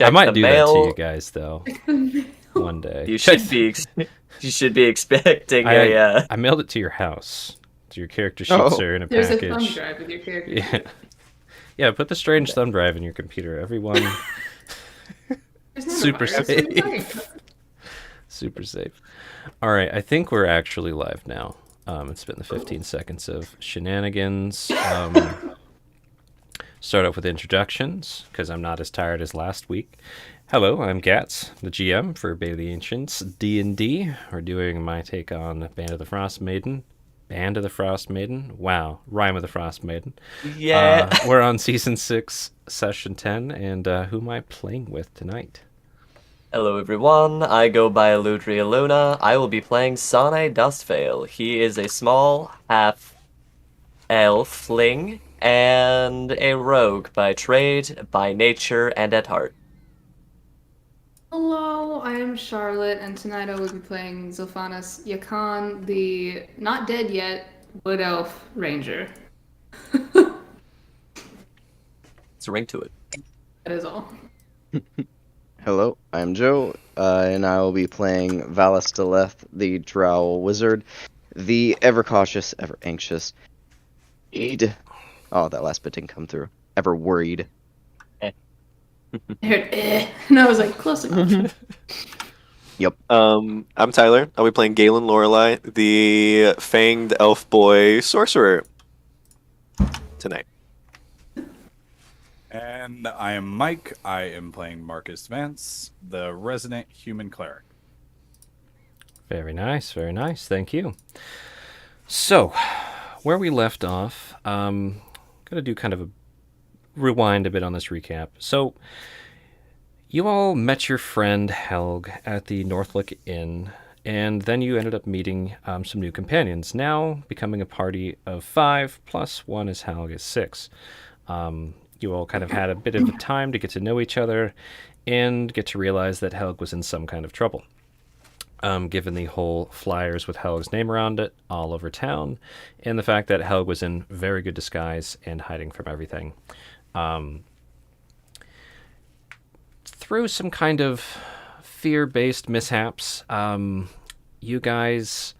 I Check might the do that to you mail. guys though No. one day. You should be you should be expecting I a I mailed it to your house. So your character sheets Oh, are in a There's a thumb package. drive with your character Yeah, sheet. yeah. Put the strange thumb drive in your computer. Everyone, There's not a super virus. What are you talking safe. about? Super safe. All right, I think we're actually live now. It's been the 15 seconds of shenanigans. Start off with introductions because I'm not as tired as last week. Hello, I'm Gats, the GM for Bailey Ancients D&D. We're doing my take on Band of the Frost Maiden. Band of the Frost Maiden? Wow, Rhyme of the Frost Maiden. yeah. We're on Season 6, Session 10, and who am I playing with tonight? Hello everyone, I go by Eludria Luna. I will be playing Sane Dustveil. He is a small half-elfling and a rogue by trade, by nature, and at heart. Hello, I am Charlotte, and tonight I will be playing Zilphanas Yakan, the not dead yet Wood Elf Ranger. It's a ring to it. That is all. hello, I'm Joe, and I will be playing Valasteleth, the Drow Wizard, the ever cautious, ever anxious, oh, that last bit didn't come through. Ever worried. I heard and I was like, close enough. I'm Tyler. I'll be playing Galen Lorelei, the fanged elf boy sorcerer tonight. And I am Mike. I am playing Marcus Vance, the resident human cleric. Very nice, very nice. Thank you. So, where we left off, gonna do kind of a rewind a bit on this recap. So, you all met your friend Helg at the Northlick Inn, and then you ended up meeting some new companions, now becoming a party of 5, plus 1 is Helg is 6. You all kind of had a bit of time to get to know each other and get to realize that Helg was in some kind of trouble. Given the whole flyers with Helg's name around it all over town, and the fact that Helg was in very good disguise and hiding from everything. Through some kind of fear-based mishaps, you guys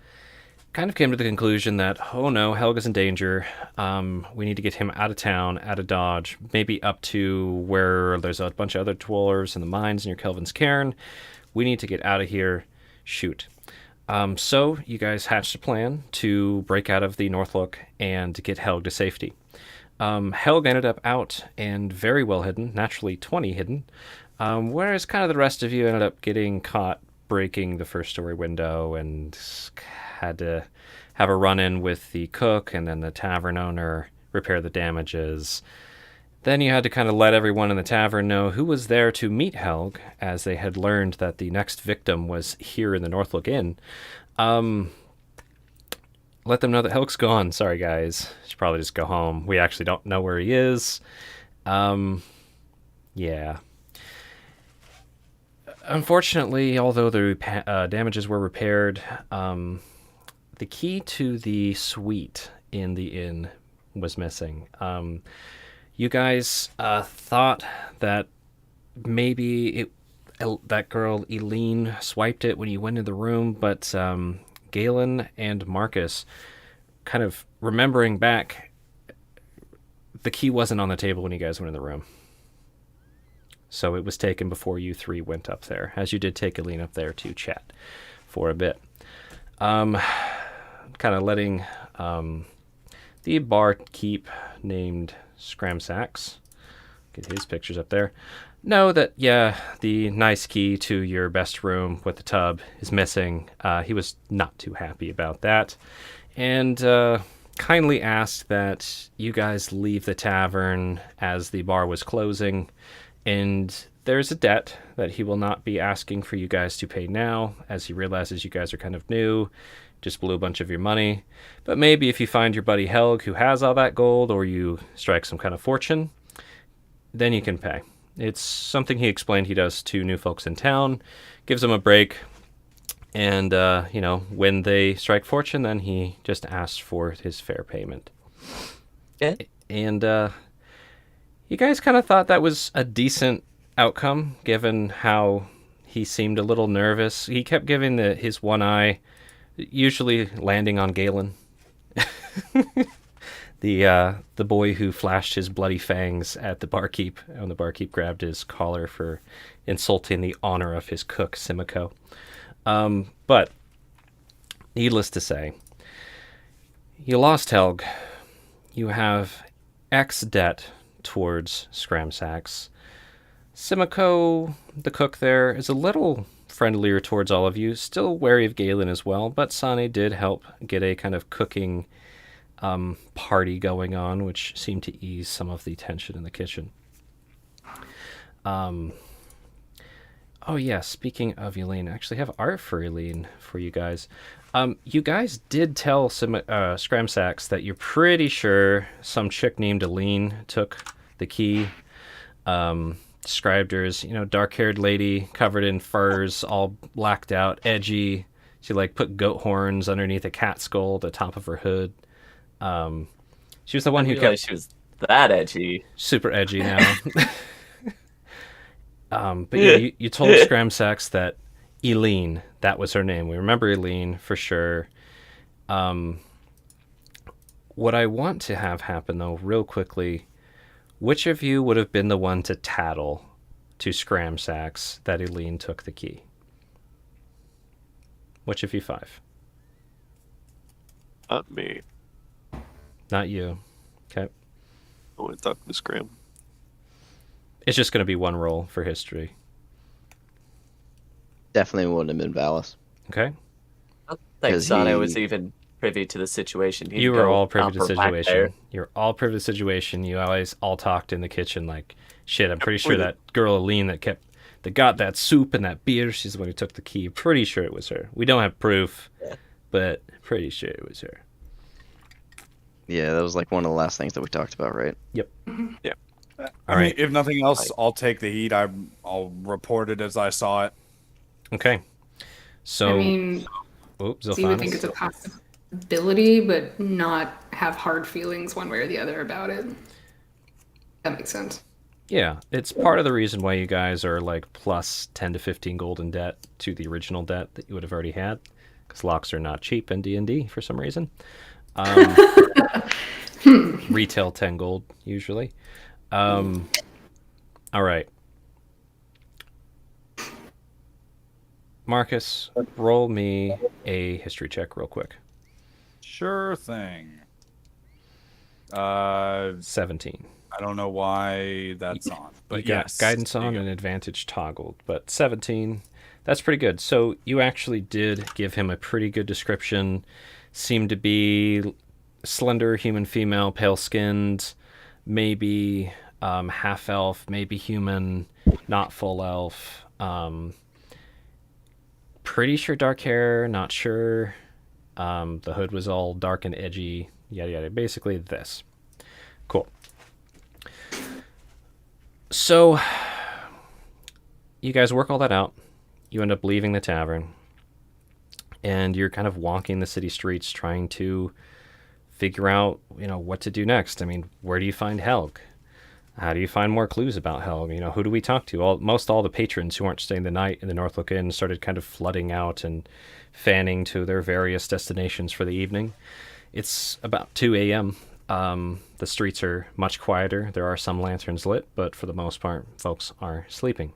kind of came to the conclusion that, oh no, Helg is in danger. We need to get him out of town, out of Dodge, maybe up to where there's a bunch of other dwarves in the mines near Kelvin's Cairn. We need to get out of here. Shoot. So you guys hatched a plan to break out of the Northlook and to get Helg to safety. Helg ended up out and very well hidden, naturally 20 hidden, whereas kind of the rest of you ended up getting caught breaking the first story window and had to have a run-in with the cook and then the tavern owner, repair the damages. Then you had to kind of let everyone in the tavern know who was there to meet Helg, as they had learned that the next victim was here in the Northlook Inn. Let them know that Helg's gone. Sorry, guys. Should probably just go home. We actually don't know where he is. Yeah. Unfortunately, although the damages were repaired, the key to the suite in the inn was missing. You guys thought that maybe that girl Eileen swiped it when you went in the room, but Galen and Marcus, kind of remembering back, the key wasn't on the table when you guys went in the room. So it was taken before you three went up there, as you did take Eileen up there to chat for a bit. Kind of letting the barkeep named Scramsax, get his pictures up there, know that, yeah, the nice key to your best room with the tub is missing. He was not too happy about that, and kindly asked that you guys leave the tavern as the bar was closing, and there's a debt that he will not be asking for you guys to pay now, as he realizes you guys are kind of new, just blew a bunch of your money. But maybe if you find your buddy Helg who has all that gold, or you strike some kind of fortune, then you can pay. It's something he explained he does to new folks in town, gives them a break, and, when they strike fortune, then he just asks for his fair payment. Yeah. And you guys kind of thought that was a decent outcome, given how he seemed a little nervous. He kept giving his one eye, usually landing on Galen, the boy who flashed his bloody fangs at the barkeep, and the barkeep grabbed his collar for insulting the honor of his cook, Simiko. But needless to say, you lost Helg. You have X debt towards Scramsax. Simiko, the cook there, is a little friendlier towards all of you, still wary of Galen as well, but Sane did help get a kind of cooking party going on, which seemed to ease some of the tension in the kitchen. Oh yeah, speaking of Eileen, I actually have art for Eileen for you guys. You guys did tell Scramsax that you're pretty sure some chick named Eileen took the key. Described her as, dark-haired lady, covered in furs, all blacked out, edgy. She, put goat horns underneath a cat skull at the top of her hood. She was the one who kept... She was that edgy. Super edgy now. But yeah, you told Scramsax that Eileen, that was her name. We remember Eileen for sure. What I want to have happen, though, real quickly... Which of you would have been the one to tattle to Scramsax that Eileen took the key? Which of you five? Not me. Not you. Okay. I want to talk to Scram. It's just going to be one roll for history. Definitely wouldn't have been Valis. Okay. I don't think 'Cause Sane he- was even privy to the situation. He'd You were go all privy out to the for back situation. there. You were all privy to the situation. You always all talked in the kitchen like, shit, I'm pretty sure that girl Eileen that got that soup and that beer, she's the one who took the key. Pretty sure it was her. We don't have proof, but pretty sure it was her. Yeah, that was one of the last things that we talked about, right? Yep. Yeah. I mean, if nothing else, I'll take the heat. I'll report it as I saw it. Okay. So, I mean, oops, so you would think Zilphanis. it's a possibility, but not have hard feelings one way or the other about it. That makes sense. Yeah, it's part of the reason why you guys are plus 10 to 15 gold in debt to the original debt that you would have already had, because locks are not cheap in D&D for some reason. Retail 10 gold usually. All right. Marcus, roll me a history check real quick. Sure thing. 17. I don't know why that's on, but You got yes, guidance there you on go. and advantage toggled, but 17, that's pretty good. So you actually did give him a pretty good description. Seemed to be slender, human female, pale skinned, maybe half elf, maybe human, not full elf. Pretty sure dark hair, not sure. The hood was all dark and edgy, yada yada. Basically this. Cool. So, you guys work all that out. You end up leaving the tavern. And you're kind of walking the city streets trying to figure out, what to do next. I mean, where do you find Helg? How do you find more clues about Helg? Who do we talk to? Most all the patrons who aren't staying the night in the Northlook Inn started kind of flooding out and fanning to their various destinations for the evening. It's about 2 a.m. The streets are much quieter. There are some lanterns lit, but for the most part, folks are sleeping.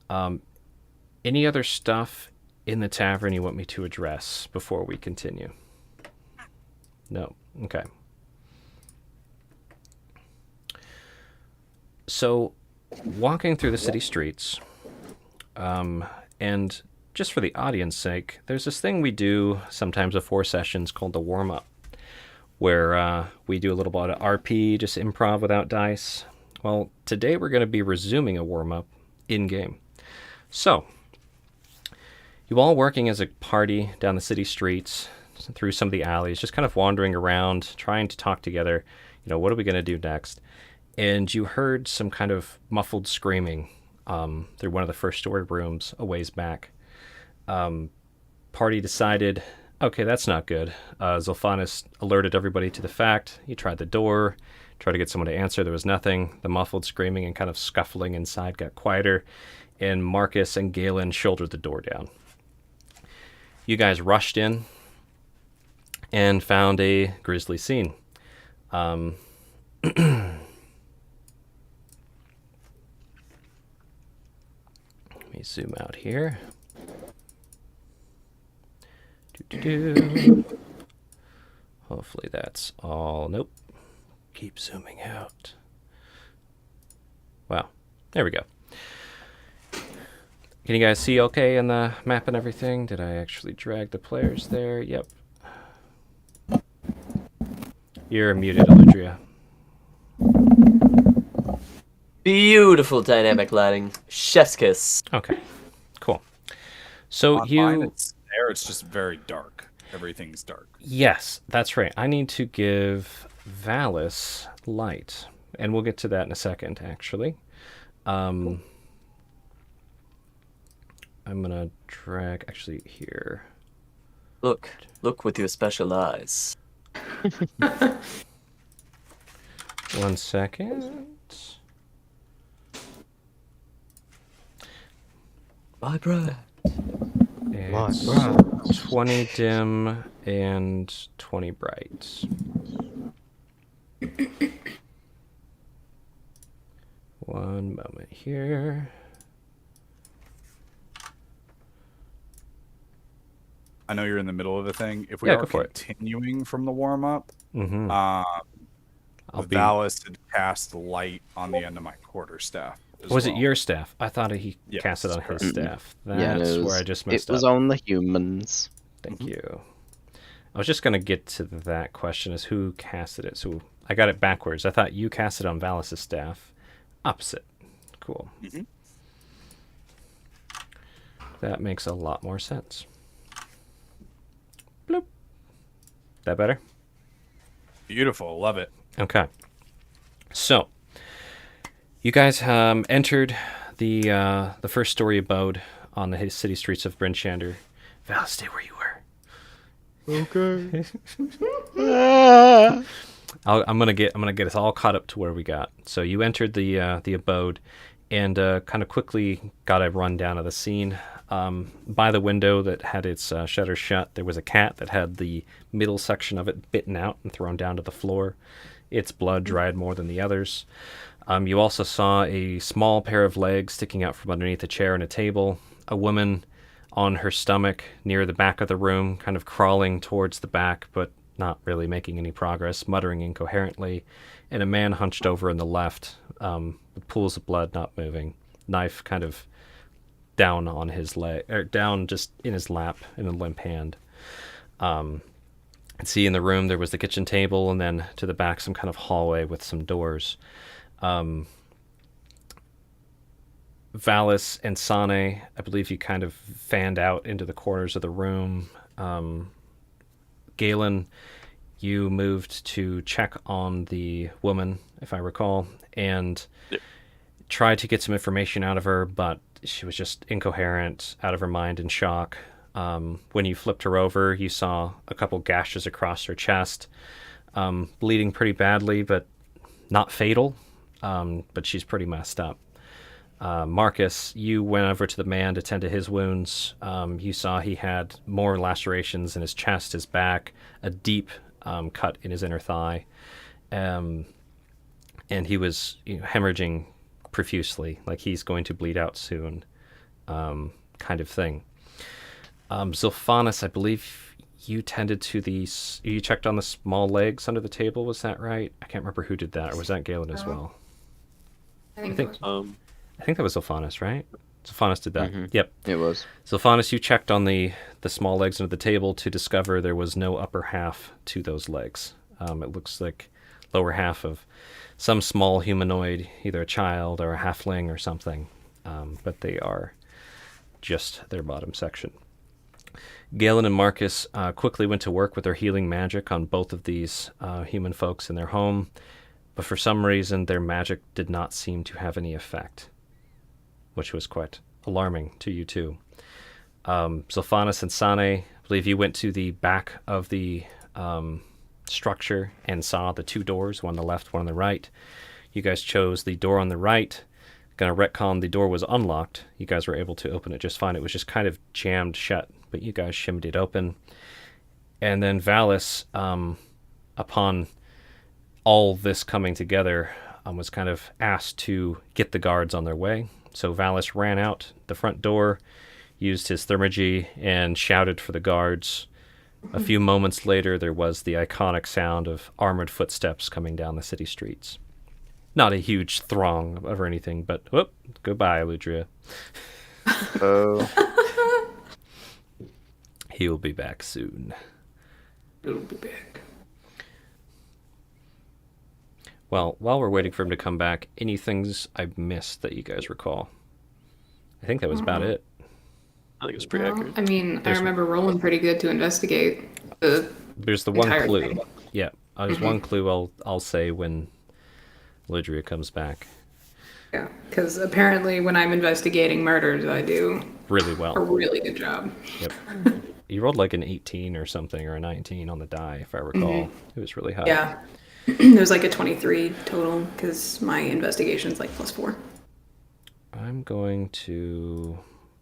Any other stuff in the tavern you want me to address before we continue? No. Okay. So, walking through the city streets, and just for the audience sake, there's this thing we do sometimes before sessions called the warm-up, where we do a little bit of RP, just improv without dice. Well, today we're going to be resuming a warm-up in-game. So, you all working as a party down the city streets, through some of the alleys, just kind of wandering around, trying to talk together, what are we going to do next? And you heard some kind of muffled screaming through one of the first story rooms a ways back. Party decided, okay, that's not good. Zilphanis alerted everybody to the fact. He tried the door, Tried to get someone to answer. There was nothing. The muffled screaming and kind of scuffling inside got quieter, and Marcus and Galen shouldered the door down. You guys rushed in and found a grisly scene. Let me zoom out here. Hopefully that's all. Nope. Keep zooming out. Wow. There we go. Can you guys see okay in the map and everything? Did I actually drag the players there? Yep. You're muted, Aludria. Beautiful dynamic lighting. Chef's kiss. Okay. Cool. So On mine, you... it's just very dark. Everything's dark. Yes, that's right. I need to give Valis light. And we'll get to that in a second, actually. I'm going to drag... Actually, here. Look with your special eyes. 1 second. My bride. It's 20 dim and 20 bright. One moment here. I know you're in the middle of a thing. If we Yeah, are go for it. continuing from the warm up, Mm-hmm. I'll be... Valis had cast light on the end of my quarterstaff. Was it your staff? I thought he Yes, cast it on his correct. staff. Yeah, That's it was, where I just messed it was up. on the humans. Thank you. I was just going to get to that question, is who casted it. So I got it backwards. I thought you cast it on Valis' staff. Opposite. Cool. Mhm. That makes a lot more sense. Bloop. That better? Beautiful. Love it. Okay. So, you guys entered the first story abode on the city streets of Bryn Shander. Valis, stay where you were. Okay. I'm gonna get us all caught up to where we got. So you entered the abode, and kind of quickly got a rundown of the scene. By the window that had its shutters shut, there was a cat that had the middle section of it bitten out and thrown down to the floor. Its blood dried more than the others. You also saw a small pair of legs sticking out from underneath a chair and a table. A woman on her stomach near the back of the room, kind of crawling towards the back, but not really making any progress, muttering incoherently. And a man hunched over in the left, with pools of blood not moving. Knife kind of down on his leg, or down just in his lap in a limp hand. And see in the room there was the kitchen table, and then to the back some kind of hallway with some doors. Valis and Sane, I believe you kind of fanned out into the corners of the room. Galen, you moved to check on the woman, if I recall, and tried to get some information out of her, but she was just incoherent, out of her mind, in shock. When you flipped her over, you saw a couple gashes across her chest, bleeding pretty badly, but not fatal, but she's pretty messed up. Marcus, you went over to the man to tend to his wounds. You saw he had more lacerations in his chest, his back, a deep cut in his inner thigh, and he was hemorrhaging profusely, like he's going to bleed out soon, kind of thing. Zilphanis, I believe you tended to you checked on the small legs under the table, was that right? I can't remember who did that, or was that Galen as well? I think I think that was Zilphanis, right? Zilphanis did that. Mm-hmm. Yep. It was. Zilphanis, you checked on the small legs under the table to discover there was no upper half to those legs. It looks like lower half of some small humanoid, either a child or a halfling or something, but they are just their bottom section. Galen and Marcus quickly went to work with their healing magic on both of these human folks in their home, but for some reason their magic did not seem to have any effect, which was quite alarming to you two. Zilphanis and Sane, I believe you went to the back of the structure and saw the two doors, one on the left, one on the right. You guys chose the door on the right. Gonna retcon, the door was unlocked. You guys were able to open it just fine. It was just kind of jammed shut, but you guys shimmied it open. And then Valis, upon all this coming together, was kind of asked to get the guards on their way. So Valis ran out the front door, used his thermagy, and shouted for the guards. A few moments later, there was the iconic sound of armored footsteps coming down the city streets. Not a huge throng or anything, but whoop, goodbye, Eludria. Oh. He'll be back soon. It'll be back. Well, while we're waiting for him to come back, any things I've missed that you guys recall? I think that was about it. I think it was pretty Well, accurate. I mean, There's- I remember rolling pretty good to investigate the There's the one entire clue. thing. Yeah, there's one clue I'll say when Eludria comes back. Yeah, because apparently when I'm investigating murders, I do Really a well. really good job. Yep. You rolled like an 18 or something, or a 19 on the die, if I recall. It was really high. Yeah, there's like a 23 total because my investigation's like +4. I'm going to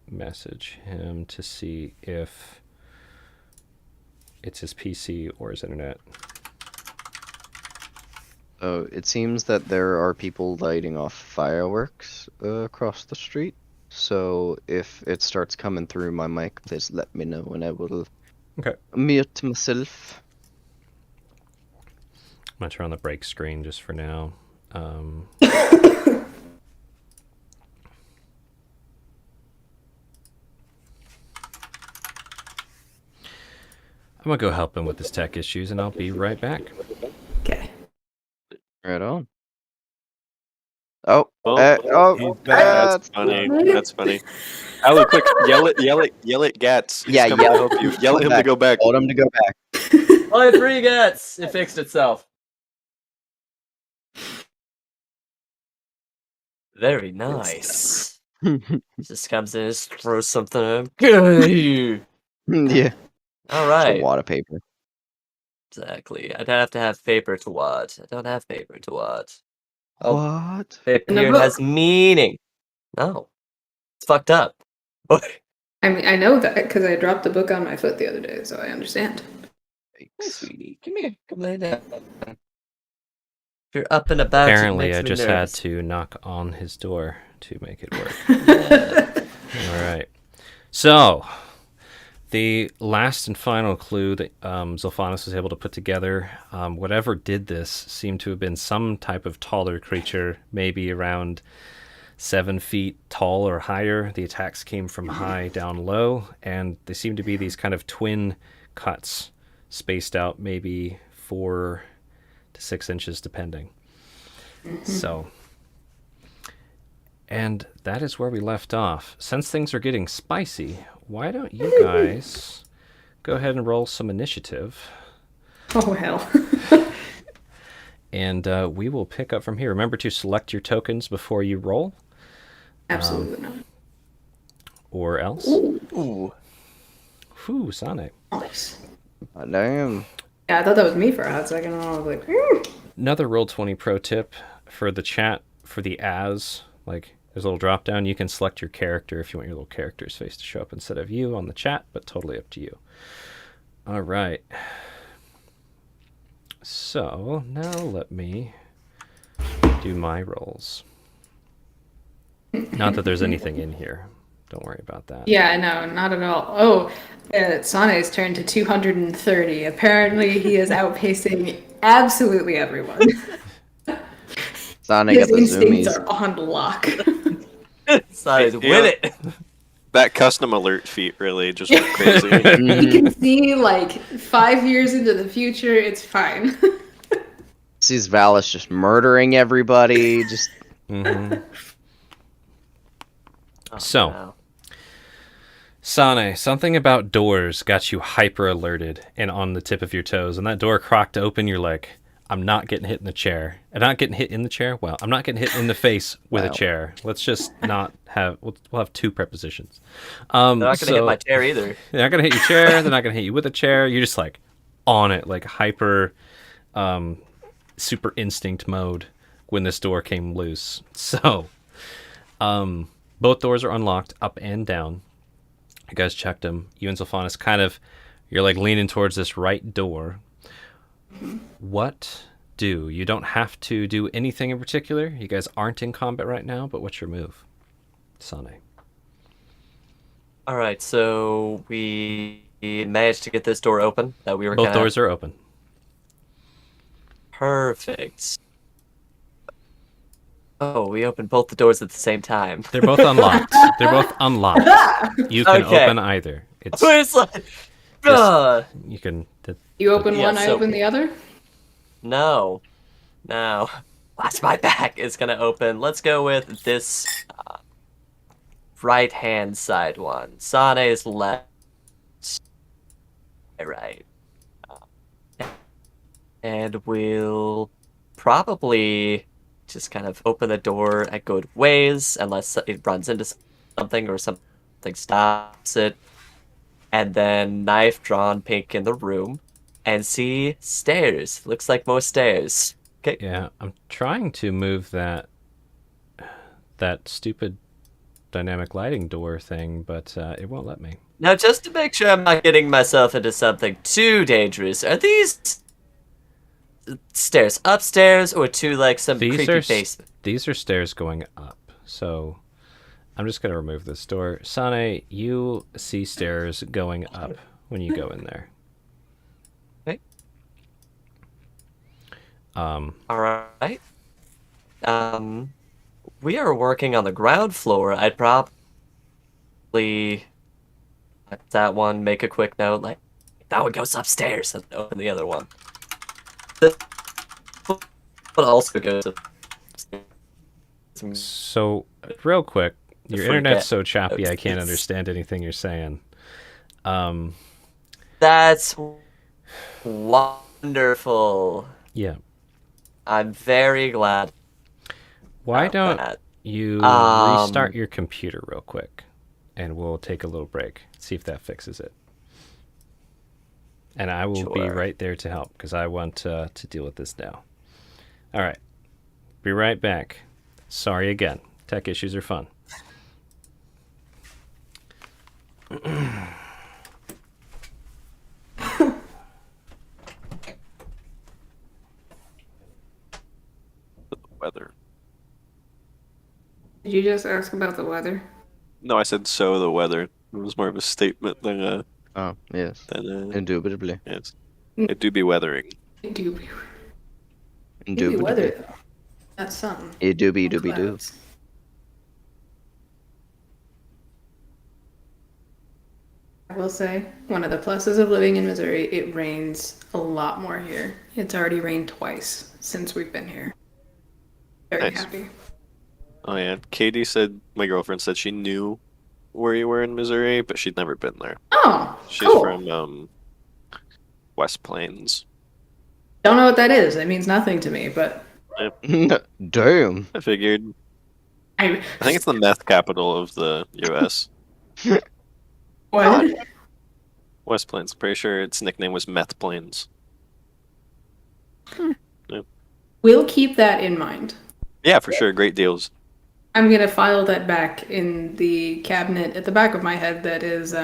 message him to see if it's his PC or his internet. So it seems that there are people lighting off fireworks across the street. So if it starts coming through my mic, please let me know and I will Okay. mute myself. I'm going to turn on the break screen just for now. I'm going to go help him with his tech issues, and I'll be right back. Okay. Right on. Oh, Oh, he's back. That's funny. That's funny. Alu, quick, yell at Gats. He's Yeah, coming to yell- help you. Yell at him to go back. told him to go back. Only 3 gets. It fixed itself. Very nice. Just comes in and just throws something at him. Good. Yeah. All Some right. water paper. Exactly. I'd have to have paper to what? I don't have paper to what? Oh, What? paper In the here book. has meaning. No. It's fucked up. I mean, I know that because I dropped the book on my foot the other day, so I understand. Hey, sweetie, come here. Come lay down. If you're up and about, Apparently, it I makes me just had nervous. to knock on his door to make it work. Yeah. All right. So, the last and final clue that Zolphanis was able to put together, whatever did this seemed to have been some type of taller creature, maybe around 7 feet tall or higher. The attacks came from high down low, and they seem to be these kind of twin cuts, spaced out maybe 4 to 6 inches, depending. So, and that is where we left off. Since things are getting spicy, why don't you guys go ahead and roll some initiative, Oh hell. and we will pick up from here. Remember to select your tokens before you roll, Absolutely not. or else. Ooh. Whew, Sonic. Nice. Damn. Yeah, I thought that was me for a hot second, and I was like, Another Roll20 pro tip for the chat, for the as, like, there's a little drop down. You can select your character if you want your little character's face to show up instead of you on the chat, but totally up to you. All right. So now let me do my rolls. Not that there's anything in here. Don't worry about that. yeah, no, not at all. Oh, Sane's turned to 230. Apparently, he is outpacing absolutely everyone. Sonic His at the instincts zoomies. are on lock. Size Yeah. with it. That custom alert feat really just went crazy. You Mhm. can see, like, 5 years into the future, it's fine. Sees Valis just murdering everybody. Just hmm Oh, So. wow. Sane, something about doors got you hyper alerted and on the tip of your toes. And that door cracked open, you're like, I'm not getting hit in the chair. And not getting hit in the chair? Well, I'm not getting hit in the face with a Wow. chair. Let's just not have, we'll have 2 prepositions. They're not gonna hit my chair either. They're not going to hit your chair. They're not going to hit you with a chair. You're just like, on it, like hyper super instinct mode when this door came loose. So both doors are unlocked, up and down. You guys checked them. You and Sylphanas you're like leaning towards this right door. What do? You don't have to do anything in particular. You guys aren't in combat right now, but what's your move, Sane? All right, so we managed to get this door open that we were Both doors are open. Perfect. Oh, we opened both the doors at the same time. They're both unlocked. They're both unlocked. You can Okay. open either. It's It's like, you can. You open Yeah, one, I so- open the other? no. Watch my back is gonna open. Let's go with this right-hand side one. Sane's left. Right. And we'll probably just kind of open the door at good ways, unless it runs into something or something stops it. And then knife drawn pink in the room. And see stairs. Looks like more stairs. Okay. Yeah, I'm trying to move that stupid dynamic lighting door thing, but it won't let me. Now, just to make sure I'm not getting myself into something too dangerous, are these stairs upstairs or to like some creepy basement? These are stairs going up. So I'm just gonna remove this door. Sane, you see stairs going up when you go in there. Okay. Um, All right. We are working on the ground floor. I'd probably let that one make a quick note, like that one goes upstairs, and open the other one. This one also goes upstairs. so real quick, your Forget internet's so choppy I about can't this. understand anything you're saying. That's wonderful. Yeah. I'm very glad. Why about don't that. you Um, restart your computer real quick, and we'll take a little break, see if that fixes it. And I will be Sure. right there to help, because I want to deal with this now. All right. Be right back. Sorry again. Tech issues are fun. Weather. Did you just ask about the weather? No, I said so the weather. It was more of a statement than a Oh, yes. than a Indubitably. yes. It do be weathering. It do be Indubitably. weather, though. That's something. It doobie doobie doo. Clouds. I will say, one of the pluses of living in Missouri, it rains a lot more here. It's already rained twice since we've been here. Very Nice. happy. Oh yeah. Katie said my girlfriend said she knew where you were in Missouri, but she'd never been there. Oh, She's cool. from West Plains. Don't know what that is. It means nothing to me, but Damn. I figured. I I think it's the meth capital of the U.S. what? West Plains. Pretty sure its nickname was Meth Plains. We'll keep that in mind. Yeah, for sure. Great deals. I'm gonna file that back in the cabinet at the back of my head. That is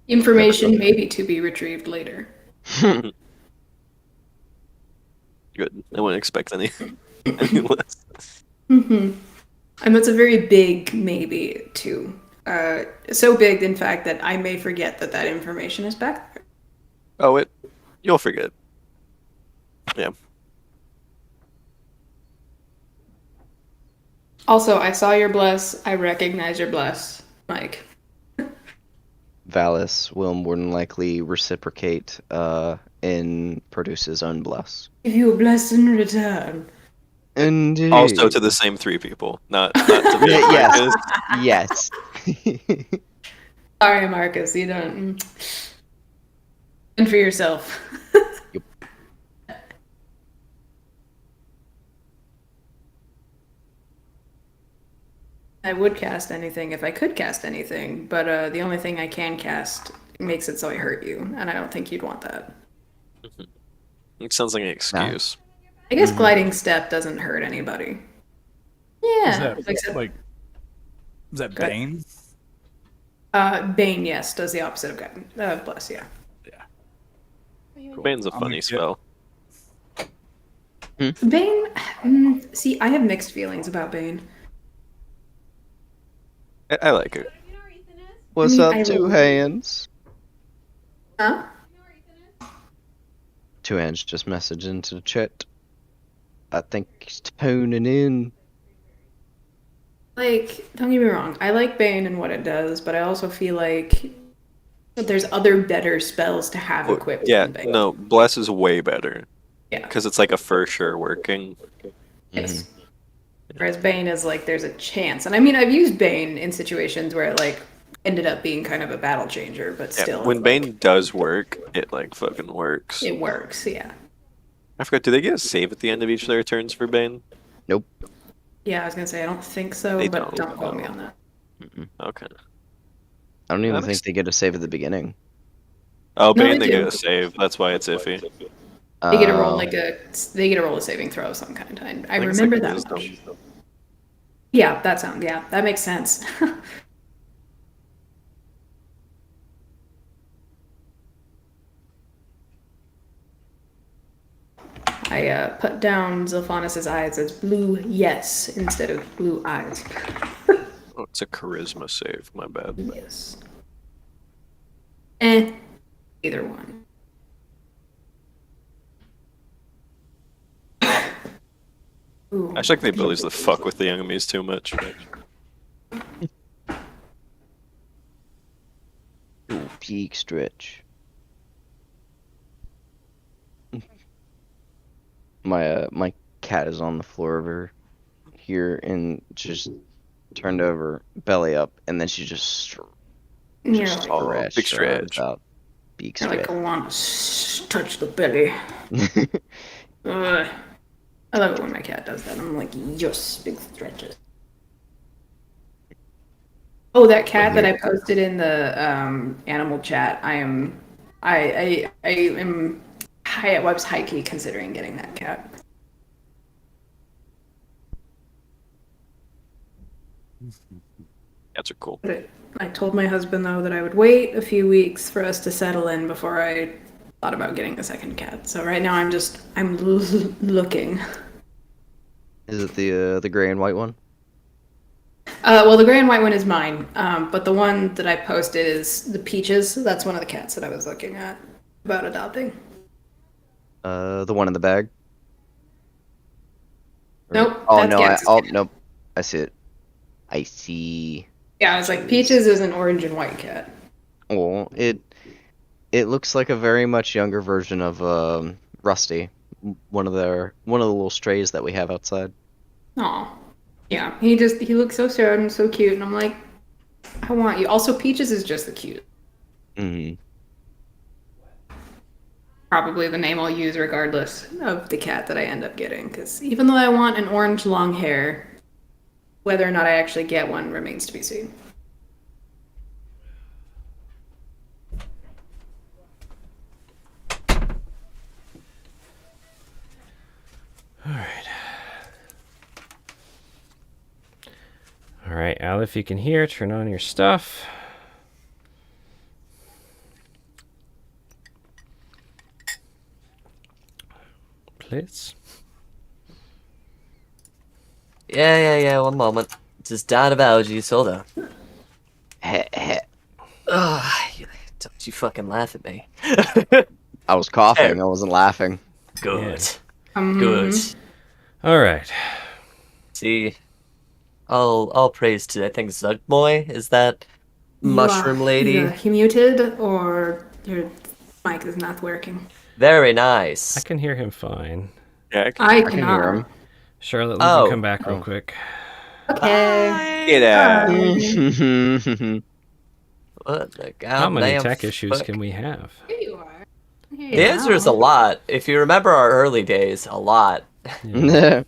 information maybe to be retrieved later. Good. I wouldn't expect any less. And that's a very big maybe too. So big, in fact, that I may forget that that information is back there. Oh, you'll forget. Yeah. Also, I saw your bless. I recognize your bless, Mike. Valis will more than likely reciprocate and produce his own bless. Give you a bless in return. Indeed. Also to the same three people, not to me. Yes. Yes. Sorry, Marcus, you don't. And for yourself. I would cast anything if I could cast anything, but the only thing I can cast makes it so I hurt you, and I don't think you'd want that. It sounds like an excuse. I guess Mhm. gliding step doesn't hurt anybody. Yeah. Is except- that like? Is that Good. Bane? Bane, yes, does the opposite of bless, yeah. Bane's a I'm funny with spell. Bane, see, I have mixed feelings about Bane. I like it. What's mean, up, I Two will- Hands? Huh? Two Hands just messaged into the chat. I think he's tuning in. Like, don't get me wrong, I like Bane and what it does, but I also feel like there's other better spells to have equipped Yeah, than Bane. no, Bless is way better. Yeah. Because it's like a for sure working. Yes. Whereas Bane is like, there's a chance. And I mean, I've used Bane in situations where it like ended up being kind of a battle changer, but Yeah, still. when like, Bane does work, it like fucking works. it works, yeah. I forgot, do they get a save at the end of each of their turns for Bane? Yeah, I was gonna say, I don't think so, They but don't. don't quote me on that. Okay. I don't even That think makes- they get a save at the beginning. Oh, No, Bane, they they get do. a save. That's why it's iffy. They get to roll Uh, like they get to roll a saving throw of some kind. I think it's remember like that. wisdom. Yeah, that makes sense. I put down Zilphanus' eyes as blue yes instead of blue eyes. Oh, it's a charisma save. My bad. Yes. Either one. Ooh. I check the abilities to fuck with the enemies too much. Ooh, peak stretch. My cat is on the floor over here and just turned over, belly up, and then she just You're just like, Oh, stretched big stretch. out. Big you're like, stretch. I want to touch the belly. Ugh. I love it when my cat does that. I'm like, yes, big stretches. Oh, that cat that I posted in the animal chat. I was high key considering getting that cat. Cats are cool. But I told my husband though that I would wait a few weeks for us to settle in before I thought about getting a second cat. So right now I'm looking. Is it the gray and white one? Well, the gray and white one is mine, but the one that I posted is the Peaches. That's one of the cats that I was looking at about adopting. The one in the bag? Nope, Oh that's no! Gax's cat. Nope. I see it. I see. Yeah, I was like, Peaches is an orange and white cat. Oh, it looks like a very much younger version of Rusty, one of the little strays that we have outside. Aw. Yeah, he looks so sad and so cute, and I'm like, I want you. Also, Peaches is just the cute. Hmm. Probably the name I'll use regardless of the cat that I end up getting, because even though I want an orange long hair, whether or not I actually get one remains to be seen. All right. All right, Al, if you can hear, turn on your stuff. Please. Yeah, 1 moment. Just down about you, hold on. Don't you fucking laugh at me. I was coughing. I wasn't laughing. Good. Mhm. Good. All right. See, all praise to, I think, Zugmoy, is that mushroom lady? He muted, or your mic is not working. Very I nice. can hear him fine. Yeah, I can cannot. hear him. Charlotte, let Oh. me come back real Oh. quick. Okay. Get out. What the How many goddamn tech issues fuck? can we have? Here you are. Here The you answer is a are. lot. If you remember our early days, a lot. Yeah.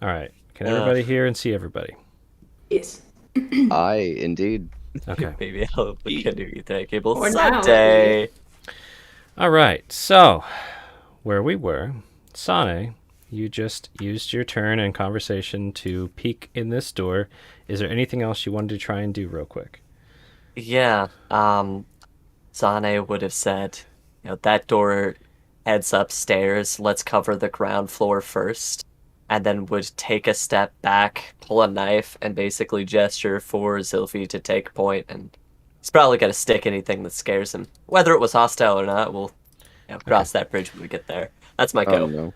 All right. Can Ugh. everybody hear and see everybody? Yes. Indeed. Okay. Maybe I'll look at your Ethernet cable Or now. someday. All right, so where we were, Sane, you just used your turn and conversation to peek in this door. Is there anything else you wanted to try and do real quick? Yeah, Zane would have said, that door heads upstairs. Let's cover the ground floor first. And then would take a step back, pull a knife, and basically gesture for Zilphi to take point. And he's probably going to stick anything that scares him. Whether it was hostile or not, we'll cross that bridge when we get there. That's my go. Oh no.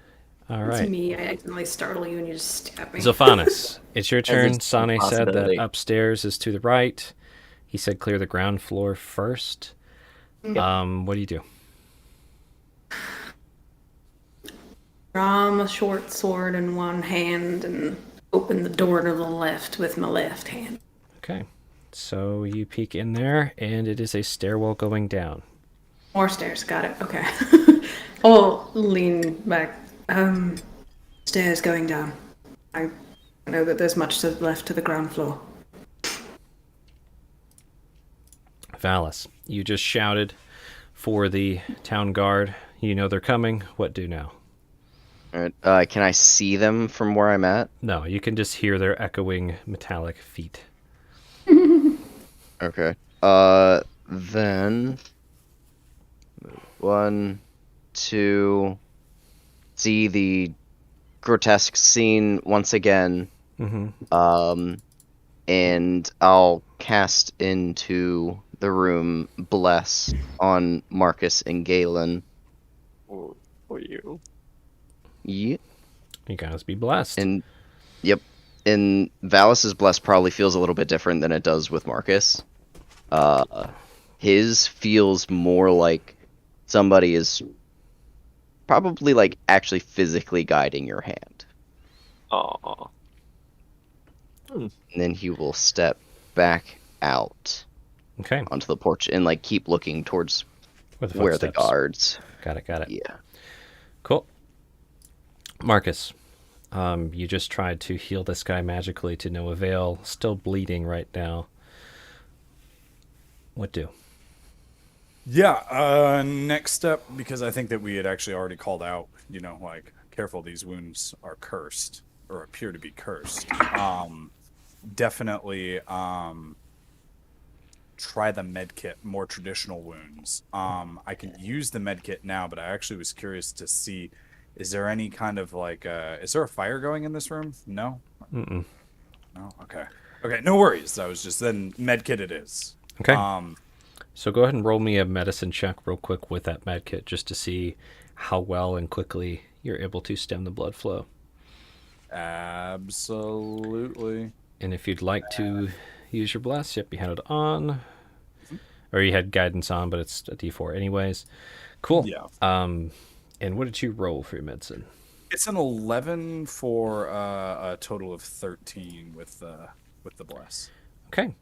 All It's right. me. I accidentally startle you and you just stab me. Zophanis, it's your As turn. is Sane said that possibility. upstairs is to the right. He said clear the ground floor first. What do you do? Draw a short sword in one hand and open the door to the left with my left hand. Okay. So you peek in there, and it is a stairwell going down. More stairs. Got it. Okay. I'll lean back. Stairs going down. I know that there's much left to the ground floor. Valis, you just shouted for the town guard. You know they're coming. What do now? All right. Can I see them from where I'm at? No, you can just hear their echoing metallic feet. Okay. Then 1, 2. See the grotesque scene once again. Mm-hmm. And I'll cast into the room bless on Marcus and Galen. For you. Yep. You guys be blessed. And yep. And Valis's bless probably feels a little bit different than it does with Marcus. His feels more like somebody is probably like actually physically guiding your hand. Aww. And then he will step back out Okay. onto the porch and like keep looking towards Where the where the footsteps. guards. Got it. Yeah. Cool. Marcus, you just tried to heal this guy magically to no avail. Still bleeding right now. What do? Yeah, next step, because I think that we had actually already called out, like, careful, these wounds are cursed, or appear to be cursed. Definitely, try the medkit, more traditional wounds. I can use the medkit now, but I actually was curious to see, is there any kind of, like, is there a fire going in this room? No? Mm-mm. No? Okay. Okay, no worries. I was just, then medkit it is. Okay. So go ahead and roll me a medicine check real quick with that med kit just to see how well and quickly you're able to stem the blood flow. Absolutely. And if you'd like to use your bless, yep, you had it on. Or you had guidance on, but it's a D4 anyways. Cool. Yeah. And what did you roll for your medicine? It's an 11 for a total of 13 with the bless. Okay.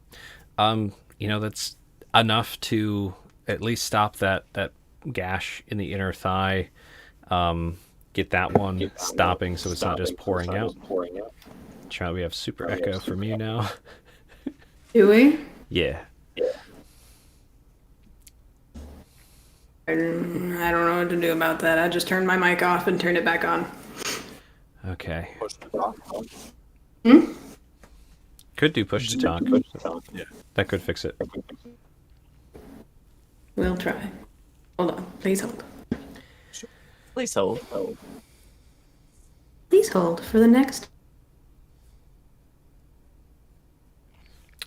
That's enough to at least stop that gash in the inner thigh. Get that one stopping so it's not just pouring out. Try, we have super echo from you now. Do we? Yeah. I don't know what to do about that. I just turned my mic off and turned it back on. Okay. Push to talk. Could do push to talk. Yeah. That could fix it. We'll try. Hold on. Please hold. Please hold. Please hold for the next.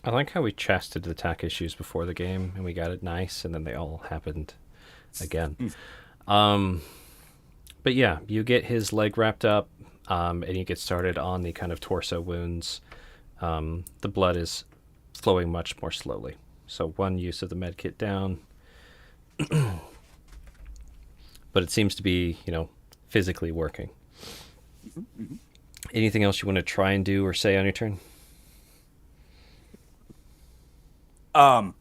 I like how we chested the attack issues before the game and we got it nice and then they all happened again. But yeah, you get his leg wrapped up and you get started on the kind of torso wounds. The blood is flowing much more slowly. So one use of the med kit down. But it seems to be, physically working. Anything else you want to try and do or say on your turn? Other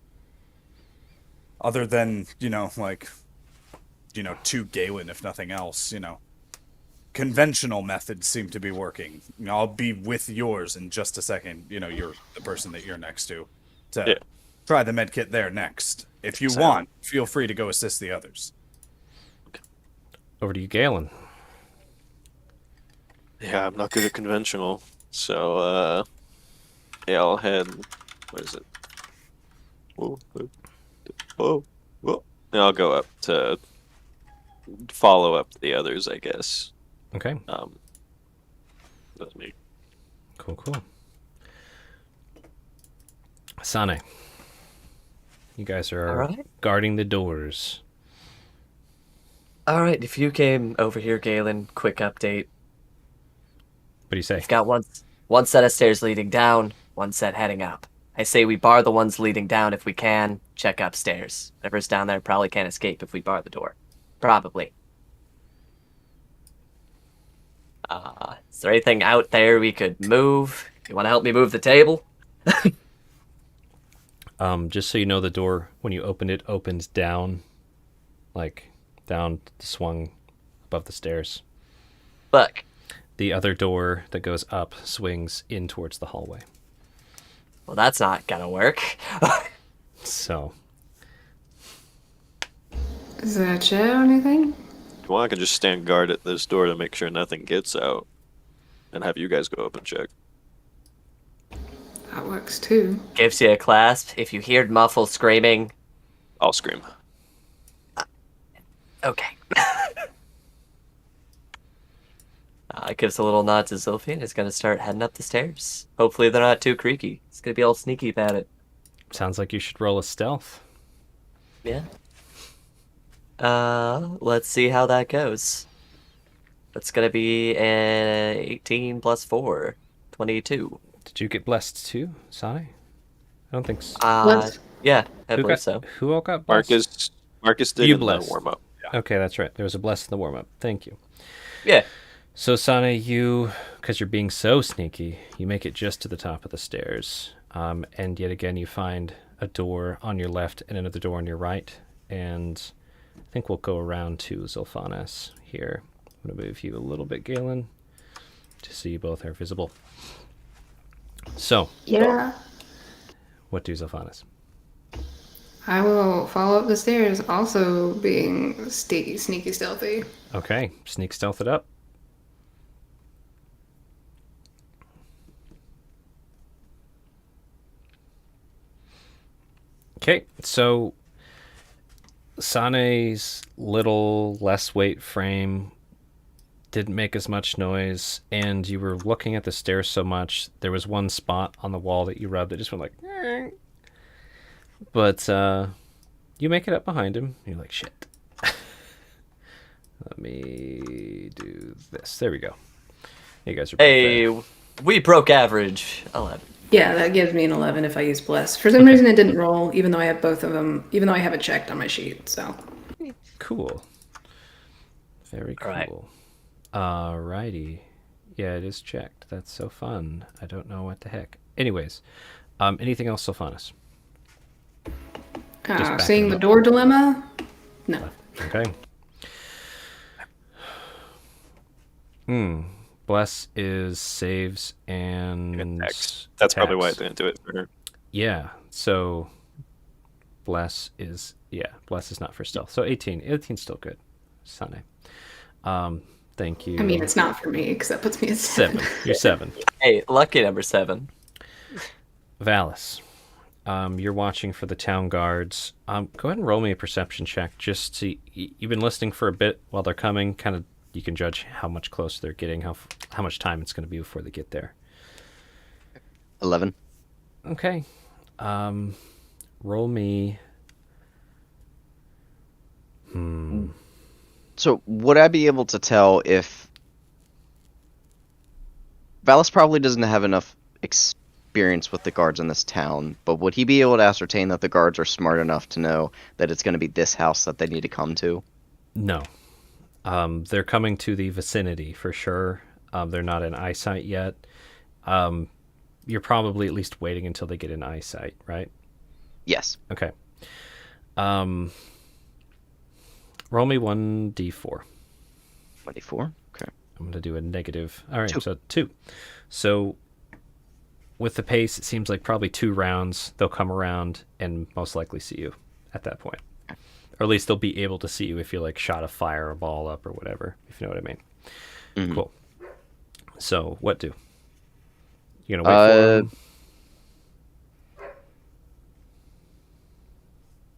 than, to Galen, if nothing else, conventional methods seem to be working. I'll be with yours in just a second. You're the person that you're next to Yeah. try the med kit there next. If you want, feel free to go assist the others. over to you, Galen. Yeah, I'm not good at conventional, so yeah, I'll head. Where is it? Whoa, whoa, whoa, whoa. And I'll go up to follow up the others, I guess. Okay. That's me. Cool, cool. Sane, you guys are Alright. guarding the doors. All right, if you came over here, Galen, quick update. What do you say? We've got one set of stairs leading down, one set heading up. I say we bar the ones leading down if we can. Check upstairs. Whatever's down there probably can't escape if we bar the door. Probably. Is there anything out there we could move? You want to help me move the table? Just so you know, the door, when you open it, opens down, like down, swung above the stairs. Fuck. The other door that goes up swings in towards the hallway. Well, that's not gonna work. So, Is there a chair or anything? If you want, I can just stand guard at this door to make sure nothing gets out, and have you guys go up and check. That works too. Gives you a clasp. If you hear muffled screaming, I'll scream. okay. Gives a little nod to Zilphi and is gonna start heading up the stairs. Hopefully they're not too creaky. It's gonna be all sneaky about it. sounds like you should roll a stealth. Yeah. Let's see how that goes. That's gonna be an 18 plus 4, 22. Did you get blessed too, Sane? I don't think so. Let's- Yeah, I Who believe got, so. who all got blessed? Marcus did You in the blessed. warm up. Okay, that's right. There was a bless in the warm up. Thank you. Yeah. So, Sane, you, because you're being so sneaky, you make it just to the top of the stairs. And yet again, you find a door on your left and another door on your right. And I think we'll go around to Zilphanas here. I'm going to move you a little bit, Galen, to see you both are visible. So, Yeah. what do Zilphanas? I will follow up the stairs, also being sneaky, stealthy. Okay, sneak stealth it up. Okay, so Sane's little less weight frame didn't make as much noise, and you were looking at the stairs so much, there was one spot on the wall that you rubbed that just went like, "Eh." But you make it up behind him. And you're like, shit. Let me do this. There we go. You guys are both there. Hey, we broke average. 11. Yeah, that gives me an 11 if I use Bless. For some reason, it didn't roll, even though I have both of them, even though I have it checked on my sheet, so. Cool. Very cool. Alright. Alrighty. Yeah, it is checked. That's so fun. I don't know what the heck. Anyways, anything else, Sophanis? back Seeing it the up. door dilemma? No. Okay. Bless is saves and Attacks. That's probably why I attacks. didn't do it for her. Yeah. So Bless is not for stealth. So 18. 18's still good. Sane. Thank you. I mean, it's not for me, because that puts me at 7. 7. You're 7. Hey, lucky number 7. Valis. You're watching for the town guards. Go ahead and roll me a perception check. Just see. You've been listening for a bit while they're coming. Kind of, you can judge how much closer they're getting, how much time it's going to be before they get there. 11. Okay. Roll me. So would I be able to tell if Valis probably doesn't have enough experience with the guards in this town, but would he be able to ascertain that the guards are smart enough to know that it's going to be this house that they need to come to? No. They're coming to the vicinity for sure. They're not in eyesight yet. You're probably at least waiting until they get in eyesight, right? Yes. Okay. Roll me 1d4. 24. Okay. I'm going to do a negative. All right, 2. so 2. So with the pace, it seems like probably 2 rounds they'll come around and most likely see you at that point. or at least they'll be able to see you if you like shot a fireball up or whatever, if you know what I mean. Mhm. Cool. So what do? You gonna wait for him?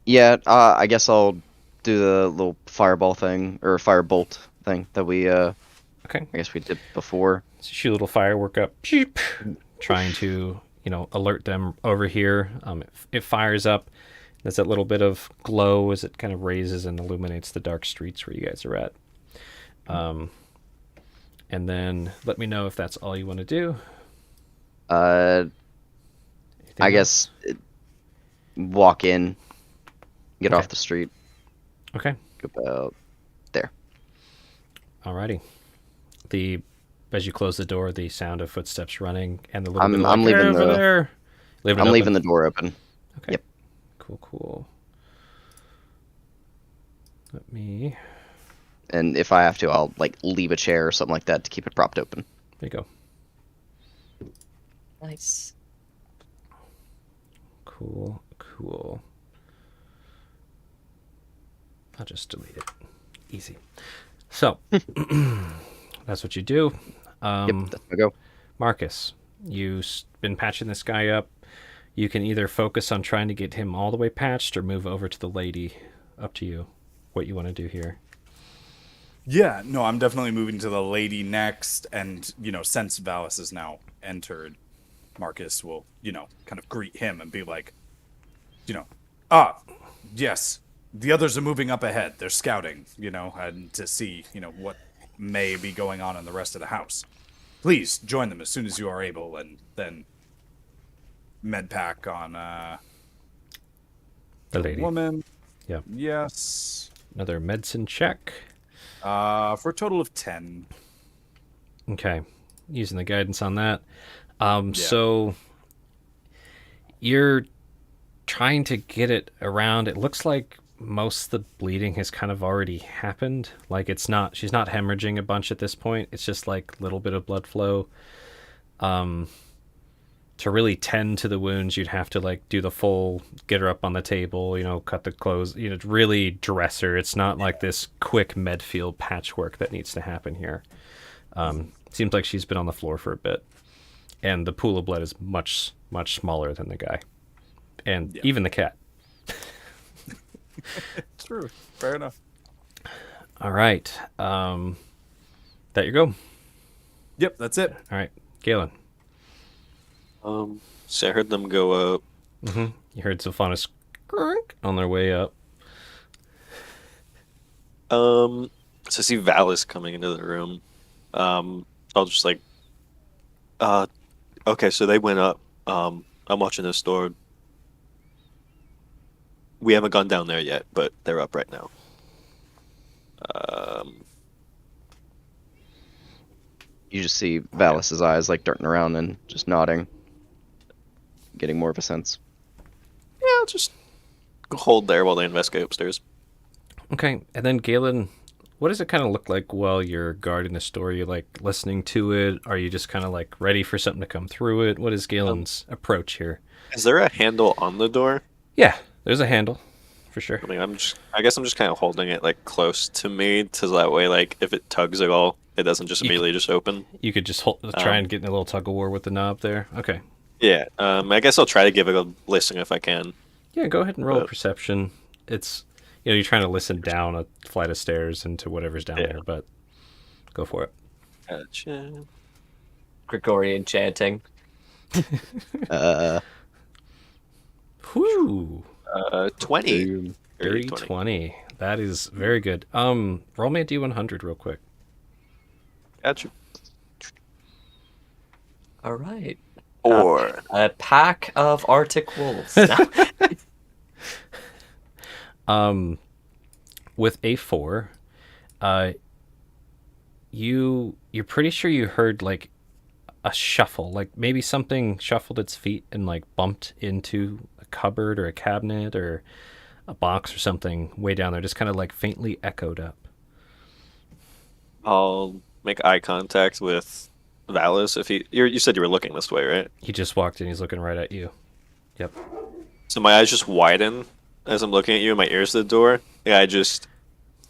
Yeah, I guess I'll do the little fireball thing or firebolt thing that we Okay. I guess we did before. So shoot a little firework up, cheep, trying to, alert them over here. It fires up. There's that little bit of glow as it kind of raises and illuminates the dark streets where you guys are at. And then let me know if that's all you want to do. I Anything guess walk in, get Okay. off the street, else? Okay. go about there. Alrighty. As you close the door, the sound of footsteps running and the little I'm- bit of I'm like, leaving over the- there. Leaving it I'm open? leaving the door open. Okay. Yep. Cool. Let me. And if I have to, I'll like leave a chair or something like that to keep it propped open. There you go. Nice. Cool. I'll just delete it. Easy. So, that's what you do. Yep, that's my go. Marcus, you've been patching this guy up. You can either focus on trying to get him all the way patched or move over to the lady. Up to you what you want to do here. Yeah, no, I'm definitely moving to the lady next, and since Valis has now entered, Marcus will kind of greet him and be like, yes, the others are moving up ahead. They're scouting, and to see what may be going on in the rest of the house. Please join them as soon as you are able, and then medpack on The lady. woman. Yeah. Yes. Another medicine check. For a total of 10. Okay. Using the guidance on that. Yeah. So you're trying to get it around. It looks like most of the bleeding has kind of already happened. Like she's not hemorrhaging a bunch at this point. It's just like a little bit of blood flow. To really tend to the wounds, you'd have to like do the full get her up on the table, cut the clothes, really dress her. It's not like this quick Medfield patchwork that needs to happen here. Seems like she's been on the floor for a bit, and the pool of blood is much, much smaller than the guy, and even the cat. True. Fair enough. All right, that your go. Yep, that's it. All right, Galen. So I heard them go up. You heard Sylphanas on their way up. So I see Valis coming into the room. I'll just like, okay, so they went up. I'm watching this door. We haven't gone down there yet, but they're up right now. You just see Valis's eyes like darting around and just nodding, getting more of a sense. Yeah, I'll just hold there while they investigate upstairs. Okay, and then Galen, what does it kind of look like while you're guarding the store? You like listening to it? Are you just kind of like ready for something to come through it? What is Galen's approach here? Is there a handle on the door? Yeah, there's a handle, for sure. I mean, I guess I'm just kind of holding it like close to me, so that way, like, if it tugs at all, it doesn't just immediately just open. You could just try and get in a little tug of war with the knob there. Okay. Yeah. I guess I'll try to give it a listen if I can. Yeah, go ahead and roll But- perception. It's you're trying to listen down a flight of stairs into whatever's down there, but go for it. Gotcha. Gregorian chanting. Whew. 20. Dirty 20. That is very good. Roll me a D100 real quick. Gotcha. All right. Or A pack of Arctic wolves. With a 4, you're pretty sure you heard like a shuffle, like maybe something shuffled its feet and like bumped into a cupboard or a cabinet or a box or something way down there, just kind of like faintly echoed up. I'll make eye contact with Valis if you said you were looking this way, right? He just walked in, he's looking right at you. Yep. So my eyes just widen as I'm looking at you and my ears to the door, Yeah, I just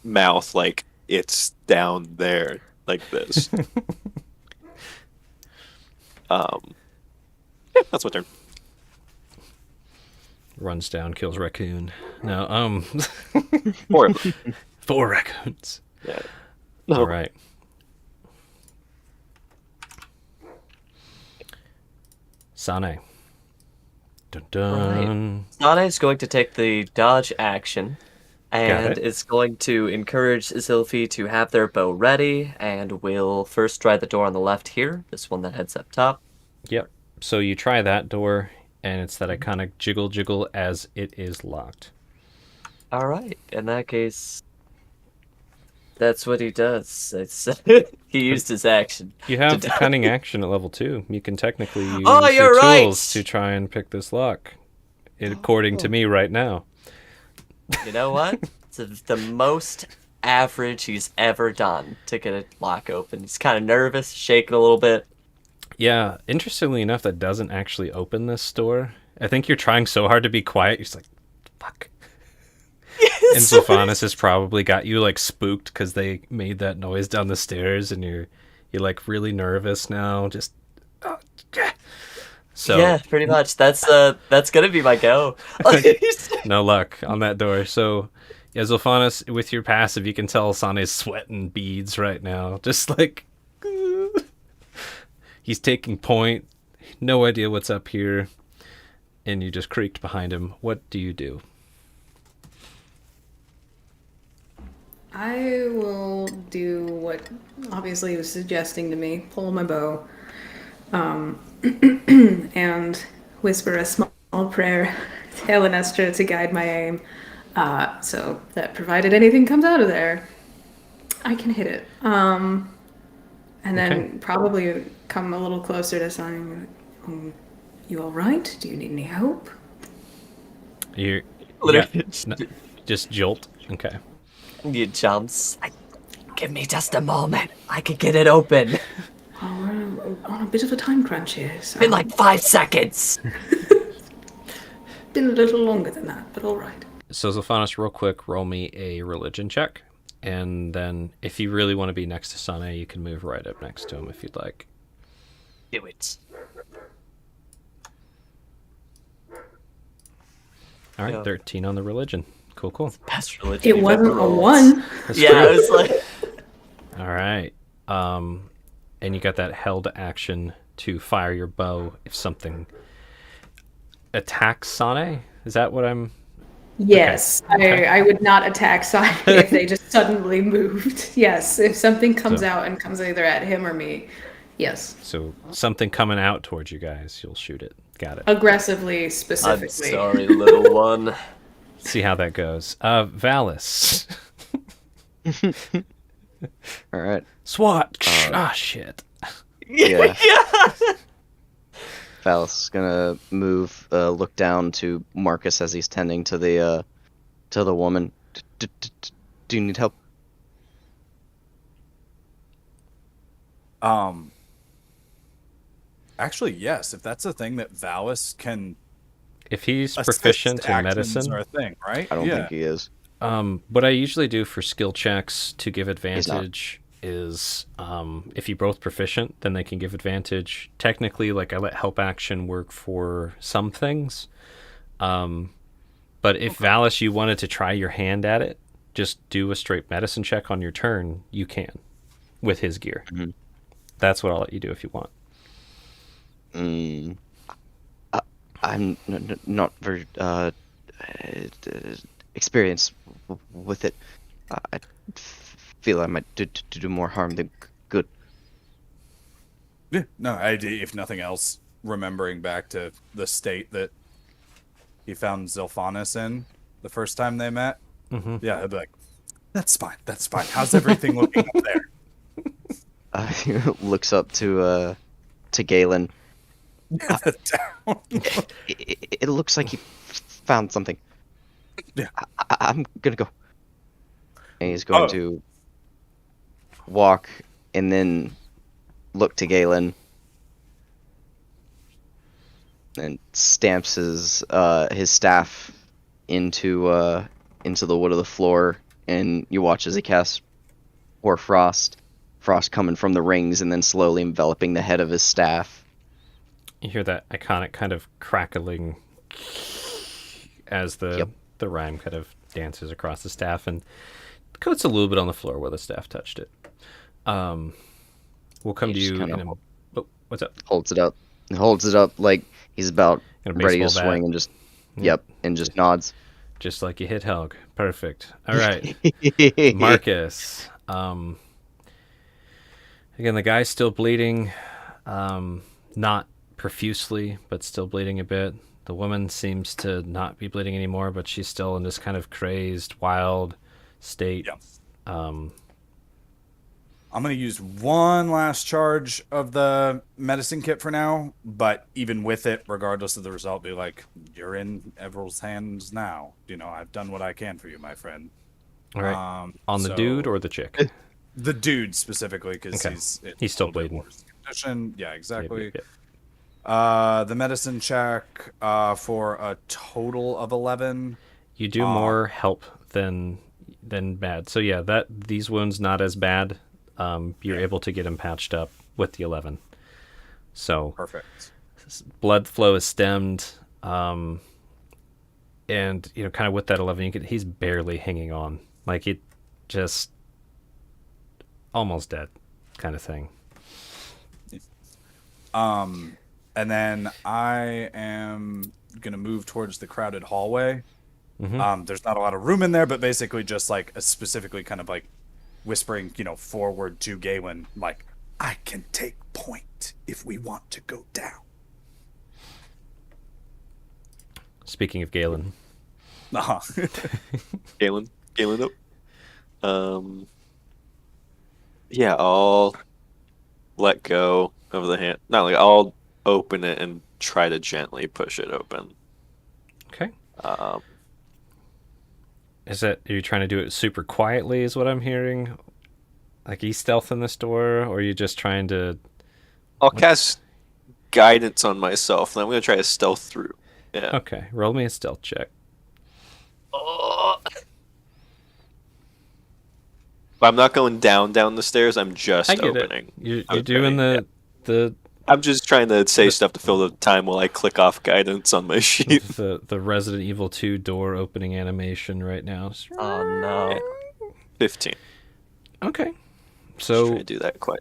mouth like it's down there, like this. Yeah, that's my turn. Runs down, kills raccoon. No, 4 of them. 4 raccoons. Yeah. All right. Sane. Dun dun. Nana is going to take the dodge action, Got and it. is going to encourage Zilphi to have their bow ready, and will first try the door on the left here, this one that heads up top. Yep. So you try that door, and it's that iconic jiggle as it is locked. All right, in that case, that's what he does. It's he used his action. You have to- cunning action at level 2. You can technically use Oh, your you're right! tools to try and pick this lock. According to me right now. You know what? It's the most average he's ever done to get a lock open. He's kind of nervous, shaking a little bit. Yeah, interestingly enough, that doesn't actually open this door. I think you're trying so hard to be quiet, you're just like, fuck. And Zilphanis has probably got you like spooked because they made that noise down the stairs, and you're like really nervous now. Just so Yeah, pretty much. That's gonna be my go. no luck on that door. So yeah, Zilphanis, with your passive, you can tell Sane's sweating beads right now. Just like he's taking point, no idea what's up here, and you just creaked behind him. What do you do? I will do what obviously he was suggesting to me, pull my bow, and whisper a small prayer to Helenestra to guide my aim, so that provided anything comes out of there, I can hit it. And then Okay. probably come a little closer to saying, you all right? Do you need any help? You Literally, just jolt. Okay. he jumps. Give me just a moment. I can get it open. Oh, we're on a bit of a time crunch here. So In like 5 seconds. been a little longer than that, but all right. So Zilphanis, real quick, roll me a religion check, and then if you really want to be next to Sane, you can move right up next to him if you'd like. Do it. All right, Yeah. 13 on the religion. Cool. Best religion It you've wasn't ever a rolled. one. That's Yeah, true. I was like, All right. And you got that held action to fire your bow if something attacks Sane. Is that what I'm? Yes, Okay. I would not attack Sane if they just suddenly moved. Yes, if something comes So- out and comes either at him or me. Yes, So something coming out towards you guys, you'll shoot it. Got it. aggressively, I'm specifically. sorry, little one. See how that goes. Valis. All right. SWAT. Shit. Yeah. Valis is gonna move, look down to Marcus as he's tending to the woman. Do you need help? Actually, yes. If that's a thing that Valis can If he's assist, proficient in actions medicine, are a thing, right? I don't yeah. think he is. what I usually do for skill checks to give not. advantage is if you're both proficient, then they can give advantage. Technically, like I let help action work for some things. But if Valis, you wanted to try your hand at it, just do a straight medicine check on your turn. You can, with his gear. Mhm. That's what I'll let you do if you want. I'm not very experienced with it. I feel I might do more harm than good. Yeah. No, if nothing else, remembering back to the state that he found Zilphanis in the first time they met. Mm-hmm. Yeah, I'd be like, that's fine. How's everything looking up there? He looks up to Galen. Down. It looks like he found something. Yeah. I'm gonna go. And he's going to walk and then look to Galen and stamps his staff into into the wood of the floor, and you watch as he casts Pour Frost. Frost coming from the rings and then slowly enveloping the head of his staff. You hear that iconic kind of crackling as the rhyme kind of dances across the staff and coats a little bit on the floor where the staff touched it. We'll come He to just you kinda in a... Oh, what's up? Holds it up like he's about In a ready to baseball bat. swing and just and just nods. Just like you hit Helg. Perfect. All right. Marcus. Again, the guy's still bleeding. Not profusely, but still bleeding a bit. The woman seems to not be bleeding anymore, but she's still in this kind of crazed, wild state. Yeah. Um, I'm going to use one last charge of the medicine kit for now, but even with it, regardless of the result, be like, you're in Everill's hands now. You know, I've done what I can for you, my friend. all right. On the so- dude or the chick? The dude specifically, because Okay. He's still bleeding. Condition. Yeah, exactly. Yep. The medicine check for a total of 11. You do more help than bad. So yeah, these wounds not as bad. You're able to get him patched up with the 11. So Perfect. blood flow is stemmed, and kind of with that 11, he's barely hanging on. Like it just almost dead, kind of thing. And then I am gonna move towards the crowded hallway. There's not a lot of room in there, but basically just like specifically kind of like whispering, forward to Galen, like, I can take point if we want to go down. Speaking of Galen, Uh-huh. Galen up. Yeah, I'll let go of the hand. Not like I'll open it and try to gently push it open. okay. Um, Are you trying to do it super quietly? Is what I'm hearing. Like you stealthing this door, or are you just trying to? I'll cast guidance on myself, and I'm gonna try to stealth through. Yeah. Okay, roll me a stealth check. But I'm not going down the stairs. I'm just I get opening. it. You're Okay, doing the I'm just trying to say stuff to fill the time while I click off guidance on my sheet. the Resident Evil 2 door opening animation right now. Oh no. 15. Okay, Just so trying to do that quite.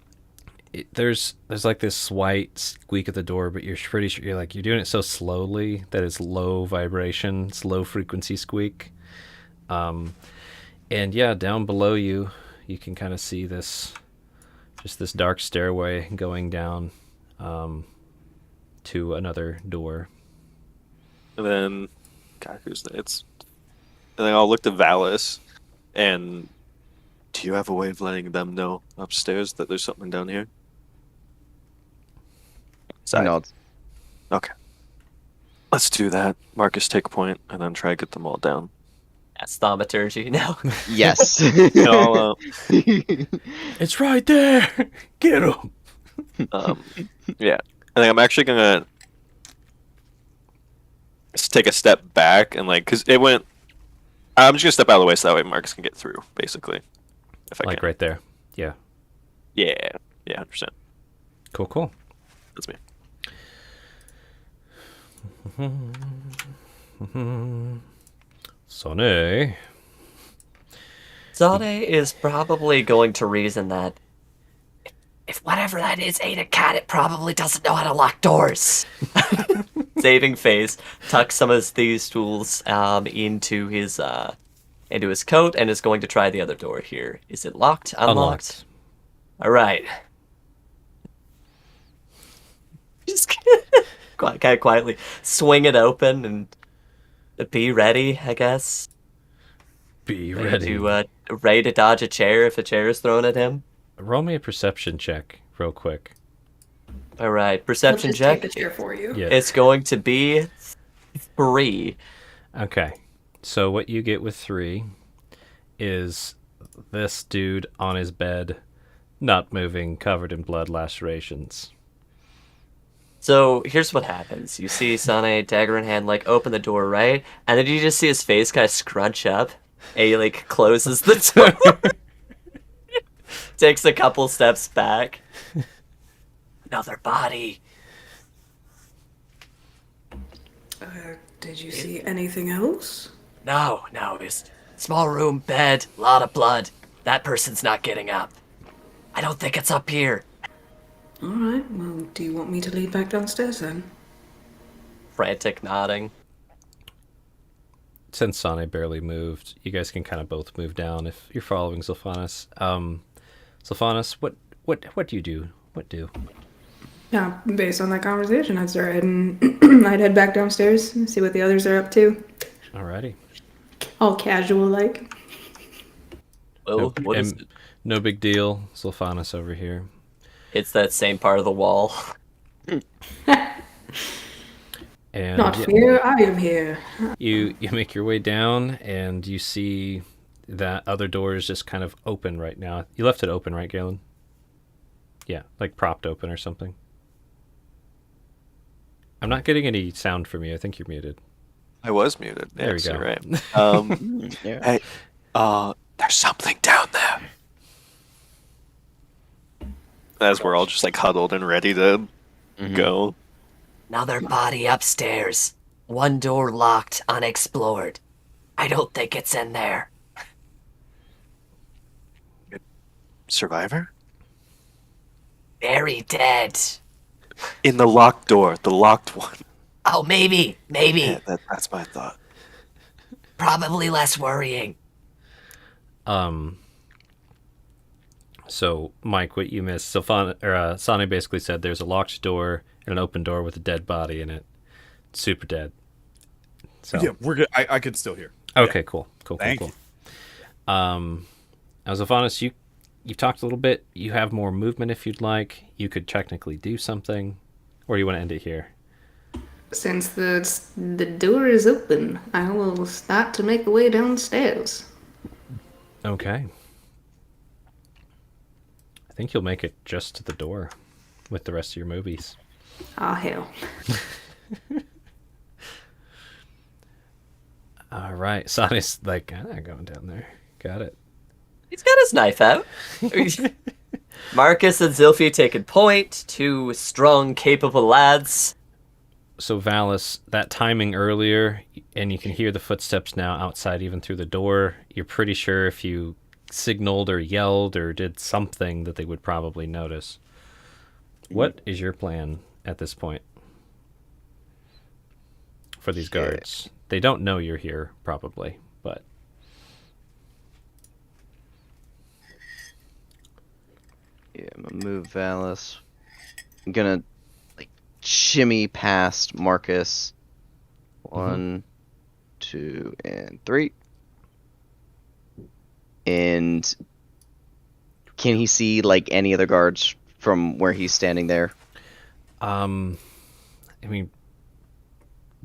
there's like this slight squeak at the door, but you're pretty sure you're doing it so slowly that it's low vibration, it's low frequency squeak. And yeah, down below you can kind of see this dark stairway going down to another door. And then, God, who's that? And then I'll look to Valis, and do you have a way of letting them know upstairs that there's something down here? He nods. Okay. Let's do that. Marcus, take point, and then try to get them all down. That's thaumaturgy now. Yes. No, It's right there. Get him. yeah. I think I'm actually gonna just take a step back and because it went. I'm just gonna step out of the way so that way Marcus can get through, basically. If I Like can. right there. Yeah. Yeah. Yeah. 100%. Cool. That's me. Sonny. Zane is probably going to reason that if whatever that is ain't a cat, it probably doesn't know how to lock doors. Saving face, tucks some of these tools into his coat and is going to try the other door here. Is it locked? Unlocked? All right. Just kind of quietly swing it open and be ready, I guess. Be ready. Ready to dodge a chair if a chair is thrown at him. Roll me a perception check real quick. All right, I'll perception just check. take the chair for you. Yeah. It's going to be 3. Okay. So what you get with 3 is this dude on his bed, not moving, covered in blood lacerations. So here's what happens. You see Sane, dagger in hand, open the door, right? And then you just see his face kind of scrunch up, Alik closes the door. Takes a couple steps back. Another body. Did you see anything else? No, it's small room, bed, lot of blood. That person's not getting up. I don't think it's up here. All right. Well, do you want me to lead back downstairs then? Frantic nodding. Since Sane barely moved, you guys can kind of both move down if you're following Sylphanas. Sylphanas, what do you do? What do? Yeah, based on that conversation, I'd start heading. I'd head back downstairs and see what the others are up to. Alrighty. All casual, like. Oh, what is it? No big deal. Sylphanas over here. It's that same part of the wall. And Not fear, I am here. you make your way down, and you see that other door is just kind of open right now. You left it open, right, Galen? Yeah, like propped open or something. I'm not getting any sound from you. I think you're muted. I was muted. There we Yes, go. you're right. Yeah. Hey, there's something down there. As we're all just like huddled and ready to go. Another body upstairs. One door locked, unexplored. I don't think it's in there. Survivor? Very dead. In the locked door, the locked one. Oh, maybe. Yeah, that's my thought. Probably less worrying. So, Mike, what you missed, Sane basically said there's a locked door and an open door with a dead body in it. Super dead. So, Yeah, we're good. I could still hear. okay, cool. Thank Cool. Now, Sylphanas, you've talked a little bit. You have more movement if you'd like. You could technically do something. Or do you want to end it here? Since the door is open, I will start to make the way downstairs. Okay. I think you'll make it just to the door with the rest of your movies. Ah, hell. All right. Sane's like, I'm not going down there. Got it. He's got his knife out. Marcus and Zilphi taking point. Two strong, capable lads. So, Valis, that timing earlier, and you can hear the footsteps now outside, even through the door. You're pretty sure if you signaled or yelled or did something that they would probably notice. What is your plan at this point for these guards? They don't know you're here, probably, but... Yeah, I'm gonna move Valis. I'm gonna like shimmy past Marcus. 1, 2, and 3. And can he see like any other guards from where he's standing there? I mean,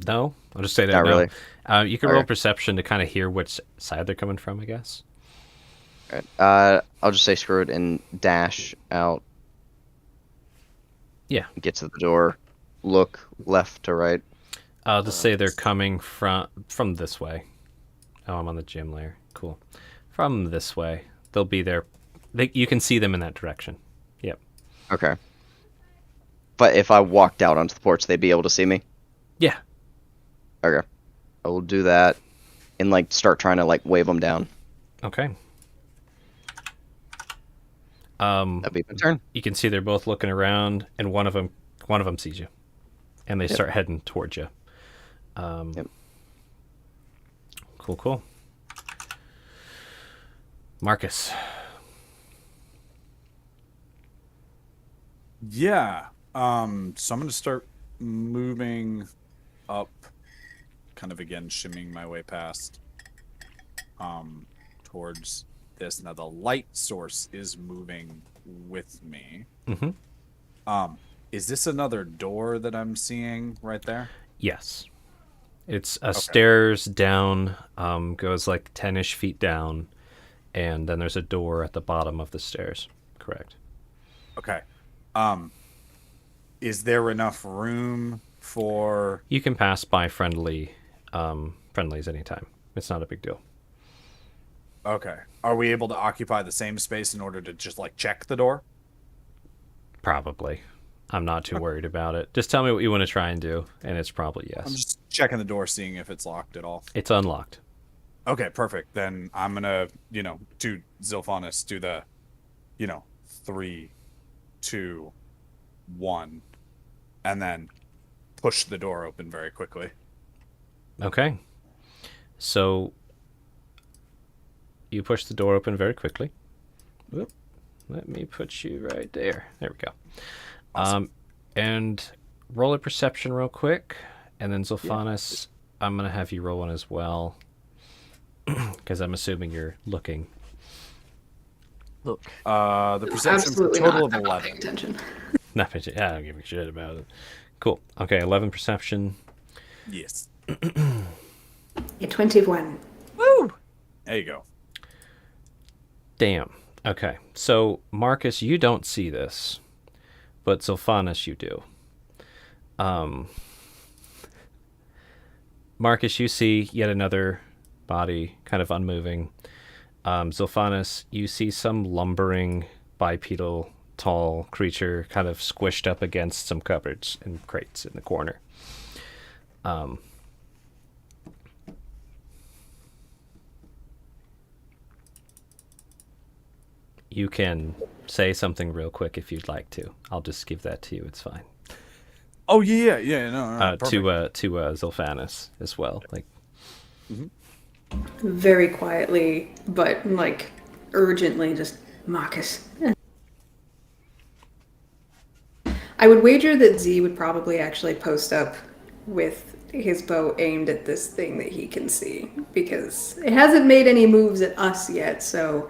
no. I'll just say that Not no. really. You can roll Okay. perception to kind of hear which side they're coming from, I guess. Alright. I'll just say screw it and dash out. Yeah. Get to the door. Look left to right. I'll just say they're coming from this way. Oh, I'm on the gym layer. Cool. From this way. They'll be there. You can see them in that direction. Yep. Okay. But if I walked out onto the porch, they'd be able to see me? Yeah. Okay. I will do that and like start trying to like wave them down. Okay. That'd be my turn. You can see they're both looking around, and one of them sees you, and they start heading towards you. Yep. Cool. Marcus. Yeah. So I'm gonna start moving up, kind of again shimmying my way past, towards this. Now the light source is moving with me. Mm-hmm. Is this another door that I'm seeing right there? Yes. It's a stairs down, goes like 10-ish feet down, and then there's a door at the bottom of the stairs. Correct. Okay. Is there enough room for... You can pass by friendlies anytime. It's not a big deal. Okay. Okay. Are we able to occupy the same space in order to just like check the door? Probably. I'm not too worried about it. Just tell me what you want to try and do, and it's probably yes. I'm just checking the door, seeing if it's locked at all. It's unlocked. Okay, perfect. Then I'm gonna, do Zilphanus do the, 3, 2, 1, and then push the door open very quickly. Okay. So you push the door open very quickly. Whoop. Let me put you right there. There we go. Awesome. And roll a perception real quick, and then Zilphanus, I'm gonna have you roll one as well, because I'm assuming you're looking. Look. The perception Absolutely total not. of I'm not paying 11. attention. Not picture. I don't give a shit about it. Cool. Okay, 11 perception. Yes. Yeah, 21. Woo! There you go. Damn. Okay, so Marcus, you don't see this, but Zilphanus, you do. Marcus, you see yet another body, kind of unmoving. Zilphanus, you see some lumbering, bipedal, tall creature kind of squished up against some cupboards and crates in the corner. You can say something real quick if you'd like to. I'll just give that to you. It's fine. Oh yeah. No. To Zilphanus as well. Like, Very quietly, but like urgently, just Marcus. I would wager that Z would probably actually post up with his bow aimed at this thing that he can see, because it hasn't made any moves at us yet, so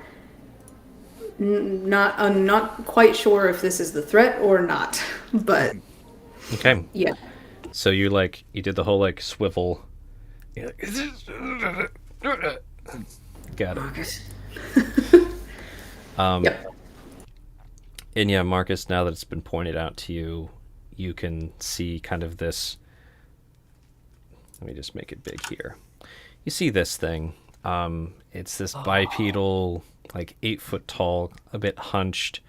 I'm not quite sure if this is the threat or not, but okay. yeah. So you did the whole like swivel. You're like, got it. Marcus. Yep. And yeah, Marcus, now that it's been pointed out to you, you can see kind of this. Let me just make it big here. You see this thing. It's this bipedal, like 8 foot tall, a bit hunched,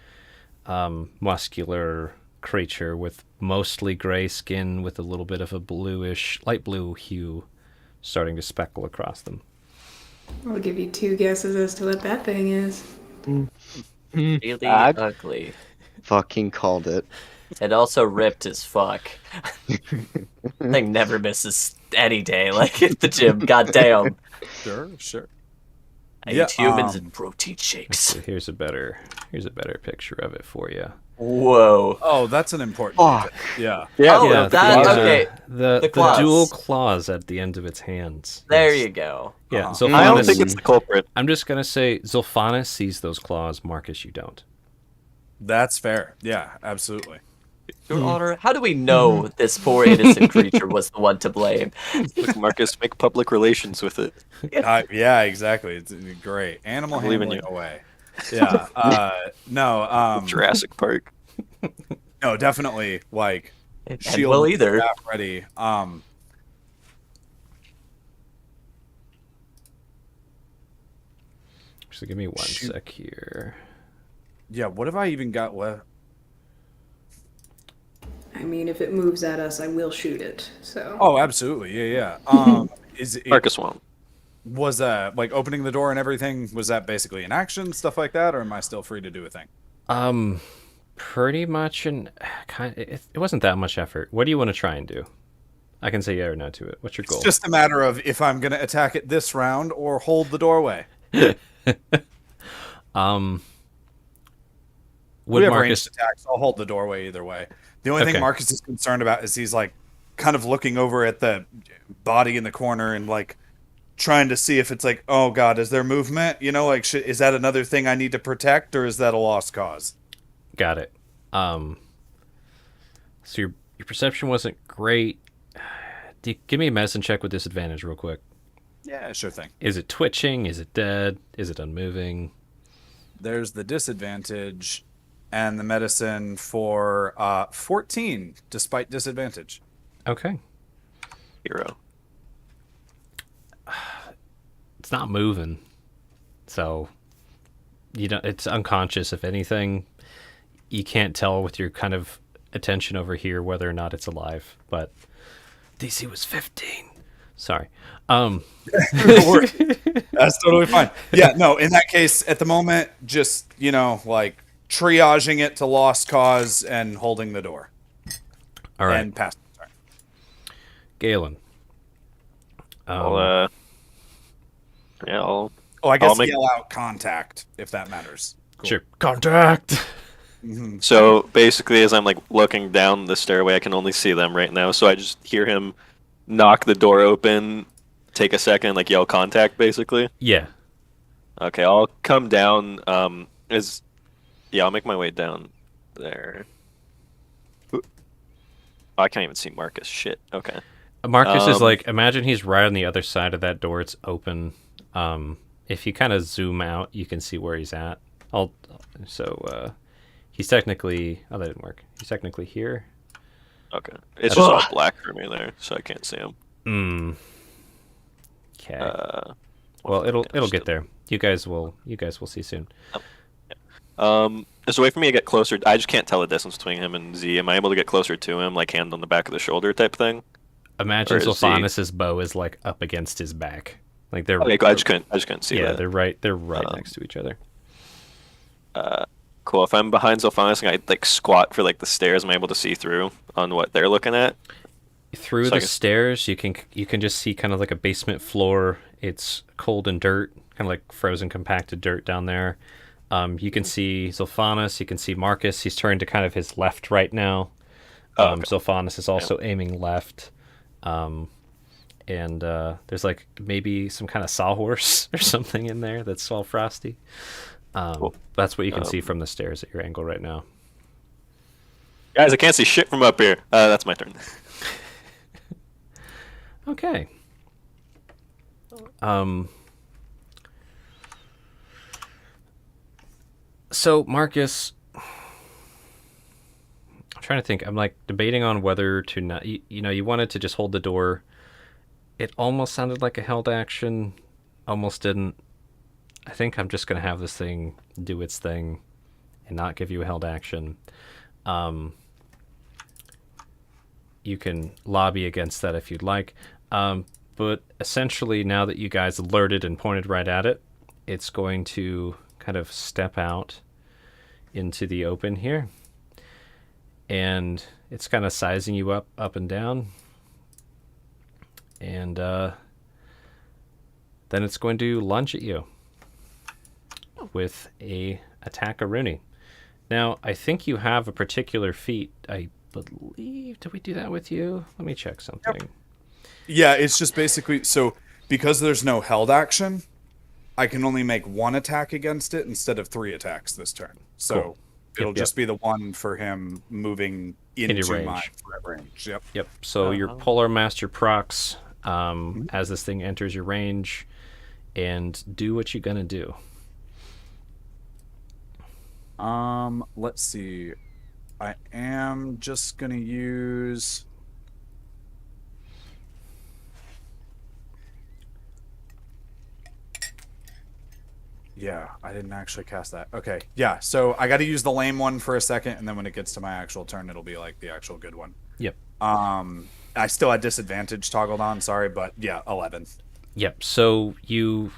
muscular creature with mostly gray skin with a little bit of a bluish, light blue hue starting to speckle across them. I'll give you 2 guesses as to what that thing is. Really Bad. ugly. Fucking called it. And also ripped as fuck. Thing never misses any day, like at the gym. Goddamn. Sure. I Yeah, eat humans and protein shakes. So here's a better picture of it for you. Whoa. Oh, that's an important Fuck. detail. Yeah. Oh, Yeah, that, these are okay. the claws. dual claws at the end of its hands. There Yes. you go. Yeah, Uh-huh. Zilphanus, I don't think it's the culprit. I'm just gonna say Zilphanus sees those claws. Marcus, you don't. That's fair. Yeah, absolutely. Your Honor, how do we know this poor innocent creature was the one to blame? Look, Marcus, make public relations with it. Yeah, exactly. It's great. Animal I believe in handling you. away. Yeah. No. Jurassic Park. No, definitely. Like, And shield well, either. staff ready. So give me one Shoot. sec here. Yeah. What have I even got left? I mean, if it moves at us, I will shoot it. So. Oh, absolutely. Yeah. Is it Marcus won't. was like opening the door and everything? Was that basically an action, stuff like that, or am I still free to do a thing? Pretty much, and it wasn't that much effort. What do you want to try and do? I can say yeah or no to it. What's your goal? It's just a matter of if I'm gonna attack it this round or hold the doorway. Would We have Marcus? ranged attacks. I'll hold the doorway either way. The only thing Okay. Marcus is concerned about is he's like kind of looking over at the body in the corner and like trying to see if it's like, oh god, is there movement? Like is that another thing I need to protect, or is that a lost cause? Got it. So your perception wasn't great. Give me a medicine check with disadvantage real quick. Yeah, sure thing. Is it twitching? Is it dead? Is it unmoving? There's the disadvantage and the medicine for 14 despite disadvantage. Okay. Hero. It's not moving. So it's unconscious. If anything, you can't tell with your kind of attention over here whether or not it's alive. But DC was 15. Sorry. Don't worry. That's totally fine. Yeah, no, in that case, at the moment, just, like triaging it to lost cause and holding the door. All right. And pass the turn. Galen. I'll Oh, I guess I'll make- yell out contact, if that matters. Cool. Sure. Contact. So basically, as I'm like looking down the stairway, I can only see them right now. So I just hear him knock the door open, take a second, like yell contact, basically. Yeah. Okay, I'll come down. I'll make my way down there. Oh, I can't even see Marcus. Shit. Okay. Marcus is like, imagine he's right on the other side of that door. It's open. If you kind of zoom out, you can see where he's at. He's technically. Oh, that didn't work. He's technically here. Okay. It's just all black for me there, so I can't see him. Okay. Well, it'll get there. You guys will see soon. There's a way for me to get closer. I just can't tell the distance between him and Z. Am I able to get closer to him, like hand on the back of the shoulder type thing? Imagine Or is Sylphanus's bow is like up against his back. Like they're Okay, cool. I just couldn't see yeah, that. they're right next to each other. Cool. If I'm behind Sylphanus and I like squat for like the stairs, am I able to see through on what they're looking at? Through So the I guess- stairs, you can just see kind of like a basement floor. It's cold and dirt, kind of like frozen compacted dirt down there. You can see Sylphanus. You can see Marcus. He's turned to kind of his left right now. Okay. Sylphanus is also aiming left. And there's like maybe some kind of sawhorse or something in there that's all frosty. Cool. That's what you can see from the stairs at your angle right now. Guys, I can't see shit from up here. That's my turn. Okay. So Marcus, I'm trying to think. I'm like debating on whether to not. You wanted to just hold the door. It almost sounded like a held action, almost didn't. I think I'm just gonna have this thing do its thing, and not give you a held action. You can lobby against that if you'd like. But essentially, now that you guys alerted and pointed right at it, it's going to kind of step out into the open here. And it's kind of sizing you up and down. And then it's going to lunge at you with a attack a Rooney. Now, I think you have a particular feat. I believe, did we do that with you? Let me check something. Yep. Yeah, it's just basically, so because there's no held action, I can only make one attack against it instead of 3 attacks this turn. So Cool. it'll just be the one for him moving into range. my threat range. Yep. Yep. So your Polar Master procs as this thing enters your range, and do what you're gonna do. Let's see. I am just gonna use. Yeah, I didn't actually cast that. Okay, yeah, so I got to use the lame one for a second, and then when it gets to my actual turn, it'll be like the actual good one. Yep. I still had disadvantage toggled on, sorry, but yeah, 11. Yep. So you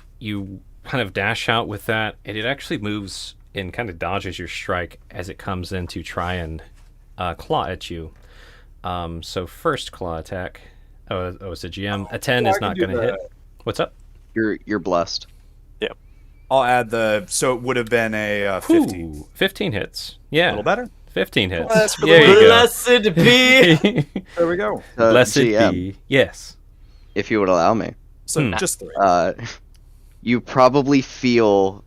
kind of dash out with that, and it actually moves and kind of dodges your strike as it comes in to try and claw at you. So first claw attack. Oh, it's a GM. A 10 is not going to hit. What's up? You're blessed. I'll add so it would have been a 15. Ooh, 15 hits. Yeah. A little better? 15 hits. Bless for the There you go. Blessed be. There we go. Blessed GM, be. Yes. if you would allow me. So just 3. You probably feel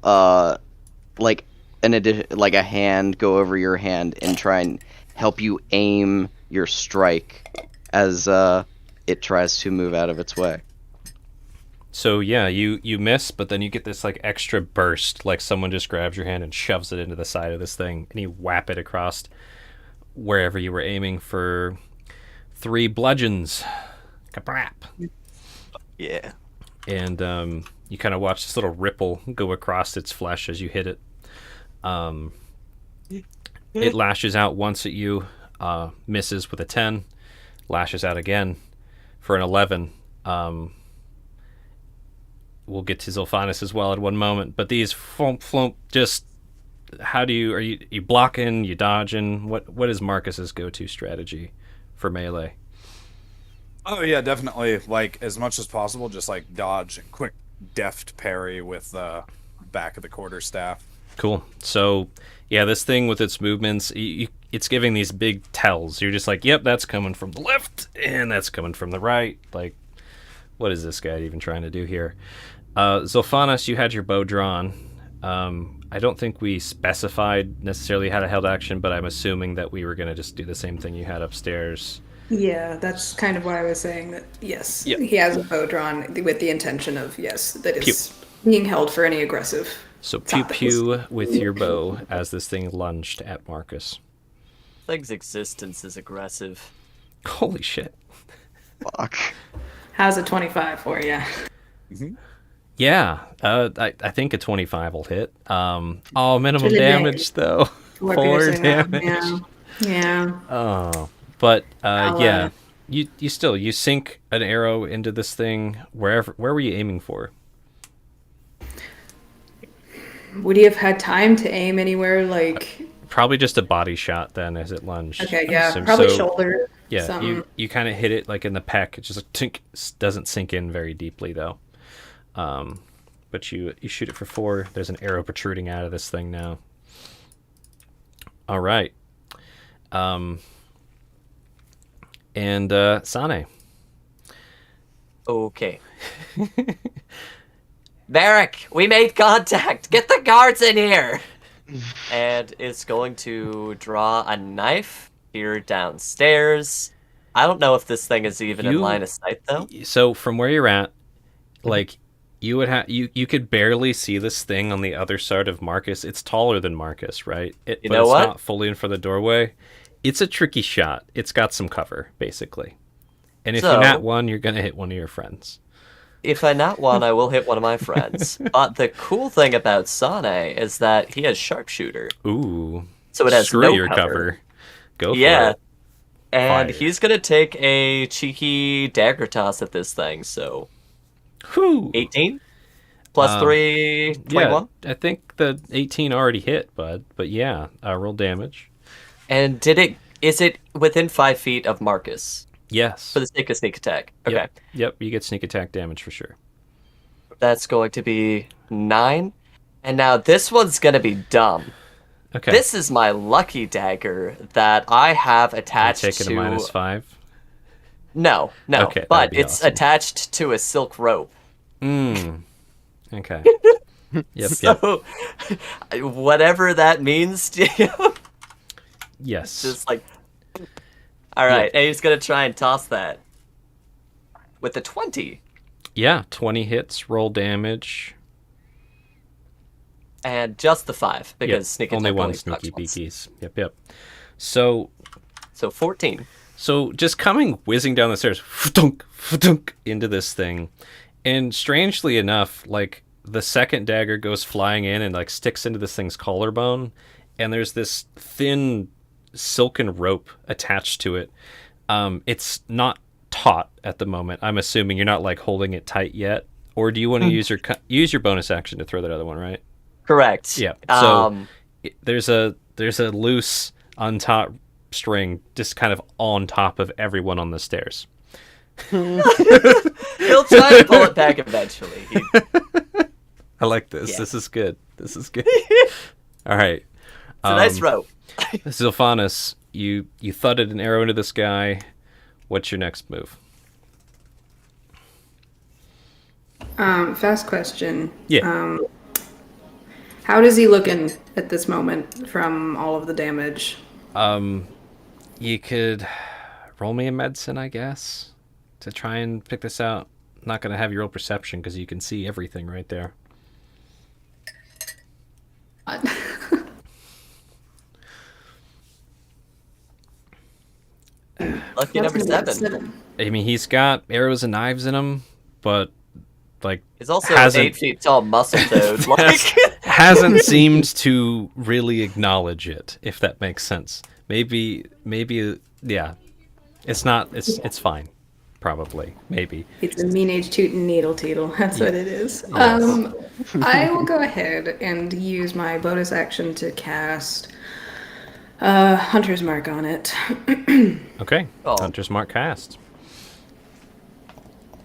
like like a hand go over your hand and try and help you aim your strike as it tries to move out of its way. So yeah, you miss, but then you get this like extra burst, like someone just grabs your hand and shoves it into the side of this thing, and you whap it across wherever you were aiming for 3 bludgeons. Kabrap. Yeah. And You kind of watch this little ripple go across its flesh as you hit it. It lashes out once at you, misses with a 10, lashes out again for an 11. We'll get to Zilphanis as well in one moment, but these flump, just how do you are you blocking, you dodging? What is Marcus's go-to strategy for melee? Oh yeah, definitely. Like as much as possible, just like dodge and quick, deft parry with the back of the quarterstaff. Cool. So yeah, this thing with its movements, it's giving these big tells. You're just like, yep, that's coming from the left, and that's coming from the right. Like, what is this guy even trying to do here? Zilphanis, you had your bow drawn. I don't think we specified necessarily how to held action, but I'm assuming that we were going to just do the same thing you had upstairs. Yeah, that's kind of why I was saying that, yes, Yep. he has a bow drawn with the intention of, yes, that Pew. is being held for any aggressive. So pew Topics. pew with your bow as this thing lunged at Marcus. Thing's existence is aggressive. Holy shit. Fuck. How's a 25 for you? Yeah, I think a 25 will hit. Minimum To the damage, though. 4 piercing, damage. Yeah. Oh, but I'll, yeah, you sink an arrow into this thing. Where were you aiming for? Would he have had time to aim anywhere? Like, Probably just a body shot then, as it lunged. okay, I yeah, assume. probably So, shoulder. Yeah, something. you kind of hit it like in the pec. It just like, tink, doesn't sink in very deeply though. But you shoot it for 4. There's an arrow protruding out of this thing now. All right. And Sane. Okay. Varric, we made contact. Get the guards in here. And it's going to draw a knife here downstairs. I don't know if this thing is even in You- line of sight though. So from where you're at, like you would have you could barely see this thing on the other side of Marcus. It's taller than Marcus, right? But know it's what? not fully in front of the doorway. It's a tricky shot. It's got some cover, basically. And if So- you're not one, you're gonna hit one of your friends. If I not one, I will hit one of my friends. But the cool thing about Sane is that he has sharpshooter, Ooh. so it has Screw no your cover. cover. Go for Yeah. it. And Fire. he's gonna take a cheeky dagger toss at this thing. So Whew. 18 plus 3, 21. Yeah, I think the 18 already hit, bud. But yeah, roll damage. And is it within 5 feet of Marcus Yes. for the sake of sneak attack? Okay, Yep, you get sneak attack damage for sure. that's going to be 9. And now this one's gonna be dumb. Okay. This is my lucky dagger that I have you attached take it to. a -5. No, Okay, but that'd be it's awesome. attached to a silk rope. Okay. Yep. So, whatever that means to you, Yes. just like. All right, and he's gonna try and toss that with the 20, Yeah, 20 hits, roll damage. and just the 5 because Yep, sneak only attack one sucks sneaky once. beakies. Yep. So So 14. just coming whizzing down the stairs, fa-dunk, fa-dunk, into this thing, and strangely enough, like the second dagger goes flying in and like sticks into this thing's collarbone, and there's this thin silken rope attached to it. It's not taut at the moment. I'm assuming you're not like holding it tight yet, or do you want to use your bonus action to throw that other one, right? Correct. Yeah. So there's a loose untaut string just kind of on top of everyone on the stairs. he'll try to pull it back eventually. I like this. Yeah. This is good. This is good. All right. It's a nice rope. Zilphanis, you thudded an arrow into this guy. What's your next move? Fast question. Yeah. How does he looking at this moment from all of the damage? You could roll me a medicine, I guess, to try and pick this out. I'm not going to have your roll perception because you can see everything right there. Lucky number That's gonna be 7. a 7. I mean, he's got arrows and knives in him, but like He's also an hasn't 8 feet tall muscle toad. Like, hasn't seemed to really acknowledge it, if that makes sense. Maybe, yeah. It's not. It's fine. Probably. Maybe. It's a mean age tootin' needle teetle. That's what it is. Yes. I will go ahead and use my bonus action to cast Hunter's Mark on it. Okay. Oh. Hunter's Mark cast.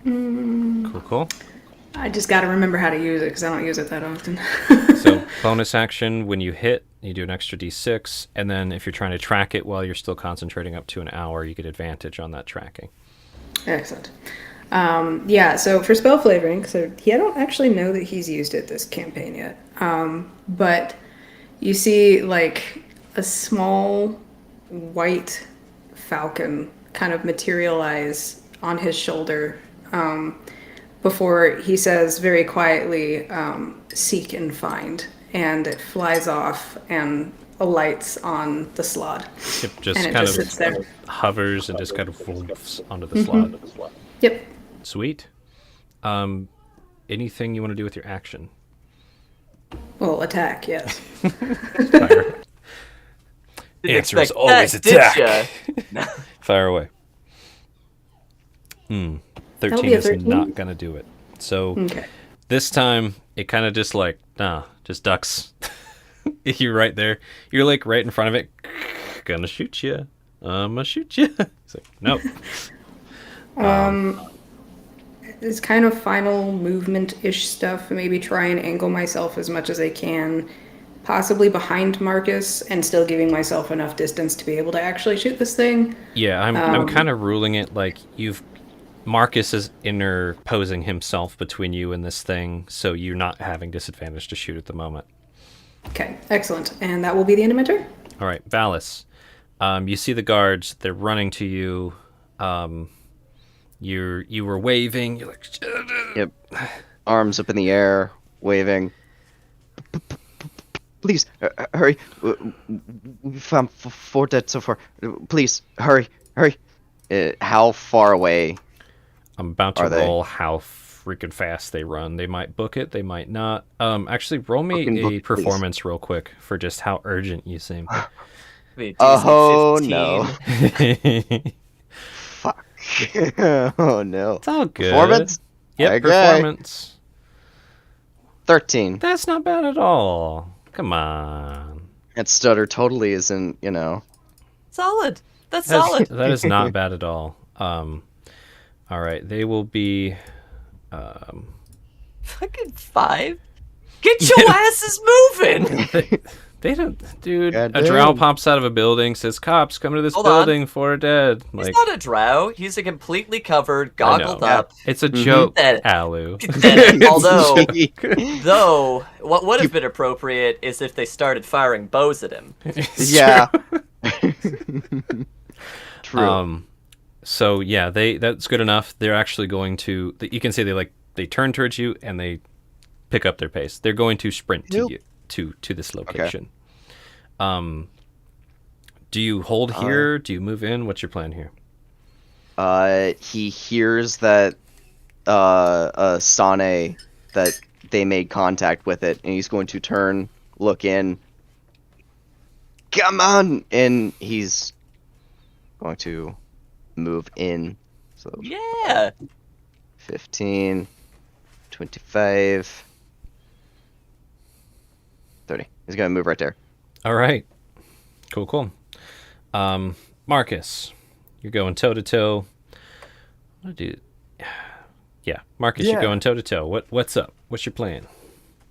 Cool. I just got to remember how to use it because I don't use it that often. So bonus action, when you hit, you do an extra d6, and then if you're trying to track it while you're still concentrating up to an hour, you get advantage on that tracking. Excellent. Yeah, so for spell flavoring, so I don't actually know that he's used it this campaign yet. But you see like a small white falcon kind of materialize on his shoulder before he says very quietly, seek and find. And it flies off and alights on the slot. It just And it kind just of sits there. hovers and just kind of floats onto the slot. Yep. Sweet. Anything you want to do with your action? Well, attack, yes. Fire. didn't Answer is expect always that, did attack. ya? Fire away. 13 be a is 13? not going to do it. So Okay. this time, it kind of just like, just ducks. You're right there. You're like right in front of it. Gonna shoot you. I'm gonna shoot you. It's like, nope. It's kind of final movement-ish stuff. Maybe try and angle myself as much as I can, possibly behind Marcus, and still giving myself enough distance to be able to actually shoot this thing. Yeah, I'm kind of ruling it like Marcus is interposing himself between you and this thing, so you're not having disadvantage to shoot at the moment. Okay, excellent. And that will be the end of my turn. All right, Valis. You see the guards. They're running to you. You were waving. You're like, Yep. Arms up in the air, waving. Please, hurry. We found 4 dead so far. Please, hurry. How far away? I'm about to Are they? roll how freaking fast they run. They might book it. They might not. Actually, roll me Fucking book a it, please. performance real quick for just how urgent you seem. Wait, Oh, 15. no. It's Fuck. Oh, no. all good. Performance? Yep, Okay. performance. 13. That's not bad at all. Come on. That stutter totally isn't, Solid. That's That's- solid. That is not bad at all. All right, they will be. Fucking 5. Get your asses moving. They don't, dude. A Goddamn. drow pops out of a building, says, "Cops, come to this Hold on. building for dead." He's Like, not a drow. He's a completely covered, I know. goggled up. It's a joke, That- Alu. Although, though, what would have been appropriate is if they started firing bows at him. Yeah. True. So yeah, that's good enough. They're actually going to. You can see they turn towards you and they pick up their pace. They're going to sprint to Nope. you to this location. Do you hold here? Do you move in? What's your plan here? He hears that Sane, that they made contact with it, and he's going to turn, look in. Come on! And he's going to move in. So Yeah. 15, 25, 30. He's going to move right there. All right, cool. Marcus, you're going toe to toe. What do? Yeah, Marcus, you're Yeah. going toe to toe. What's up? What's your plan?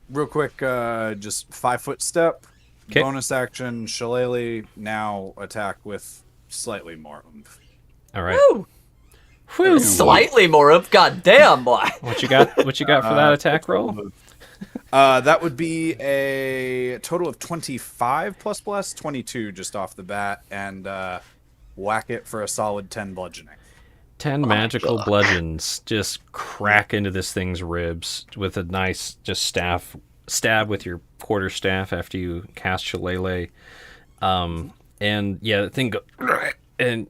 Real quick, just 5-foot step, 'Kay. bonus action, shillelagh, now attack with slightly more oomph. All right. Woo. Whew. Slightly more of goddamn boy. What you got? What you got for that attack roll? That would be a total of 25 plus bless, 22 just off the bat, and whack it for a solid 10 bludgeoning. 10 magical bludgeons just crack into this thing's ribs with a nice just stab with your quarterstaff after you cast Shillelagh. And yeah, the thing and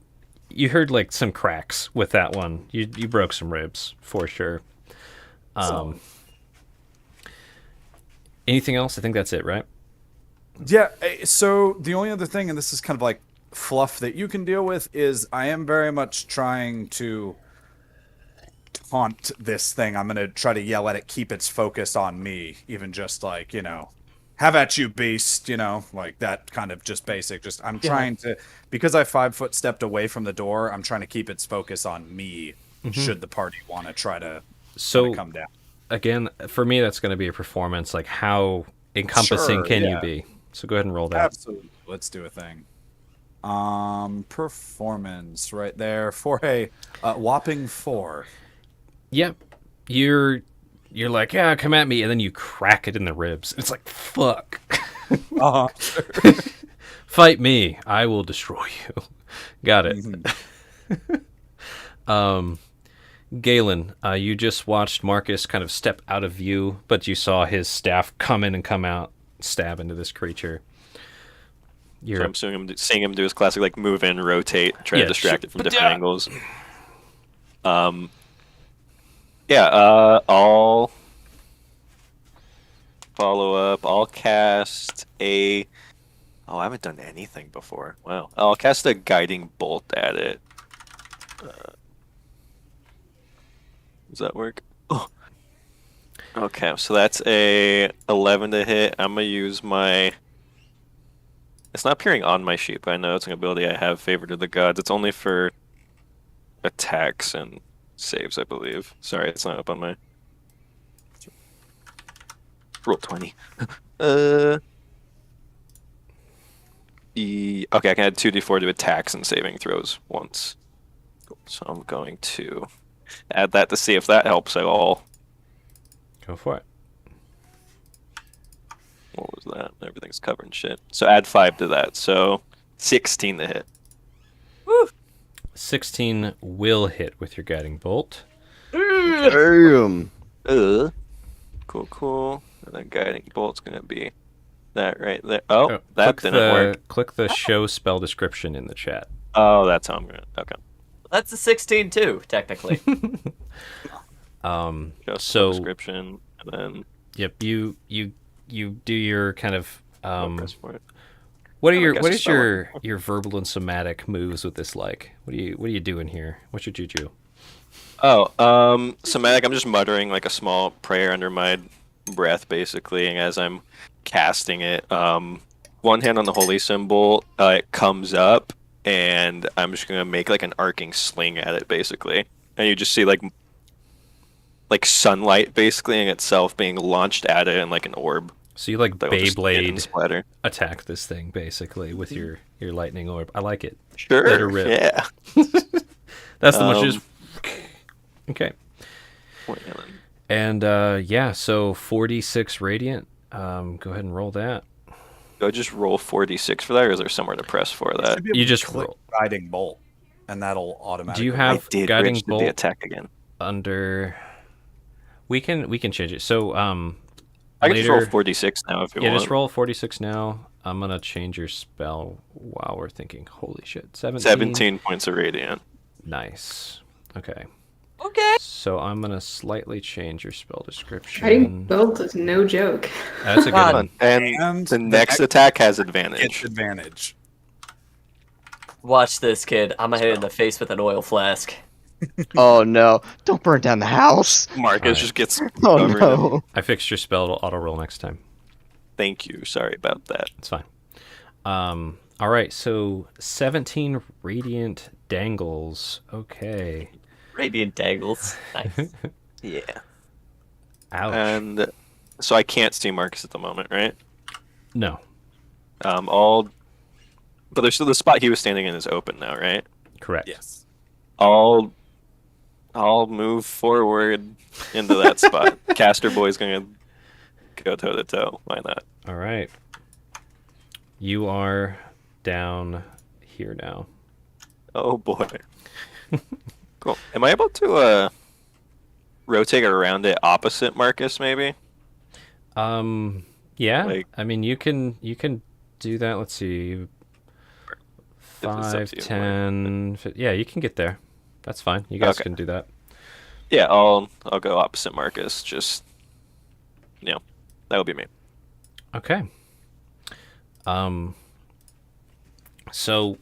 you heard like some cracks with that one. You broke some ribs for sure. Um, anything else? I think that's it, right? Yeah, so the only other thing, and this is kind of like fluff that you can deal with, is I am very much trying to taunt this thing. I'm going to try to yell at it, keep its focus on me, even just like, have at you, beast, like that kind of just basic. Just I'm trying to, because I 5-foot stepped away from the door, I'm trying to keep its focus on me should the party want to try to come down. Again, for me, that's going to be a performance. Like, how encompassing Sure, can you yeah. be? So go ahead and roll that. Absolutely. Let's do a thing. Performance right there for a whopping 4. Yep. You're like, yeah, come at me, and then you crack it in the ribs. It's like, fuck. Uh-huh. Fight me. I will destroy you. Got it. Galen, you just watched Marcus kind of step out of view, but you saw his staff come in and come out, stab into this creature. So I'm seeing him do his classic like move in, rotate, try to distract it from different angles. I'll follow up. I'll cast a. Oh, I haven't done anything before. Wow. I'll cast a guiding bolt at it. Does that work? Oh. Okay, so that's a 11 to hit. I'm gonna use my. It's not appearing on my sheet, but I know it's an ability I have, Favor to the Gods. It's only for attacks and saves, I believe. Sorry, it's not up on my. Roll 20. Okay, I can add 2d4 to attacks and saving throws once. So I'm going to add that to see if that helps at all. Go for it. What was that? Everything's covered in shit. So add 5 to that. So 16 to hit. 16 will hit with your guiding bolt. Damn. Cool. And then guiding bolt's gonna be that right there. Oh, that click didn't work. Click the show spell description in the chat. Oh, that's how I'm gonna. Okay. That's a 16 too, technically. Just So- description and then Yep, you do your kind of focus for it. what are I your guess what it's is spell your verbal and somatic moves with this like? What are you doing here? What's your juju? Oh, somatic. I'm just muttering like a small prayer under my breath, basically, and as I'm casting it, one hand on the holy symbol, it comes up, and I'm just gonna make like an arcing sling at it, basically, and you just see like sunlight, basically, in itself being launched at it in like an orb. So you like That will just hit and Beyblade splatter. attack this thing basically with your lightning orb. I like it. Sure. Let her rip. Yeah. That's the one you just okay. Wait, and then- And so 46 radiant. Go ahead and roll that. Do I just roll 4d6 for that, or is there somewhere to press for that? Should be able You to just click roll. guiding bolt, and that'll automatically. Do you I have did. guiding Rich did bolt the attack again. under? We can change it. So I can just roll later- 4d6 now if you Yeah, want. just roll 46 now. I'm gonna change your spell while we're thinking. Holy shit, 17 points of radiant. Nice. Okay. Okay. So I'm gonna slightly change your spell description. Guiding bolt is no joke. That's a good God. one. And the next attack has advantage. Gets advantage. Watch this, kid. I'm gonna hit it in the face with an oil flask. Oh no! Don't burn down the house. Marcus Alright. just gets Oh covered in- no! I fixed your spell to auto roll next time. Thank you. Sorry about that. It's fine. All right. So 17 radiant dangles. Okay. Radiant dangles. Nice. Yeah. Ouch. And so I can't see Marcus at the moment, right? No. But there's still the spot he was standing in is open now, right? Correct. Yes. I'll move forward into that spot. Caster Boy's gonna go toe to toe. Why not? All right. You are down here now. Oh boy. Cool. Am I able to rotate around it opposite Marcus, maybe? Yeah. Like- I mean, you can do that. Let's see. If it's up 5, to you, 10. Yeah, you can get there. That's fine. You guys Okay. can do that. Yeah, I'll go opposite Marcus. Just, that would be me. Okay. So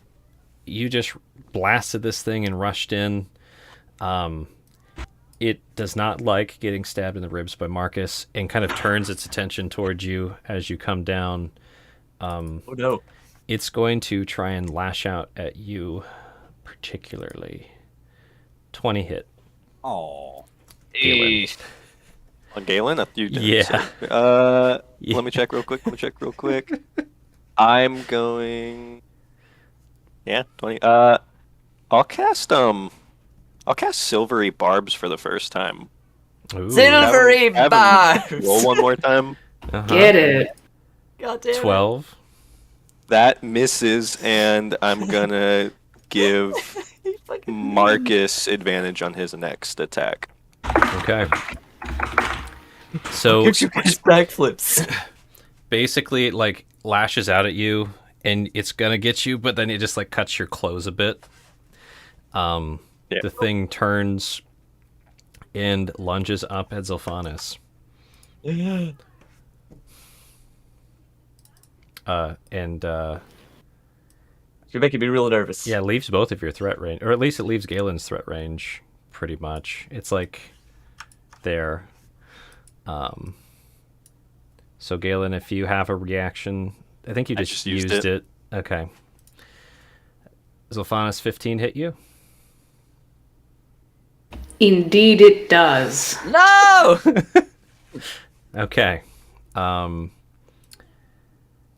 you just blasted this thing and rushed in. It does not like getting stabbed in the ribs by Marcus and kind of turns its attention towards you as you come down. Oh no. It's going to try and lash out at you particularly. 20 hit. Oh. Galen. On Galen? You did. Yeah. Yeah. Let me check real quick. I'm going. Yeah, 20. I'll cast Silvery Barbs for the first time. Ooh. Silvery Have him barbs! Roll one more time. Uh-huh. Get it. God damn it. 12. That misses, and I'm gonna give He fucking- Marcus advantage on his next attack. Okay. So Gives you guys backflips. basically it like lashes out at you and it's gonna get you, but then it just like cuts your clothes a bit. Yeah. The thing turns and lunges up at Zilphanis. You're making me real nervous. Yeah, it leaves both of your threat range, or at least it leaves Galen's threat range pretty much. It's like there. So Galen, if you have a reaction, I think you I just just used used it. it. Okay. Zilphanis 15 hit you? Indeed, it does. No! Okay.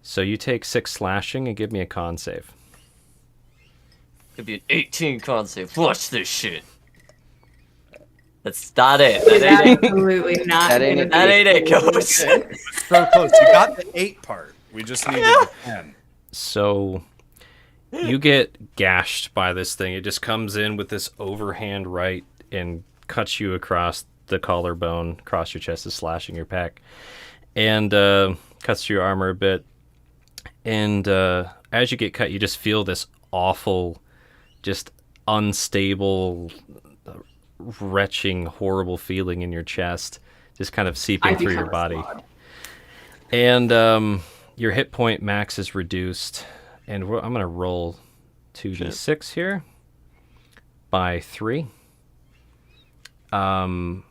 So you take 6 slashing and give me a con save. Could be an 18 con save. Watch this shit. That's not it. That ain't it. Absolutely not. That ain't gonna it. That ain't it, be Coach. good. So close. You got the 8 part. We just needed the 10. So you get gashed by this thing. It just comes in with this overhand right and cuts you across the collarbone, across your chest, is slashing your pack, and cuts through your armor a bit. And as you get cut, you just feel this awful, just unstable, retching, horrible feeling in your chest, just kind of seeping through your body. And your hit point max is reduced, and I'm going to roll 2d6 here by 3. Oh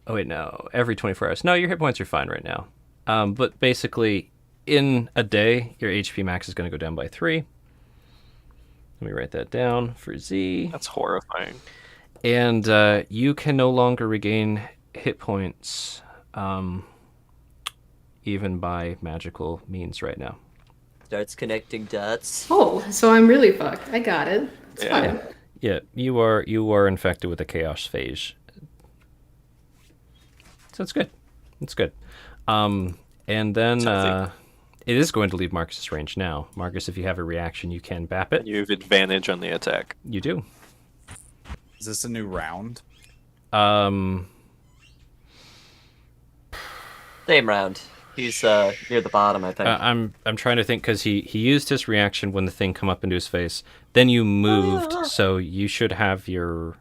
wait, no. Every 24 hours. No, your hit points are fine right now. But basically, in a day, your HP max is going to go down by 3. Let me write that down for Z. That's horrifying. And you can no longer regain hit points, even by magical means right now. Starts connecting dots. Oh, so I'm really fucked. I got it. It's Yeah. fine. Yeah, you are infected with the chaos phage. So it's good. It's good. And then Sounds it is going to leave Marcus's range now. Marcus, if you have a reaction, you can bap it. You have advantage on the attack. You do. Is this a new round? Same round. He's near the bottom, I think. I'm trying to think because he used his reaction when the thing come up into his face. Then you moved, so you should have your.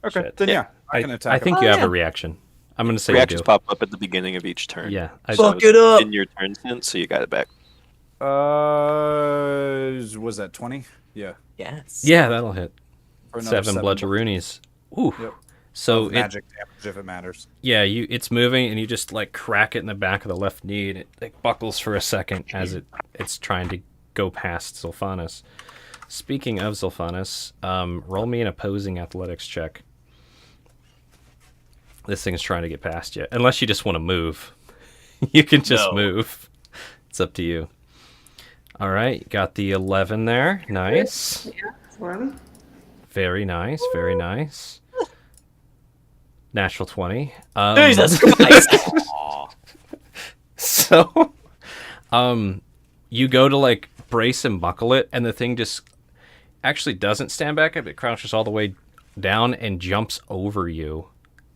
Okay, Shit. then yeah, I can attack I think him. you have yeah. a reaction. I'm gonna say Reactions you do. pop up at the beginning of each turn. Yeah. Fuck it up! In your turn since, so you got it back. Was that 20? Yeah. Yes. Yeah, that'll hit. For another 7 bludgeroonies. Ooh. Yep. So Of it, magic damage if it matters. yeah, it's moving, and you just like crack it in the back of the left knee, and it like buckles for a second as it's trying to go past Zilphanis. Speaking of Zilphanis, roll me an opposing athletics check. This thing's trying to get past you, unless you just want to move. You can just No. move. It's up to you. All right, got the 11 there. Nice. Yeah, it's 11. Very nice. Very nice. Natural 20. Jesus Christ! So, you go to like brace and buckle it, and the thing just actually doesn't stand back up. It crouches all the way down and jumps over you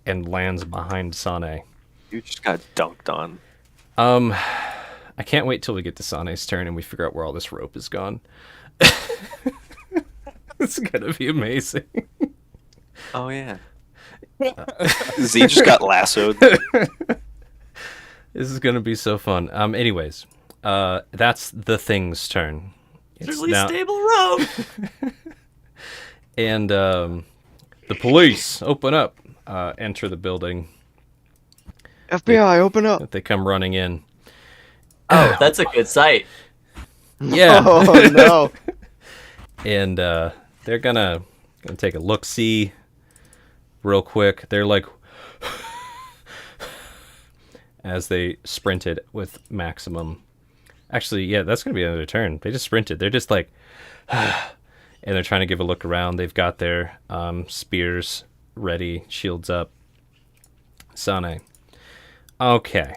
and lands behind Sane. You just got dunked on. I can't wait till we get to Sane's turn and we figure out where all this rope is gone. It's gonna be amazing. Oh yeah. Z just got lassoed. This is gonna be so fun. Anyways, that's the thing's turn. It's Really now- stable rope. and the police open up, enter the building. FBI, open up. They come running in. Oh, that's a good sight. Yeah. Oh no. And they're gonna take a look-see real quick. They're like, as they sprinted with maximum. Actually, yeah, that's gonna be another turn. They just sprinted. They're just like, and they're trying to give a look around. They've got their spears ready, shields up. Sane. Okay,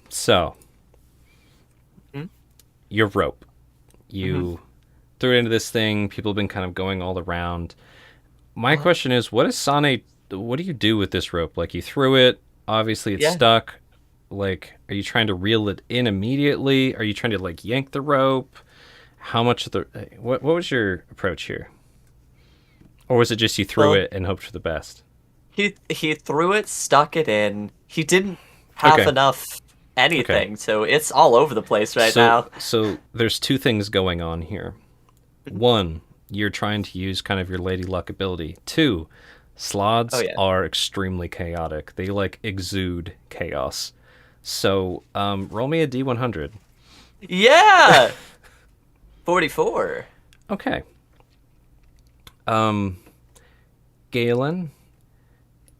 so your rope. You threw it into this thing. People have been kind of going all around. My question is, what do you do with this rope? Like, you threw it, obviously it's Yeah. stuck. Like, are you trying to reel it in immediately? Are you trying to, like, yank the rope? How much of the... What was your approach here? Or was it just you threw Well- it and hoped for the best? He threw it, stuck it in. He didn't have Okay. enough anything, so it's all over the place right now. So there's two things going on here. One, you're trying to use kind of your Lady Luck ability. Two, sloths Oh, yeah. are extremely chaotic. They like exude chaos. So roll me a D100. Yeah. 44. Okay. Galen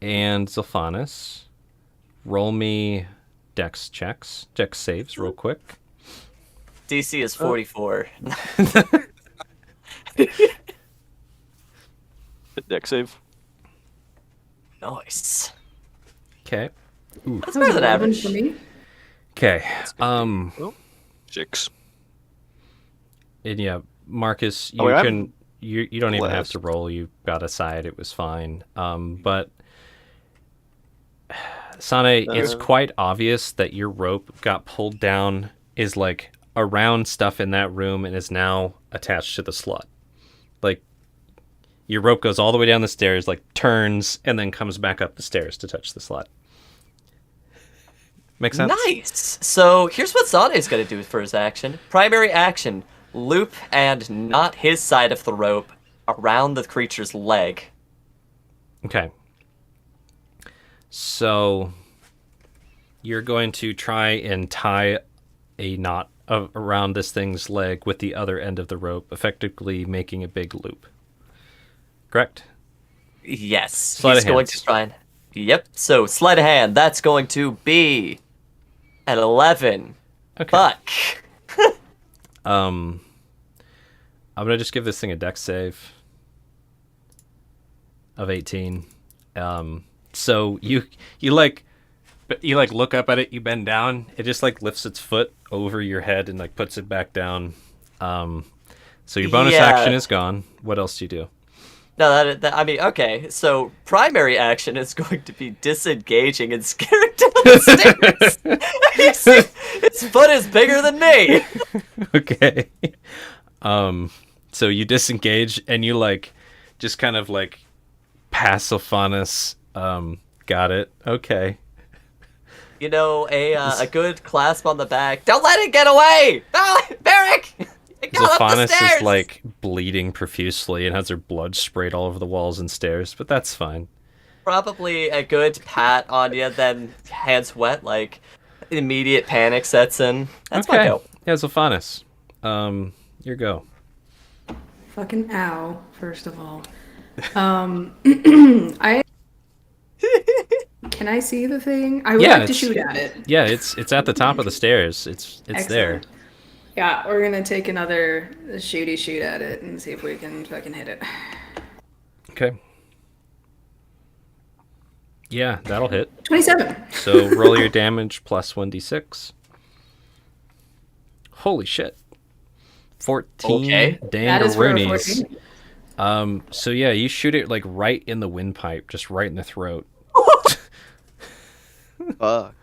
and Zilphanis, roll me dex saves real quick. DC is 44. Deck save. Nice. Okay. That's better than 11 average. for me. Okay. 6. And yeah, Marcus, you Oh, wait, I'm can you don't even have blessed. to roll. You got a side. It was fine. But Sane, it's quite obvious that your rope got pulled down, is like around stuff in that room, and is now attached to the slot. Like, your rope goes all the way down the stairs, like turns, and then comes back up the stairs to touch the slot. Make sense? Nice. So here's what Sane's gonna do for his action. Primary action: loop and knot his side of the rope around the creature's leg. Okay. So you're going to try and tie a knot around this thing's leg with the other end of the rope, effectively making a big loop. Correct? Yes. Sleight he's of going hand. to try and. Yep. So sleight of hand. That's going to be an 11. Okay. Fuck. I'm gonna just give this thing a dex save of 18. So you like look up at it, you bend down, it just like lifts its foot over your head and like puts it back down. So your bonus Yeah. action is gone. What else do you do? No, I mean, okay. So primary action is going to be disengaging and scaring down the stairs. You see, its foot is bigger than me. Okay. So you disengage and you like just kind of like pass Sophanus. Got it. Okay. You know, a good clasp on the back. Don't let it get away! No, Barrick! Go up the Zophanus stairs! is like bleeding profusely and has her blood sprayed all over the walls and stairs, but that's fine. Probably a good pat on you, then hands wet, like immediate panic sets in. That's my go. Yeah, Zophanus. Your go. Fucking ow, first of all. I Can I see the thing? I would Yeah, like to it's- shoot at it. Yeah, it's at the top of the stairs. It's there. Excellent. Yeah, we're gonna take another shooty shoot at it and see if we can fucking hit it. Okay. Yeah, that'll hit. 27. So roll your damage plus 1d6. Holy shit. 14 Okay. That is for a dangaroonies. 14. So yeah, you shoot it like right in the windpipe, just right in the throat. Fuck.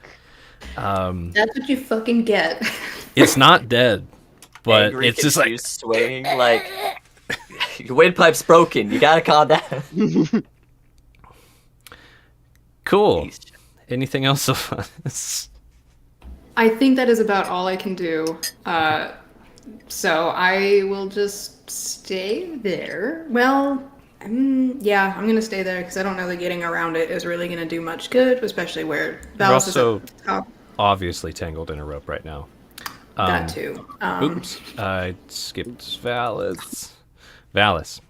That's what you fucking get. It's not dead, but Angry, it's just like confused, swaying, like your windpipe's broken. You gotta calm down. Cool. Anything else of us? I think that is about all I can do. So I will just stay there. Well, yeah, I'm gonna stay there because I don't know that getting around it is really gonna do much good, especially where You're Valis is also at the top. obviously tangled in a rope right now. That too. Oops, I skipped Valis. Valis.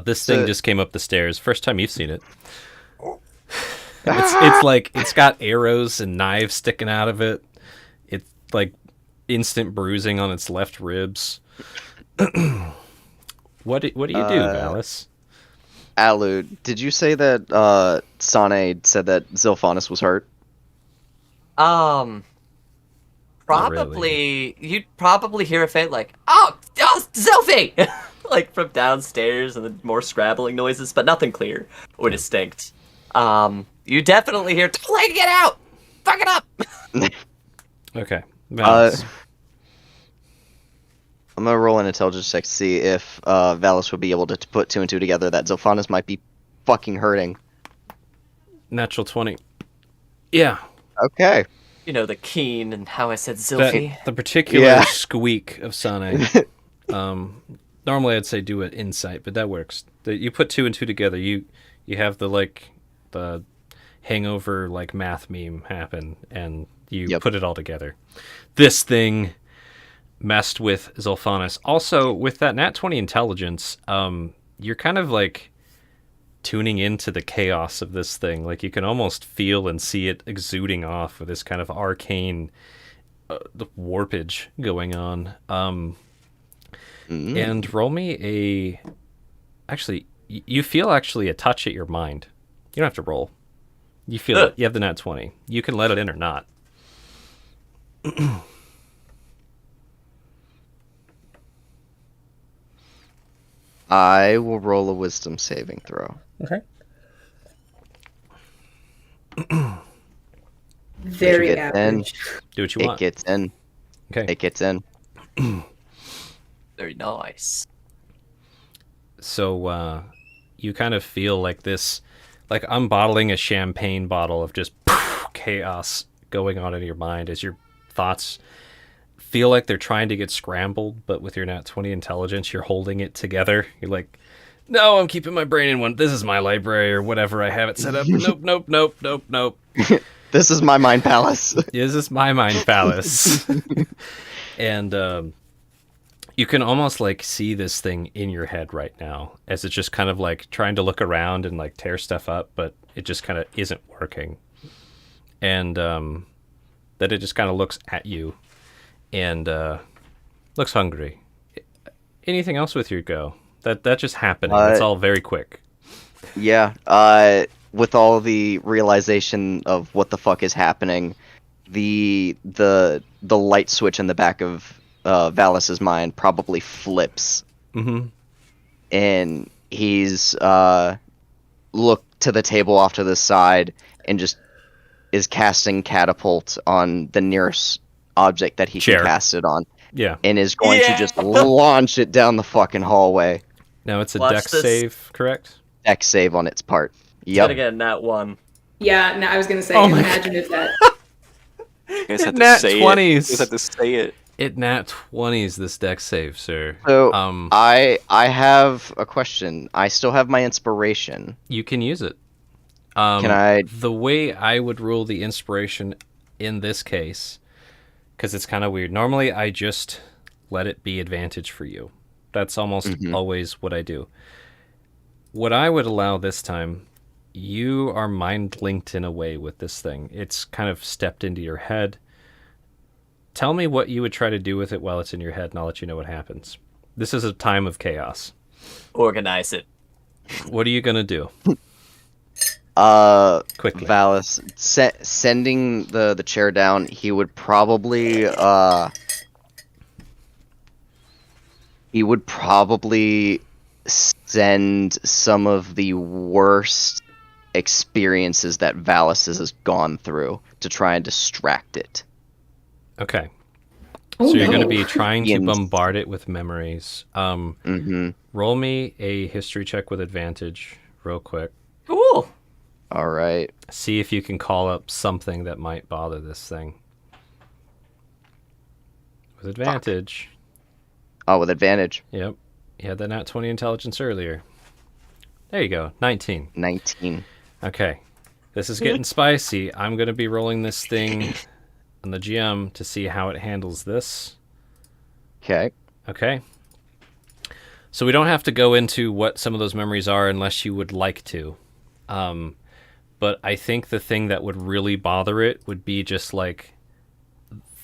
This thing So- just came up the stairs. First time you've seen it. It's like it's got arrows and knives sticking out of it. It's like instant bruising on its left ribs. What do you do, Valis? Alu, did you say that Sane said that Zilphanus was hurt? Not Probably you'd probably hear a faint like, oh Zelfie, like from downstairs, and then more scrabbling noises, but nothing clear or distinct. You definitely hear, "Like, get out, fuck it up." Okay, Valis. I'm gonna roll an intelligence check to see if Valis would be able to put two and two together that Zilphanus might be fucking hurting. Natural 20. Yeah, Okay. You know, the keen and how I said that, Zilfie. the particular Yeah. squeak of Sane. Normally I'd say do an insight, but that works. You put two and two together. You have the hangover like math meme happen, and you Yep. put it all together. This thing messed with Zolphanus. Also, with that nat 20 intelligence, you're kind of like tuning into the chaos of this thing. Like you can almost feel and see it exuding off with this kind of arcane the warpage going on. And roll me a. Actually, you feel actually a touch at your mind. You don't have to roll. You feel it. You have the nat 20. You can let it in or not. I will roll a wisdom saving throw. Okay. Very get average. Do what you It want. gets in. Okay. It gets in. Very nice. So you kind of feel like this, like unbottling a champagne bottle of just chaos going on in your mind as your thoughts feel like they're trying to get scrambled, but with your nat 20 intelligence, you're holding it together. You're like, no, I'm keeping my brain in one. This is my library or whatever I have it set up. Nope. This is my mind palace. This is my mind palace. And you can almost like see this thing in your head right now as it's just kind of like trying to look around and like tear stuff up, but it just kind of isn't working. And that it just kind of looks at you and looks hungry. Anything else with your go? That just happened. It's all very quick. Yeah. With all the realization of what the fuck is happening, the light switch in the back of Valis's mind probably flips, and he's looked to the table off to the side and just is casting catapult on the nearest object that he Chair. can cast it on, Yeah. and is going to just launch it down the fucking hallway. Now it's a Watch dex this. save, correct? Dex save on its part. Yet Yep. again, that one. Yeah, no, I was gonna say, Oh my imagine if that. You guys had to Nat say 20s. it. You guys had to say it. It nat 20s this dex save, sir. So Um, I have a question. I still have my inspiration. You can use it. Can I? The way I would rule the inspiration in this case, because it's kind of weird. Normally, I just let it be advantage for you. That's almost always what I do. What I would allow this time, you are mind linked in a way with this thing. It's kind of stepped into your head. Tell me what you would try to do with it while it's in your head, and I'll let you know what happens. This is a time of chaos. Organize it. What are you going to do? Quickly. Valis sending the chair down. He would probably send some of the worst experiences that Valis has gone through to try and distract it. Okay. Oh, So you're going to no. be trying to Yes. bombard it with memories. Mm-hmm. Roll me a history check with advantage, real quick. Cool. All right. See if you can call up something that might bother this thing. With advantage. Oh, with advantage. Yep. You had that nat 20 intelligence earlier. There you go. 19. 19. Okay. This is getting spicy. I'm going to be rolling this thing on the GM to see how it handles this. Okay. Okay. So we don't have to go into what some of those memories are unless you would like to. But I think the thing that would really bother it would be just like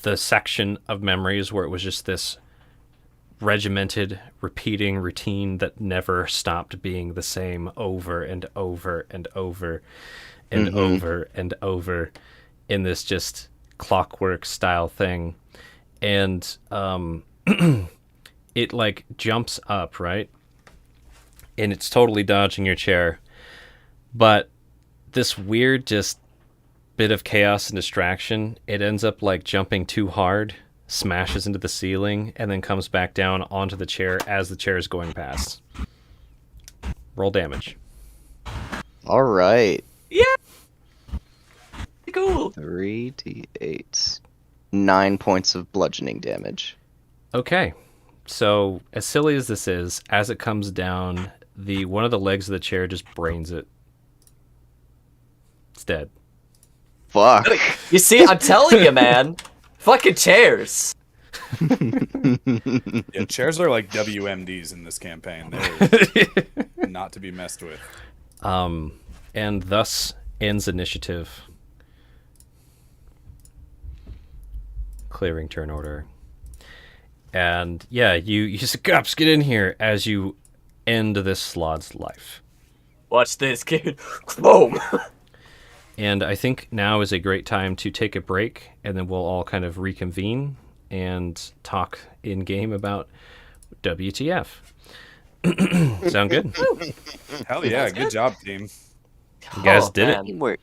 the section of memories where it was just this regimented, repeating routine that never stopped being the same over and over and over and over and over in this just clockwork style thing. And it like jumps up, right? And it's totally dodging your chair. But this weird just bit of chaos and distraction, it ends up like jumping too hard, smashes into the ceiling, and then comes back down onto the chair as the chair is going past. Roll damage. All right. Cool. 3d8. 9 points of bludgeoning damage. Okay. So, as silly as this is, as it comes down, one of the legs of the chair just brains it. It's dead. Fuck. You see, I'm telling you, man. Fucking chairs. Yeah, chairs are like WMDs in this campaign. They're not to be messed with. And thus ends initiative. Clearing turn order. And yeah, you just Gups, get in here as you end this slot's life. Watch this, kid. Boom. And I think now is a great time to take a break, and then we'll all kind of reconvene and talk in game about WTF. Sound good? Hell yeah, good job, team. You guys did it. Teamwork.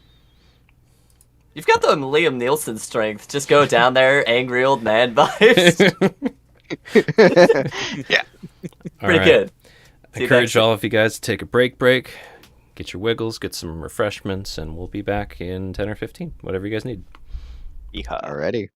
You've got the Liam Nielsen strength. Just go down there, angry old man vibes. Yeah. Pretty right. good. See you Encourage next all of you guys to take a break, get your wiggles, get some refreshments, and we'll be back in 10 or 15, whatever you guys need. Yeehaw. Alrighty.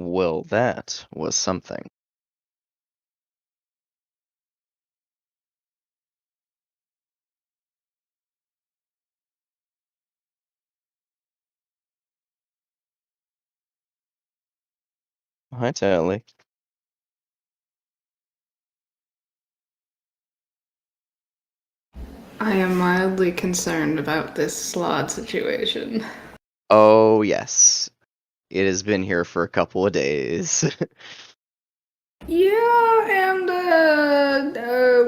Well, that was something. Hi, Tally. I am mildly concerned about this slot situation. Oh, yes. It has been here for a couple of days. Yeah, and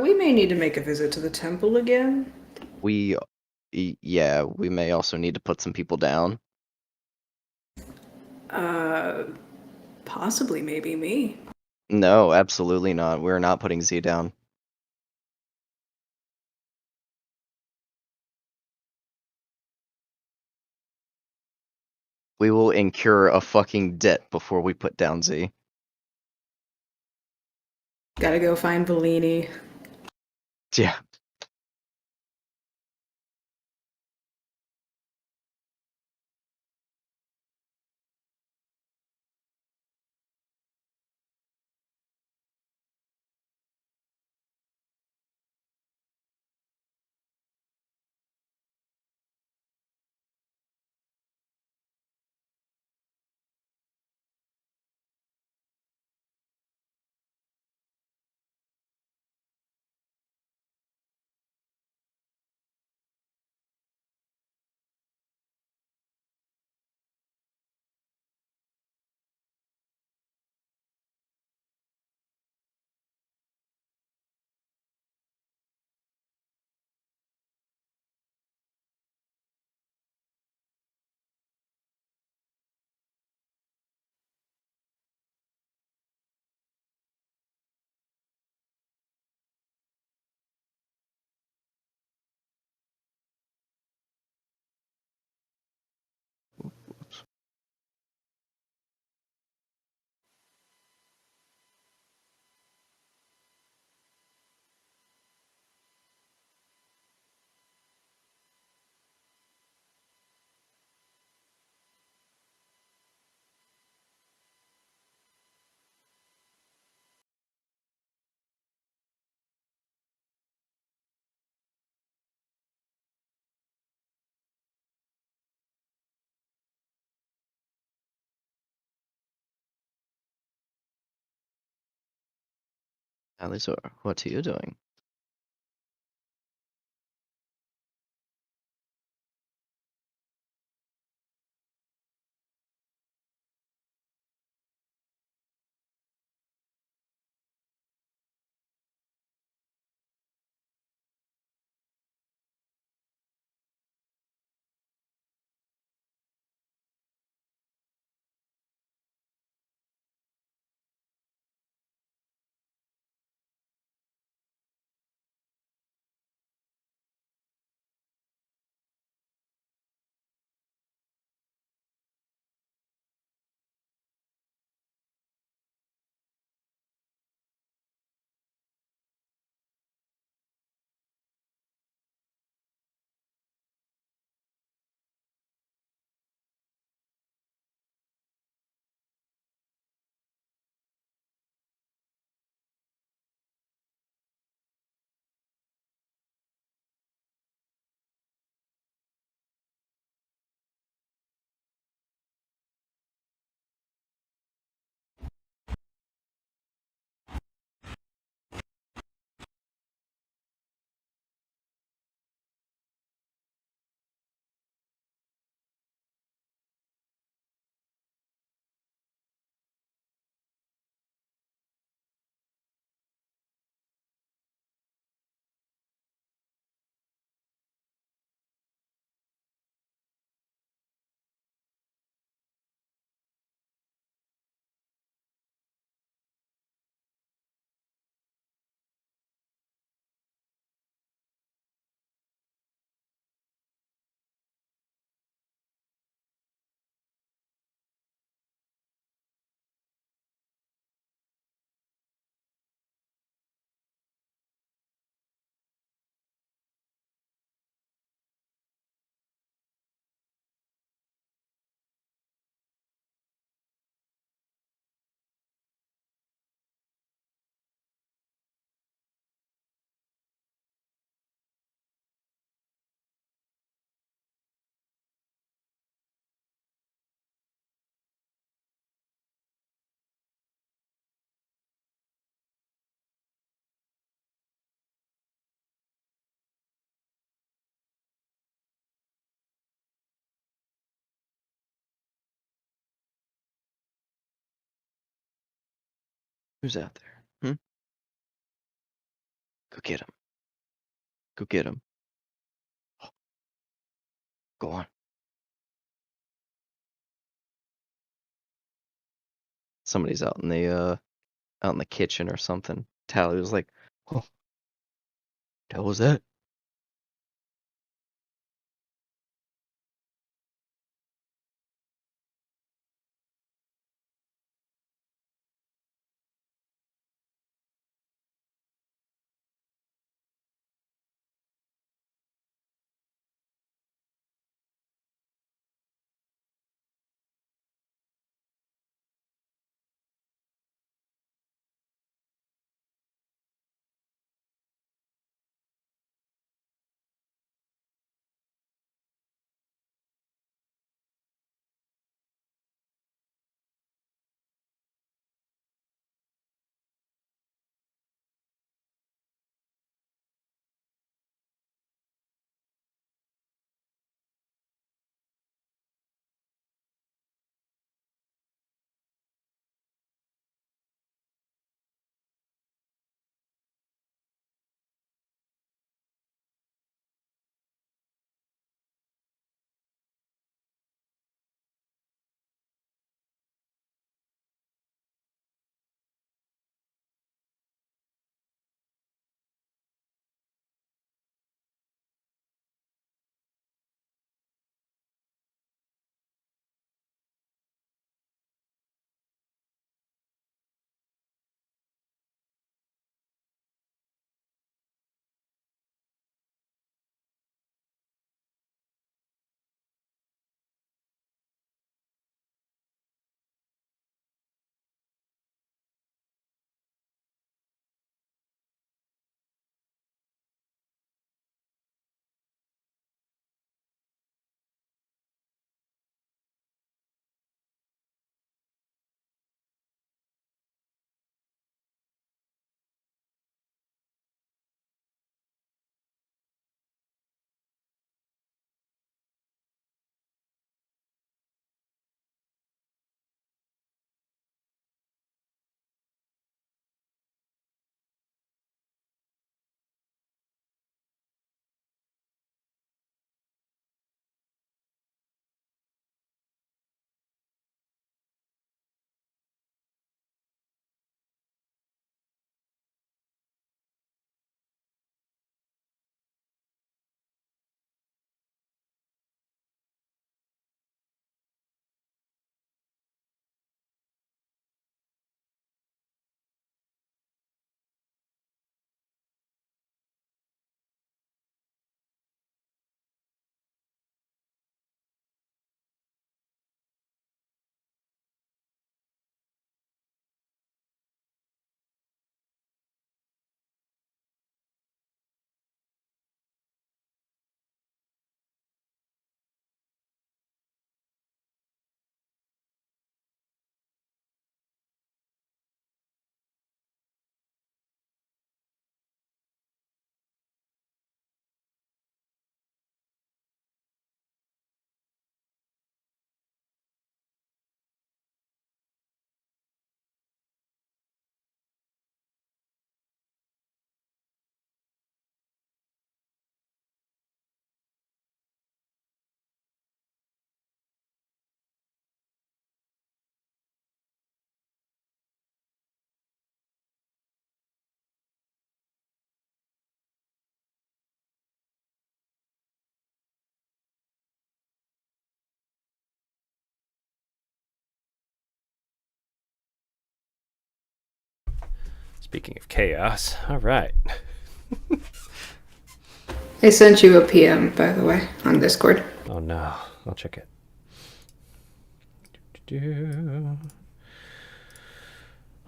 we may need to make a visit to the temple again. Yeah, we may also need to put some people down. Uh, Possibly, maybe me. No, absolutely not. We're not putting Z down. We will incur a fucking debt before we put down Z. Gotta go find Bellini. Yeah. Alizor, what are you doing? Who's out there? Go get him. Go get him. Go on. Somebody's out in the kitchen or something. Tally was like, "Oh, the hell was that?" Speaking of chaos, all right. I sent you a PM, by the way, on Discord. Oh no, I'll check it.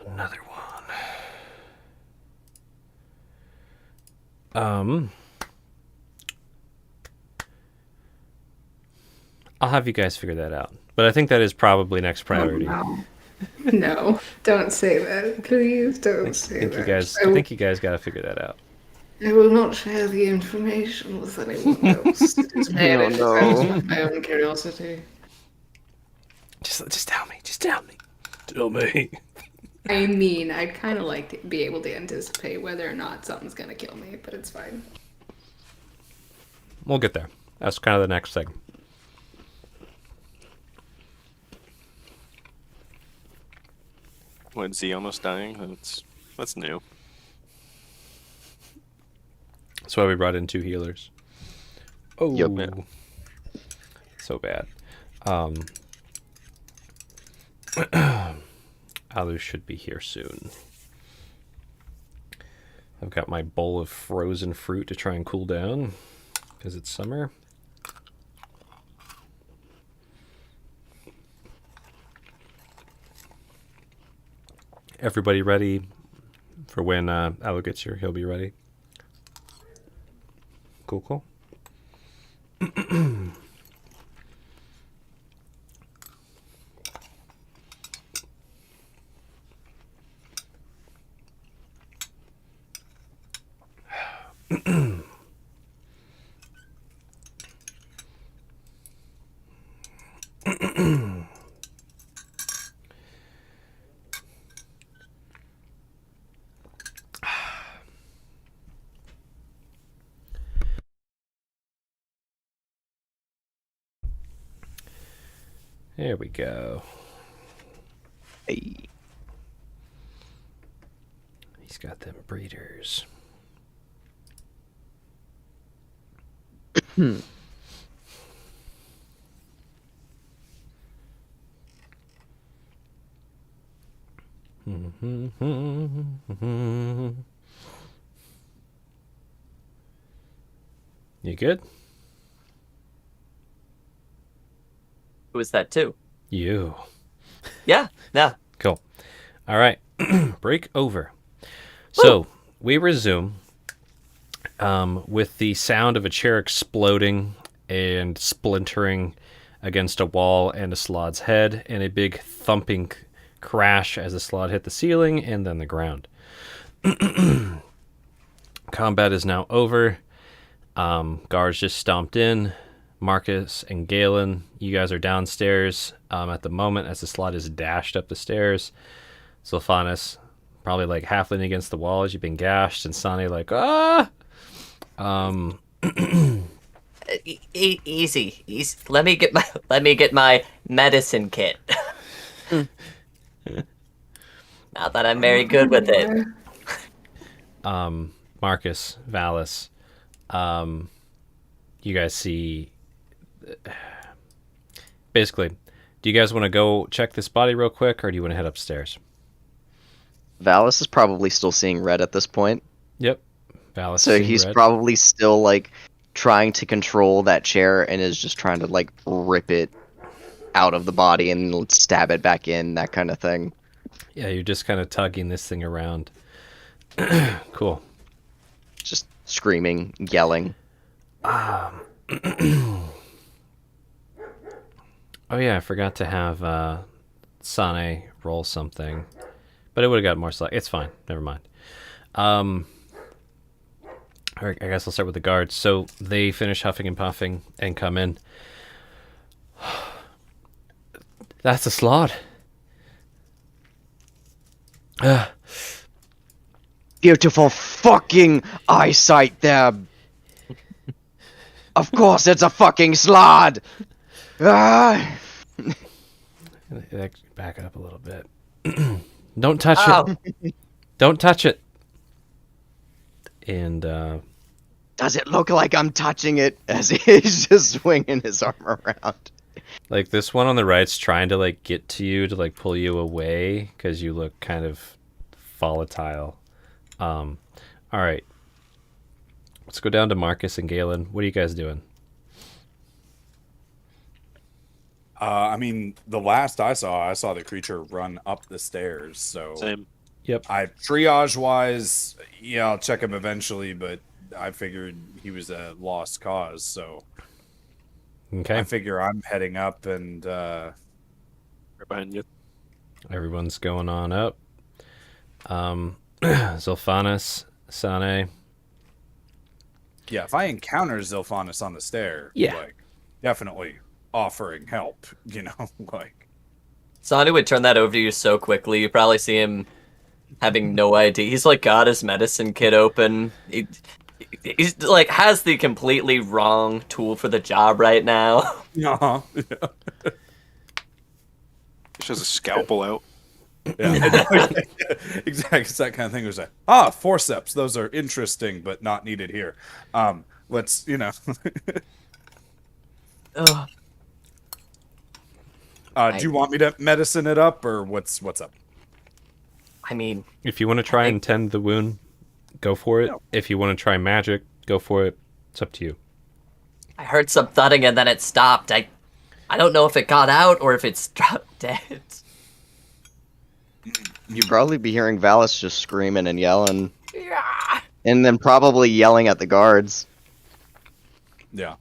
Another one. I'll have you guys figure that out. But I think that is probably next priority. Oh, no. No, don't say that. Please don't say that. I think you guys got to figure that out. I will not share the information with anyone else. It is managed out my own curiosity. Just tell me. Just tell me. Tell me. I mean, I'd kind of like to be able to anticipate whether or not something's gonna kill me, but it's fine. We'll get there. That's kind of the next thing. When Z almost dying, that's new. That's why we brought in 2 healers. Oh, Yep. Yeah. so bad. Alu should be here soon. I've got my bowl of frozen fruit to try and cool down because it's summer. Everybody ready for when Alu gets here? He'll be ready. Cool, cool. There we go. Hey. He's got them breeders. You good? Who is that too? You. Yeah, yeah. Cool. All right. Break over. So we resume with the sound of a chair exploding and splintering against a wall and a Slod's head, and a big thumping crash as the Slod hit the ceiling and then the ground. Combat is now over. Guards just stomped in. Marcus and Galen, you guys are downstairs at the moment as the Slod is dashed up the stairs. Sylphanis, probably like half leaning against the wall as you've been gashed, and Sane like, ah! Easy. Let me get my medicine kit. Not that I'm very good with it. Marcus, Valis, you guys see... Basically, do you guys want to go check this body real quick, or do you want to head upstairs? Valis is probably still seeing red at this point. Yep. Valis So seeing he's red. probably still like trying to control that chair and is just trying to like rip it out of the body and stab it back in, that kind of thing. Yeah, you're just kind of tugging this thing around. Cool. Just screaming, yelling. Oh yeah, I forgot to have Sane roll something, but it would have got more select. It's fine. Never mind. All right, I guess I'll start with the guards. So they finish huffing and puffing and come in. That's a Slod. Beautiful fucking eyesight there. Of course, it's a fucking Slod. Ah! Back up a little bit. Don't touch Ow. it. Don't touch it. And Does it look like I'm touching it as he's just swinging his arm around? like this one on the right's trying to like get to you to like pull you away because you look kind of volatile. All right. Let's go down to Marcus and Galen. What are you guys doing? I mean, the last I saw the creature run up the stairs. So Same. Yep. I triage wise, yeah, I'll check him eventually, but I figured he was a lost cause, so Okay. I figure I'm heading up and Right behind you. Everyone's going on up. Zolphanis, Sane. yeah, if I encounter Zilphanis on the stair, Yeah. like definitely offering help, like Sonny would turn that over to you so quickly. You probably see him having no idea. He's like got his medicine kit open. He's like has the completely wrong tool for the job right now. Uh-huh. She has a scalpel out. Yeah. Exactly. It's that kind of thing. It was like, forceps. Those are interesting, but not needed here. Let's, Ugh. do you want me to medicine it up, or what's up? I mean, If you want to try and tend the wound, go for it. No. If you want to try magic, go for it. It's up to you. I heard some thudding and then it stopped. I don't know if it got out or if it's dropped dead. You'd probably be hearing Valis just screaming and yelling, Yeah. and then probably yelling at the guards. Yeah,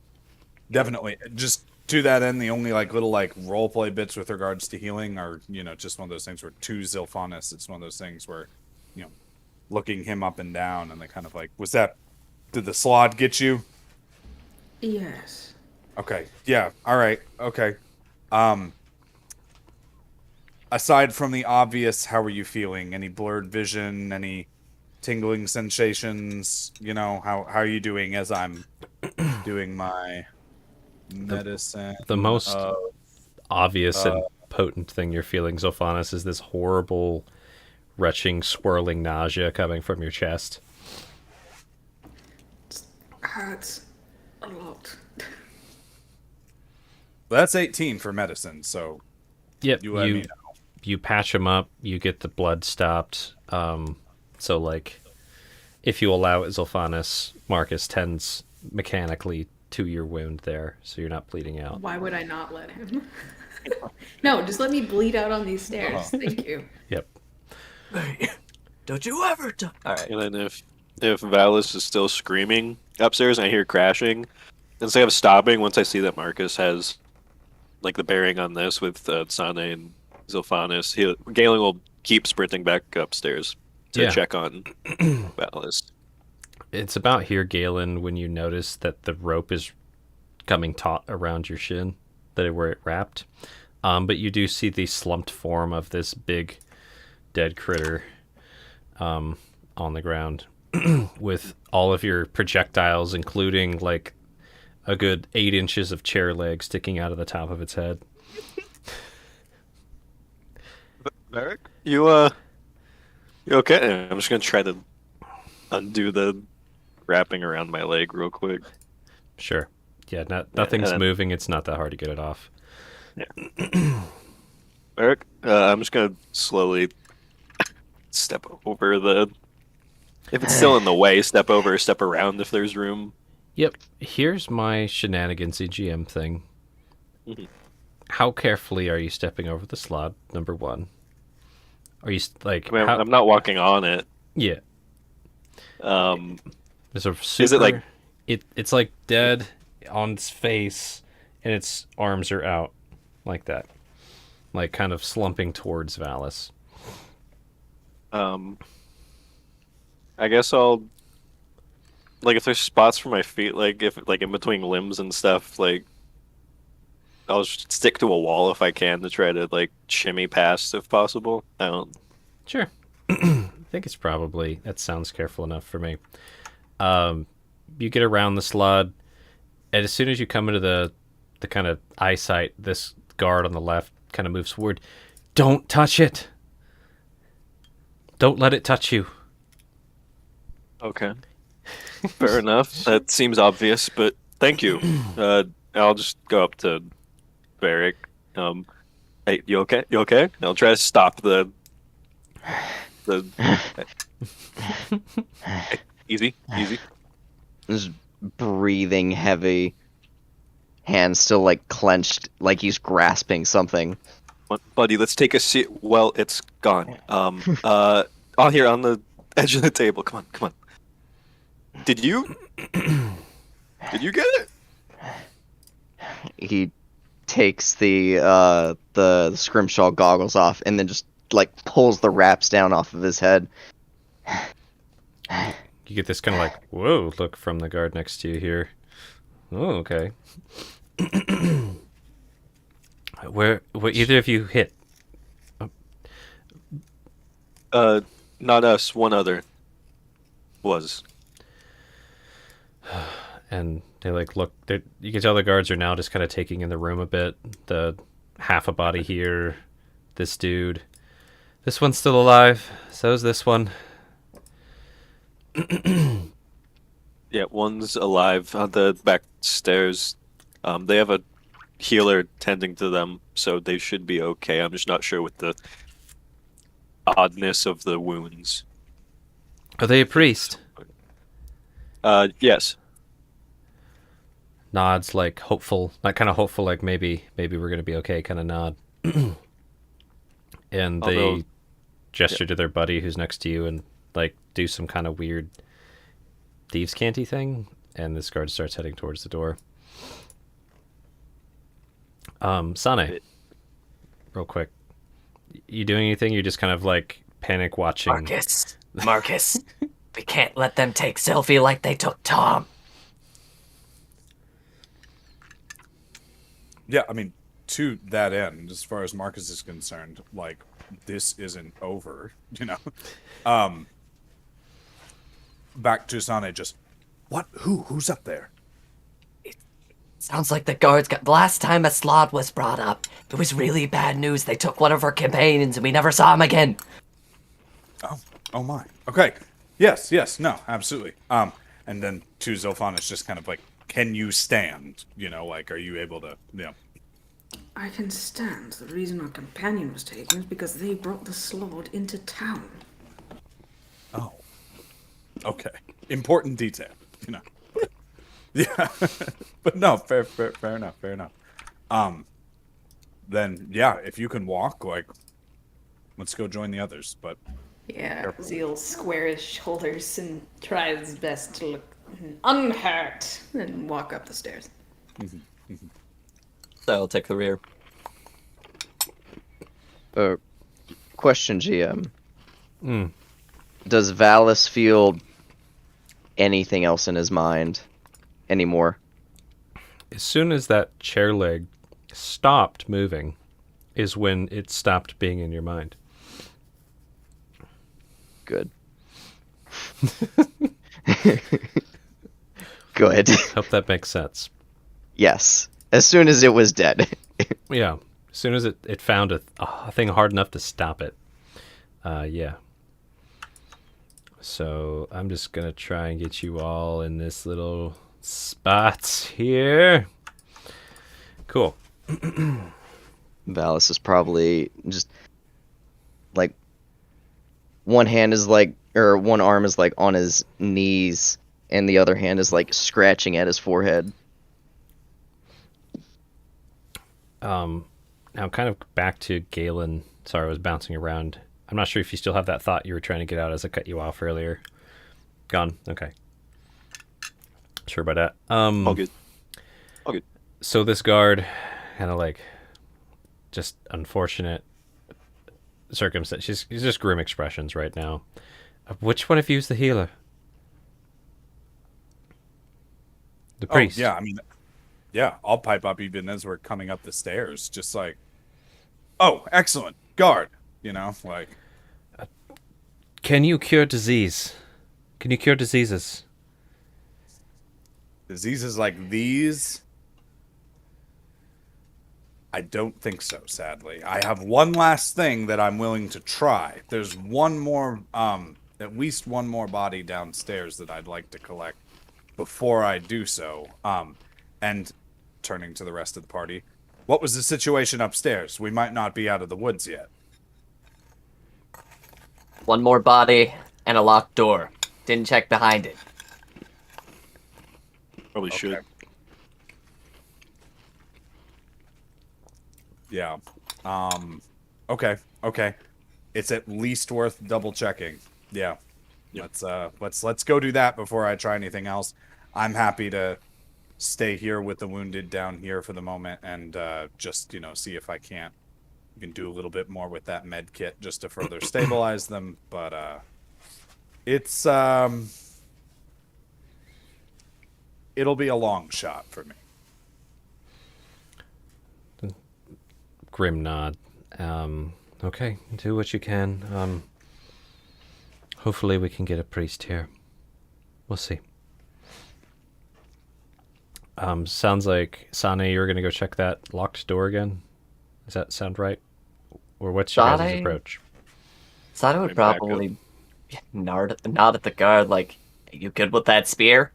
definitely. Just to that end, the only little role play bits with regards to healing are just one of those things where to Zilphanis, it's one of those things where looking him up and down, and they kind of did the slod get you? Yes. Okay. Yeah. All right. Okay. Aside from the obvious, how are you feeling? Any blurred vision? Any tingling sensations? How are you doing as I'm doing my medicine? The most obvious and potent thing you're feeling, Zophanis, is this horrible, retching, swirling nausea coming from your chest. Hurts a lot. That's 18 for medicine, so Yep, you let me know. you patch him up, you get the blood stopped. So if you allow it, Zolphanis, Marcus tends mechanically to your wound there, so you're not bleeding out. Why would I not let him? No, just let me bleed out on these stairs. Uh-huh. Thank you. Yep. Don't you ever All right. And then if Valis is still screaming upstairs and I hear crashing, instead of stopping, once I see that Marcus has the bearing on this with Sane and Zilphanis, Galen will keep sprinting back upstairs to Yeah. check on Valis. It's about here, Galen, when you notice that the rope is coming taut around your shin, where it wrapped. But you do see the slumped form of this big dead critter on the ground with all of your projectiles, including a good 8 inches of chair leg sticking out of the top of its head. Varric, you okay? I'm just gonna try to undo the wrapping around my leg real quick. Sure. Yeah, nothing's and- moving. It's not that hard to get it off. Varric, I'm just gonna slowly step over the. If it's still in the way, step over, step around if there's room. Yep. Here's my shenanigans GM thing. Mhm. How carefully are you stepping over the slot? Number one. Are you I mean, I'm not walking on it. Yeah. Um, There's a super, Is it it's dead on its face, and its arms are out, like that, kind of slumping towards Valis. I guess I'll if there's spots for my feet, if in between limbs and stuff, I'll just stick to a wall if I can to try to shimmy past if possible. I don't. Sure. I think it's probably that sounds careful enough for me. You get around the slot, and as soon as you come into the kind of eyesight, this guard on the left kind of moves forward. Don't touch it. Don't let it touch you. Okay. Fair enough. That seems obvious, but thank you. I'll just go up to Varric. Hey, you okay? You okay? I'll try to stop the. Easy. Just breathing heavy. Hands still clenched, like he's grasping something. Buddy, let's take a seat. Well, it's gone. On here on the edge of the table. Come on. Did you get it? He takes the scrimshaw goggles off and then just pulls the wraps down off of his head. You get this kind of whoa look from the guard next to you here. Oh, okay. Where either of you hit? Not us. One other was. And they like look. You can tell the guards are now just kind of taking in the room a bit. The half a body here. This dude. This one's still alive. So's this one. Yeah, one's alive on the back stairs. They have a healer tending to them, so they should be okay. I'm just not sure with the oddness of the wounds. Are they a priest? Yes. Nods like hopeful, not kind of hopeful, like maybe we're gonna be okay. Kind of nod. And they Although- gesture to their buddy who's next to you and like do some kind of weird thieves' canty thing. And this guard starts heading towards the door. Sane, real quick, you doing anything? You're just kind of like panic watching. Marcus, we can't let them take Sylvie like they took Tom. Yeah, I mean, to that end, as far as Marcus is concerned, like, this isn't over, you know? Back to Sane, just, what? Who's up there? Sounds like the guards got. Last time a slot was brought up, it was really bad news. They took one of our companions and we never saw him again. Oh my. Okay. Yes, no, absolutely. And then to Zolfan, it's just kind of like, can you stand? You know, like, are you able to, you know? I can stand. The reason our companion was taken is because they brought the Slord into town. Oh. Okay. Important detail, you know. Yeah. But no, fair enough. Then, yeah, if you can walk, like, let's go join the others, but... Yeah, Zeal squares his shoulders and tries his best to look unhurt and walk up the stairs. So I'll take the rear. Question, GM. Mm. Does Valis feel anything else in his mind anymore? As soon as that chair leg stopped moving, is when it stopped being in your mind. Good. Good. Hope that makes sense. Yes. As soon as it was dead. Yeah. As soon as it found a thing hard enough to stop it. Yeah. So I'm just going to try and get you all in this little spot here. Cool. Valis is probably just like one hand is like, or one arm is like on his knees and the other hand is like scratching at his forehead. Now kind of back to Galen. Sorry, I was bouncing around. I'm not sure if you still have that thought you were trying to get out as I cut you off earlier. Gone. Okay. Sure about that. All good. So this guard, kind of like, just unfortunate circumstance. He's just grim expressions right now. Which one of you is the healer? The priest. Oh, yeah, I mean, yeah, I'll pipe up even as we're coming up the stairs. Just like, oh, excellent. Guard. You know, like... Can you cure disease? Can you cure diseases? Diseases like these? I don't think so, sadly. I have one last thing that I'm willing to try. There's one more, at least one more body downstairs that I'd like to collect before I do so. And turning to the rest of the party, what was the situation upstairs? We might not be out of the woods yet. One more body and a locked door. Didn't check behind it. Probably should. Yeah. Okay. It's at least worth double checking. Yeah. Yep. Let's go do that before I try anything else. I'm happy to stay here with the wounded down here for the moment and just, see if I can't can do a little bit more with that med kit just to further stabilize them, but it's it'll be a long shot for me. Grim nod. Okay, do what you can. Hopefully we can get a priest here. We'll see. Sounds like, Sane, you're going to go check that locked door again? Does that sound right? Or what's your guys' Sane? approach? Sada would Right back up. probably nod at the guard like, "Are you good with that spear?"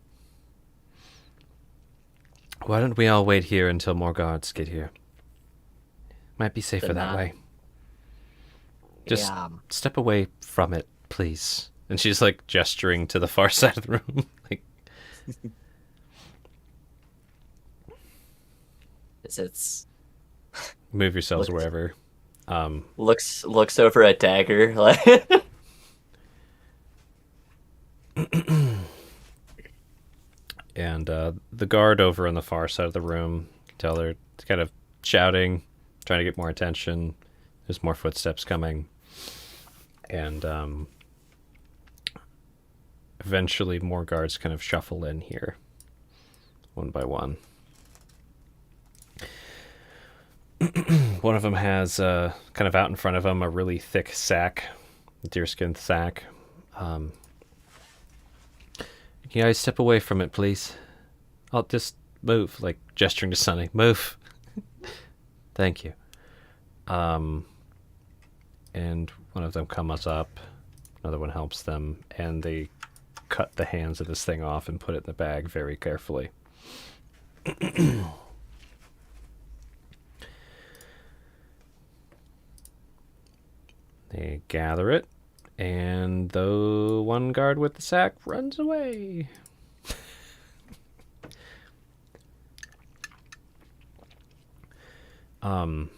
Why don't we all wait here until more guards get here? Might be safer Then that not. way. Just Yeah. step away from it, please. And she's like gesturing to the far side of the room. Like, It's move yourselves Looks- wherever. looks over at Dagger like. And the guard over on the far side of the room, you can tell they're kind of shouting, trying to get more attention. There's more footsteps coming. And eventually more guards kind of shuffle in here, one by one. One of them has kind of out in front of him a really thick sack, deerskin sack. Can you guys step away from it, please? I'll just move, like gesturing to Sunny. Move. Thank you. And one of them comes up, another one helps them, and they cut the hands of this thing off and put it in the bag very carefully. They gather it, and the one guard with the sack runs away. And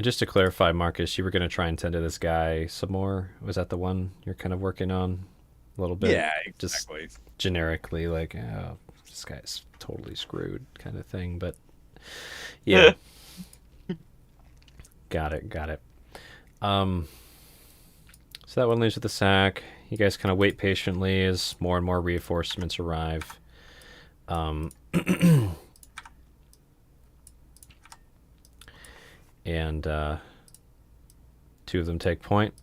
just to clarify, Marcus, you were going to try and tend to this guy some more. Was that the one you're kind of working on a little bit? Yeah, Just exactly. generically, like, oh, this guy's totally screwed kind of thing. But yeah. Got it. So that one leaves with the sack. You guys kind of wait patiently as more and more reinforcements arrive. And two of them take point.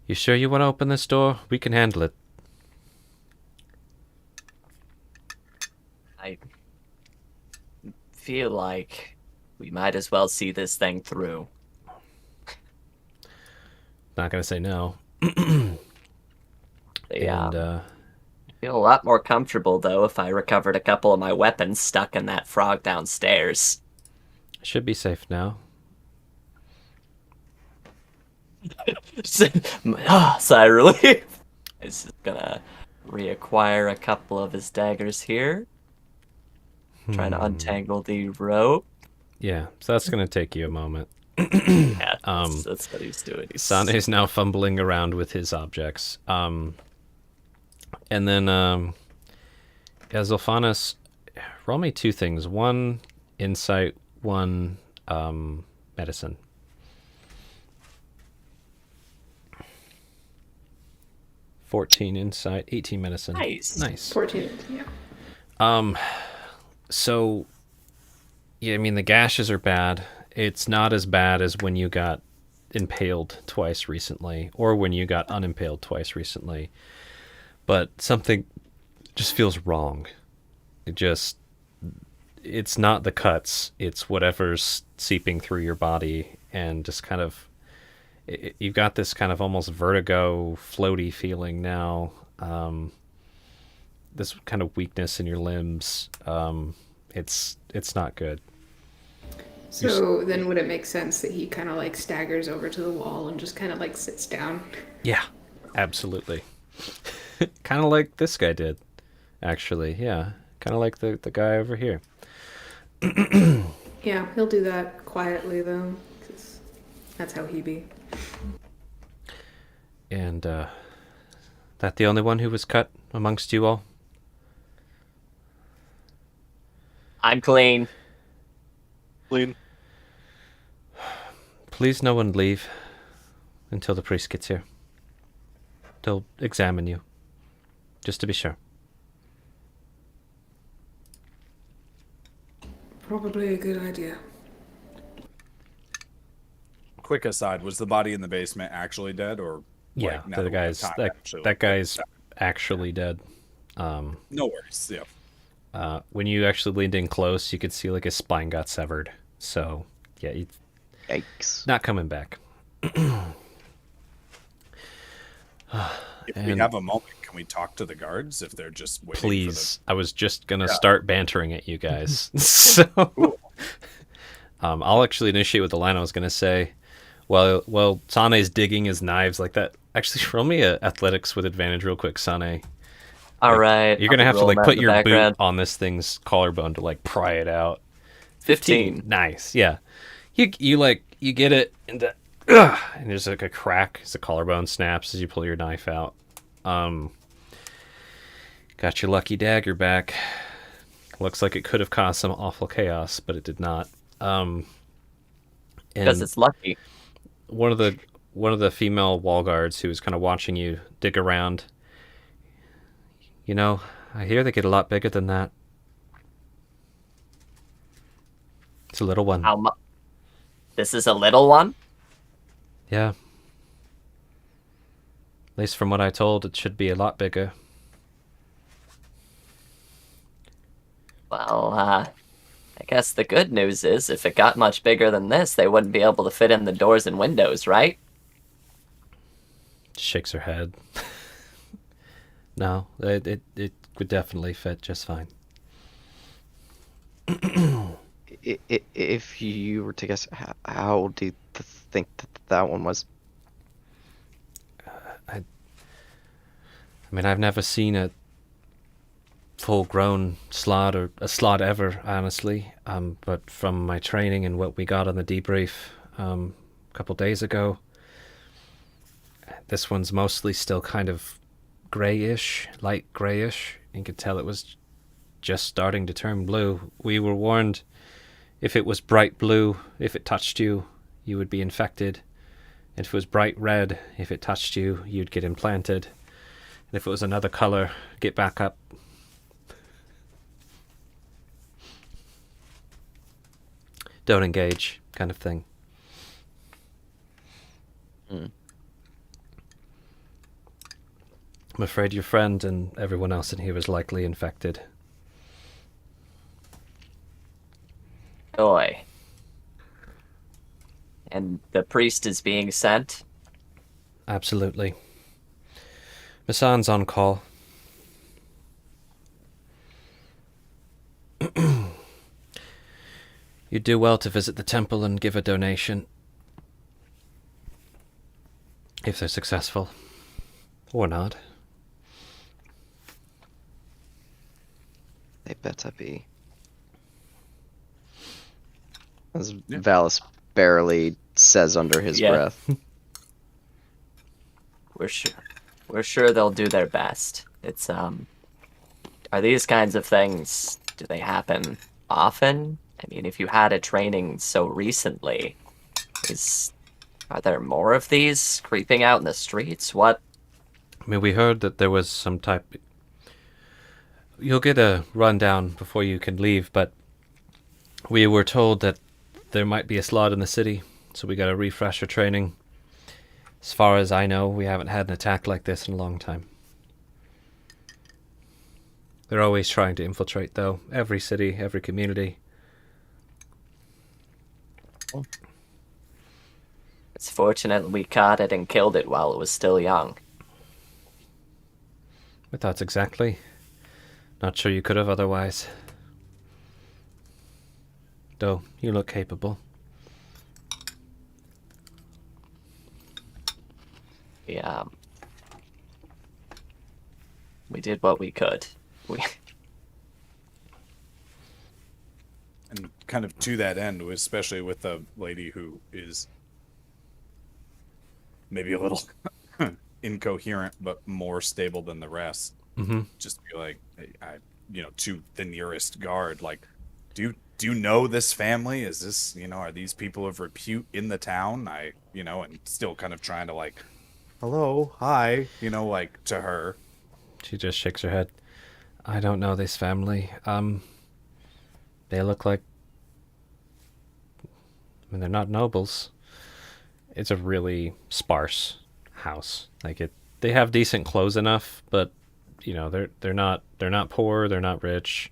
You sure you want to open this door? We can handle it. I feel like we might as well see this thing through. Not gonna say no. Yeah. And I feel a lot more comfortable though if I recovered a couple of my weapons stuck in that frog downstairs. should be safe now. Sigh of relief. He's just gonna reacquire a couple of his daggers here. Trying to untangle the rope. Yeah, so that's gonna take you a moment. Yeah, that's what he's doing. Sane is now fumbling around with his objects. And then, Zolphanis, roll me two things. One, insight. One, medicine. $14 insight, 18 medicine. Nice. 14. Yeah. So, yeah, I mean, the gashes are bad. It's not as bad as when you got impaled twice recently, or when you got unimpaled twice recently. But something just feels wrong. It's not the cuts, it's whatever's seeping through your body, and just kind of, you've got this kind of almost vertigo, floaty feeling now. This kind of weakness in your limbs. It's not good. So then would it make sense that he kind of like staggers over to the wall and just kind of like sits down? Yeah, absolutely. Kind of like this guy did, actually. Yeah, kind of like the guy over here. Yeah, he'll do that quietly though, 'cause that's how he be. And that the only one who was cut amongst you all? I'm clean. Lean. Please no one leave until the priest gets here. They'll examine you, just to be sure. Probably a good idea. Quick aside, was the body in the basement actually dead, or Yeah, Like, now the that we have guy's time, that actually, that like, guy's actually dead. no worries. Yeah. When you actually leaned in close, you could see like his spine got severed. So yeah, he's Yikes. not coming back. If we And have a moment, can we talk to the guards if they're just waiting please, I was just gonna Yeah. start bantering at you guys. So I'll actually initiate with the line I was gonna say. Well, Sane's digging his knives like that. Actually, roll me a athletics with advantage real quick, Sane. All right. You're gonna I'll have to roll like that put in the your background. boot on this thing's collarbone to like pry it out. 15. Nice. Yeah. You get it into and there's like a crack as the collarbone snaps as you pull your knife out. Got your lucky dagger back. Looks like it could have caused some awful chaos, but it did not. Because And it's lucky. one of the female wall guards who was kind of watching you dig around. You know, I hear they get a lot bigger than that. It's a little one. How much? This is a little one? Yeah. At least from what I told, it should be a lot bigger. Well, I guess the good news is if it got much bigger than this, they wouldn't be able to fit in the doors and windows, right? Shakes her head. No, it would definitely fit just fine. If you were to guess, how do you think that one was? I mean, I've never seen a full-grown slot or a slot ever, honestly. But from my training and what we got on the debrief a couple days ago, this one's mostly still kind of grayish, light grayish. You could tell it was just starting to turn blue. We were warned if it was bright blue, if it touched you, you would be infected. And if it was bright red, if it touched you, you'd get implanted. And if it was another color, get back up. Don't engage, kind of thing. Hmm. I'm afraid your friend and everyone else in here is likely infected. Boy. And the priest is being sent? Absolutely. Masan's on call. You'd do well to visit the temple and give a donation. If they're successful. Or not. They better be. As Yeah. Valis barely says under his Yeah. breath. We're sure they'll do their best. It's are these kinds of things, do they happen often? I mean, if you had a training so recently, are there more of these creeping out in the streets? What? I mean, we heard that there was some type... You'll get a rundown before you can leave, but we were told that there might be a slot in the city, so we got a refresher training. As far as I know, we haven't had an attack like this in a long time. They're always trying to infiltrate, though. Every city, every community. It's fortunate we caught it and killed it while it was still young. My thoughts exactly. Not sure you could have otherwise. Though, you look capable. We did what we could. And kind of to that end, especially with a lady who is maybe a little incoherent but more stable than the rest, Mm-hmm. just be like, hey, to the nearest guard, like, do you know this family? Is this, are these people of repute in the town? And still kind of trying to like, hello, hi, like to her. She just shakes her head. I don't know this family. They look like... I mean, they're not nobles. It's a really sparse house. Like it, they have decent clothes enough, but you know they're not poor, they're not rich.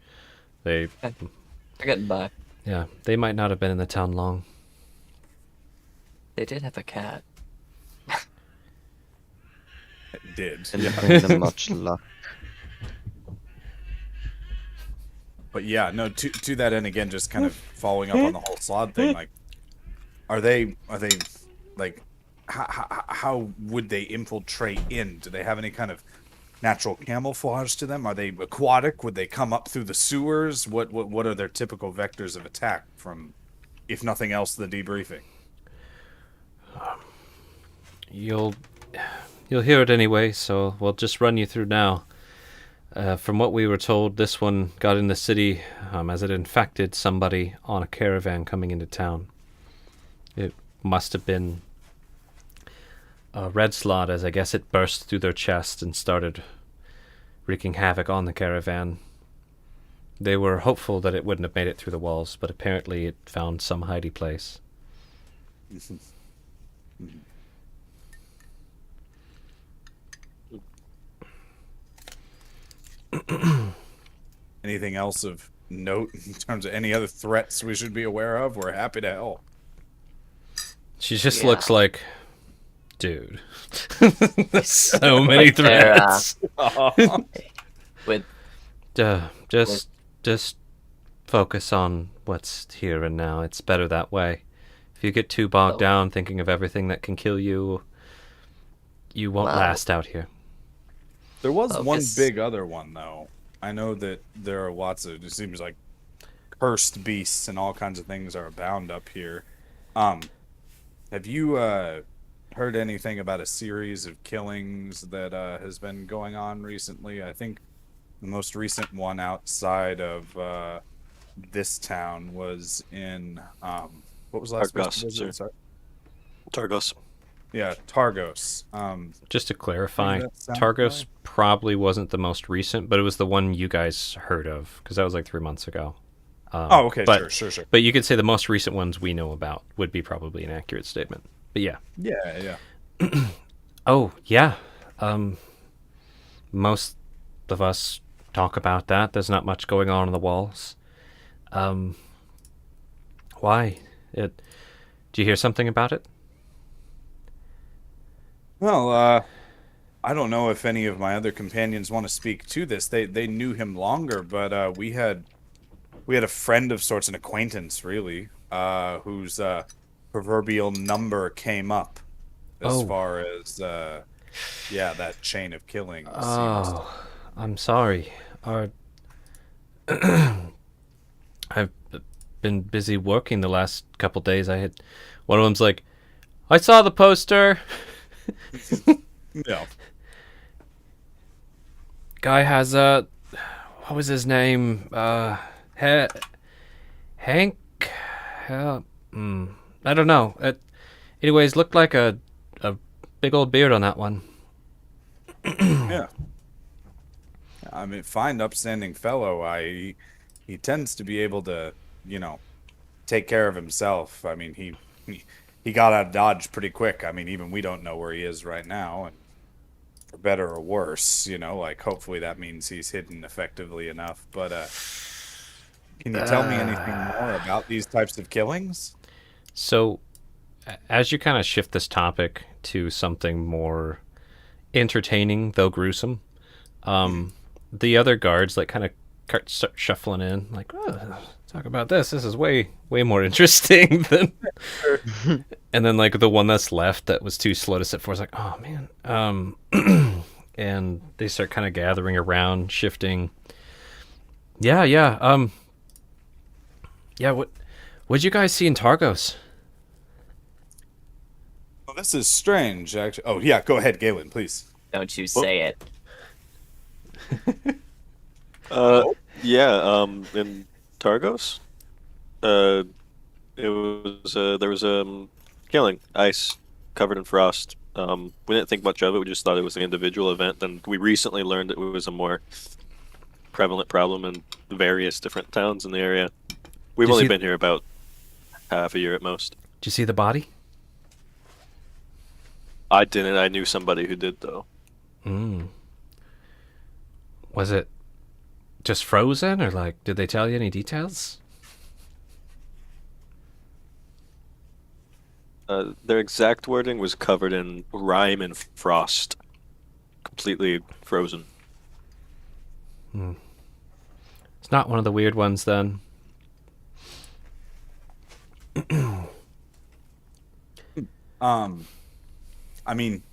They They're getting by. yeah, they might not have been in the town long. They did have a cat. It did. Didn't bring them much luck. But yeah, no. To that end, again, just kind of following up on the whole Slod thing. Like, are they like, how would they infiltrate in? Do they have any kind of natural camouflage to them? Are they aquatic? Would they come up through the sewers? What are their typical vectors of attack from, if nothing else, the debriefing? You'll hear it anyway, so we'll just run you through now. From what we were told, this one got in the city as it infected somebody on a caravan coming into town. It must have been a red slot, as I guess it burst through their chest and started wreaking havoc on the caravan. They were hopeful that it wouldn't have made it through the walls, but apparently it found some hidey place. Anything else of note in terms of any other threats we should be aware of? We're happy to help. She just Yeah. looks like, dude. So many Like they're, threats. With Just focus on what's here and now. It's better that way. If you get too bogged Oh. down thinking of everything that can kill you, you won't Wow. last out here. There was one Focus. big other one, though. I know that there are lots of, it seems like cursed beasts and all kinds of things are abound up here. Have you heard anything about a series of killings that has been going on recently? I think the most recent one outside of this town was in, what was the last place Targos, you visited? sir. Sorry? Targos. Yeah, Targos. Just to clarify, Does that sound Targos familiar? probably wasn't the most recent, but it was the one you guys heard of, because that was like 3 months ago. Oh, okay, but, sure. But you could say the most recent ones we know about would be probably an accurate statement. But yeah. Yeah. Oh, yeah. Most of us talk about that. There's not much going on the walls. Why? Do you hear something about it? Well, I don't know if any of my other companions want to speak to this. They knew him longer, but we had a friend of sorts, an acquaintance, really, whose proverbial number came up as Oh. far as that chain of killings. seems to- Oh, I'm sorry. I've been busy working the last couple days. I had one of them's like, I saw the poster. Yeah. Guy has what was his name? Hank. I don't know. Anyways, looked like a big old beard on that one. Yeah. I mean, fine, upstanding fellow. He tends to be able to, take care of himself. I mean, he got out of Dodge pretty quick. I mean, even we don't know where he is right now, and for better or worse, like hopefully that means he's hidden effectively enough. But can you tell me anything more about these types of killings? So, as you kind of shift this topic to something more entertaining, though gruesome, the other guards like kind of start shuffling in, like, oh, talk about this. This is way more interesting than. And then like the one that's left that was too slow to sit for is like, oh man. And they start kind of gathering around, shifting. Yeah. Yeah. What'd you guys see in Targos? Well, this is strange, actually. Oh yeah, go ahead, Galen, please. don't you say it. In Targos, it was there was killing, ice covered in frost. We didn't think much of it. We just thought it was an individual event. And we recently learned it was a more prevalent problem in various different towns in the area. We've Did you only see- been here about half a year at most. Did you see the body? I didn't. I knew somebody who did, though. Mm. Was it just frozen, or like, did they tell you any details? Their exact wording was covered in rime and frost. Completely frozen. It's not one of the weird ones, then. I mean,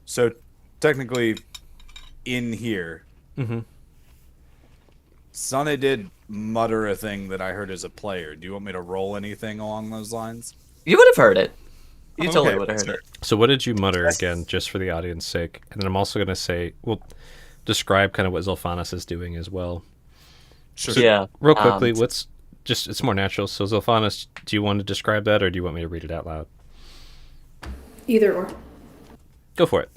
so technically, in here, Mm-hmm. Sonny did mutter a thing that I heard as a player. Do you want me to roll anything along those lines? You would have heard it. You Okay, totally would have that's heard it. So what did you mutter again, just for the audience sake? And then I'm also going to say, well, describe kind of what Zolfanas is doing as well. Sure. Yeah. Real quickly, what's just, it's more natural. So Zolfanas, do you want to describe that, or do you want me to read it out loud? Either or. Go for it.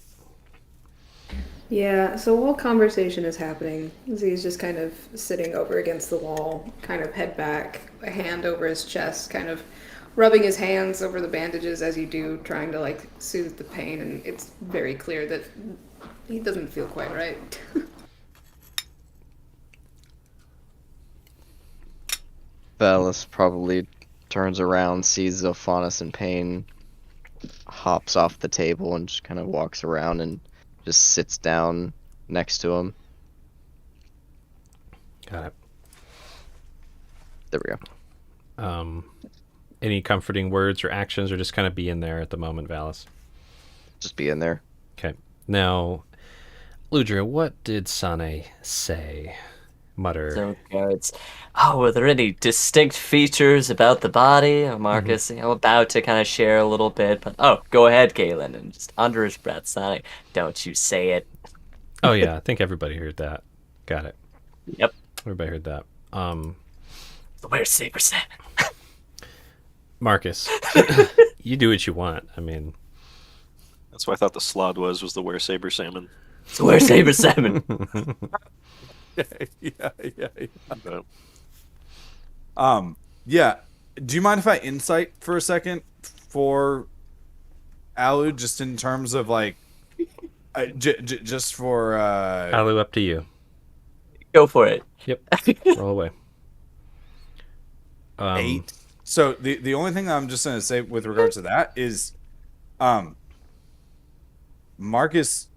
Yeah, so while conversation is happening, Z's just kind of sitting over against the wall, kind of head back, a hand over his chest, kind of rubbing his hands over the bandages as you do, trying to like soothe the pain, and it's very clear that he doesn't feel quite right. Valis probably turns around, sees Zophanis in pain, hops off the table, and just kind of walks around and just sits down next to him. Got it. There we go. Any comforting words or actions, or just kind of be in there at the moment, Valis? Just be in there. Okay. Now, Ludra, what did Sane say? Mutter. So guards. Oh, were there any distinct features about the body? Marcus, about to kind of share a little bit, but go ahead, Galen, and just under his breath, Sonny, don't you say it. Oh yeah, I think everybody heard that. Got it. Yep. Everybody heard that. Where's Saber Salmon? Marcus, you do what you want. I mean, That's what I thought the slod was the were saber salmon. So where's Saber Salmon? yeah. But Yeah. Do you mind if I insight for a second for Alu, just in terms of like, just for Alu, up to you. Go for it. Yep. Roll away. 8. So the only thing I'm just gonna say with regards to that is, Marcus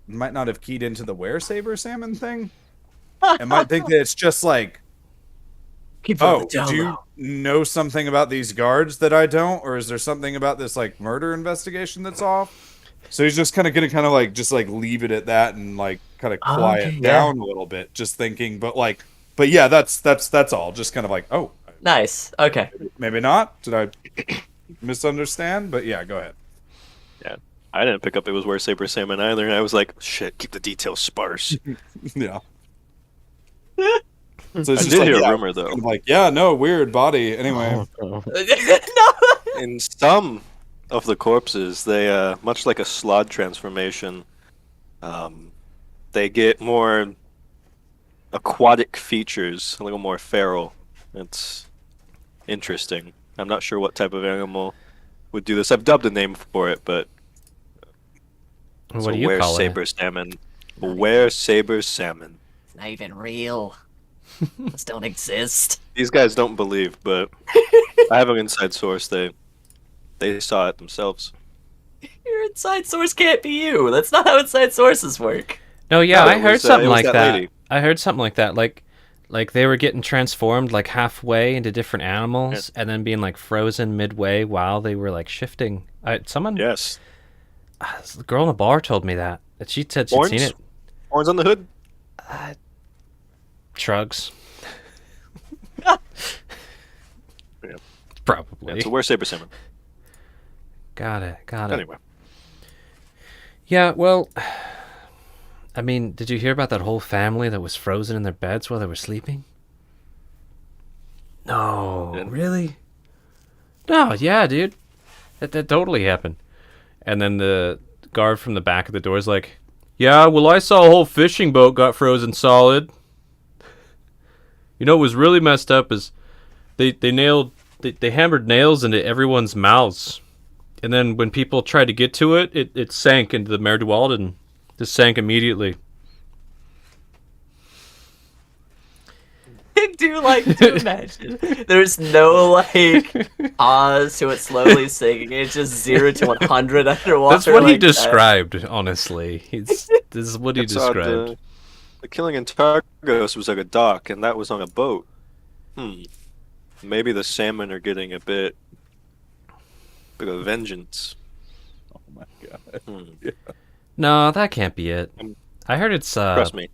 might not have keyed into the were saber salmon thing. I might think that it's just like, Keep oh, it down do you low. know something about these guards that I don't, or is there something about this like murder investigation that's off? So he's just kind of gonna like just like leave it at that and like kind of quiet Okay, yeah. down a little bit, just thinking. But yeah, that's all. Just kind of like, oh, Nice. Okay. maybe not. Did I misunderstand? But yeah, go ahead. yeah, I didn't pick up it was were saber salmon either. And I was like, shit, keep the details sparse. Yeah. So it's I just did like, hear a yeah, rumor though. kind of like, yeah, no, weird body. Anyway, No. In some of the corpses, they much like a slod transformation, they get more aquatic features, a little more feral. It's interesting. I'm not sure what type of animal would do this. I've dubbed a name for it, but What do you call saber it? salmon. Were saber salmon. It's not even real. Those don't exist. These guys don't believe, but I have an inside source. They saw it themselves. Your inside source can't be you. That's not how inside sources work. No, yeah, No, I it heard was, something it was like that that. lady. I heard something like that. Like they were getting transformed like halfway into different animals, and then being like frozen midway while they were like shifting. Someone, Yes. the girl in the bar told me that. That she said she'd Horns? seen it. Horns on the hood? Shrugs. Yeah. Probably. Yeah, so were saber salmon. Got it. Anyway. Yeah, well, I mean, did you hear about that whole family that was frozen in their beds while they were sleeping? No, Didn't. really? No, yeah, dude. That totally happened. And then the guard from the back of the door is like, yeah, well, I saw a whole fishing boat got frozen solid. You know what was really messed up is they hammered nails into everyone's mouths. And then when people tried to get to it, it sank into the Mer du Walden. Just sank immediately. Do imagine. There's no like pause to it slowly sinking. It's just 0 to 100 underwater. That's what he like that. described, honestly. This is what he It's odd, described. the killing in Targos was like a dock, and that was on a boat. Maybe the salmon are getting a bit of vengeance. Oh my god. No, that can't be it. I heard it's Trust me,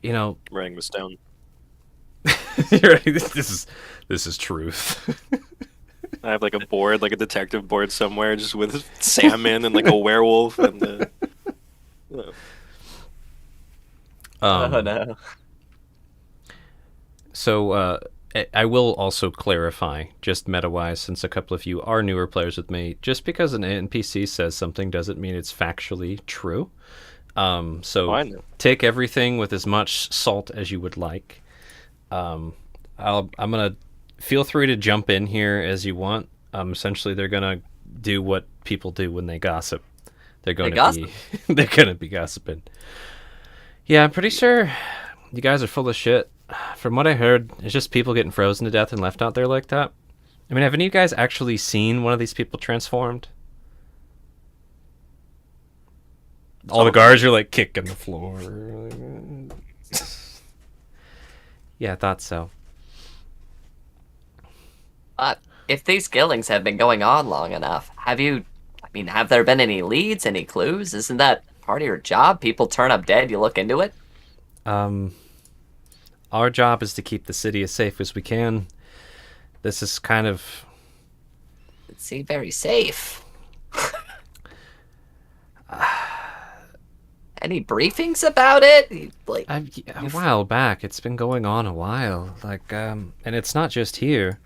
you know, I'm writing this down. this is truth. I have like a board, like a detective board somewhere, just with salmon and like a werewolf and Oh no. So I will also clarify, just meta-wise, since a couple of you are newer players with me, just because an NPC says something doesn't mean it's factually true. So I know. take everything with as much salt as you would like. I'm gonna feel free to jump in here as you want. Essentially, they're gonna do what people do when they gossip. They're going to gossip? be they're gonna be gossiping. Yeah, I'm pretty sure you guys are full of shit. From what I heard, it's just people getting frozen to death and left out there like that. I mean, have any of you guys actually seen one of these people transformed? All the guards are like kicking the floor. Yeah, I thought so. But if these killings have been going on long enough, have there been any leads, any clues? Isn't that part of your job? People turn up dead, you look into it? Our job is to keep the city as safe as we can. This is kind of... It seemed very safe. Any briefings about it? Like, a while back. It's been going on a while. And it's not just here.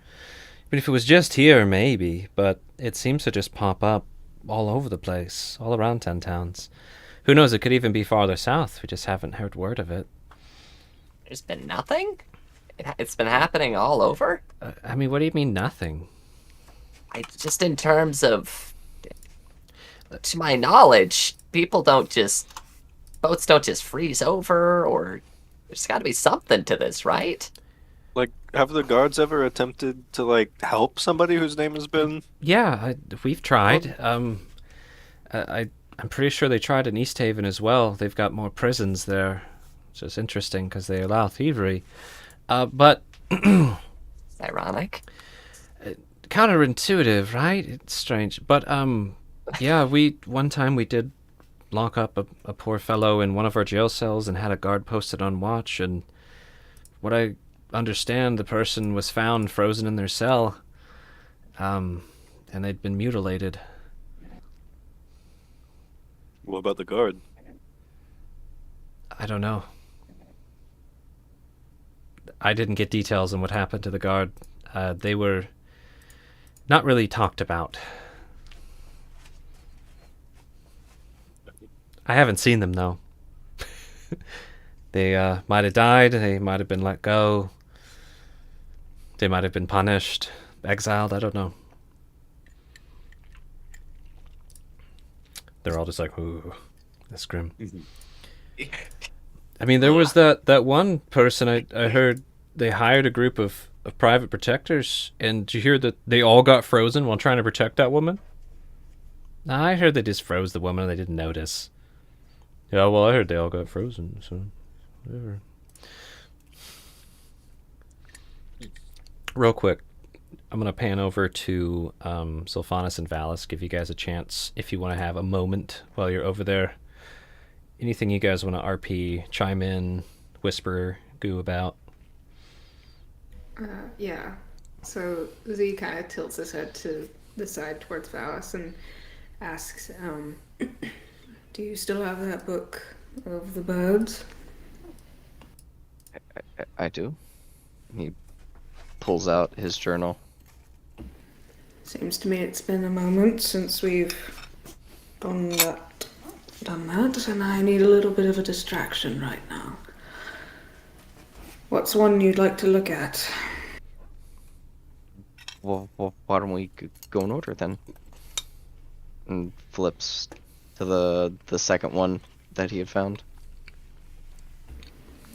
But if it was just here, maybe. But it seems to just pop up all over the place, all around 10 towns. Who knows? It could even be farther south. We just haven't heard word of it. there's been nothing? It's been happening all over? I mean, what do you mean nothing? Just in terms of, to my knowledge, boats don't just freeze over, or there's got to be something to this, right? Like, have the guards ever attempted to like help somebody whose name has been? Yeah, we've tried. I'm pretty sure they tried in East Haven as well. They've got more prisons there, which is interesting because they allow thievery. But It's ironic. counterintuitive, right? It's strange. But yeah, one time we did lock up a poor fellow in one of our jail cells and had a guard posted on watch, and what I understand, the person was found frozen in their cell, and they'd been mutilated. What about the guard? I don't know. I didn't get details on what happened to the guard. They were not really talked about. I haven't seen them, though. They might have died, they might have been let go, they might have been punished, exiled, I don't know. They're all just like, ooh, that's grim. I mean, there was that one person I heard they hired a group of private protectors, and did you hear that they all got frozen while trying to protect that woman? I heard they just froze the woman and they didn't notice. Yeah, well, I heard they all got frozen, so whatever. Real quick, I'm going to pan over to Sylphanis and Valis, give you guys a chance if you want to have a moment while you're over there. Anything you guys want to RP, chime in, whisper, goo about? Yeah. So Z kind of tilts his head to the side towards Valis and asks, do you still have that book of the birds? I do. He pulls out his journal. Seems to me it's been a moment since we've done that, and I need a little bit of a distraction right now. What's one you'd like to look at? Well, why don't we go in order then? And flips to the second one that he had found.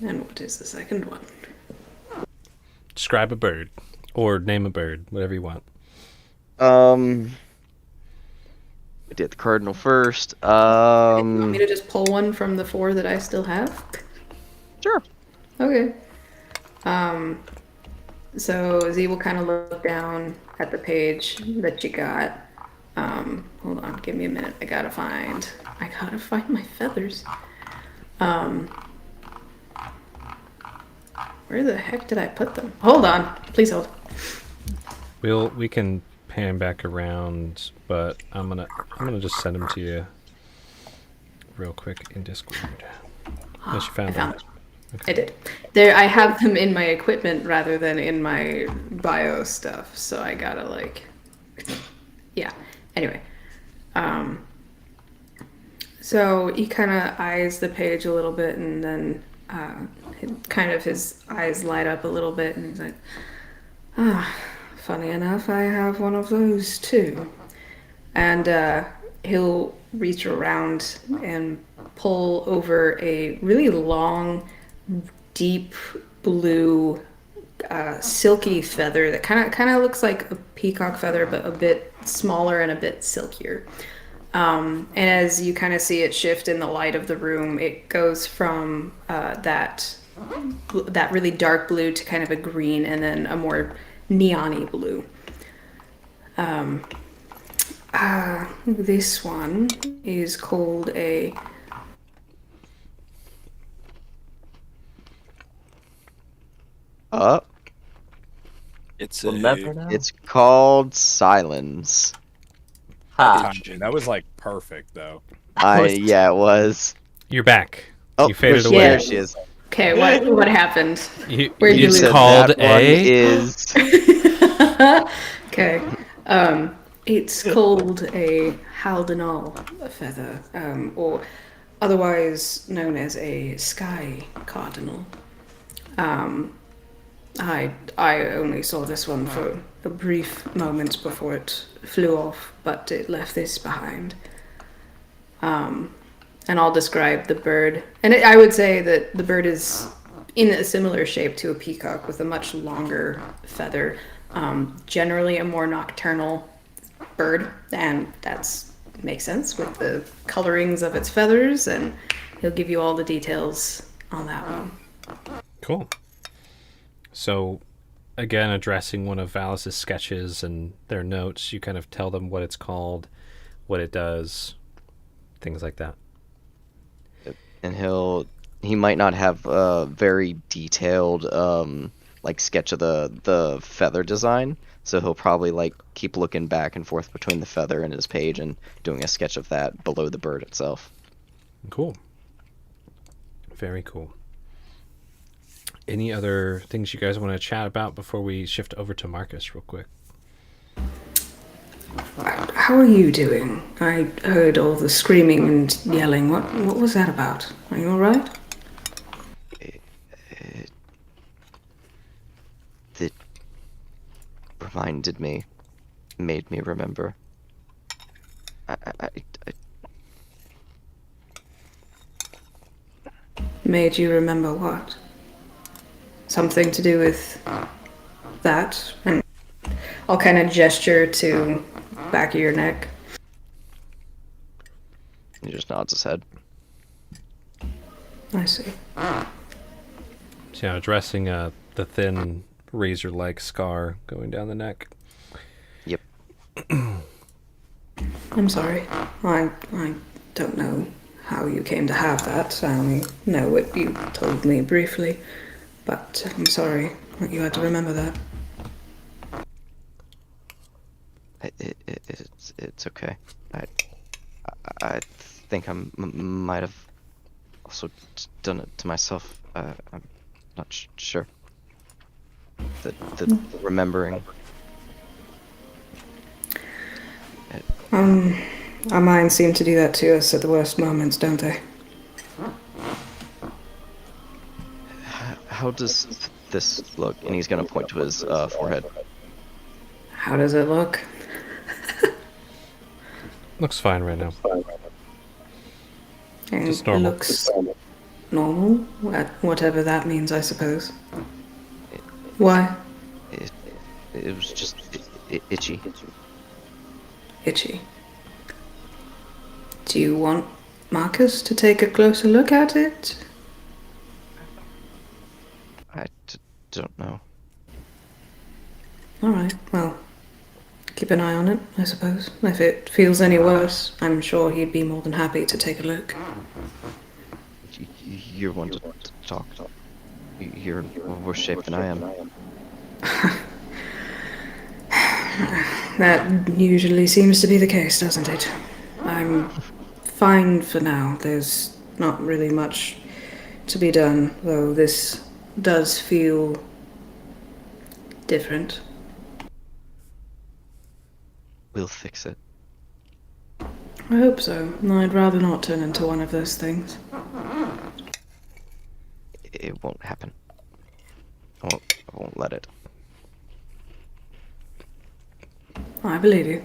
And what is the second one? Describe a bird, or name a bird, whatever you want. We did the cardinal first. You want me to just pull one from the 4 that I still have? Sure. Okay. So Z will kind of look down at the page that you got. Hold on, give me a minute. I gotta find my feathers. Where the heck did I put them? Hold on, please hold. We can pan back around, but I'm gonna just send them to you real quick in Discord. Unless you found them. I did. There, I have them in my equipment rather than in my bio stuff, so I gotta yeah. Anyway, so he kind of eyes the page a little bit, and then his eyes light up a little bit, and he's like, funny enough, I have one of those too. And he'll reach around and pull over a really long, deep blue, silky feather that kind of looks like a peacock feather, but a bit smaller and a bit silkier. And as you kind of see it shift in the light of the room, it goes from that really dark blue to kind of a green, and then a more neon-y blue. This one is called a... It's We'll a never know. It's called Silence. Ha. Timing. That was like perfect though. Yeah, it was. You're back. Oh, You faded there away. There she is. Okay, what happened? Where'd you It's lose? Said called that one is Okay. It's called a Haldinal feather, or otherwise known as a sky cardinal. I only saw this one for a brief moment before it flew off, but it left this behind. And I'll describe the bird. And I would say that the bird is in a similar shape to a peacock with a much longer feather. Generally a more nocturnal bird, and that's makes sense with the colorings of its feathers, and he'll give you all the details on that one. Cool. So, again, addressing one of Valis's sketches and their notes, you kind of tell them what it's called, what it does, things like that. and he might not have a very detailed like sketch of the feather design, so he'll probably like keep looking back and forth between the feather and his page and doing a sketch of that below the bird itself. Cool. Very cool. Any other things you guys want to chat about before we shift over to Marcus real quick? How are you doing? I heard all the screaming and yelling. What was that about? Are you all right? It reminded me, made me remember. I Made you remember what? Something to do with that? And I'll kind of gesture to back of your neck. He just nods his head. I see. So, addressing the thin razor-like scar going down the neck. Yep. I'm sorry. I don't know how you came to have that. I only know what you told me briefly. But I'm sorry that you had to remember that. It's okay. I think I might have also done it to myself. I'm not sure. The remembering. Our minds seem to do that to us at the worst moments, don't they? How does this look? And he's gonna point to his forehead. How does it look? Looks fine right now. And Just normal. looks normal, whatever that means, I suppose. Why? It was just itchy. Itchy. Do you want Marcus to take a closer look at it? Don't know. Alright, well, keep an eye on it, I suppose. If it feels any worse, I'm sure he'd be more than happy to take a look. You're one to talk. You're in worse shape than I am. That usually seems to be the case, doesn't it? I'm fine for now. There's not really much to be done, though this does feel different. We'll fix it. I hope so. I'd rather not turn into one of those things. It won't happen. I won't let it. I believe you.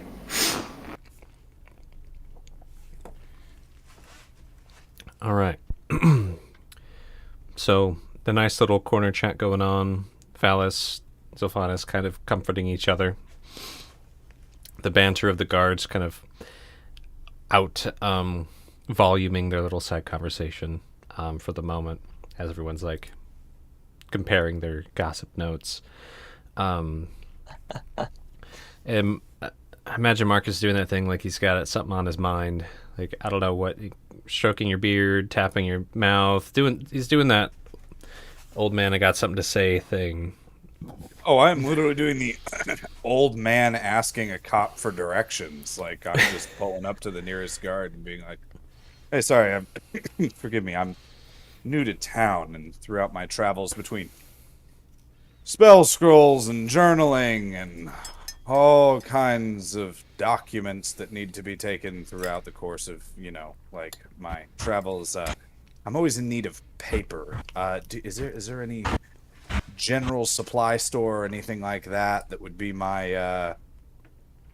All right. So the nice little corner chat going on. Phallus, Zophanis kind of comforting each other. The banter of the guards kind of out voluming their little side conversation for the moment, as everyone's like comparing their gossip notes. And I imagine Marcus doing that thing like he's got something on his mind. Like, I don't know what, stroking your beard, tapping your mouth, he's doing that old man I got something to say thing. Oh, I'm literally doing the old man asking a cop for directions. Like, I'm just pulling up to the nearest guard and being like, hey, sorry, forgive me, I'm new to town, and throughout my travels between spell scrolls and journaling and all kinds of documents that need to be taken throughout the course of, like, my travels, I'm always in need of paper. Is there any general supply store or anything like that would be my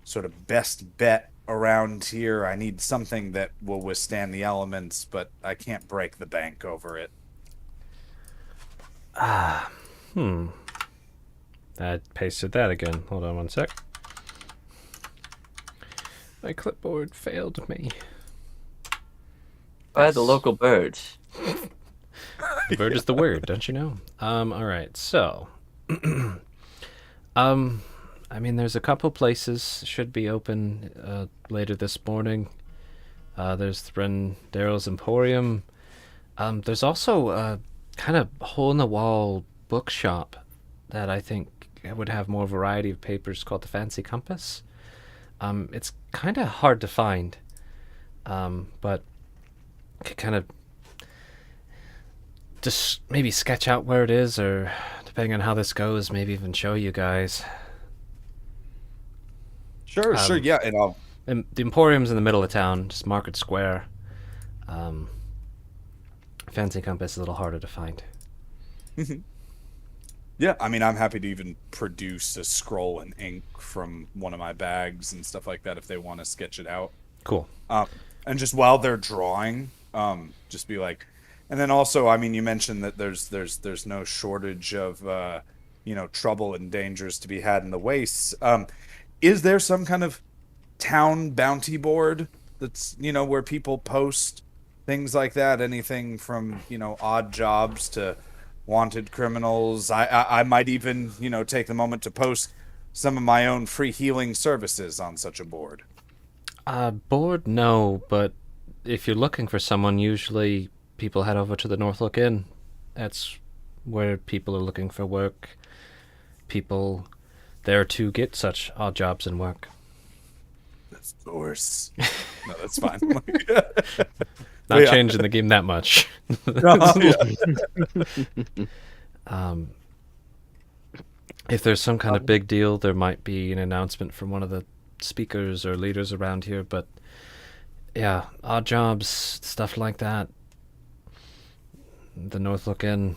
sort of best bet around here? I need something that will withstand the elements, but I can't break the bank over it. I pasted that again. Hold on one sec. My clipboard failed me. By the local bird. The bird is the word, don't you know? All right, so, I mean, there's a couple places should be open later this morning. There's Threndaryl's Emporium. There's also a kind of hole-in-the-wall bookshop that I think would have more variety of papers called the Fancy Compass. It's kind of hard to find, but could kind of just maybe sketch out where it is, or depending on how this goes, maybe even show you guys. Sure, yeah, And the Emporium's in the middle of town, just Market Square. Fancy Compass is a little harder to find. Yeah, I mean, I'm happy to even produce a scroll and ink from one of my bags and stuff like that if they want to sketch it out. Cool. And just while they're drawing, just be like, and then also, I mean, you mentioned that there's no shortage of trouble and dangers to be had in the wastes. Is there some kind of town bounty board that's where people post things like that? Anything from odd jobs to wanted criminals. I might even take the moment to post some of my own free healing services on such a board. Board, no, but if you're looking for someone, usually people head over to the Northlook Inn. That's where people are looking for work. People there to get such odd jobs and work. Of course. No, that's fine. Not changing the game that much. If there's some kind of big deal, there might be an announcement from one of the speakers or leaders around here, but yeah, odd jobs, stuff like that. The Northlook Inn.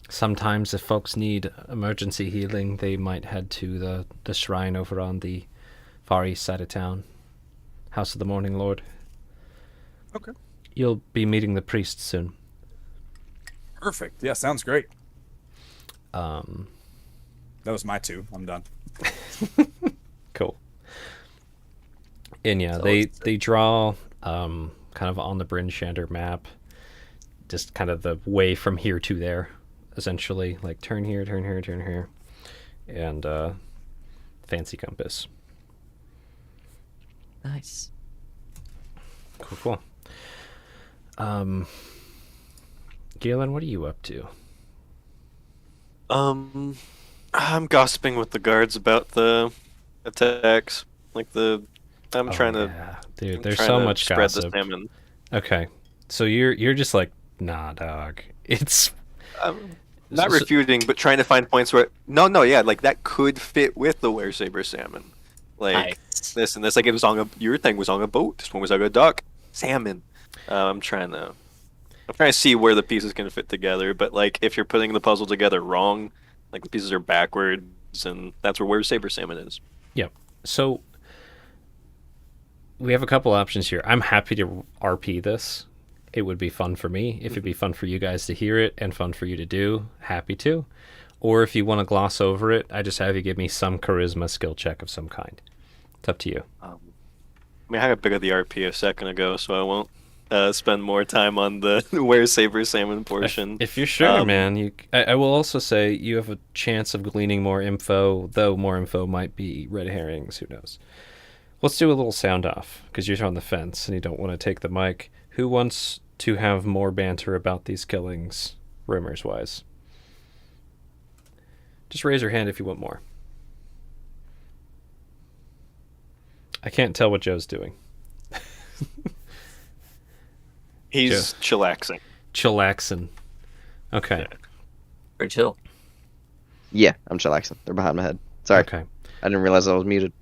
Sometimes if folks need emergency healing, they might head to the shrine over on the far east side of town. House of the Morning Lord. Okay. You'll be meeting the priest soon. Perfect. Yeah, sounds great. Um, That was my 2. I'm done. cool. And yeah, So they draw kind of on the Bryn Shander map, just kind of the way from here to there, essentially. Like turn here, turn here, turn here, and fancy compass. Nice. Cool. Galen, what are you up to? I'm gossiping with the guards about the attacks. I'm trying to Dude, I'm there's trying so to much spread gossip. the salmon. Okay, so you're just like, nah, dog. It's I'm not So- refuting, but trying to find points where no, yeah, like that could fit with the Weresaber salmon. Like Nice. this and this, like it was on your thing was on a boat. This one was like a duck, salmon. I'm trying to see where the pieces can fit together. But like if you're putting the puzzle together wrong, like the pieces are backwards, and that's where Weresaber salmon is. Yep. So we have a couple options here. I'm happy to RP this. It would be fun for me. If it'd be fun for you guys to hear it and fun for you to do, happy to. Or if you want to gloss over it, I just have you give me some charisma skill check of some kind. It's up to you. I mean, I got big of the RP a second ago, so I won't spend more time on the Weresaber salmon portion. If you're sure, man, I will also say you have a chance of gleaning more info, though more info might be red herrings. Who knows? Let's do a little sound off, because you're on the fence and you don't want to take the mic. Who wants to have more banter about these killings, rumors-wise? Just raise your hand if you want more. I can't tell what Joe's doing. He's chillaxing. Chillaxing. Okay. Very chill. Yeah, I'm chillaxing. They're behind my head. Sorry. Okay. I didn't realize I was muted.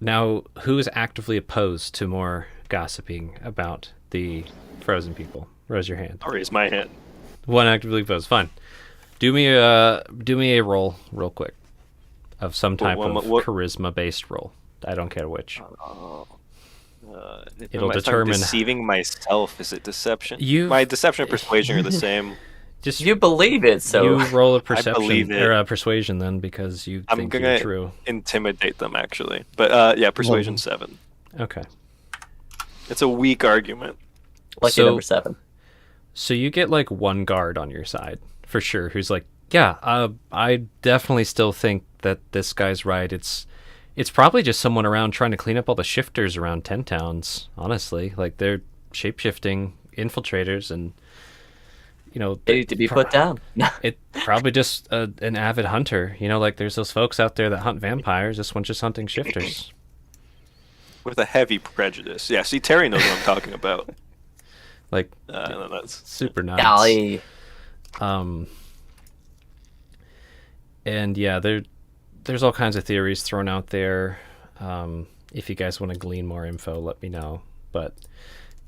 Now, who is actively opposed to more gossiping about the frozen people? Raise your hand. I'll raise my hand. One actively opposed. Fine. Do me a roll real quick of some type of charisma-based roll. I don't care which. It'll If I'm determine- deceiving myself. Is it deception? You- My deception and persuasion are the same. Just You believe it, so you roll a perception believe it. or a persuasion then, because you I'm think gonna you're true. intimidate them actually, but yeah, persuasion 7. Okay. It's a weak argument. lucky So- number 7. So you get like one guard on your side for sure, who's like, yeah, I definitely still think that this guy's right. It's probably just someone around trying to clean up all the shifters around 10 towns. Honestly, like they're shape-shifting infiltrators, and you know, They need to be put down. it probably just an avid hunter. You know, like there's those folks out there that hunt vampires. This one's just hunting shifters. With a heavy prejudice. Yeah, see, Terry knows what I'm talking about. Like And that's super nuts. Golly. And yeah, there's all kinds of theories thrown out there. If you guys want to glean more info, let me know. But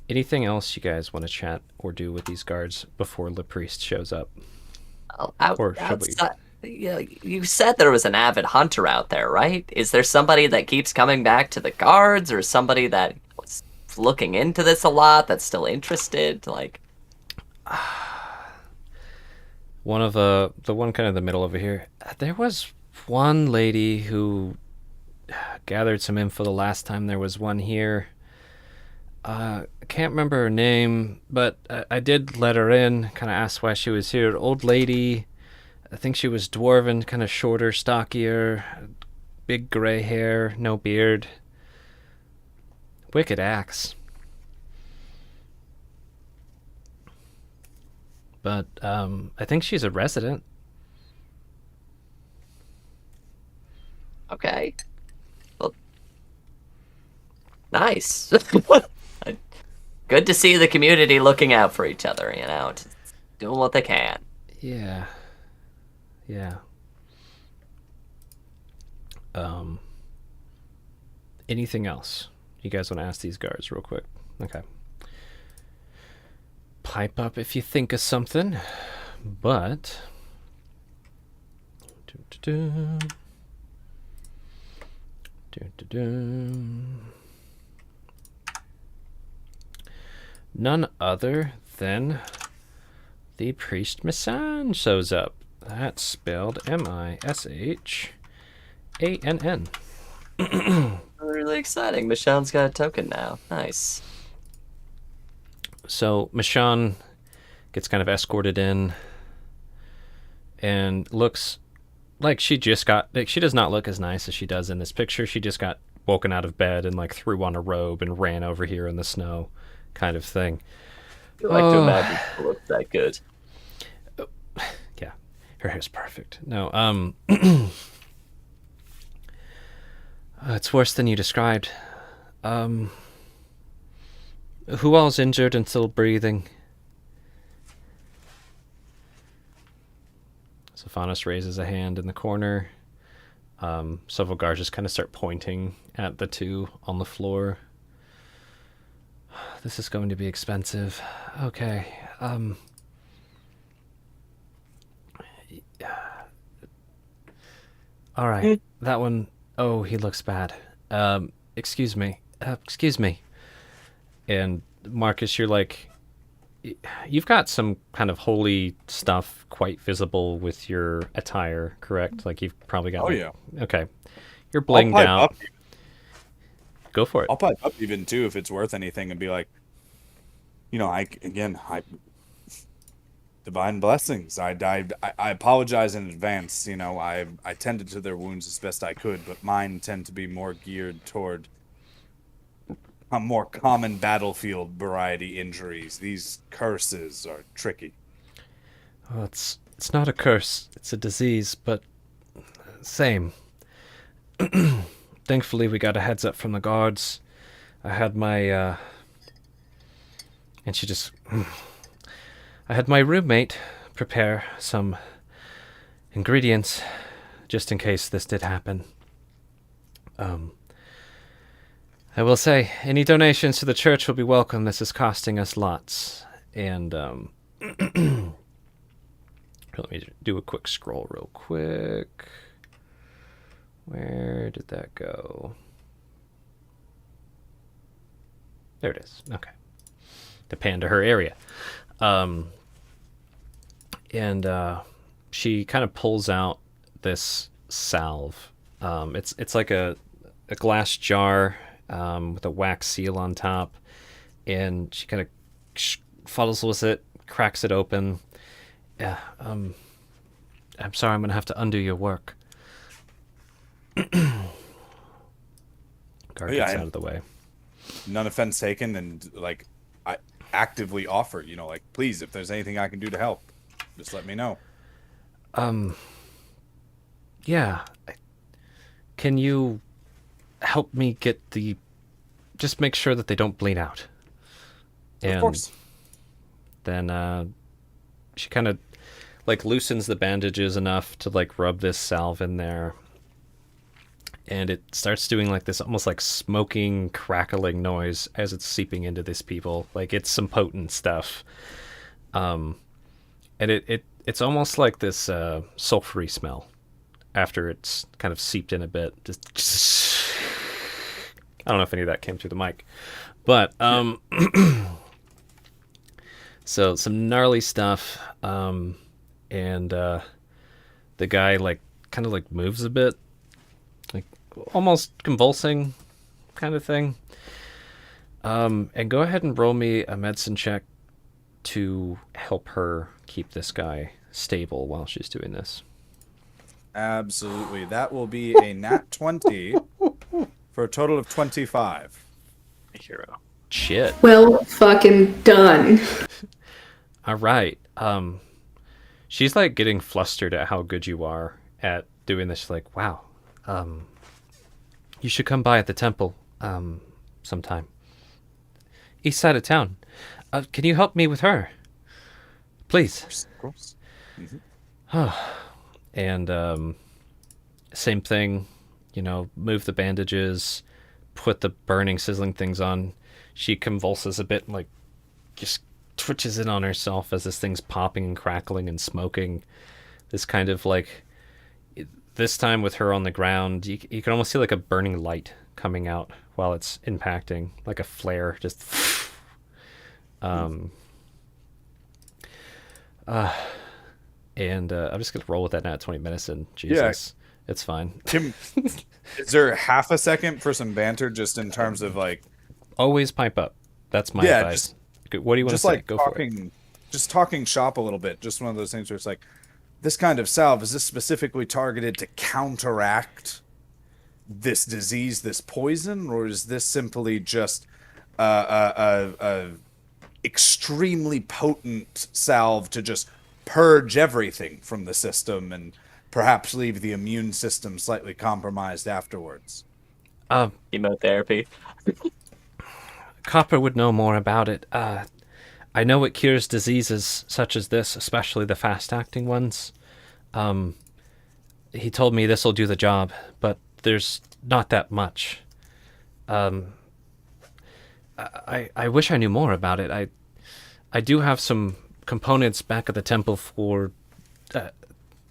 anything else you guys want to chat or do with these guards before the priest shows up? Or should we? Yeah, you said there was an avid hunter out there, right? Is there somebody that keeps coming back to the guards, or somebody that was looking into this a lot that's still interested? Like, One of the one kind of the middle over here. There was one lady who gathered some info the last time there was one here. I can't remember her name, but I did let her in, kind of asked why she was here. Old lady, I think she was dwarven, kind of shorter, stockier, big gray hair, no beard. Wicked axe. But I think she's a resident. okay. Well, nice. Good to see the community looking out for each other, you know, just doing what they can. Yeah. Yeah. Anything else you guys want to ask these guards real quick? Okay. Pipe up if you think of something. But doo-doo-doo. Doo-doo-doo. none other than the priest Mishan shows up. That's spelled Mishann. Really exciting. Michonne's got a token now. Nice. So Mishan gets kind of escorted in and looks like she just got, like, she does not look as nice as she does in this picture. She just got woken out of bed and like threw on a robe and ran over here in the snow kind of thing. I like to imagine it looks that good. Yeah, her hair's perfect. No, it's worse than you described. Who all's injured and still breathing? Sophanis raises a hand in the corner. Silvergar just kind of start pointing at the two on the floor. This is going to be expensive. Okay. All right. That one. Oh, he looks bad. Excuse me. Excuse me. And Marcus, you're like, you've got some kind of holy stuff quite visible with your attire, correct? Like you've probably got. Oh, like- yeah. Okay. You're I'll blinged pipe out. up. Go for it. I'll pipe up even too if it's worth anything and be like, divine blessings. I apologize in advance. I tended to their wounds as best I could, but mine tend to be more geared toward a more common battlefield variety injuries. These curses are tricky. Oh, it's not a curse. It's a disease, but same. Thankfully, we got a heads up from the guards. I had my and she just I had my roommate prepare some ingredients just in case this did happen. I will say, any donations to the church will be welcome. This is costing us lots. And let me do a quick scroll real quick. Where did that go? There it is. Okay. To pan to her area. And she kind of pulls out this salve. It's like a glass jar with a wax seal on top. And she kind of fuddles with it, cracks it open. Yeah, I'm sorry, I'm going to have to undo your work. Guard gets out of the way. None offense taken, and I actively offer, please, if there's anything I can do to help, just let me know. Yeah. Can you help me get just make sure that they don't bleed out? And Of course. then she kind of loosens the bandages enough to rub this salve in there. And it starts doing this almost smoking, crackling noise as it's seeping into these people. It's some potent stuff. And it's almost like this sulfury smell after it's kind of seeped in a bit. Just I don't know if any of that came through the mic. But so some gnarly stuff. And the guy kind of moves a bit. Almost convulsing kind of thing. And go ahead and roll me a medicine check to help her keep this guy stable while she's doing this. Absolutely. That will be a nat 20 for a total of 25. Hero. Shit. Well, fucking done. All right. She's getting flustered at how good you are at doing this. She's like, wow. You should come by at the temple sometime. East side of town. Can you help me with her? Please. Of course. And same thing, move the bandages, put the burning, sizzling things on. She convulses a bit and just twitches in on herself as this thing's popping and crackling and smoking. This kind of this time with her on the ground, you can almost see a burning light coming out while it's impacting, like a flare, just And I'm just gonna roll with that now at 20 medicine. Jesus, it's fine. Kim, is there half a second for some banter, just in terms of like, Always pipe up. That's my Yeah, advice. What do you want to just say? like Go for it. talking shop a little bit? Just one of those things where it's like, this kind of salve, is this specifically targeted to counteract this disease, this poison, or is this simply just a extremely potent salve to just purge everything from the system and perhaps leave the immune system slightly compromised afterwards? Chemotherapy. Copper would know more about it. I know it cures diseases such as this, especially the fast-acting ones. He told me this will do the job, but there's not that much. I wish I knew more about it. I do have some components back at the temple for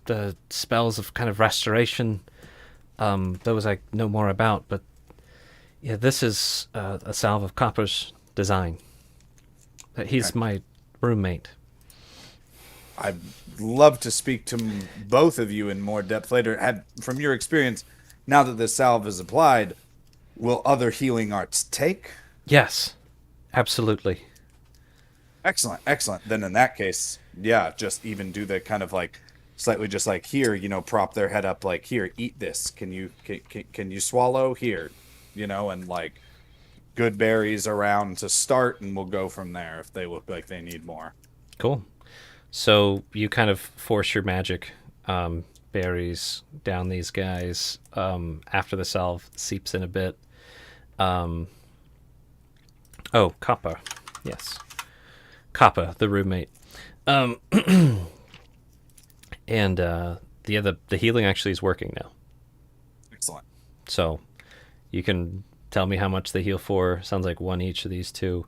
the spells of kind of restoration. Those I know more about, but yeah, this is a salve of Copper's design. He's my roommate. I'd love to speak to both of you in more depth later. From your experience, now that this salve is applied, will other healing arts take? Yes, absolutely. Excellent, excellent. Then in that case, yeah, just even do the kind of like slightly just like here, prop their head up like, here, eat this. Can you swallow? Here, and like good berries around to start, and we'll go from there if they look like they need more. Cool. So you kind of force your magic berries down these guys after the salve seeps in a bit. Oh, Kappa. Yes. Kappa, the roommate. And the healing actually is working now. Excellent. So you can tell me how much they heal for. Sounds like one each of these two.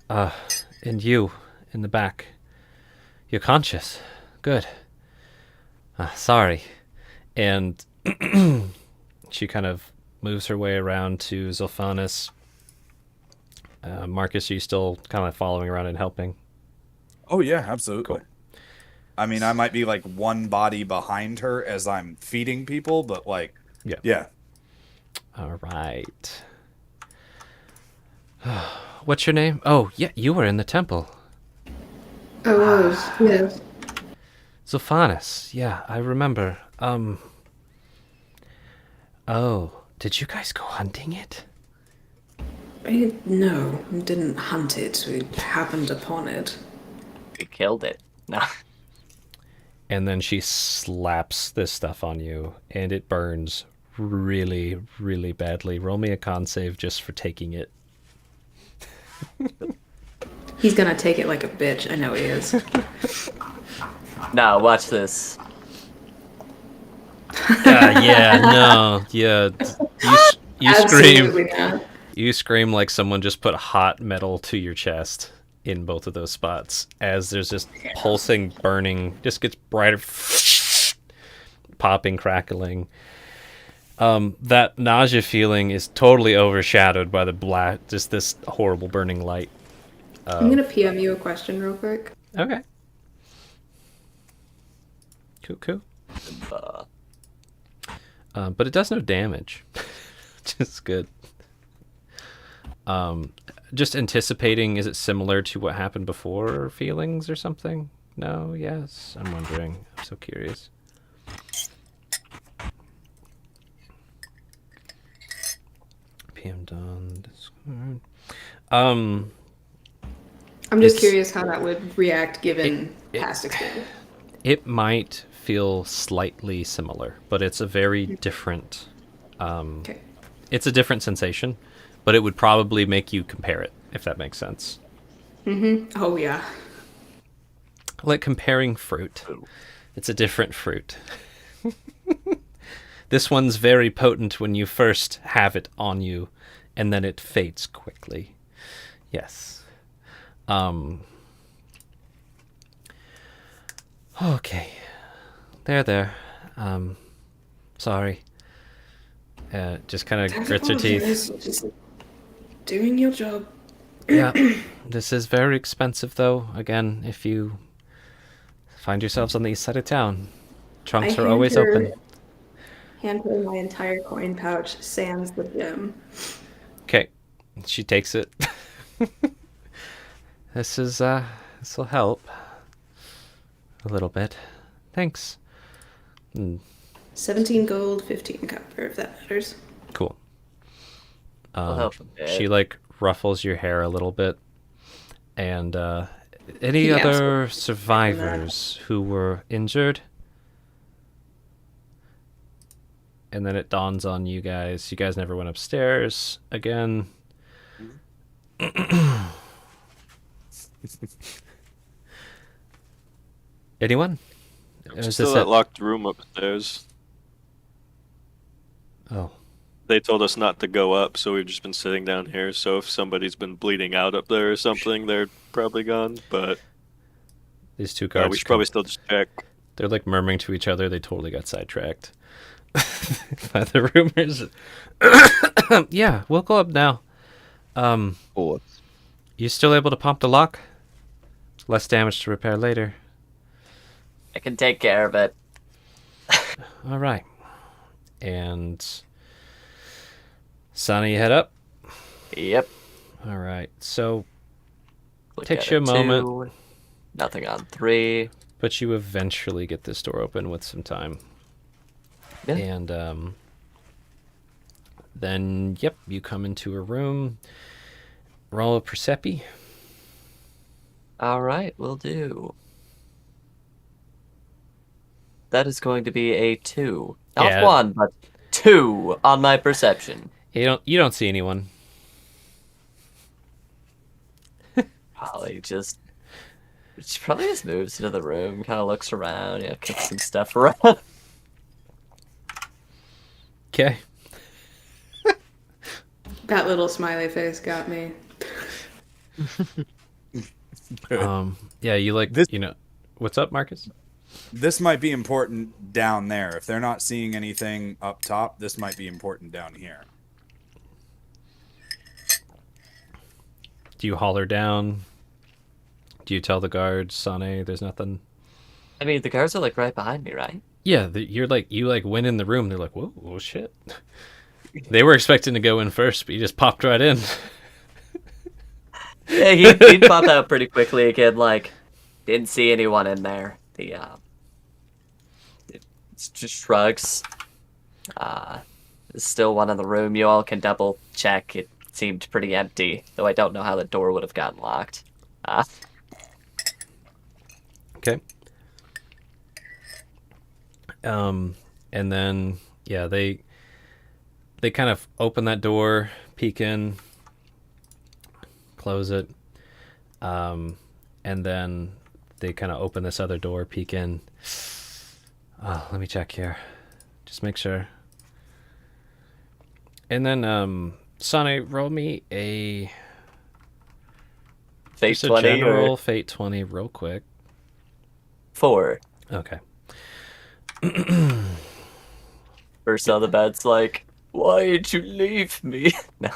And you in the back. You're conscious. Good. Sorry. And she kind of moves her way around to Zilphanis. Marcus, are you still kind of following around and helping? Oh, yeah, absolutely. Cool. I mean, I might be like one body behind her as I'm feeding people, but like, yeah. All right. What's your name? Oh, yeah, you were in the temple. I was, yes. Zilphanis. Yeah, I remember. Oh, did you guys go hunting it? No, we didn't hunt it. We happened upon it. We killed it. No. And then she slaps this stuff on you, and it burns really, really badly. Roll me a con save just for taking it. He's gonna take it like a bitch. I know he is. Now watch this. You scream. Absolutely not. You scream like someone just put hot metal to your chest in both of those spots as there's this pulsing, burning, just gets brighter, popping, crackling. That nausea feeling is totally overshadowed by the black, just this horrible burning light. I'm gonna PM you a question real quick. Okay. Cool. But it does no damage, which is good. Just anticipating, is it similar to what happened before feelings or something? No? Yes? I'm wondering. I'm so curious. PM done. Discord. I'm just It's- curious how that would react given past experience. It might feel slightly similar, but it's a very different... Okay. It's a different sensation, but it would probably make you compare it, if that makes sense. Oh yeah. Like comparing fruit. It's a different fruit. This one's very potent when you first have it on you, and then it fades quickly. Yes. Okay. There. Sorry. Just kind of grits her teeth. Just doing your job. Yeah, this is very expensive, though. Again, if you find yourselves on the east side of town, trunks are always open. Hand her my entire coin pouch, sans the gem. Okay, she takes it. This will help a little bit. Thanks. 17 gold, 15 copper, if that matters. Cool. Will help a bit. She like ruffles your hair a little bit. And any Yeah, other survivors who were injured? And then it dawns on you guys. You guys never went upstairs again. Anyone? There's Is still this that it? locked room upstairs. Oh, They told us not to go up, so we've just been sitting down here. So if somebody's been bleeding out up there or something, they're probably gone. But these two guards. we should probably still just check. They're like murmuring to each other. They totally got sidetracked by the rumors. Yeah, we'll go up now. Cool. You still able to pump the lock? Less damage to repair later. I can take care of it. All right. And Sonny, head up. Yep. All right. So Look Takes at you a it, moment. 2. Nothing on 3. but you eventually get this door open with some time. Yeah. And then, yep, you come into a room. Roll a Percepi. All right, will do. That is going to be a 2. Not Yeah. 1, but 2 on my perception. You don't see anyone. She probably just moves into the room, kind of looks around, kicks some stuff around. Okay. That little smiley face got me. Yeah, you like This- what's up, Marcus? This might be important down there. If they're not seeing anything up top, this might be important down here. Do you haul her down? Do you tell the guards, Sane, there's nothing? I mean, the guards are like right behind me, right? Yeah, you went in the room. They're like, whoa, oh shit. They were expecting to go in first, but you just popped right in. Yeah, he'd pop out pretty quickly again, like, didn't see anyone in there. It just shrugs. There's still one in the room. You all can double check. It seemed pretty empty, though I don't know how the door would have gotten locked. Okay. And then yeah, they kind of open that door, peek in, close it, and then they kind of open this other door, peek in. Let me check here, just make sure. And then Sane, roll me a Fate just a 20 general or Fate 20 real quick. 4. Okay. First on the bed's like, why did you leave me? No.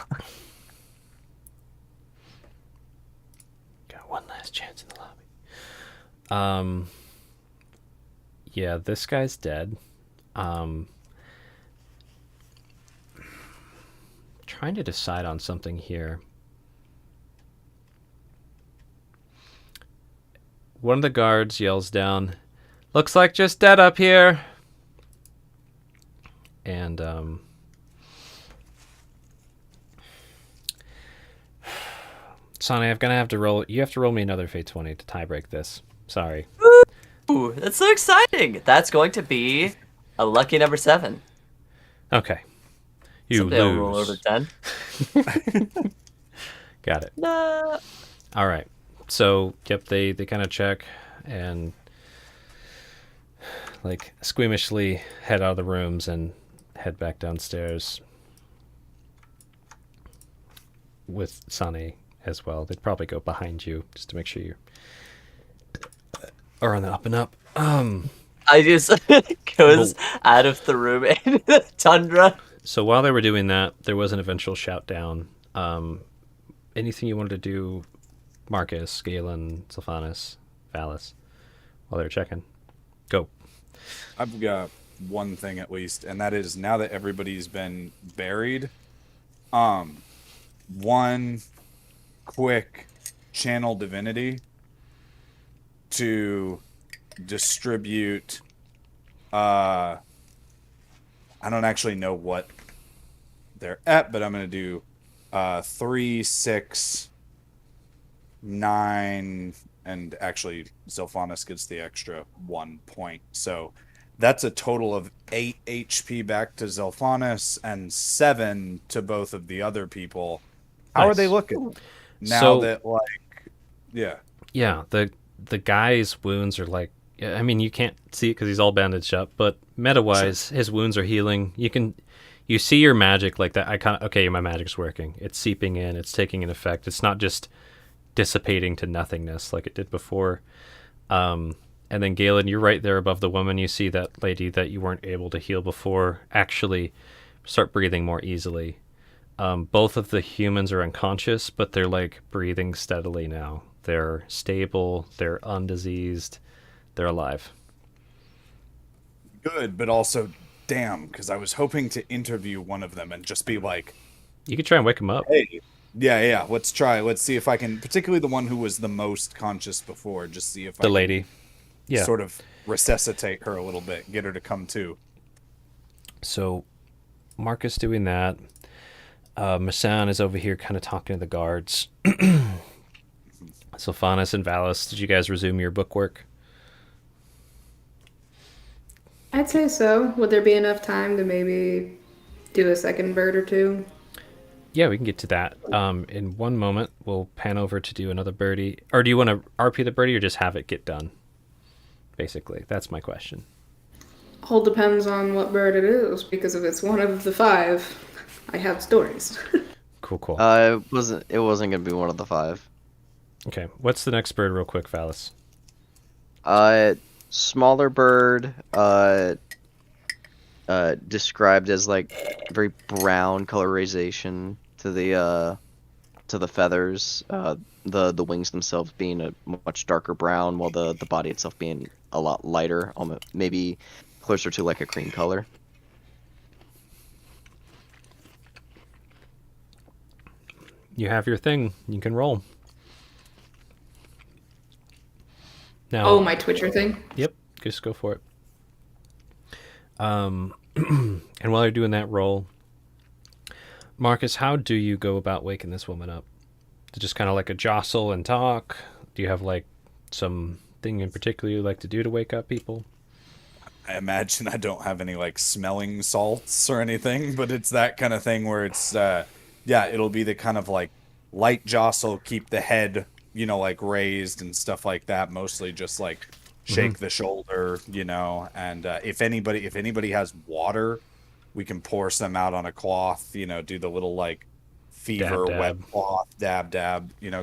Got one last chance in the lobby. Yeah, this guy's dead. Trying to decide on something here. One of the guards yells down, "Looks like just dead up here." And Sonny, I'm gonna have to roll. You have to roll me another Fate 20 to tiebreak this. Sorry. Ooh, that's so exciting! That's going to be a lucky number 7. Okay. You Someday I'll roll over lose. 10. Got it. No. All right. So, yep, they kind of check and like squeamishly head out of the rooms and head back downstairs with Sunny as well. They'd probably go behind you just to make sure you are on the up and up. I just goes out of the room into the tundra. So while they were doing that, there was an eventual shout down. anything you wanted to do, Marcus, Galen, Sylphanus, Valis, while they're checking? Go. I've got one thing at least, and that is now that everybody's been buried, one quick channel divinity to distribute. I don't actually know what they're at, but I'm gonna do 3, 6, 9, and actually Sylphanus gets the extra 1 point. So that's a total of 8 HP back to Sylphanus and 7 to both of the other people. How are they Nice. looking now So- that, like, yeah? Yeah, the guy's wounds are like, I mean, you can't see it because he's all bandaged up, but meta-wise, his wounds are healing. You see your magic like that. Okay, my magic's working. It's seeping in. It's taking an effect. It's not just dissipating to nothingness like it did before. And then Galen, you're right there above the woman. You see that lady that you weren't able to heal before actually start breathing more easily. Both of the humans are unconscious, but they're like breathing steadily now. They're stable. They're undiseased. They're alive. Good, but also, damn, because I was hoping to interview one of them and just be like, You could try and wake them up. hey, yeah, let's try. Let's see if I can, particularly the one who was the most conscious before, just see if I The can lady. Yeah. sort of resuscitate her a little bit, get her to come to. So Marcus doing that. Masan is over here kind of talking to the guards. Sylphanus and Valis, did you guys resume your book work? I'd say so. Would there be enough time to maybe do a second bird or two? Yeah, we can get to that. In one moment, we'll pan over to do another birdie. Or do you want to RP the birdie or just have it get done? Basically, that's my question. All depends on what bird it is, because if it's one of the 5, I have stories. Cool. It wasn't gonna be one of the 5. Okay, what's the next bird real quick, Valis? Smaller bird, described as like very brown colorization to the feathers. The wings themselves being a much darker brown, while the body itself being a lot lighter, almost maybe closer to like a cream color. You have your thing. You can roll. Now, Oh, my Twitcher thing? Yep, just go for it. And while you're doing that roll, Marcus, how do you go about waking this woman up? To just kind of like a jostle and talk? Do you have like some thing in particular you like to do to wake up people? I imagine I don't have any like smelling salts or anything, but it's that kind of thing where it's it'll be the kind of like light jostle, keep the head, like raised and stuff like that, mostly just like shake the shoulder, and if anybody has water, we can pour some out on a cloth, do the little like fever Dab, wet dab. cloth, dab,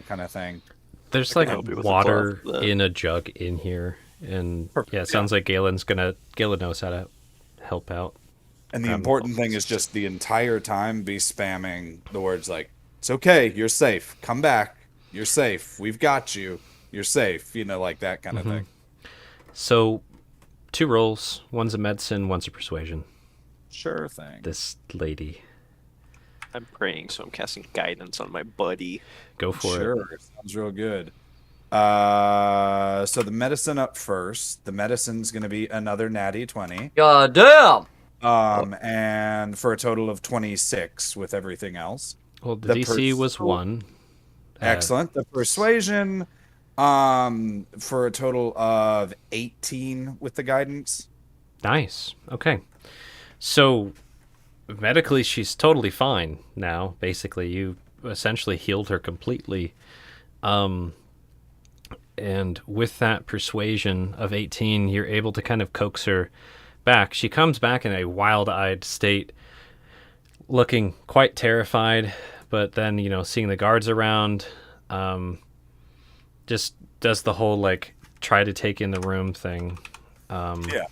kind of thing. There's I like can help you with the water cloth, then. in a jug in here. And Perfect, yeah, it sounds like Galen knows how to help out. And the Grab important thing is just the entire time be spamming the words like, it's okay, you're safe, come back, you're safe, we've got you, you're safe, like that kind of thing. So, 2 rolls. One's a medicine, one's a persuasion. Sure thing. This lady. I'm praying, so I'm casting guidance on my buddy. Go for it. Sure, sounds real good. So the medicine up first. The medicine's going to be another natty 20. God damn! And for a total of 26 with everything else. Well, the The DC was 1. Excellent. The persuasion, for a total of 18 with the guidance. Nice. Okay. So, medically, she's totally fine now. Basically, you essentially healed her completely. And with that persuasion of 18, you're able to kind of coax her back. She comes back in a wild-eyed state, looking quite terrified, but then, seeing the guards around, just does the whole, like, try to take in the room thing. Yeah.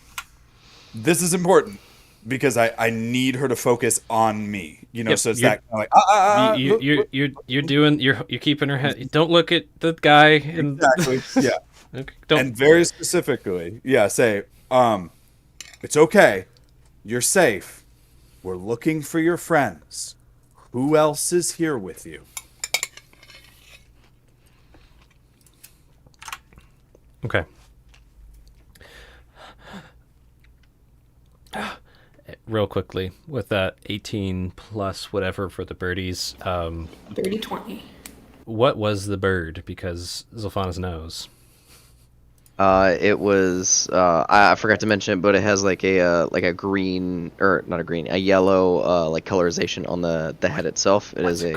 This is important. because I need her to focus on me. You know, Yep, so it's you're- that kind of like You're keeping her head. Don't look at the guy. And exactly. Yeah. okay, don't. And very specifically, yeah, say, it's okay. You're safe. We're looking for your friends. Who else is here with you? Okay. Real quickly, with that 18 plus whatever for the birdies, 30-20. what was the bird? Because Zolfana's knows. It was I forgot to mention it, but it has like a green, or not a green, a yellow like colorization on the head itself. It is a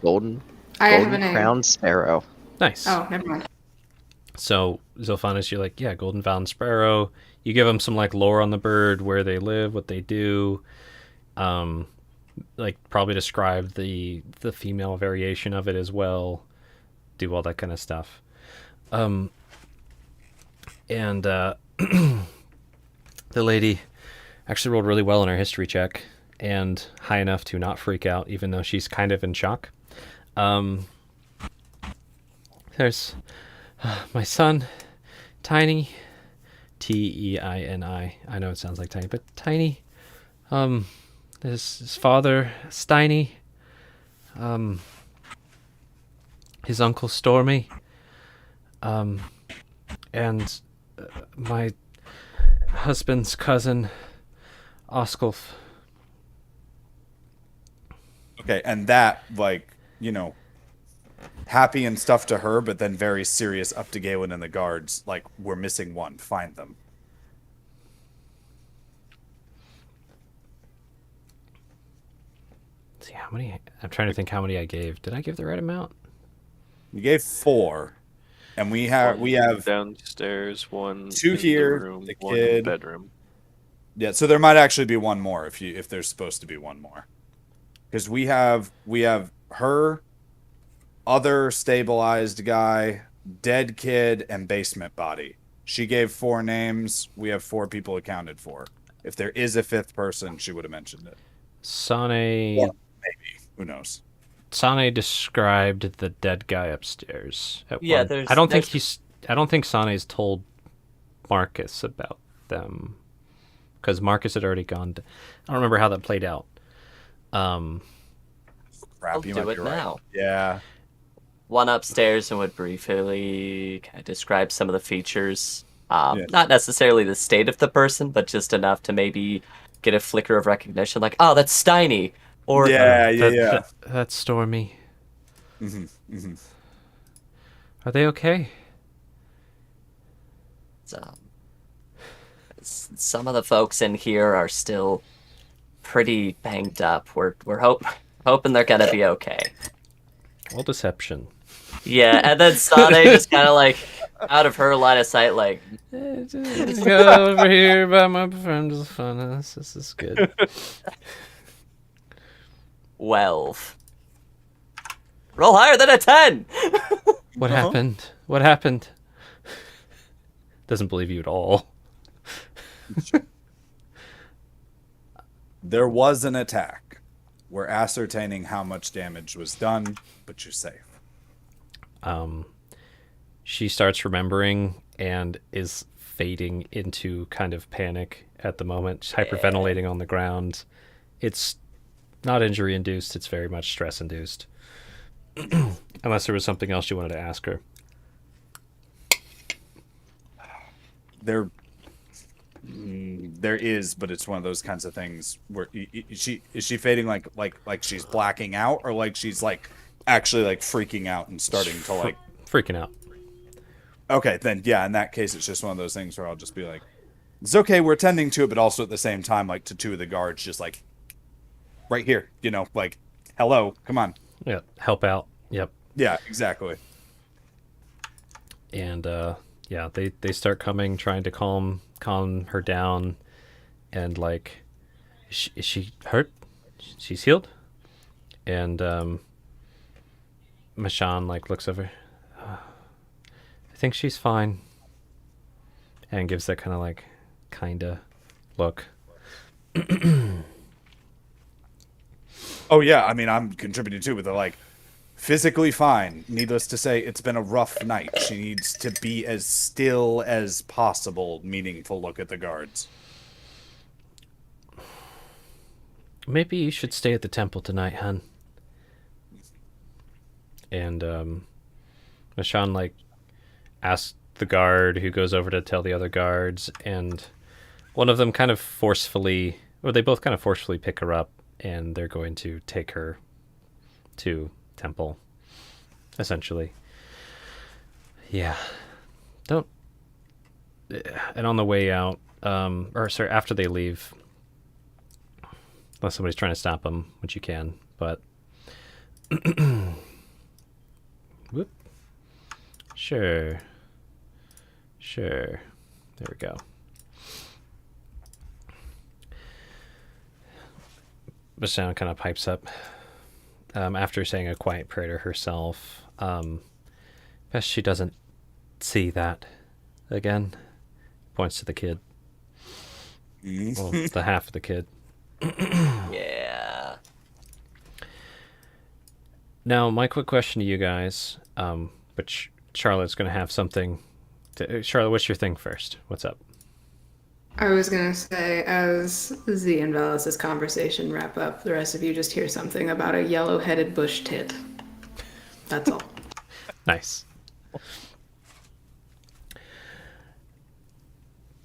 golden I have a name. crowned sparrow. Nice. Oh, never mind. So Zolfanis, you're like, yeah, golden fountain sparrow. You give them some like lore on the bird, where they live, what they do. Like probably describe the female variation of it as well. Do all that kind of stuff. And the lady actually rolled really well in her history check, and high enough to not freak out, even though she's kind of in shock. There's my son, Tiny, Teini. I know it sounds like Tiny, but Tiny. There's his father, Steiny. His uncle, Stormy. And my husband's cousin, Osculf. Okay, and that, like, you know, happy and stuff to her, but then very serious up to Galen and the guards. Like, we're missing one. Find them. See how many? I'm trying to think how many I gave. Did I give the right amount? You gave 4, and we have downstairs, one 2 in here, the room, the one in kid. the bedroom. Yeah, so there might actually be one more if there's supposed to be one more, because we have her, other stabilized guy, dead kid, and basement body. She gave 4 names. We have 4 people accounted for. If there is a 5th person, she would have mentioned it. Sane. Or maybe. Who knows? Sane described the dead guy upstairs. Yeah, I don't think Sane's told Marcus about them, because Marcus had already gone. I don't remember how that played out. Crap, I'll you do might it be right. now. Yeah. One upstairs and would briefly kind of describe some of the features. Yeah. Not necessarily the state of the person, but just enough to maybe get a flicker of recognition, like, oh, that's Steiny. Or Yeah. That's Stormy. Mm-hmm. Are they okay? Some of the folks in here are still pretty banged up. We're hoping they're gonna be okay. All deception. Yeah, and then Sade just kind of like out of her line of sight, like, Go over here by my friend Zolfanis. This is good. 12. Roll higher than a 10. What happened? What happened? Doesn't believe you at all. There was an attack. We're ascertaining how much damage was done, but you're safe. She starts remembering and is fading into kind of panic at the moment. She's hyperventilating on the ground. It's not injury induced, it's very much stress induced. Unless there was something else you wanted to ask her. There is, but it's one of those kinds of things where is she fading like she's blacking out, or like she's like actually like freaking out and starting to like freaking out. Okay, then yeah, in that case it's just one of those things where I'll just be like, it's okay, we're tending to it, but also at the same time, like, to 2 of the guards just like right here, you know, like, hello, come on. Yeah, help out. Yep. Yeah, exactly. And yeah, they start coming, trying to calm her down, and like, is she hurt? She's healed. And Mashan like looks over. I think she's fine. And gives that kind of like kinda look. Oh yeah, I mean I'm contributing too, but they're like physically fine. Needless to say, it's been a rough night. She needs to be as still as possible. Meaningful look at the guards. Maybe you should stay at the temple tonight, hun. And Michonne like asks the guard who goes over to tell the other guards, and one of them kind of forcefully, or they both kind of forcefully pick her up, and they're going to take her to temple, essentially. Yeah. Don't. And on the way out, or sorry, after they leave, unless somebody's trying to stop them, which you can, but. Whoop. Sure. There we go. Basan kind of pipes up after saying a quiet prayer to herself. Best she doesn't see that again. Points to the kid. Well, the half of the kid. Yeah. Now, my quick question to you guys, which Charlotte's going to have something. Charlotte, what's your thing first? What's up? I was gonna say, as Z and Velas's conversation wrap up, the rest of you just hear something about a yellow-headed bush tit. That's all. Nice.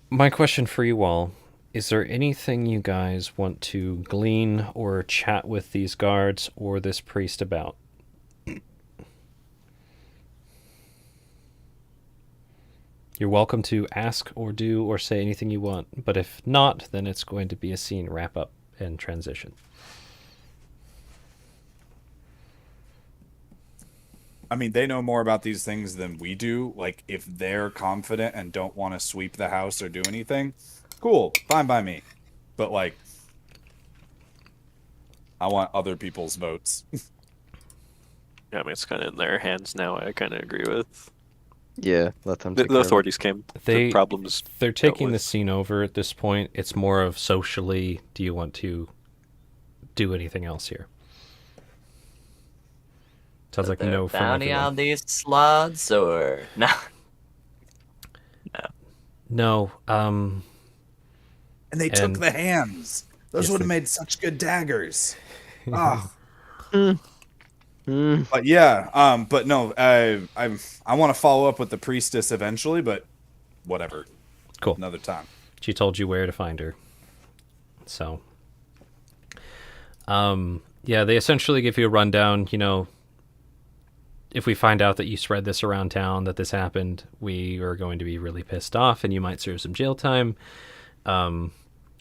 My question for you all, is there anything you guys want to glean or chat with these guards or this priest about? You're welcome to ask or do or say anything you want, but if not, then it's going to be a scene wrap up and transition. I mean, they know more about these things than we do. Like, if they're confident and don't want to sweep the house or do anything, cool, fine by me. But, like, I want other people's votes. Yeah, I mean, it's kind of in their hands now. I kind of agree with. Yeah, let them The take care of it. authorities came. The problems. They're taking the with. scene over at this point. It's more of socially, do you want to do anything else here? Sounds like no from bounty everyone. on these slots, or no? No. And they took And- the hands. Those Yes, would have they- made such good daggers. Ah. But yeah, but no, I want to follow up with the priestess eventually, but whatever, Cool. another time. She told you where to find her. So, yeah, they essentially give you a rundown. You know, if we find out that you spread this around town, that this happened, we are going to be really pissed off, and you might serve some jail time.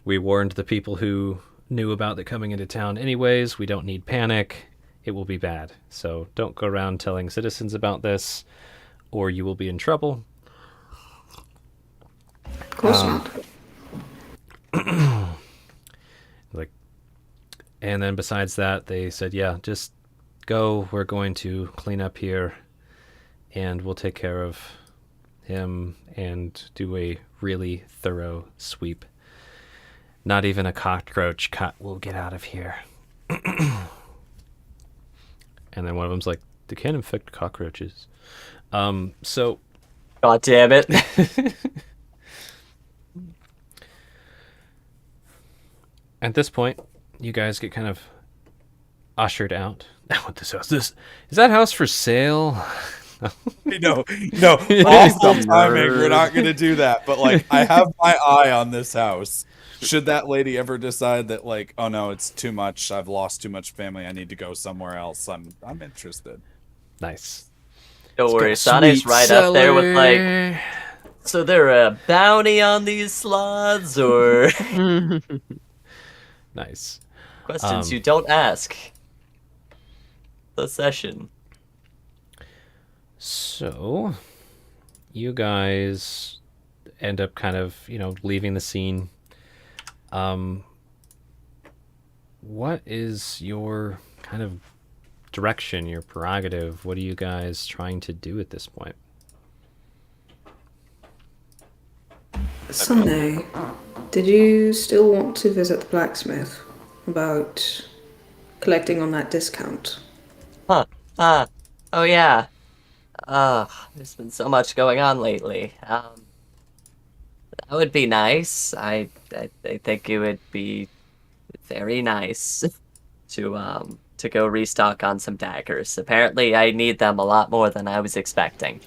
We warned the people who knew about it coming into town anyways. We don't need panic. It will be bad. So don't go around telling citizens about this, or you will be in trouble. Of course not. Like, and then besides that, they said, yeah, just go. We're going to clean up here, and we'll take care of him and do a really thorough sweep. Not even a cockroach cut will get out of here. And then one of them's like, they can't infect cockroaches. So God damn it! at this point, you guys get kind of ushered out. I want this house. Is that house for sale? No, awful timing. We're not gonna do that. But like, I have my eye on this house. Should that lady ever decide that, like, oh no, it's too much, I've lost too much family, I need to go somewhere else, I'm interested. Nice. Don't worry, Sane's right up there with like. So there a bounty on these slots, or Nice. questions you don't ask? The session. So, you guys end up kind of, leaving the scene. What is your kind of direction, your prerogative? What are you guys trying to do at this point? Someday, Did you still want to visit the blacksmith about collecting on that discount? Huh. Oh yeah. There's been so much going on lately. That would be nice. I think it would be very nice to go restock on some daggers. Apparently, I need them a lot more than I was expecting.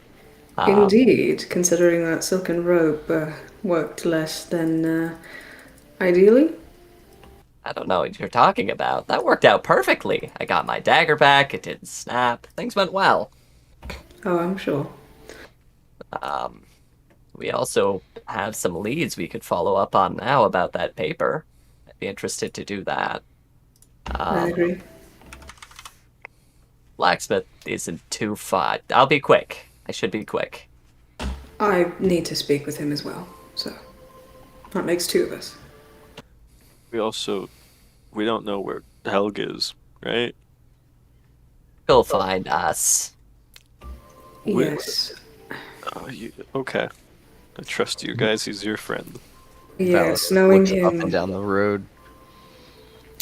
Indeed, considering that silken rope worked less than ideally. I don't know what you're talking about. That worked out perfectly. I got my dagger back. It didn't snap. Things went well. Oh, I'm sure. We also have some leads we could follow up on now about that paper. I'd be interested to do that. I agree. Blacksmith isn't too far. I'll be quick. I should be quick. I need to speak with him as well, so that makes two of us. We don't know where Helg is, right? He'll find us. Where- Yes. Okay. I trust you guys. He's your friend. Yes, Valis knowing looks up him, and down the road.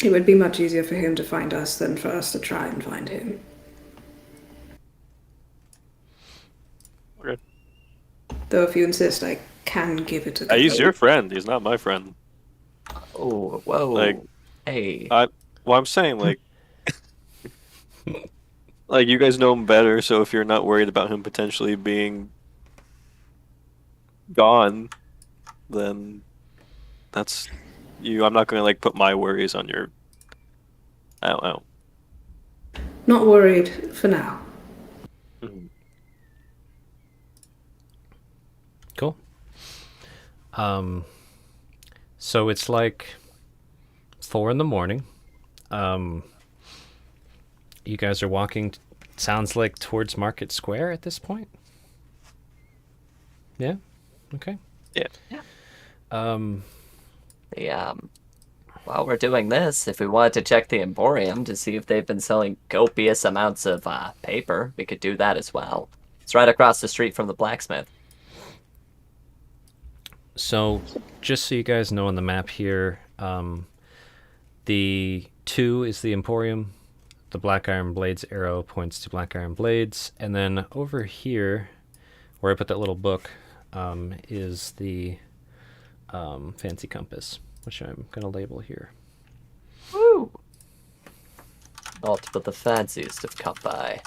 it would be much easier for him to find us than for us to try and find him. Okay. Though if you insist, I can give it a go. He's your friend. He's not my friend. Oh, whoa. Like, hey. Well, I'm saying like, like you guys know him better. So if you're not worried about him potentially being gone, then that's you. I'm not going to like put my worries on your. I don't know. Not worried for now. Cool. So it's like 4 a.m. You guys are walking, sounds like towards Market Square at this point. Yeah. Okay. Yeah. While we're doing this, if we wanted to check the Emporium to see if they've been selling copious amounts of paper, we could do that as well. It's right across the street from the blacksmith. So, just so you guys know on the map here, the 2 is the Emporium. The Black Iron Blades arrow points to Black Iron Blades. And then over here, where I put that little book, is the Fancy Compass, which I'm going to label here. Woo! Not but the fanciest have come by.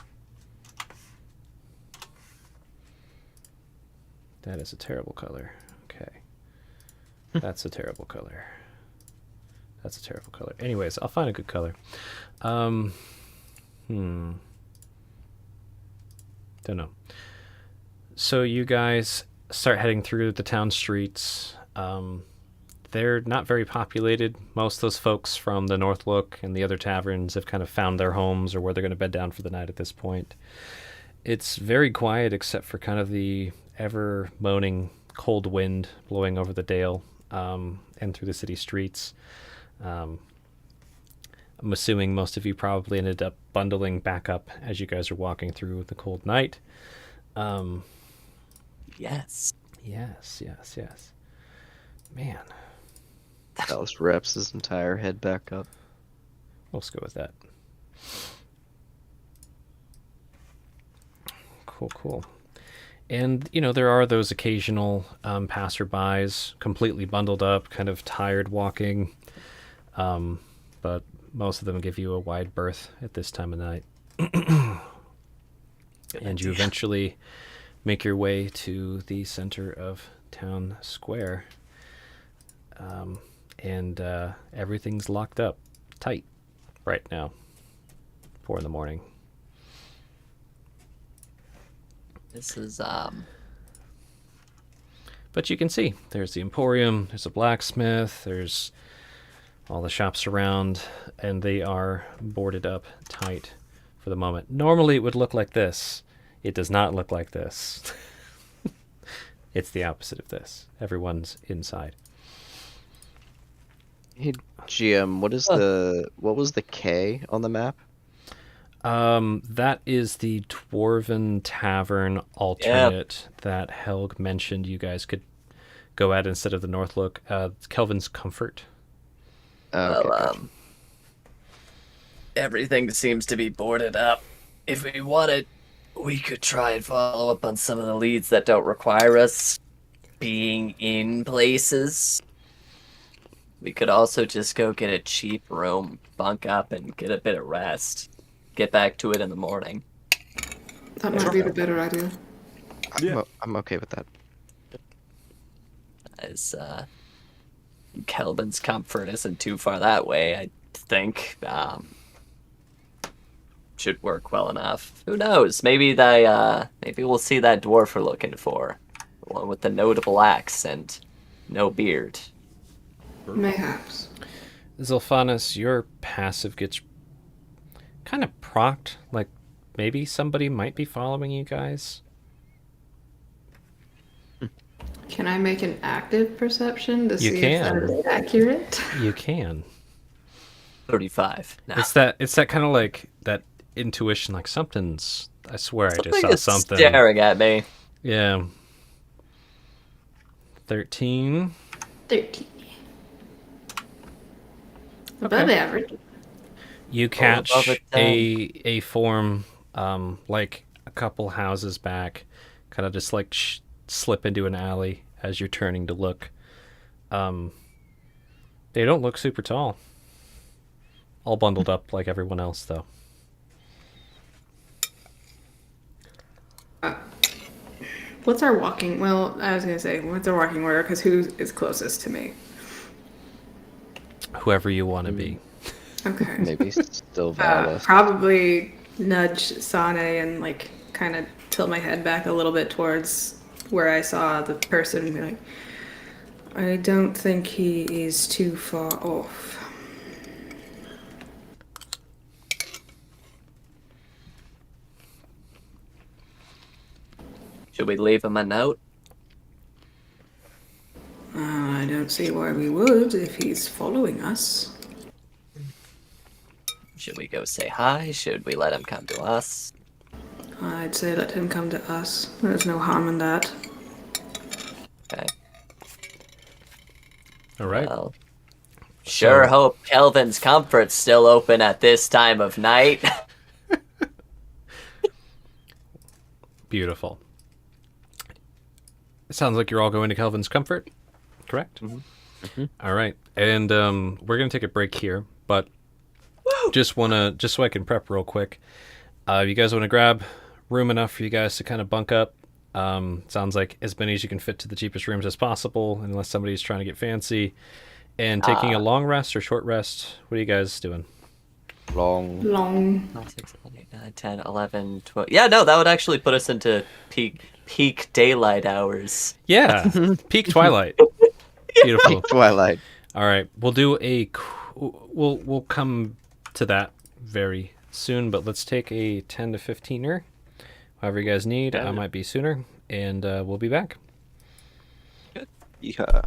That is a terrible color. Okay. That's a terrible color. That's a terrible color. Anyways, I'll find a good color. Don't know. So you guys start heading through the town streets. They're not very populated. Most of those folks from the Northlook and the other taverns have kind of found their homes or where they're going to bed down for the night at this point. It's very quiet except for kind of the ever moaning cold wind blowing over the dale and through the city streets. I'm assuming most of you probably ended up bundling back up as you guys are walking through the cold night. Yes. Yes. Man, Valis wraps his entire head back up. let's go with that. Cool. And, there are those occasional passerbys, completely bundled up, kind of tired walking. But most of them give you a wide berth at this time of night. And you eventually make your way to the center of town square. And everything's locked up tight right now. 4 a.m. This is, But you can see, there's the Emporium, there's a blacksmith, there's all the shops around, and they are boarded up tight for the moment. Normally it would look like this. It does not look like this. It's the opposite of this. Everyone's inside. Hey, GM, what was the K on the map? That is the Dwarven Tavern alternate that Helg mentioned you guys could go at instead of the north look. It's Kelvin's Comfort. Okay, gotcha. Everything seems to be boarded up. If we wanted, we could try and follow up on some of the leads that don't require us being in places. We could also just go get a cheap room, bunk up, and get a bit of rest. Get back to it in the morning. That might be the better idea. I'm okay with that. As Kelvin's Comfort isn't too far that way, I think. Should work well enough. Who knows? Maybe we'll see that dwarf we're looking for. The one with the notable axe and no beard. Mayhaps. Zilphanus, your passive gets kind of procced. Like maybe somebody might be following you guys. Can I make an active perception to You see can. if that is accurate? You can. 35. No. It's that kind of like that intuition, like something's. I swear I just Something saw is something. staring at me. Yeah. 13. 13. Above average. You catch above a 10. a form, like a couple houses back, kind of just like slip into an alley as you're turning to look. They don't look super tall. All bundled up like everyone else, though. What's our walking? Well, I was gonna say, what's our walking order? Because who is closest to me? Whoever you want to be. Okay. Maybe still valid. Probably nudge Sane and like kind of tilt my head back a little bit towards where I saw the person and be like, I don't think he is too far off. Should we leave him a note? I don't see why we would if he's following us. Should we go say hi? Should we let him come to us? I'd say let him come to us. There's no harm in that. Okay. All right. Well, sure hope Kelvin's Comfort's still open at this time of night. Beautiful. It sounds like you're all going to Kelvin's Comfort, correct? All right. And we're going to take a break here, but just so I can prep real quick. You guys want to grab room enough for you guys to kind of bunk up? Sounds like as many as you can fit to the cheapest rooms as possible, unless somebody's trying to get fancy. And taking a long rest or short rest, what are you guys doing? Long. 6, 7, 8, 9, 10, 11, 12. Yeah, no, that would actually put us into peak daylight hours. Yeah, peak twilight. Beautiful. Twilight. All right, we'll do we'll come to that very soon, but let's take a 10 to 15er. However you guys need. I might be sooner, and we'll be back. Yeah.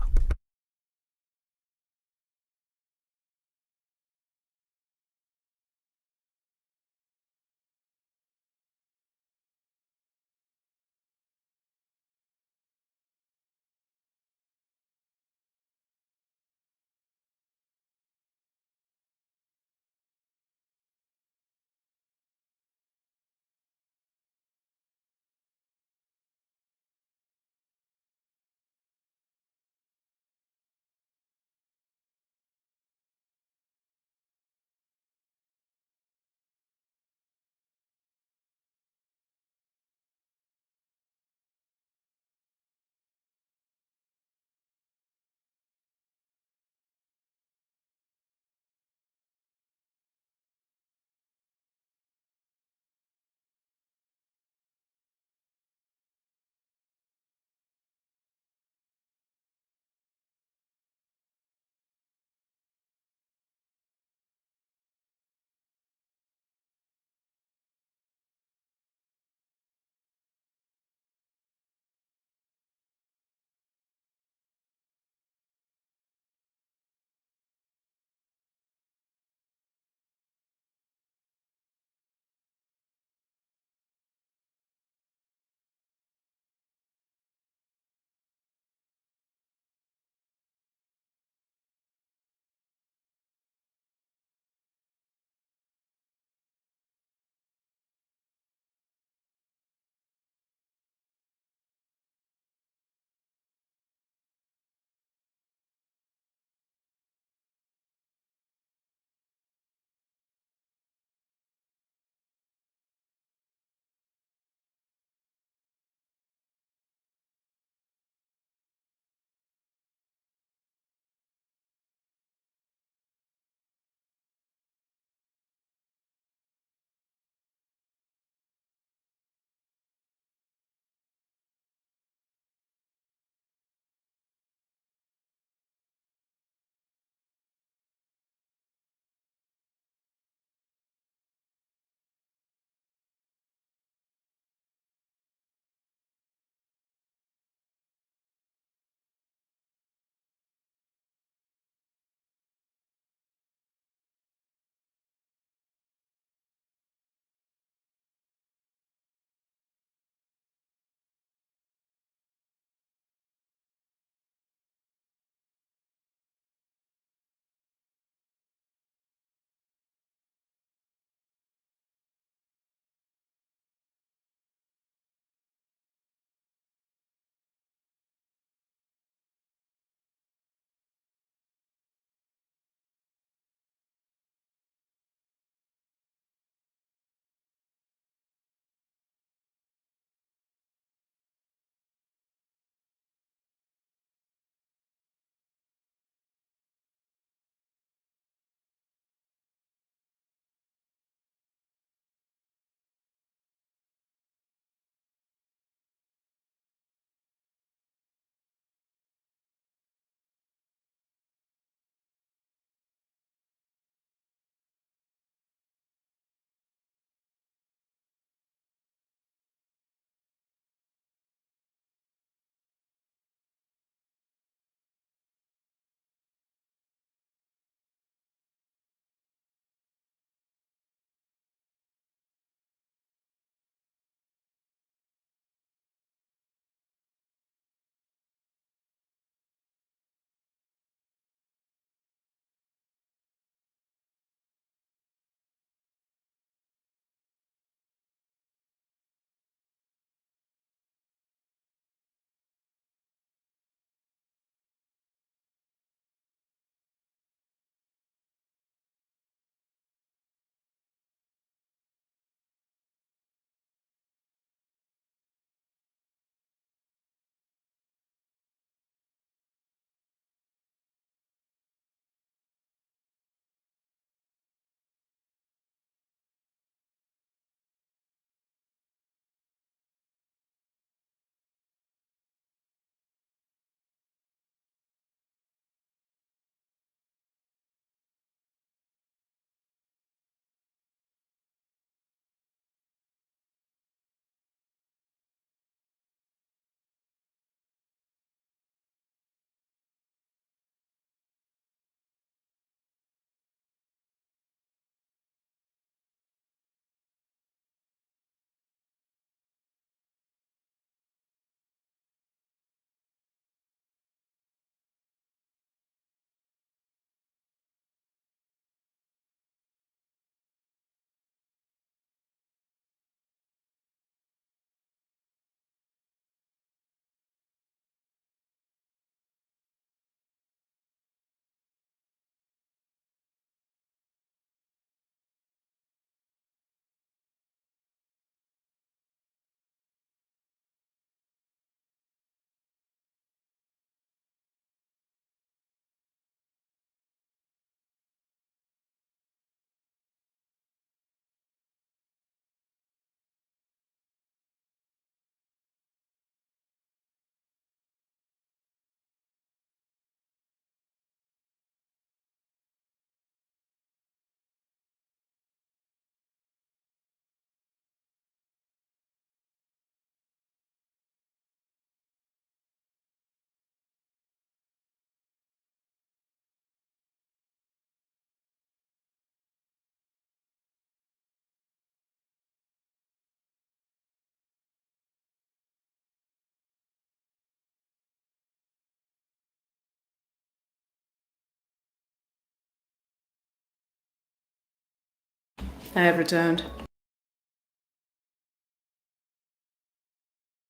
I have returned.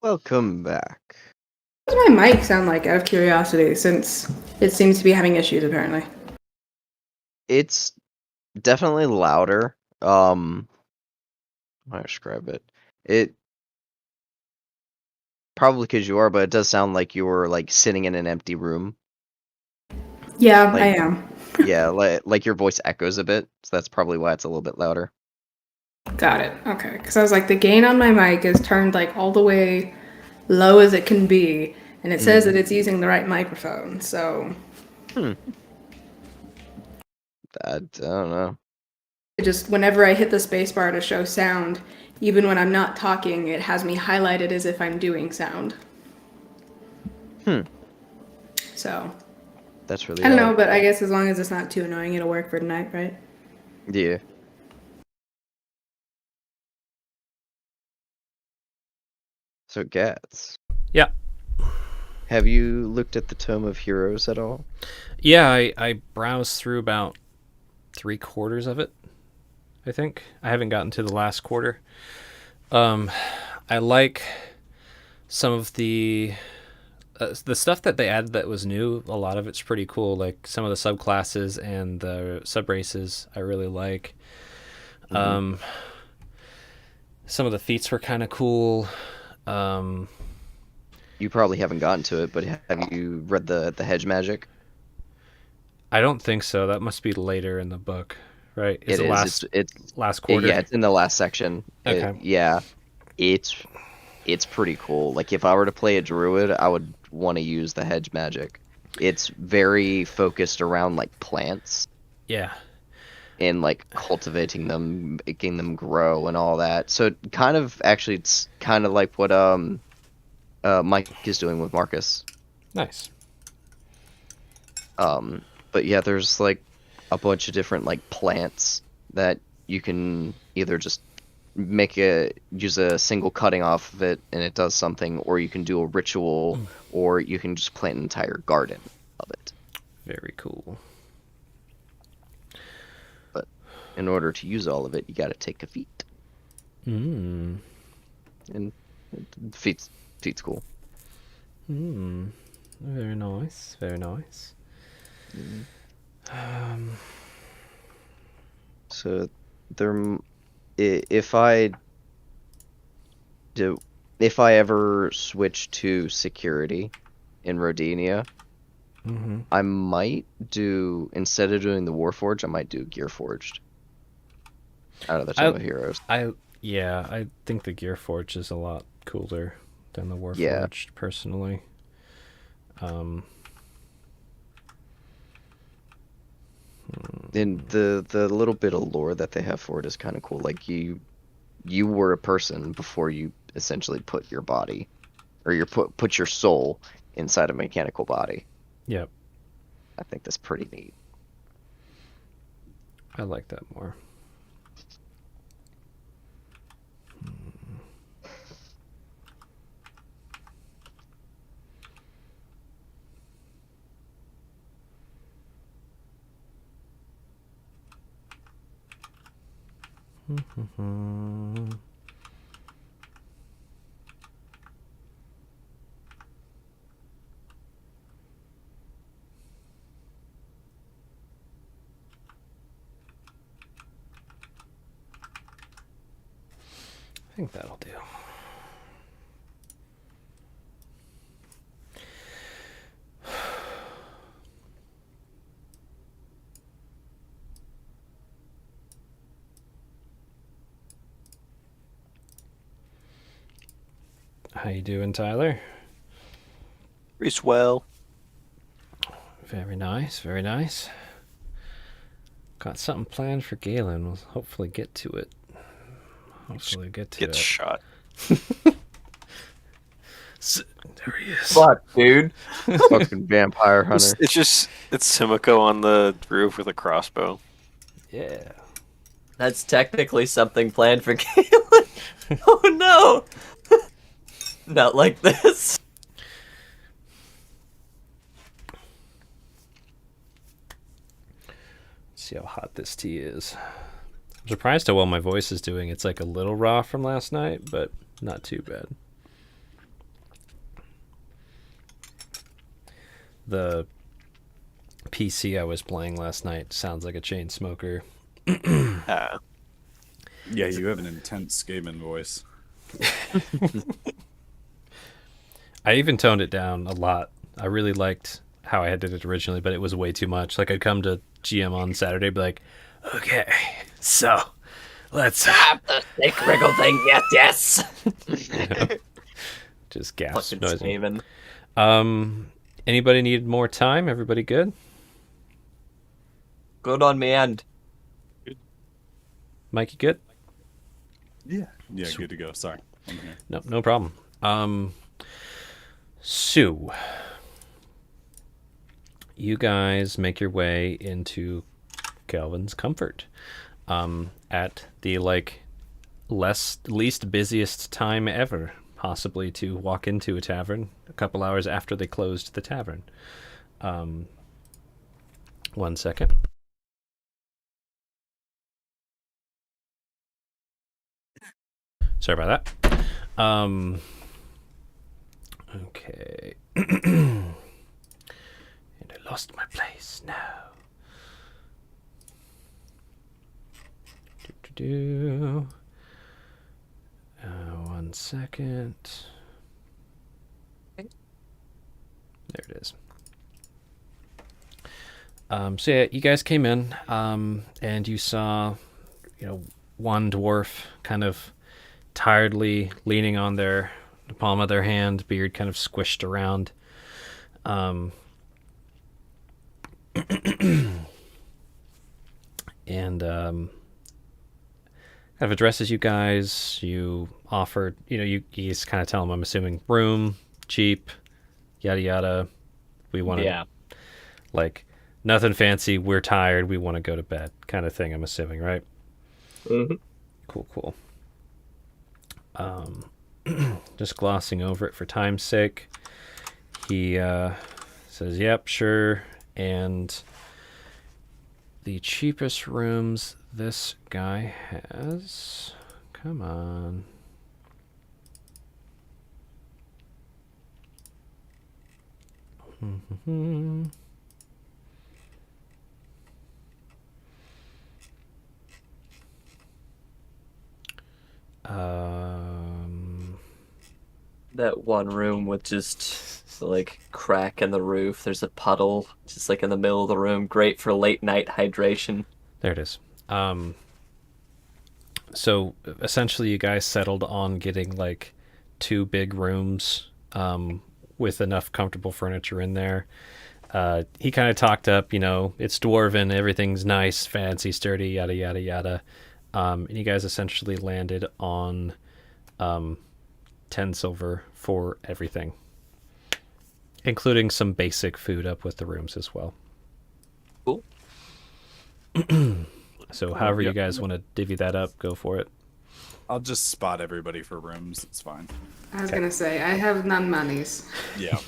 Welcome back. What does my mic sound like, out of curiosity, since it seems to be having issues, apparently? It's definitely louder. How do I describe it? It probably because you are, but it does sound like you were like sitting in an empty room. Yeah, Like- I am. Yeah, like your voice echoes a bit, so that's probably why it's a little bit louder. Got it. Okay. Because I was like, the gain on my mic is turned like all the way low as it can be, and it says that it's using the right microphone. So I don't know. it just whenever I hit the spacebar to show sound, even when I'm not talking, it has me highlighted as if I'm doing sound. So That's really I don't know, odd. but I guess as long as it's not too annoying, it'll work for tonight, right? Yeah. So, Gats, Yeah. have you looked at the Tome of Heroes at all? Yeah, I browsed through about 3/4 of it, I think. I haven't gotten to the last quarter. I like some of the stuff that they added that was new. A lot of it's pretty cool. Like some of the subclasses and the subraces, I really like. Some of the feats were kind of cool. You probably haven't gotten to it, but have you read the hedge magic? I don't think so. That must be later in the book, right? It is. Last It's last quarter? yeah. It's in the last section. Okay. Yeah. It's pretty cool. Like if I were to play a druid, I would want to use the hedge magic. It's very focused around like plants Yeah. and like cultivating them, making them grow and all that. So kind of actually it's kind of like what Mike is doing with Marcus. Nice. But yeah, there's like a bunch of different like plants that you can either just use a single cutting off of it and it does something, or you can do a ritual, or you can just plant an entire garden of it. Very cool. But in order to use all of it, you got to take a feat, Mm. and feat's cool. Very nice. Very nice. So if I ever switch to security in Rodinia, I might do, instead of doing the Warforged, I might do Gearforged out of the Tome of Heroes. I think the Gearforged is a lot cooler than the Warforged, personally. And the little bit of lore that they have for it is kind of cool. Like you were a person before you essentially put your body, or you put your soul inside a mechanical body. Yep. I think that's pretty neat. I like that more. I think that'll do. How you doing, Tyler? Pretty swell. Very nice, very nice. Got something planned for Galen. We'll hopefully get to it. Hopefully get to Get it. shot. There he is. Fuck, dude. Fucking vampire hunter. It's Simiko on the roof with a crossbow. Yeah. That's technically something planned for Galen. Oh no! Not like this. See how hot this tea is. I'm surprised how well my voice is doing. It's like a little raw from last night, but not too bad. The PC I was playing last night sounds like a chain smoker. Ah, Yeah, you have an intense Skaven voice. I even toned it down a lot. I really liked how I had did it originally, but it was way too much. Like I'd come to GM on Saturday, be like, "Okay, so let's The snake wriggle thing, yes. just gasp Fucking noise." Skaven. Anybody need more time? Everybody good? Good on me end. Mikey, good? Yeah, good to go. Sorry, I'm here. No problem. So you guys make your way into Calvin's Comfort at the least busiest time ever, possibly to walk into a tavern a couple hours after they closed the tavern. 1 second. Sorry about that. Okay. And I lost my place now. Do. 1 second. There it is. So yeah, you guys came in, and you saw, one dwarf kind of tiredly leaning on the palm of their hand, beard kind of squished around. And kind of addresses you guys. You offered, you just kind of tell him, I'm assuming, room, cheap, yada yada. We want to, Yeah. like, nothing fancy. We're tired. We want to go to bed, kind of thing. I'm assuming, right? Mm-hmm. Cool. Just glossing over it for time's sake. He says, "Yep, sure." And the cheapest rooms this guy has. Come on. That one room with just like crack in the roof. There's a puddle just like in the middle of the room. Great for late night hydration. There it is. So essentially, you guys settled on getting like 2 big rooms with enough comfortable furniture in there. He kind of talked up, it's dwarven, everything's nice, fancy, sturdy, yada yada yada. And you guys essentially landed on 10 silver for everything, including some basic food up with the rooms as well. Cool. So however you guys want to divvy that up, go for it. I'll just spot everybody for rooms. It's fine. I was gonna say I have none monies. Yeah.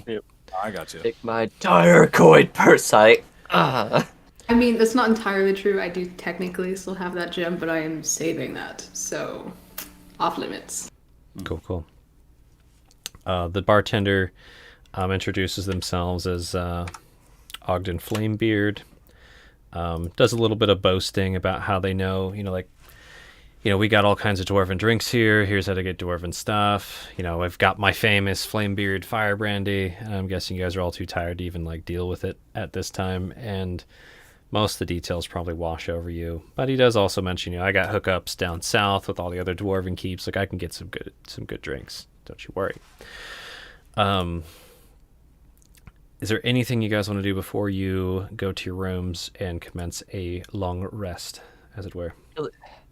Yep. I got you. Take my dire coin purse. I mean, that's not entirely true. I do technically still have that gem, but I am saving that, so off limits. Cool. The bartender introduces themselves as Ogden Flamebeard. Does a little bit of boasting about how they know, we got all kinds of dwarven drinks here. Here's how to get dwarven stuff. I've got my famous Flamebeard fire brandy. I'm guessing you guys are all too tired to even deal with it at this time, and most of the details probably wash over you. But he does also mention, I got hookups down south with all the other dwarven keeps. I can get some good drinks. Don't you worry. Is there anything you guys want to do before you go to your rooms and commence a long rest, as it were?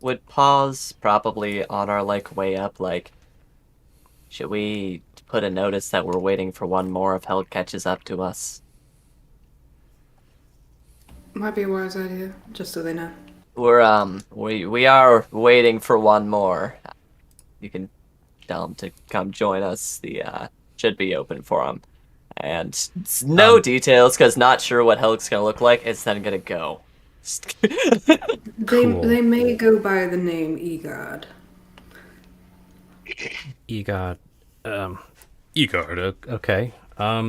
would pause probably on our way up. Should we put a notice that we're waiting for one more if Held catches up to us? Might be a wise idea, just so they know. We are waiting for one more. You can tell him to come join us. The should be open for him. And no details, because not sure what Helg's gonna look like. It's then gonna go. Cool. They may go by the name Egod. Egod. Egard. Okay.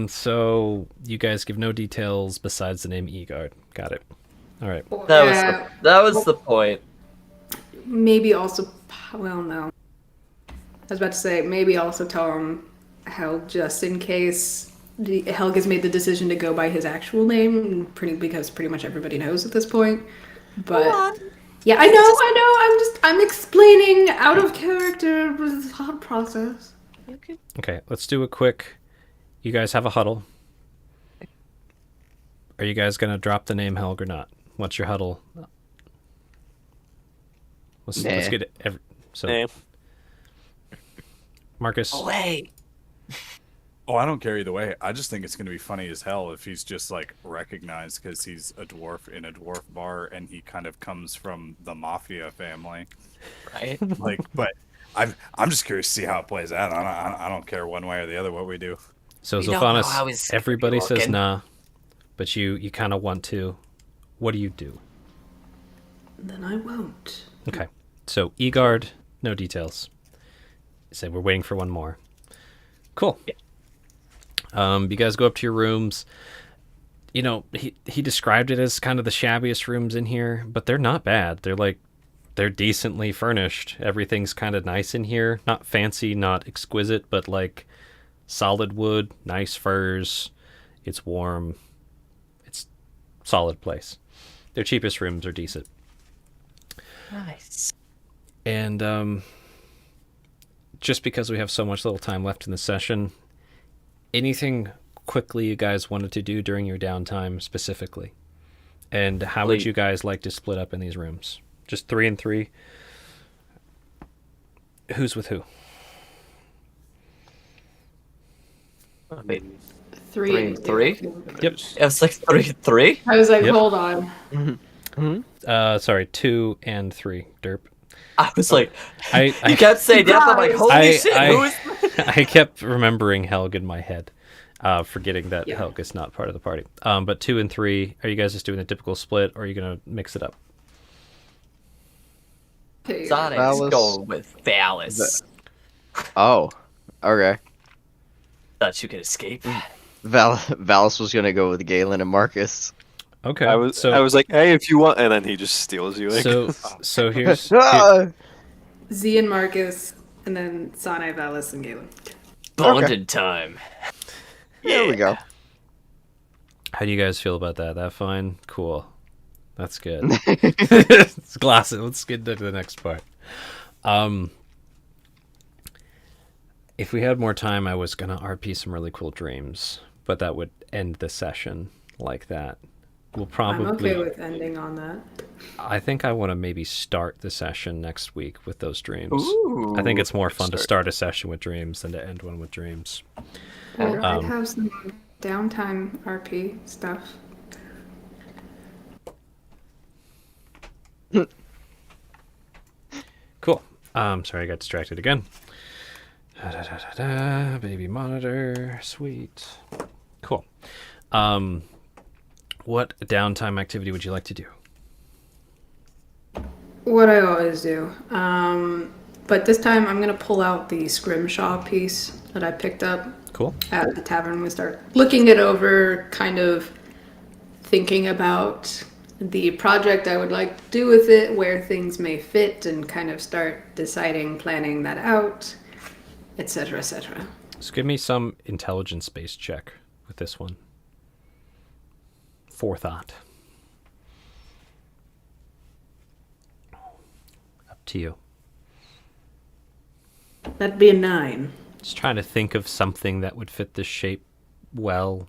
So you guys give no details besides the name Egard. Got it. All right. That was the point. Maybe also, well, no. I was about to say, maybe also tell him Hel just in case Helga's made the decision to go by his actual name, because pretty much everybody knows at this point. But yeah, I know. I'm explaining out of character with this hard process. Okay. Let's do a quick. You guys have a huddle. Are you guys gonna drop the name Helg or not? What's your huddle? Let's get it. So Name. Marcus. Away. Oh, I don't care either way. I just think it's going to be funny as hell if he's just like recognized because he's a dwarf in a dwarf bar and he kind of comes from the mafia family. Right? Like, but I'm just curious to see how it plays out. I don't care one way or the other what we do. So We don't know how Zolfanus, he's everybody says looking. nah, but you kind of want to. What do you do? Then I won't. Okay. So Egard, no details. Say we're waiting for one more. Cool. You guys go up to your rooms. You know, he described it as kind of the shabbiest rooms in here, but they're not bad. They're decently furnished. Everything's kind of nice in here. Not fancy, not exquisite, but like solid wood, nice furs. It's warm. It's solid place. Their cheapest rooms are decent. Nice. And just because we have so much little time left in the session, anything quickly you guys wanted to do during your downtime specifically? And how would you guys like to split up in these rooms? Just 3 and 3? Who's with who? I mean, 3 and 3? Yep. It was like 3. I was like, Yep. hold on. Sorry, 2 and 3. Derp. I was like, I you kept saying death. I'm like, holy shit, who is? I kept remembering Helg in my head, forgetting that Yeah. Helg is not part of the party. But 2 and 3, are you guys just doing the typical split, or are you going to mix it up? Okay. Sonic's Valis. going with Valis. Oh, okay. Thought you could escape. Valis was gonna go with Galen and Marcus. Okay. I was like, hey, if you want, and then he just steals you. Like, So here's Ah! Z and Marcus, and then Sane, Valis, and Galen. Bonded time. There we go. how do you guys feel about that? That fine? Cool. That's good. Let's glass it. Let's get to the next part. If we had more time, I was gonna RP some really cool dreams, but that would end the session like that. We'll probably. I'm okay with ending on that. I think I want to maybe start the session next week with those dreams. Ooh. I think it's more fun to start a session with dreams than to end one with dreams. Or I'd have some downtime RP stuff. Cool. Sorry, I got distracted again. Baby monitor, sweet. Cool. What downtime activity would you like to do? What I always do. But this time I'm going to pull out the scrimshaw piece that I picked up Cool. at the tavern. We start looking it over, kind of thinking about the project I would like to do with it, where things may fit, and kind of start deciding, planning that out, etc., etc. So give me some intelligence-based check with this one. Forethought. Up to you. That'd be a 9. Just trying to think of something that would fit this shape well.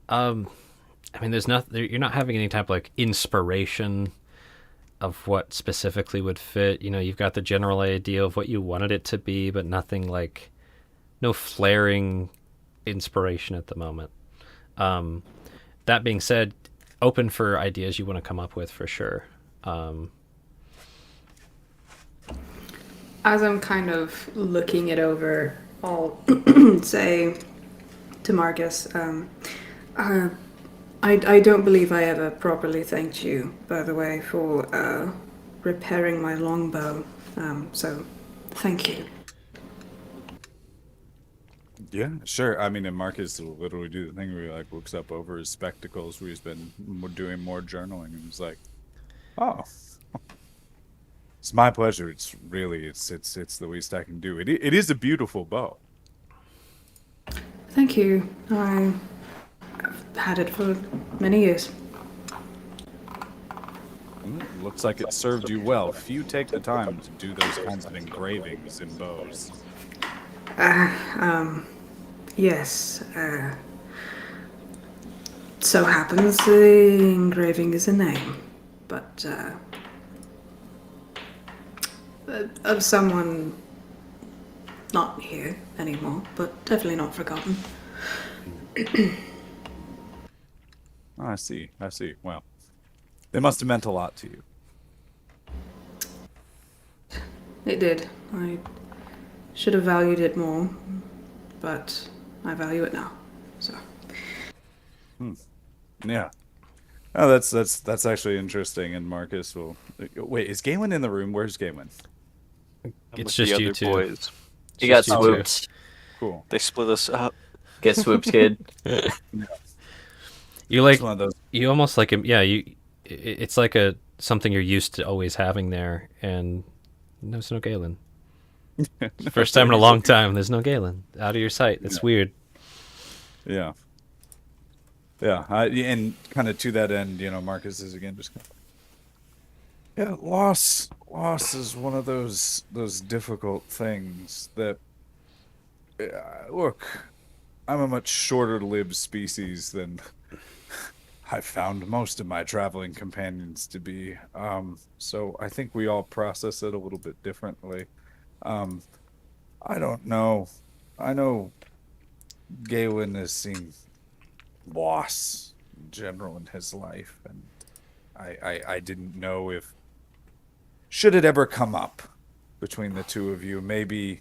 I mean, there's you're not having any type of like inspiration of what specifically would fit. You know, you've got the general idea of what you wanted it to be, but nothing like, no flaring inspiration at the moment. That being said, open for ideas you want to come up with for sure. As I'm kind of looking it over, I'll say to Marcus, I don't believe I ever properly thanked you, by the way, for repairing my longbow. So, thank you. Yeah, sure. I mean, and Marcus will literally do the thing where he like looks up over his spectacles, where he's been doing more journaling, and he's like, "Oh, it's my pleasure. It's really, it's the least I can do. It is a beautiful bow." Thank you. I've had it for many years. Looks like it served you well. Few take the time to do those kinds of engravings in bows. Yes. So happens the engraving is a name, but of someone not here anymore, but definitely not forgotten. Oh, I see. I see. Well, they must have meant a lot to you. It did. I should have valued it more, but I value it now. So. Yeah. Oh, that's actually interesting. And Marcus will wait. Is Galen in the room? Where's Galen? I'm It's with just the you other two. boys. You got Just you two. swooped. Cool. They split us up. Get swooped, kid. You like It's one of those. you almost like yeah it's like a something you're used to always having there, and there's no Galen. First time in a long time. There's no Galen out of your sight. It's Yeah. weird. Yeah. Yeah. And kind of to that end, Marcus is again just. Yeah, loss is one of those difficult things that. Look, I'm a much shorter-lived species than I've found most of my traveling companions to be. So I think we all process it a little bit differently. I don't know. I know Galen has seen loss in general in his life, and I didn't know if should it ever come up between the two of you, maybe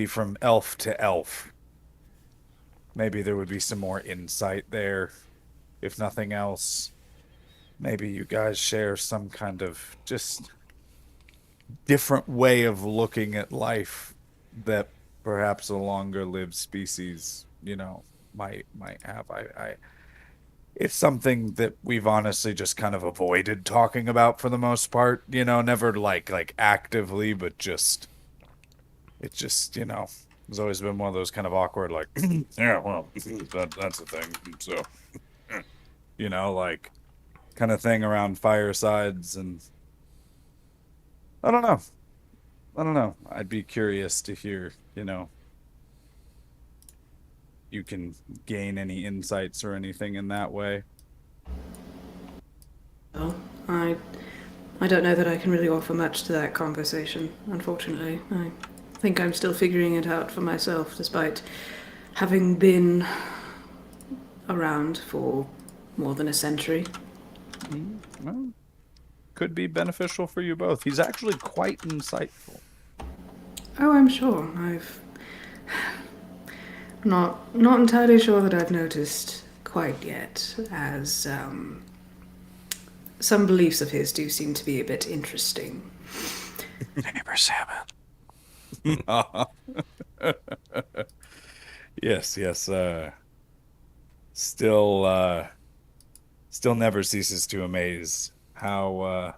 from elf to elf. Maybe there would be some more insight there. If nothing else, maybe you guys share some kind of just different way of looking at life that perhaps a longer lived species, might have. It's something that we've honestly just kind of avoided talking about for the most part, never like actively, but just it's just, it's always been one of those kind of awkward, like, yeah, well, that's the thing. So, like, kind of thing around firesides, and I don't know. I'd be curious to hear, you can gain any insights or anything in that way. Well, I don't know that I can really offer much to that conversation, unfortunately. I think I'm still figuring it out for myself, despite having been around for more than a century. Well, could be beneficial for you both. He's actually quite insightful. Oh, I'm sure. I've not entirely sure that I've noticed quite yet, as some beliefs of his do seem to be a bit interesting. Neighbor Salmon. Yes. Still never ceases to amaze how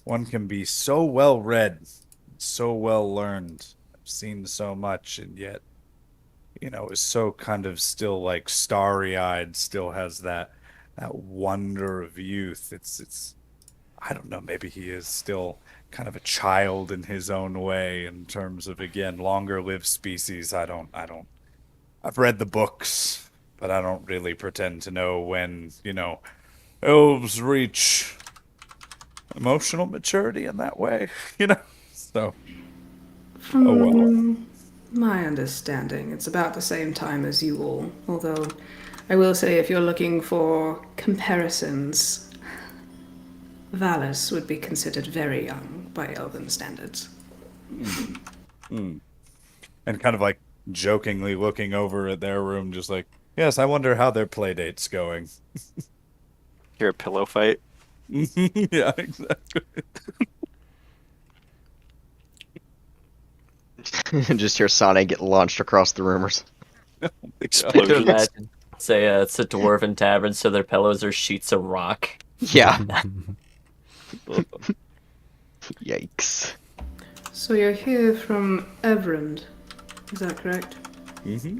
one can be so well read, so well learned, seen so much, and yet, is so kind of still like starry-eyed, still has that wonder of youth. It's I don't know, maybe he is still kind of a child in his own way in terms of, again, longer lived species. I've read the books, but I don't really pretend to know when, elves reach emotional maturity in that way, So, oh well. From my understanding, it's about the same time as you all, although I will say if you're looking for comparisons, Valis would be considered very young by Elven standards. And kind of like jokingly looking over at their room, just like, Yes, I wonder how their playdate's going. Hear a pillow fight. Yeah, exactly. Just hear Sonic get launched across the rumors. I could Explosions. imagine. Say it's a dwarven tavern, so their pillows are sheets of rock. Yeah. Yikes. So you're here from Everend, is that correct? Mm-hmm.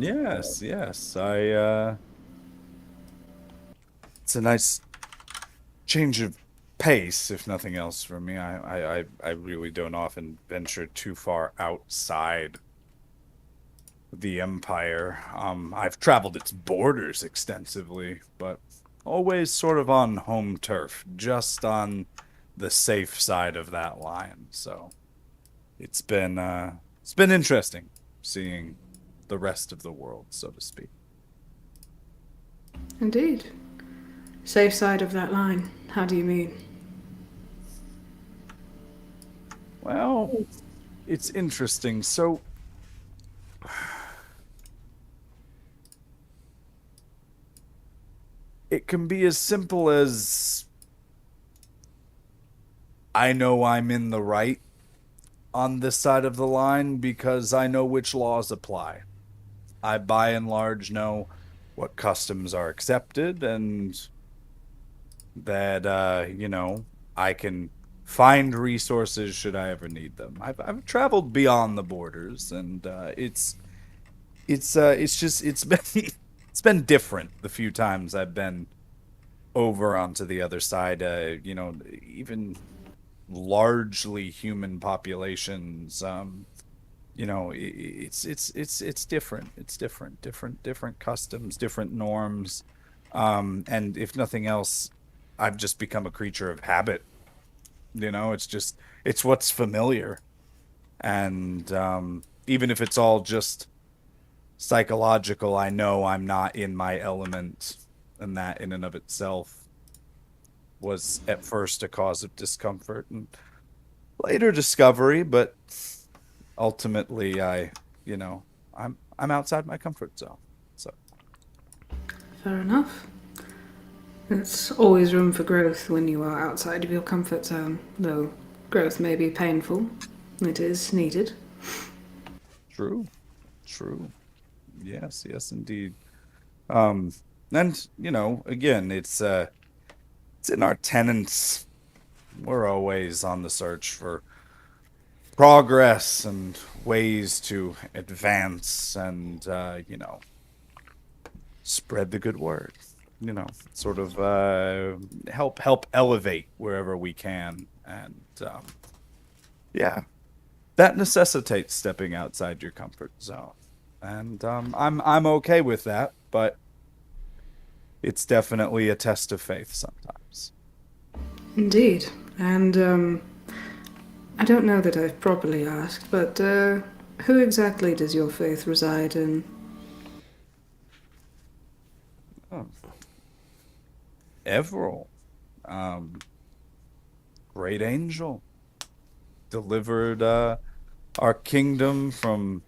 Yes, yes. It's a nice change of pace, if nothing else, for me. I really don't often venture too far outside the Empire. I've traveled its borders extensively, but always sort of on home turf, just on the safe side of that line. So it's been interesting seeing the rest of the world, so to speak. Indeed. Safe side of that line. How do you mean? Well, it's interesting. So it can be as simple as I know I'm in the right on this side of the line because I know which laws apply. I, by and large, know what customs are accepted and that, I can find resources should I ever need them. I've traveled beyond the borders, and it's been it's been different the few times I've been over onto the other side. Even largely human populations. It's different. It's different customs, different norms, and if nothing else, I've just become a creature of habit. It's what's familiar, and even if it's all just psychological, I know I'm not in my element, and that in and of itself was at first a cause of discomfort and later discovery, but ultimately I'm outside my comfort zone. So Fair enough. There's always room for growth when you are outside of your comfort zone, though growth may be painful. It is needed. true. Yes, indeed. And again, it's in our tenets. We're always on the search for progress and ways to advance and spread the good word. Sort of help elevate wherever we can, and yeah, that necessitates stepping outside your comfort zone, and I'm okay with that, but it's definitely a test of faith sometimes. Indeed. And, I don't know that I've properly asked, but, who exactly does your faith reside in? Oh. Everil, great angel, delivered our kingdom from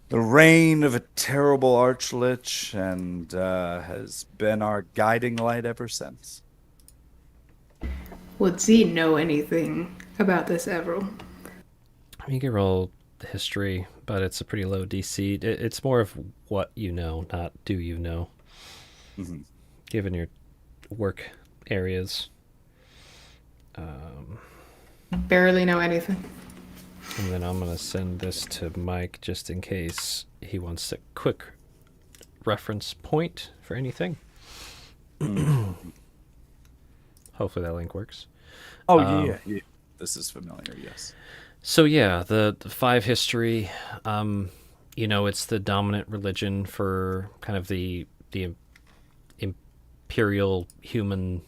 the reign of a terrible archlich, and has been our guiding light ever since. Would Z know anything about this Everil? You can roll history, but it's a pretty low DC. It's more of what you know, not do you know, Mm-hmm. given your work areas. Barely know anything. And then I'm going to send this to Mike just in case he wants a quick reference point for anything. Hopefully that link works. Oh, yeah. This is familiar, yes. So yeah, the 5 history, it's the dominant religion for kind of the imperial human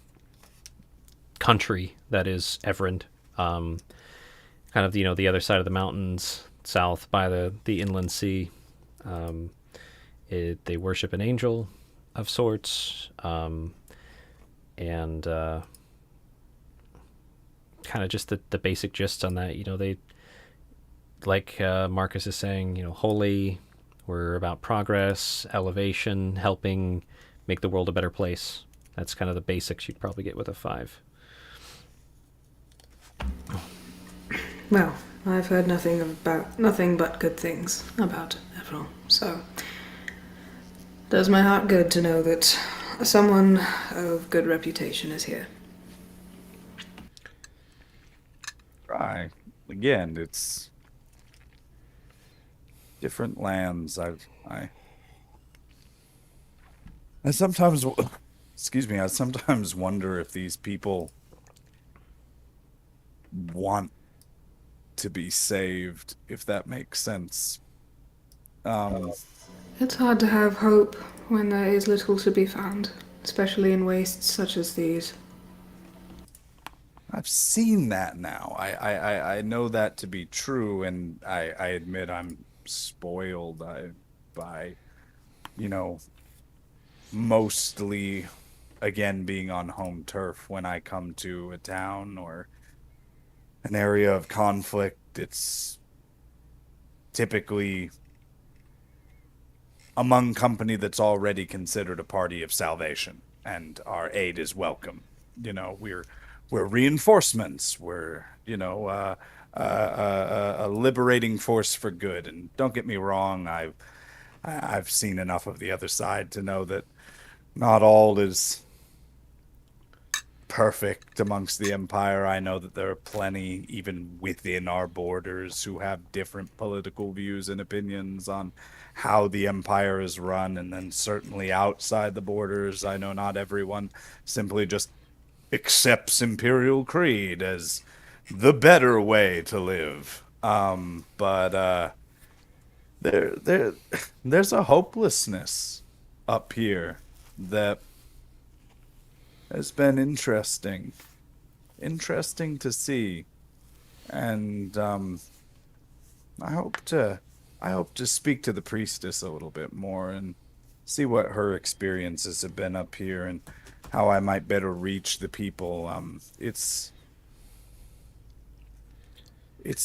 country that is Everend. Kind of the other side of the mountains, south by the inland sea. They worship an angel of sorts, and kind of just the basic gist on that. They, like Marcus is saying, holy, We're about progress, elevation, helping make the world a better place. That's kind of the basics you'd probably get with a 5. Well, I've heard nothing but good things about Everall, so does my heart good to know that someone of good reputation is here. Again, it's different lands. I sometimes, excuse me, I sometimes wonder if these people want to be saved, if that makes sense. It's hard to have hope when there is little to be found, especially in wastes such as these. I've seen that now. I know that to be true, and I admit I'm spoiled by, you know, mostly, again, being on home turf. When I come to a town or an area of conflict, it's typically among company that's already considered a party of salvation, and our aid is welcome. You know, we're reinforcements. We're, you know, a liberating force for good. And don't get me wrong, I've seen enough of the other side to know that not all is perfect amongst the Empire. I know that there are plenty, even within our borders, who have different political views and opinions on how the Empire is run. And then certainly outside the borders, I know not everyone simply just accepts Imperial Creed as the better way to live. But there's a hopelessness up here that has been interesting to see, and I hope to speak to the priestess a little bit more and see what her experiences have been up here and how I might better reach the people. It's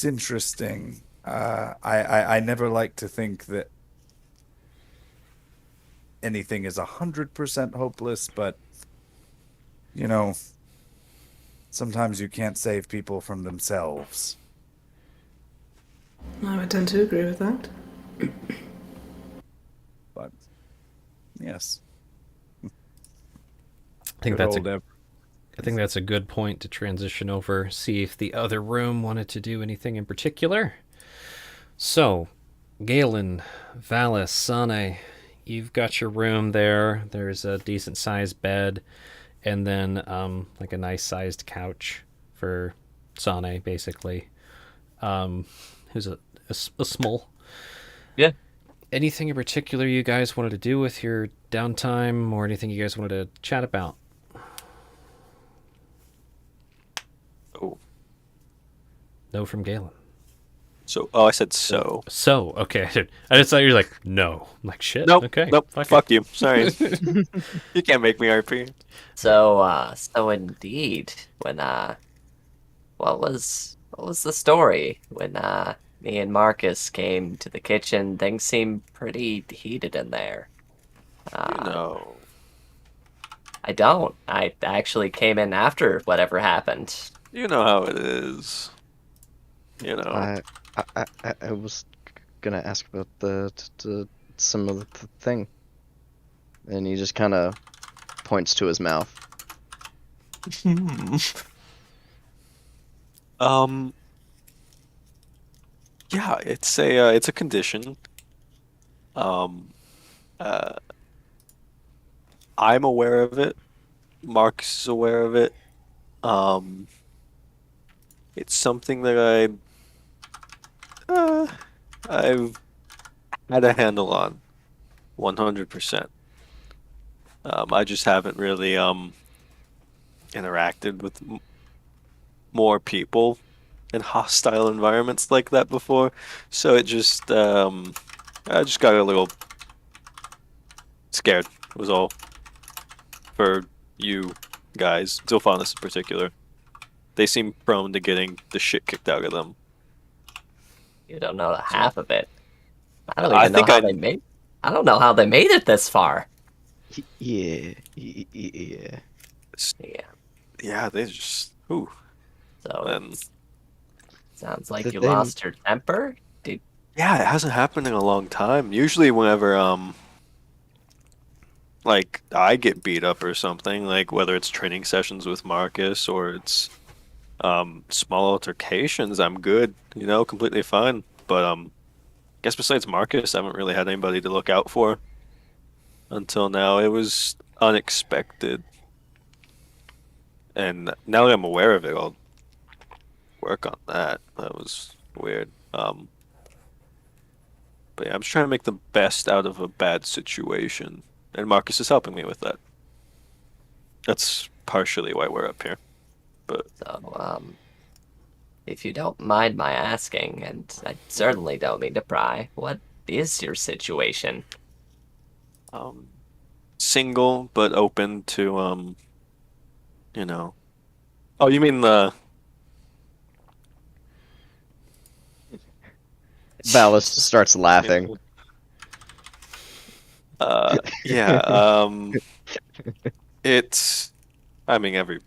interesting. I never like to think that anything is 100% hopeless, but you know, sometimes you can't save people from themselves. I would tend to agree with that. But yes, I think good that's old I think that's a good point to transition over, see if the other room wanted to do anything in particular. So, Galen, Valis, Sane, you've got your room there. There's a decent sized bed, and then like a nice sized couch for Sane, basically. Who's a small. Yeah. Anything in particular you guys wanted to do with your downtime, or anything you guys wanted to chat about? Oh. No from Galen. So, oh, I said so. So, okay. I just thought you were like, no. I'm like, shit. Nope. Okay. Nope. Fuck Fuck you. Sorry. You can't make me RP. So indeed, when what was the story when me and Marcus came to the kitchen? Things seemed pretty heated in there. You know. I don't. I actually came in after whatever happened. You know how it is. You know. I was gonna ask about the some of the thing, and he just kind of points to his mouth. Yeah, it's a condition. I'm aware of it. Mark's is aware of it. It's something that I've had a handle on, 100%. I just haven't really interacted with more people in hostile environments like that before, so it just I just got a little scared, was all, for you guys, Zilphanis in particular. They seem prone to getting the shit kicked out of them. You don't know half of it. I don't I even know think how I- they made. I don't know how they made it this far. Yeah. Yeah. Yeah, they just. Ooh. So And sounds like The you thing- lost your temper. yeah, it hasn't happened in a long time. Usually, whenever like I get beat up or something, like whether it's training sessions with Marcus or it's small altercations, I'm good. You know, completely fine. But guess besides Marcus, I haven't really had anybody to look out for until now. It was unexpected, and now that I'm aware of it, I'll work on that. That was weird. But yeah, I'm just trying to make the best out of a bad situation, and Marcus is helping me with that. That's partially why we're up here. But So, if you don't mind my asking, and I certainly don't mean to pry, what is your situation? single, but open to you know. Oh, you mean the? Valis starts laughing. Yeah. It's. I mean,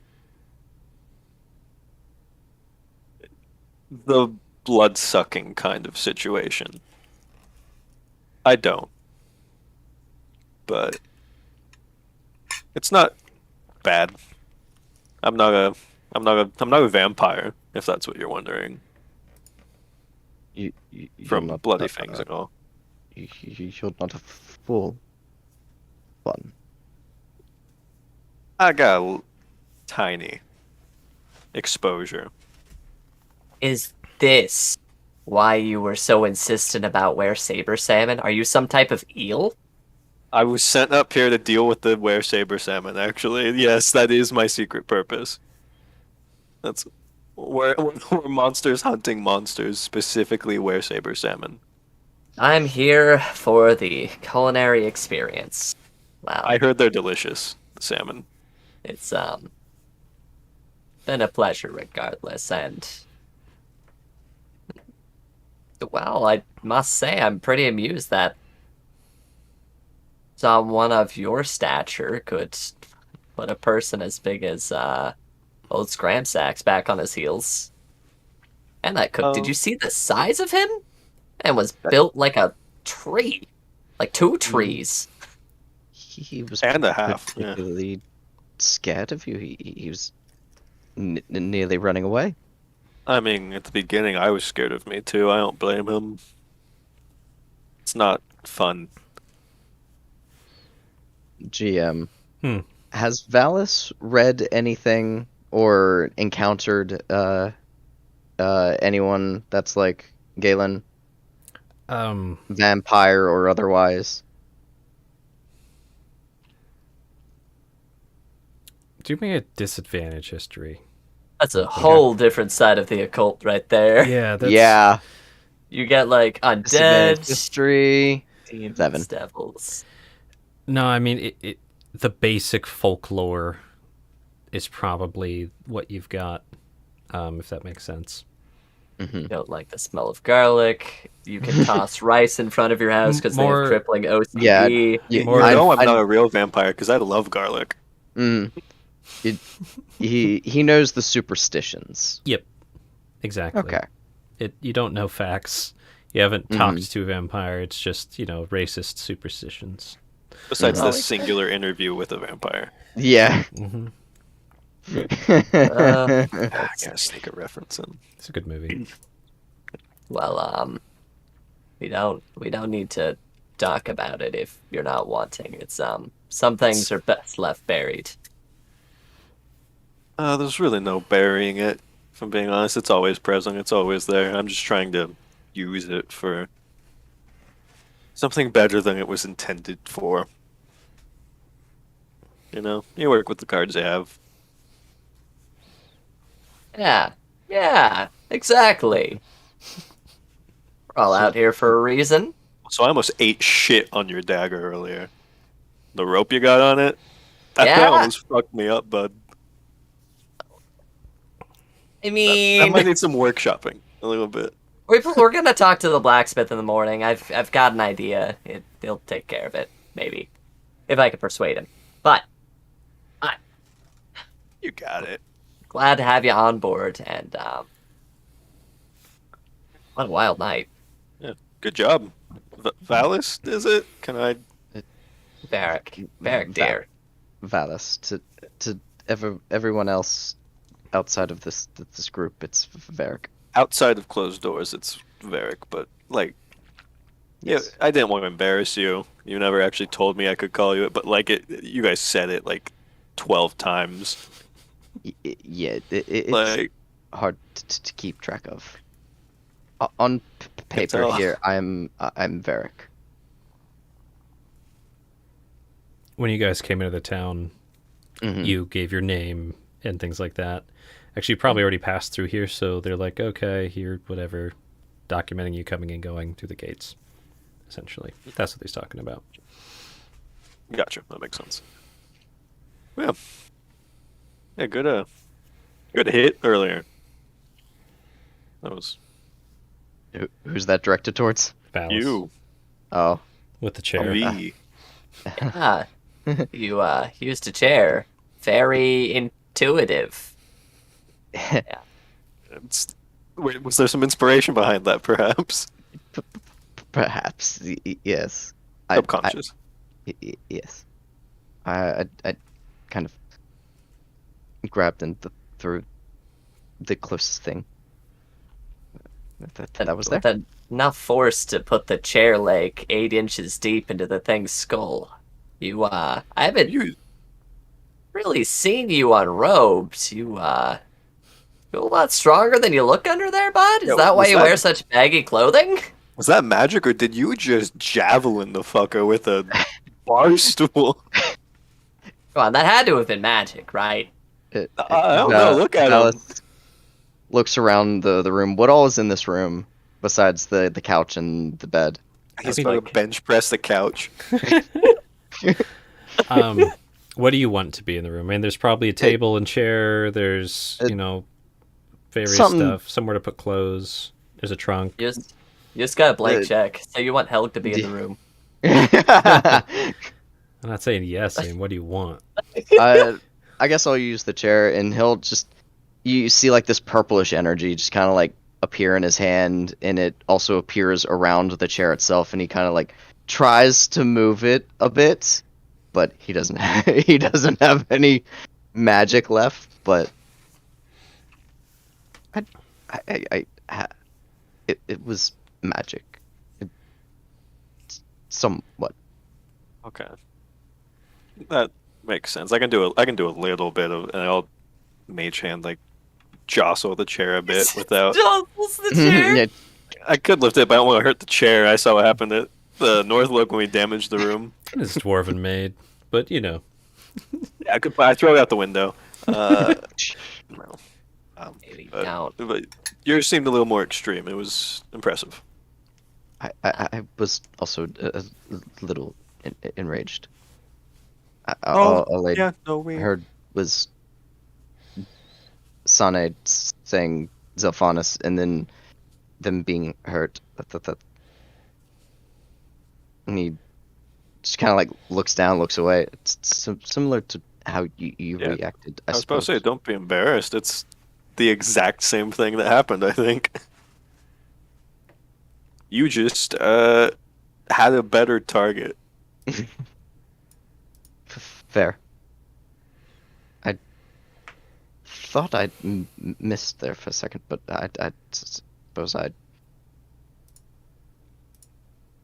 the blood sucking kind of situation. I don't, but it's not bad. I'm not a vampire, if that's what you're wondering. You're From not, bloody things and all. You're not a fool. One. I got tiny exposure. Is this why you were so insistent about where saber salmon? Are you some type of eel? I was sent up here to deal with the were saber salmon. Actually, yes, that is my secret purpose. That's we're monsters hunting monsters, specifically were saber salmon. I'm here for the culinary experience. Wow, I heard they're delicious. The salmon. it's been a pleasure regardless, and well, I must say I'm pretty amused that someone of your stature could put a person as big as old Scramsax back on his heels. And that cook, did Oh. you see the size of him? And was built like a tree, like 2 trees. He was And a half, yeah. particularly scared of you. He was nearly running away. I mean, at the beginning, I was scared of me too. I don't blame him. It's not fun. GM. Hmm. Has Valis read anything or encountered anyone that's like Galen, vampire or otherwise? Do me a disadvantage history. That's a whole different side of the occult right there. Yeah, that's Yeah. You get like Disadvantage undead, history. demons, 7. devils. No, I mean the basic folklore is probably what you've got, if that makes sense. You don't like the smell of garlic. You can toss rice in front of your house because they More- have crippling OCD. Yeah. You More- know I'm I- not a real vampire because I love garlic. Mm. He knows the superstitions. Yep, exactly. Okay. You don't know facts. You haven't talked to a vampire. It's just racist superstitions. Besides Oh, this okay. singular interview with a vampire. Yeah. Hmm. I gotta sneak a reference in. It's a good movie. Well, we don't need to talk about it if you're not wanting. It's some things are best left buried. There's really no burying it. If I'm being honest, it's always present. It's always there. I'm just trying to use it for something better than it was intended for. You know, you work with the cards you have. Yeah, exactly. We're all out here for a reason. So I almost ate shit on your dagger earlier. The rope you got on it? That Yeah. almost fucked me up, bud. I That mean, might need some workshopping. A little bit. We're gonna talk to the blacksmith in the morning. I've got an idea. He'll take care of it, maybe, if I can persuade him. But I'm You got it. glad to have you on board, and what a wild night, Yeah, good job. Valis, is it? Can I? Varric, Va- dear. Valis. To everyone else outside of this group, it's Varric. Outside of closed doors, it's Varric, but like, Yes. yeah, I didn't want to embarrass you. You never actually told me I could call you it, but like you guys said it like 12 times. Yeah, it's Like, hard to keep track of. On paper tell. here, I'm Varric. When you guys came into the town, Mhm. you gave your name and things like that. Actually, you probably already passed through here, so they're like, okay, here, whatever, documenting you coming and going through the gates. Essentially, that's what he's talking about. gotcha. That makes sense. Yeah. Yeah, good hit earlier. That was Who's that directed towards? Valis, you. Oh, with the chair. Me. Ah, you used a chair. Very intuitive. Wait, was there some inspiration behind that, perhaps? perhaps yes. Subconscious. Yes. I kind of grabbed and threw the closest thing that was there. With enough force to put the chair leg 8 inches deep into the thing's skull. I haven't You really seen you unrobed. You're a lot stronger than you look under there, bud. Is Yeah, that why was you that- wear such baggy clothing? was that magic, or did you just javelin the fucker with a bar stool? Come on, that had to have been magic, right? I don't know. Look at him. Alice looks around the room. What all is in this room besides the couch and the bed? He's I mean, going to bench press the couch. What do you want to be in the room? I mean, there's probably a table and chair. There's, various something- stuff. Somewhere to put clothes. There's a trunk. You just got a blank Uh, check. So you want Helg to be in the room. I'm not saying yes. I mean, what do you want? I guess I'll use the chair, and he'll just. You see, like, this purplish energy just kind of, like, appear in his hand, and it also appears around the chair itself, and he kind of, like, tries to move it a bit, but he doesn't. He doesn't have any magic left. But it was magic, somewhat. Okay, that makes sense. I can do a little bit of, and I'll mage hand like jostle the chair a bit without. Jostles the chair. Yeah, I could lift it, but I don't want to hurt the chair. I saw what happened at the Northlook when we damaged the room. It's dwarven made, but Yeah, I throw it out the window. No. Maybe But, down. but yours seemed a little more extreme. It was impressive. I was also a little enraged. Oh, All I Yeah, no, we. heard was Sane saying Zelphanus, and then them being hurt. And he just kind of like looks down, looks away. It's similar to how you Yeah. reacted. I was supposed suppose. to say, don't be embarrassed. It's the exact same thing that happened, I think. You just had a better target. Fair. I thought I'd missed there for a second, but I suppose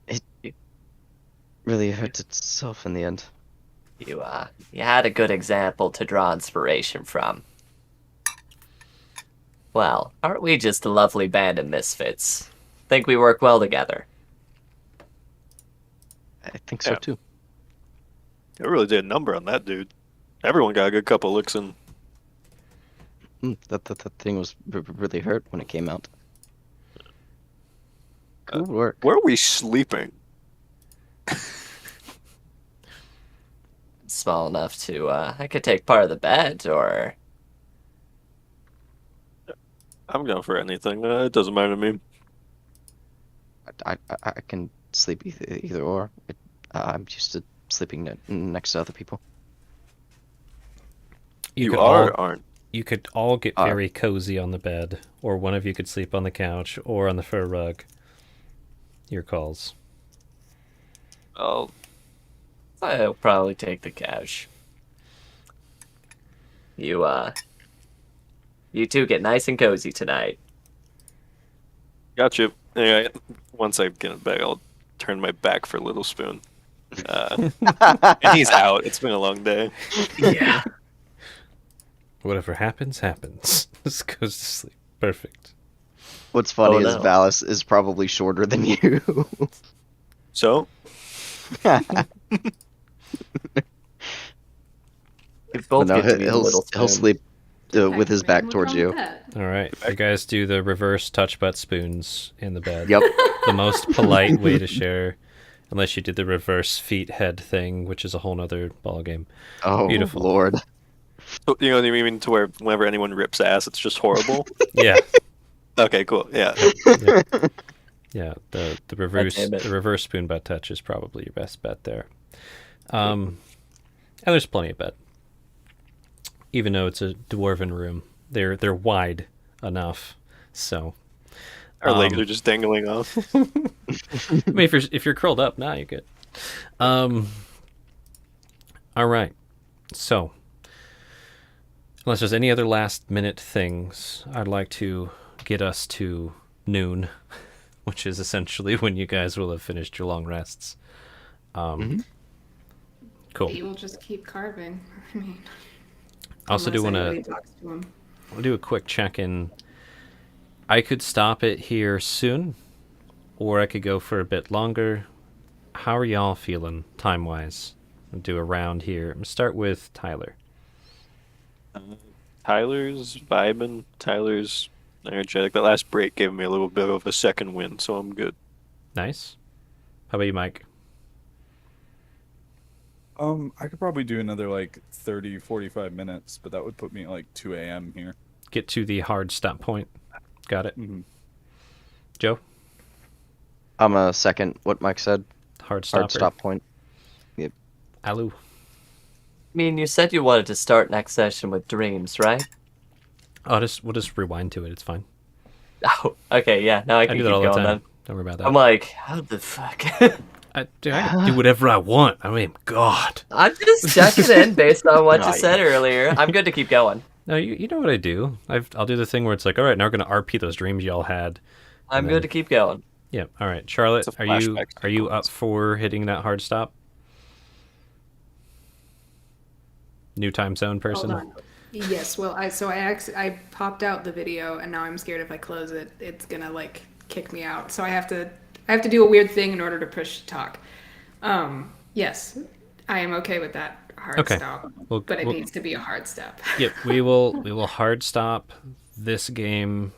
it really hurt itself in the end. You had a good example to draw inspiration from. Well, aren't we just a lovely band of misfits? Think we work well together. I think so Yeah. too. It really did a number on that dude. Everyone got a good couple looks in. That thing was really hurt when it came out. Good work. Where are we sleeping? Small enough to, I could take part of the bed, or... I'm going for anything. It doesn't matter to me. I can sleep either or. I'm used to sleeping next to other people. You You could are all, or aren't? you could all get Are. very cozy on the bed, or one of you could sleep on the couch or on the fur rug. Your calls. Well, I'll probably take the couch. You two get nice and cozy tonight. got you. Anyway, once I get in bed, I'll turn my back for Little Spoon. And he's out. It's been a long day. Yeah. Whatever happens, happens. Just goes to sleep. Perfect. What's funny Oh, is no. Valis is probably shorter than you. So, We both no, get to be the he'll little he'll spoon. sleep with his Man, back what's towards wrong you. with that? All right. You guys do the reverse touch butt spoons in the bed. Yep. The most polite way to share, unless you did the reverse feet head thing, which is a whole nother ballgame. Oh, Beautiful. Lord. you know what I mean? To where whenever anyone rips ass, it's just horrible. Yeah. Okay, cool. Yeah. Yeah, the reverse damn it. the reverse spoon butt touch is probably your best bet there. And there's plenty of bed. Even though it's a dwarven room, they're wide enough. So Our legs are just dangling off. I mean, if you're curled up, nah, you're good. All right. So unless there's any other last minute things, I'd like to get us to noon, which is essentially when you guys will have finished your long rests. Cool. He will just keep carving. I mean, I also do want unless anybody to talks to him. do a quick check-in. I could stop it here soon, or I could go for a bit longer. How are y'all feeling time-wise? I'll do a round here. I'm gonna start with Tyler. Tyler's vibing. Tyler's energetic. That last break gave me a little bit of a second win, so I'm good. Nice. How about you, Mike? I could probably do another like 30, 45 minutes, but that would put me at like 2 a.m. here. Get to the hard stop point. Got it. Mhm. Joe? I'm a second what Mike said. Hard stopper. Hard stop point. Alu. I mean, you said you wanted to start next session with dreams, right? Oh, we'll just rewind to it. It's fine. Oh, okay, yeah. Now I I can do keep that all the going time. then. Don't worry about that. I'm like, how the fuck? Dude, I can do whatever I want. I mean, God. I'm just checking in based on what you Right. said earlier. I'm good to keep going. No, you know what I do. I'll do the thing where it's like, all right, now we're gonna RP those dreams y'all had. I'm And good then- to keep going. Yeah. All right, Charlotte, It's a are you flashback up sequence. for hitting that hard stop? New time zone person. Hold on. Yes, well, I popped out the video, and now I'm scared if I close it, it's gonna like kick me out. So I have to do a weird thing in order to push talk. Yes, I am okay with that hard Okay. stop, We'll- but it we'll- needs to be a hard stop. Yep. We will hard stop this game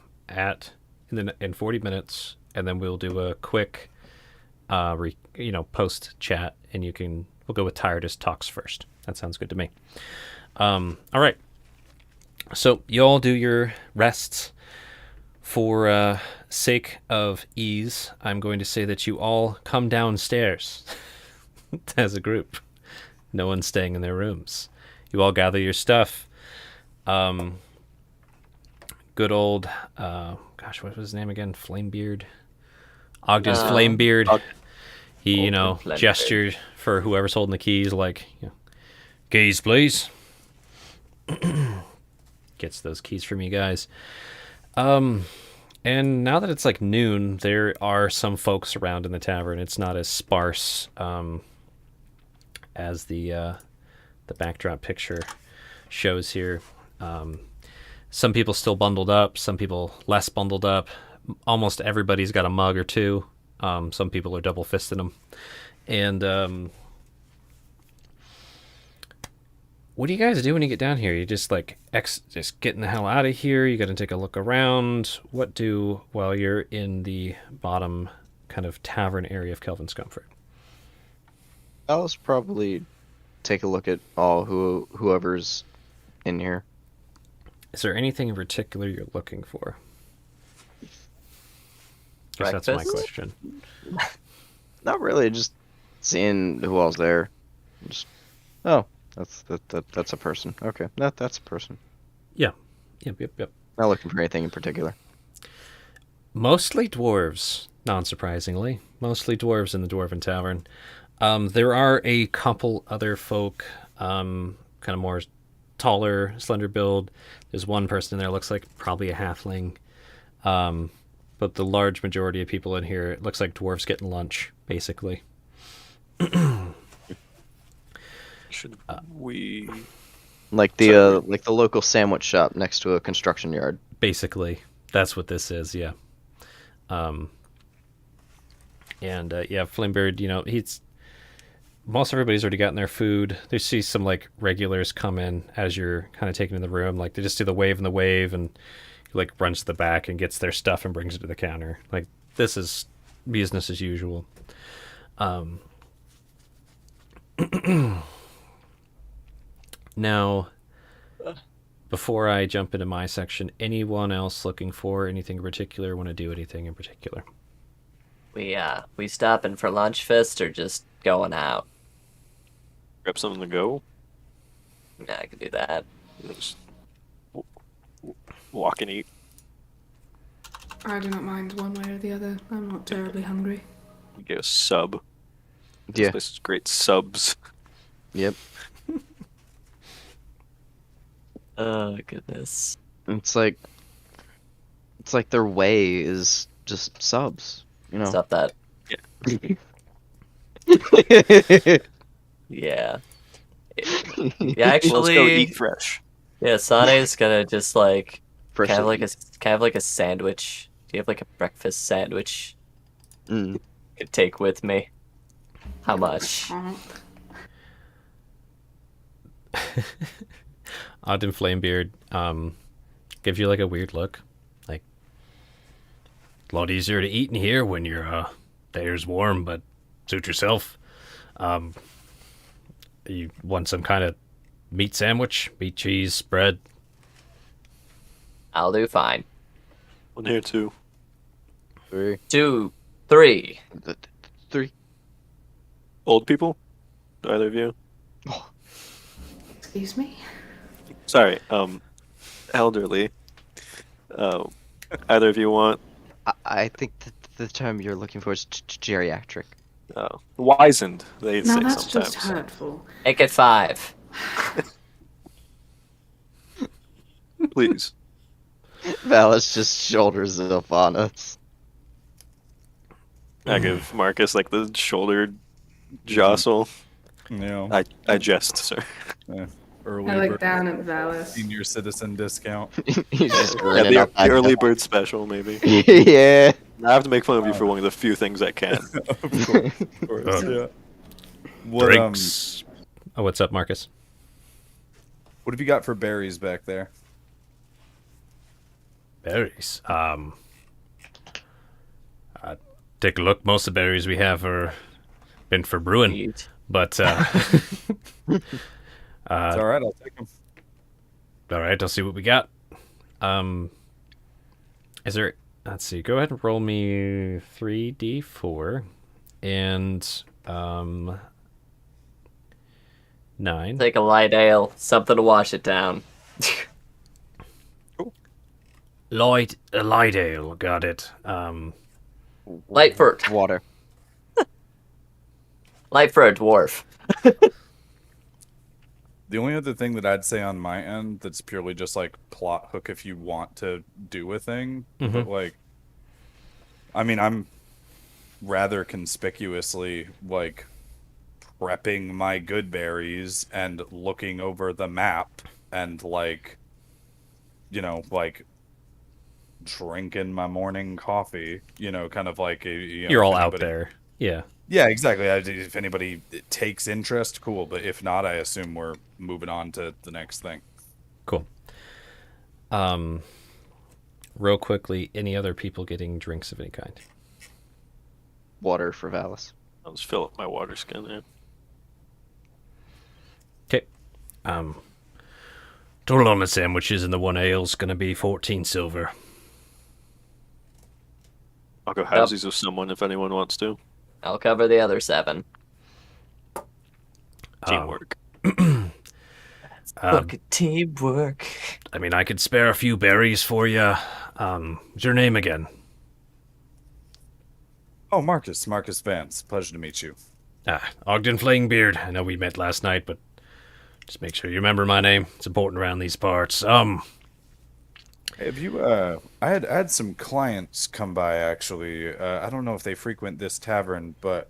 in 40 minutes, and then we'll do a quick, post chat, and we'll go with Tiredest talks first. That sounds good to me. All right. So you all do your rests. For sake of ease, I'm going to say that you all come downstairs as a group. No one's staying in their rooms. You all gather your stuff. Good old, what was his name again? Flamebeard? Ogden's Flamebeard. He, Ogden Flamebeard. gestured for whoever's holding the keys, like, keys, please. Gets those keys from you guys. And now that it's like noon, there are some folks around in the tavern. It's not as sparse as the backdrop picture shows here. Some people still bundled up, some people less bundled up. Almost everybody's got a mug or two. Some people are double fisting them. And what do you guys do when you get down here? You just like just getting the hell out of here? You got to take a look around? What do while you're in the bottom kind of tavern area of Kelvin's Comfort? I'll probably take a look at whoever's in here. Is there anything in particular you're looking for? Guess that's my Breakfast? question. Not really, just seeing who else there. Just, oh, that's a person. Okay, that's a person. Yeah. Yep. Not looking for anything in particular. Mostly dwarves, non-surprisingly. Mostly dwarves in the Dwarven Tavern. There are a couple other folk, kind of more taller, slender build. There's one person in there looks like probably a halfling. But the large majority of people in here, it looks like dwarves getting lunch, basically. Should we? Like the local sandwich shop next to a construction yard. Basically, that's what this is, yeah. Yeah, Flamebeard, most everybody's already gotten their food. They see some like regulars come in as you're kind of taken in the room. Like they just do the wave and he like runs to the back and gets their stuff and brings it to the counter. Like this is business as usual. Now, before I jump into my section, anyone else looking for anything in particular? Want to do anything in particular? We stopping for lunch, Fist, or just going out? Grab something to go. Yeah, I can do that. Just walk and eat. I do not mind one way or the other. I'm not terribly hungry. Get a sub. This Yeah. place is great subs. Yep. Oh goodness. It's like their way is just subs, you know. Stop that. Yeah. Yeah, Let's go actually, eat fresh. yeah, Sane's gonna just like Fresh kind of to like a sandwich. Do you have like a breakfast sandwich Mm. you could take with me? How much? Ogden Flamebeard gives you like a weird look. Like, a lot easier to eat in here when the air's warm, but suit yourself. You want some kind of meat sandwich? Meat, cheese, bread? I'll do fine. One here too. 3, 2, 3. 3. Old people? Either of you? Excuse me? Sorry, elderly. Either of you want I think that the term you're looking for is geriatric. wizened? They Now say that's sometimes. just hurtful. Make it 5. Please. Valis just shoulders it up on us. I give Marcus like the shoulder jostle. I jest, sir. Early I look bird, down at Valis. senior citizen discount. He's just Yeah, grinning the, up the at early us. bird special, maybe. Yeah. I have to make fun of you for one of the few things I can. Of course, yeah. What Drinks. Oh, what's up, Marcus? what have you got for berries back there? Berries. Take a look. Most of the berries we have are been for brewing, Eat. but It's all right, I'll take them. all right, I'll see what we got. Is there? Let's see. Go ahead and roll me 3d4 and 9. Take a light ale, something to wash it down. Light ale. Got it. Light for Water. a dwarf. The only other thing that I'd say on my end that's purely just like plot hook if you want to do a thing, but like, I mean, I'm rather conspicuously like prepping my good berries and looking over the map and like, like drinking my morning coffee, kind of like You're all if out anybody- there. Yeah. Yeah, exactly. If anybody takes interest, cool. But if not, I assume we're moving on to the next thing. Cool. Real quickly, any other people getting drinks of any kind? Water for Valis. I'll just fill up my water skin there. Okay. Total on the sandwiches and the one ale's gonna be 14 silver. I'll go halvesies with someone if anyone wants to. I'll cover the other 7. Teamwork. Look at teamwork. I mean, I could spare a few berries for you. What's your name again? Oh, Marcus Vance. Pleasure to meet you. Ogden Flamebeard. I know we met last night, but just make sure you remember my name. It's important around these parts. Have you? I had some clients come by actually. I don't know if they frequent this tavern, but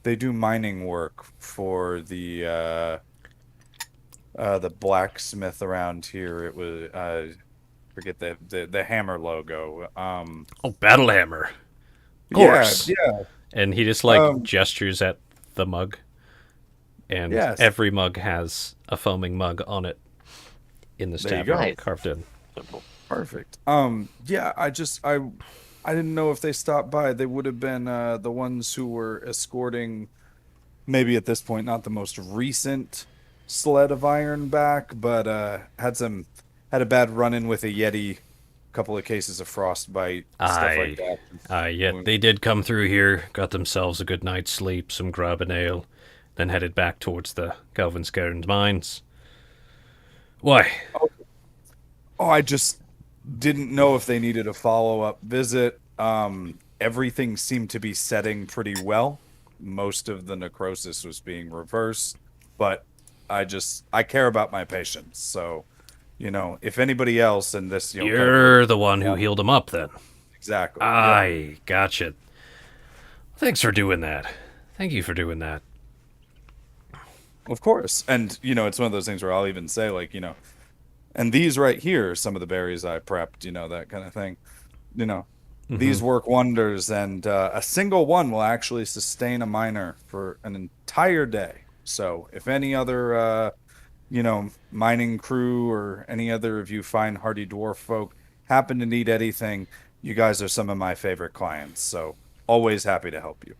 they do mining work for the blacksmith around here. It was forget the hammer logo. Battle Hammer. Of course. Yeah. And he just gestures at the mug, and Yes. every mug has a foaming mug on it in this There you tavern, go. Nice. carved in. Simple. Perfect. Yeah, I didn't know if they stopped by. They would have been the ones who were escorting, maybe at this point not the most recent sled of iron back, but had a bad run-in with a Yeti, couple of cases of frostbite, stuff like that. Yet they did come through here, got themselves a good night's sleep, some grub and ale, then headed back towards the Galvinskern's mines. Why? Oh, I just didn't know if they needed a follow-up visit. Everything seemed to be setting pretty well. Most of the necrosis was being reversed, but I care about my patients. So, if anybody else in this, You're the one who healed him up, then. exactly. I gotcha. Thanks for doing that. Thank you for doing that. Of course. And, it's one of those things where I'll even say, like, and these right here are some of the berries I prepped, that kind of thing. These work wonders, and a single one will actually sustain a miner for an entire day. So if any other, mining crew or any other of you fine hardy dwarf folk happen to need anything, you guys are some of my favorite clients. So always happy to help you.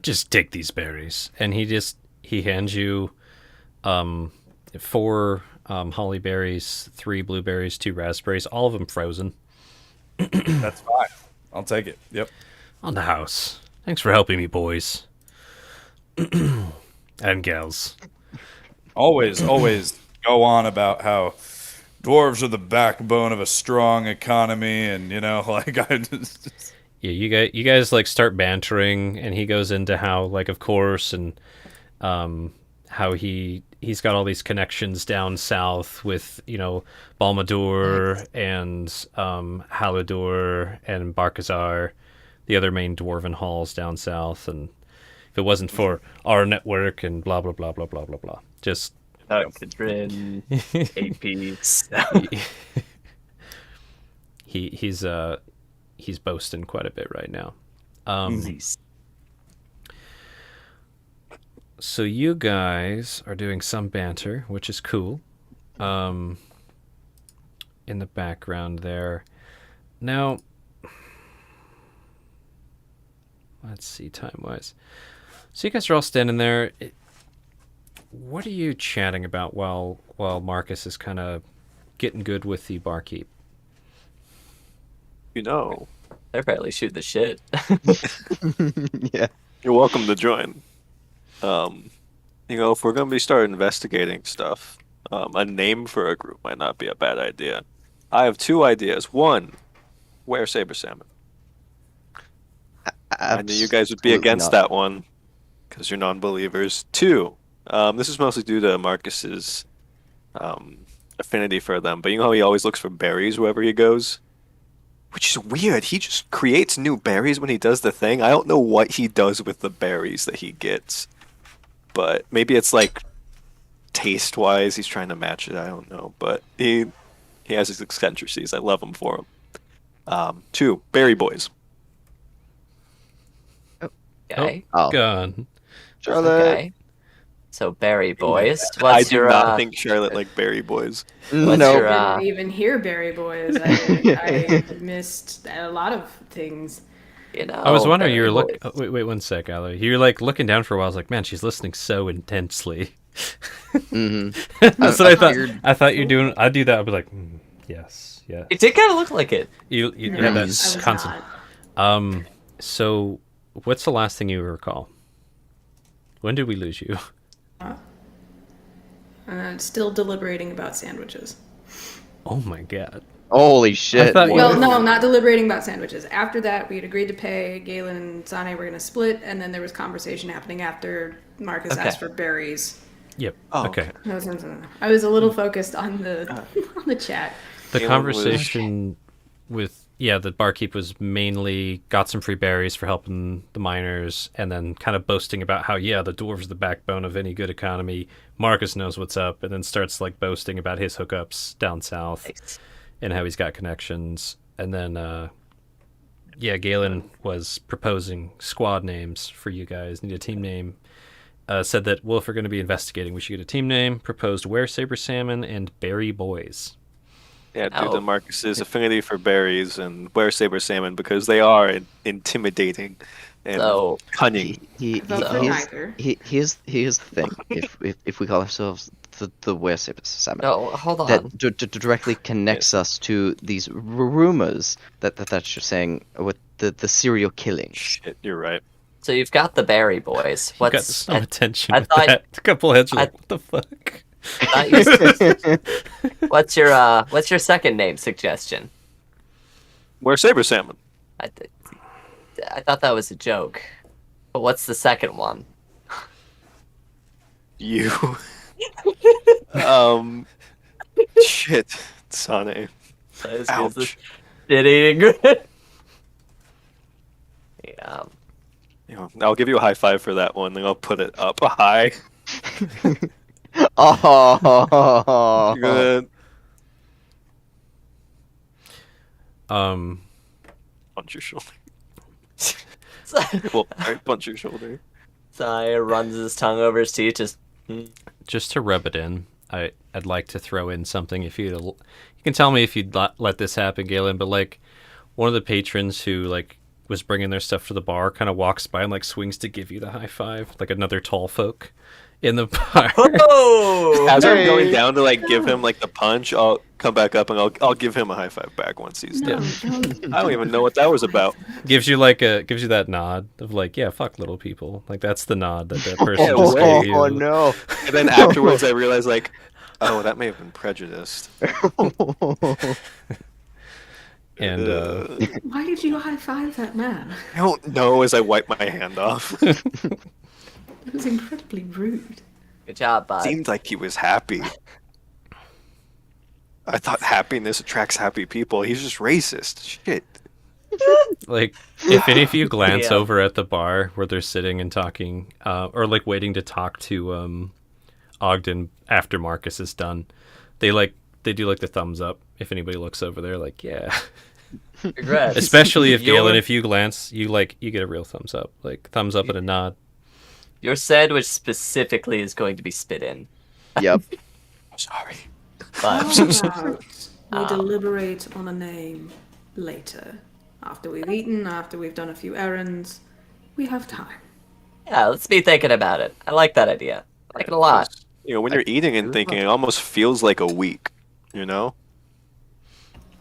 Just take these berries. And he hands you 4 holly berries, 3 blueberries, 2 raspberries, all of them frozen. That's fine. I'll take it. Yep. On the house. Thanks for helping me, boys. And gals. Always go on about how dwarves are the backbone of a strong economy, and I just Yeah, you guys start bantering, and he goes into how of course, and how he's got all these connections down south with Balmadur and Haladur and Barkazar, the other main dwarven halls down south, and if it wasn't for our network and blah blah blah blah blah blah blah, just Kadrin, APs. he's boasting quite a bit right now. So you guys are doing some banter, which is cool. In the background there. Now, let's see time-wise. So you guys are all standing there. What are you chatting about while Marcus is kind of getting good with the barkeep? They're probably shooting the shit. Yeah. You're welcome to join. If we're going to be starting investigating stuff, a name for a group might not be a bad idea. I have 2 ideas. 1, wear saber salmon. I knew you guys would be Absolutely against not. that one because you're non-believers. 2, this is mostly due to Marcus's affinity for them, but you know how he always looks for berries wherever he goes? Which is weird. He just creates new berries when he does the thing. I don't know what he does with the berries that he gets. But maybe it's taste-wise, he's trying to match it. I don't know. But he has his eccentricities. I love him for him. 2, berry boys. Okay. Oh, Gone. Charlotte. Okay. So berry boys. I What's do your not think Charlotte like berry boys. What's No. your, I didn't even hear Berry Boys. I missed a lot of things. I was wondering, you were berry boys. wait 1 sec, Allie. You were looking down for a while. I was like, man, she's listening so intensely. Mm-hmm. That's what I thought. figured- I thought you're doing. I'd do that. I'd be like, Yes, yes. It did kind of look like it. You No, had I that was constant. not. So what's the last thing you recall? When did we lose you? Still deliberating about sandwiches. Oh my god. Holy shit! thought you Well, were- no, not deliberating about sandwiches. After that, we had agreed to pay. Galen and Sane were going to split, and then there was conversation happening after Marcus Okay. asked for berries. Yep. Oh, okay. I was a little focused on the on the chat. The Galen was- conversation with the barkeep was mainly got some free berries for helping the miners, and then kind of boasting about how the dwarves are the backbone of any good economy. Marcus knows what's up, and then starts like boasting about his hookups down south Nice. and how he's got connections. And then Galen was proposing squad names for you guys. Need a team name. Said that, well, if we're going to be investigating, we should get a team name. Proposed Were Saber Salmon and Berry Boys. Yeah, due Oh. to Marcus's affinity for berries and Were Saber Salmon, because they are intimidating and So- cunning. Vote for neither. Here's the thing. If we call ourselves the West Salmon, No, hold on. that directly connects us to these rumors that you're saying with the serial killings. Shit, you're right. So you've got the Berry Boys. You got What's some attention I with thought- that. A couple heads are I- like, what the fuck? what's your second name suggestion? Were Saber Salmon. I thought that was a joke. But what's the second one? You. Shit, Sane. Ouch. Shit eating good. Yeah. You know, I'll give you a high five for that one, then I'll put it up high. Oh, Good. Um, Punch your shoulder. So, Well, alright, punch your shoulder. Saya runs his tongue over his teeth, just just to rub it in, I'd like to throw in something. If you can tell me if you'd let this happen, Galen. But like, one of the patrons who like was bringing their stuff to the bar kind of walks by and like swings to give you the high five, like another tall folk in the bar. oh, As I'm Hey. going down to like give him like the punch, I'll come back up and I'll give him a high five back once he's done. I don't even know what that was about. gives you that nod of like, yeah, fuck little people. Like that's the nod that person Yeah, just well, gave you. oh no! And then afterwards, I realized like, oh, that may have been prejudiced. And Why did you high five that man? I don't know as I wipe my hand off. It was incredibly rude. good job, bud. Seemed like he was happy. I thought happiness attracts happy people. He's just racist. Shit. like, if any of you glance Yeah. over at the bar where they're sitting and talking, or like waiting to talk to Ogden after Marcus is done, they do like the thumbs up. If anybody looks over there, like, yeah. Congrats. Especially if Your- Galen, if you glance, you get a real thumbs up, like thumbs up and a nod. Your sandwich specifically is going to be spit in. Yep. I'm sorry. But How about we deliberate on a name later? After we've eaten, after we've done a few errands, we have time. yeah, let's be thinking about it. I like that idea. I like it a lot. You know, when you're eating and thinking, it almost feels like a week. You know,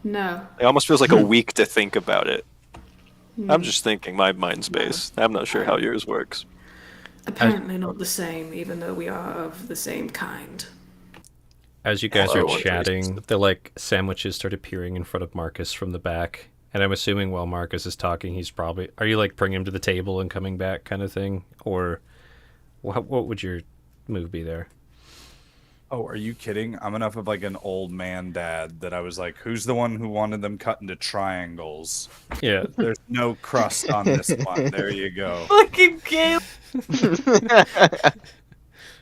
No. it almost feels like a week to think about it. I'm just thinking, my mind space. I'm not sure how yours works. Apparently not the same, even though we are of the same kind. As you guys Hello, are what chatting, the like sandwiches start appearing in front of Marcus from the back. And I'm assuming while Marcus is talking, he's probably, are you like bringing him to the table and coming back kind of thing? Or what would your move be there? Oh, are you kidding? I'm enough of like an old man dad that I was like, who's the one who wanted them cut into triangles? Yeah. There's no crust on this one. There you go. Fucking Galen.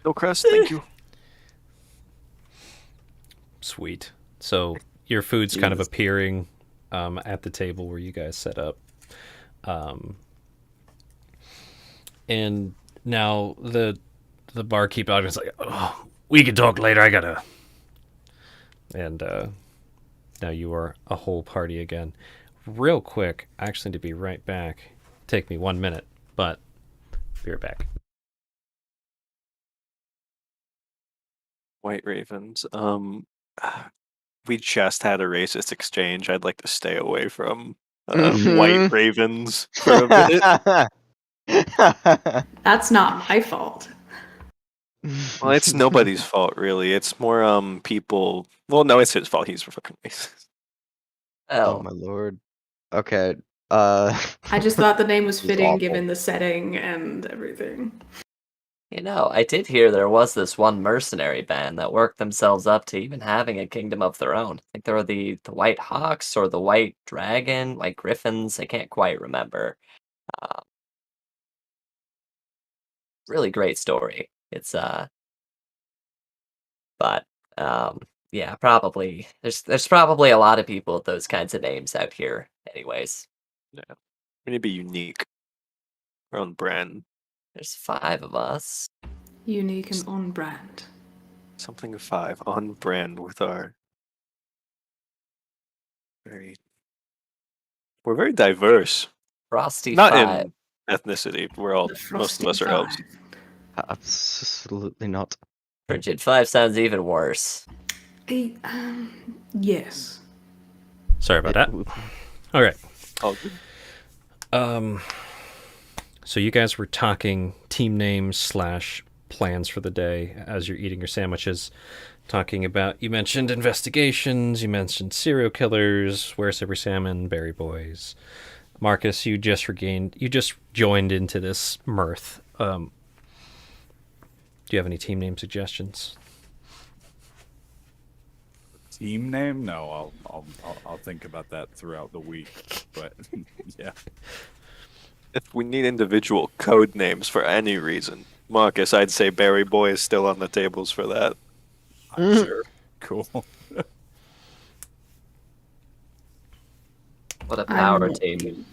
No crust, thank you. Sweet. So your food's kind of appearing at the table where you guys set up. And now the barkeep is like, oh, we can talk later. I gotta. And now you are a whole party again. Real quick, I actually need to be right back. Take me 1 minute, but be right back. White Ravens. we just had a racist exchange. I'd like to stay away from Mhm. white ravens for a bit. That's not my fault. Well, it's nobody's fault, really. It's more people. Well, no, it's his fault. He's fucking racist. Oh Oh, my lord. Okay. I just thought the name was This is fitting awful. given the setting and everything. I did hear there was this one mercenary band that worked themselves up to even having a kingdom of their own. I think they were the White Hawks or the White Dragon, White Griffins. I can't quite remember. Uh, really great story. It's but yeah, probably there's probably a lot of people with those kinds of names out here. Anyways, Yeah, we need to be unique. Our own brand. there's 5 of us. Unique and on brand. Something 5 on brand with our very. We're very diverse. Frosty Not 5. in ethnicity. We're all The most of Frosty us are elves. Five. Absolutely not. Frigid 5 sounds even worse. Yes. Sorry about that. All right. All good. So you guys were talking team names / plans for the day as you're eating your sandwiches. Talking about, you mentioned investigations, you mentioned serial killers, Where's Silver Salmon, Berry Boys. Marcus, you just joined into this mirth. Do you have any team name suggestions? Team name? No, I'll think about that throughout the week. But yeah. If we need individual code names for any reason, Marcus, I'd say Berry Boy is still on the tables for that. I'm sure. Cool. What a power I'm- team.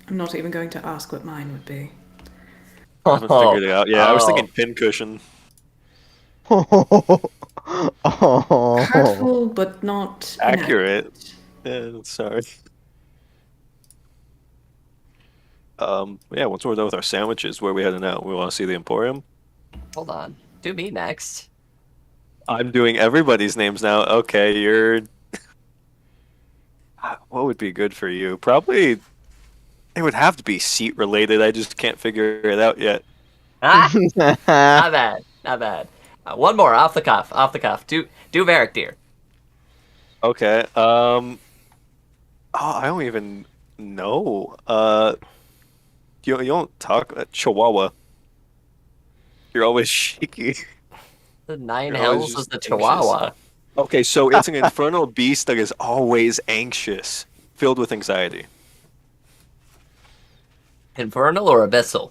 I'm not even going to ask what mine would be. I haven't figured it out. Yeah, I was Oh. thinking pincushion. Oh. Hurtful, but not Accurate. Yeah, sorry. Yeah, once we're done with our sandwiches, where are we heading out? We want to see the Emporium? Hold on. Do me next. I'm doing everybody's names now. Okay, you're. What would be good for you? Probably. It would have to be seat related. I just can't figure it out yet. Ah, not bad. Not bad. One more off the cuff. Off the cuff. Do Varric Deer. Okay. I don't even know. You don't talk Chihuahua. You're always shaky. The Nine You're always Hells is just the anxious. Chihuahua. Okay, so it's an infernal beast that is always anxious, filled with anxiety. Infernal or Abyssal?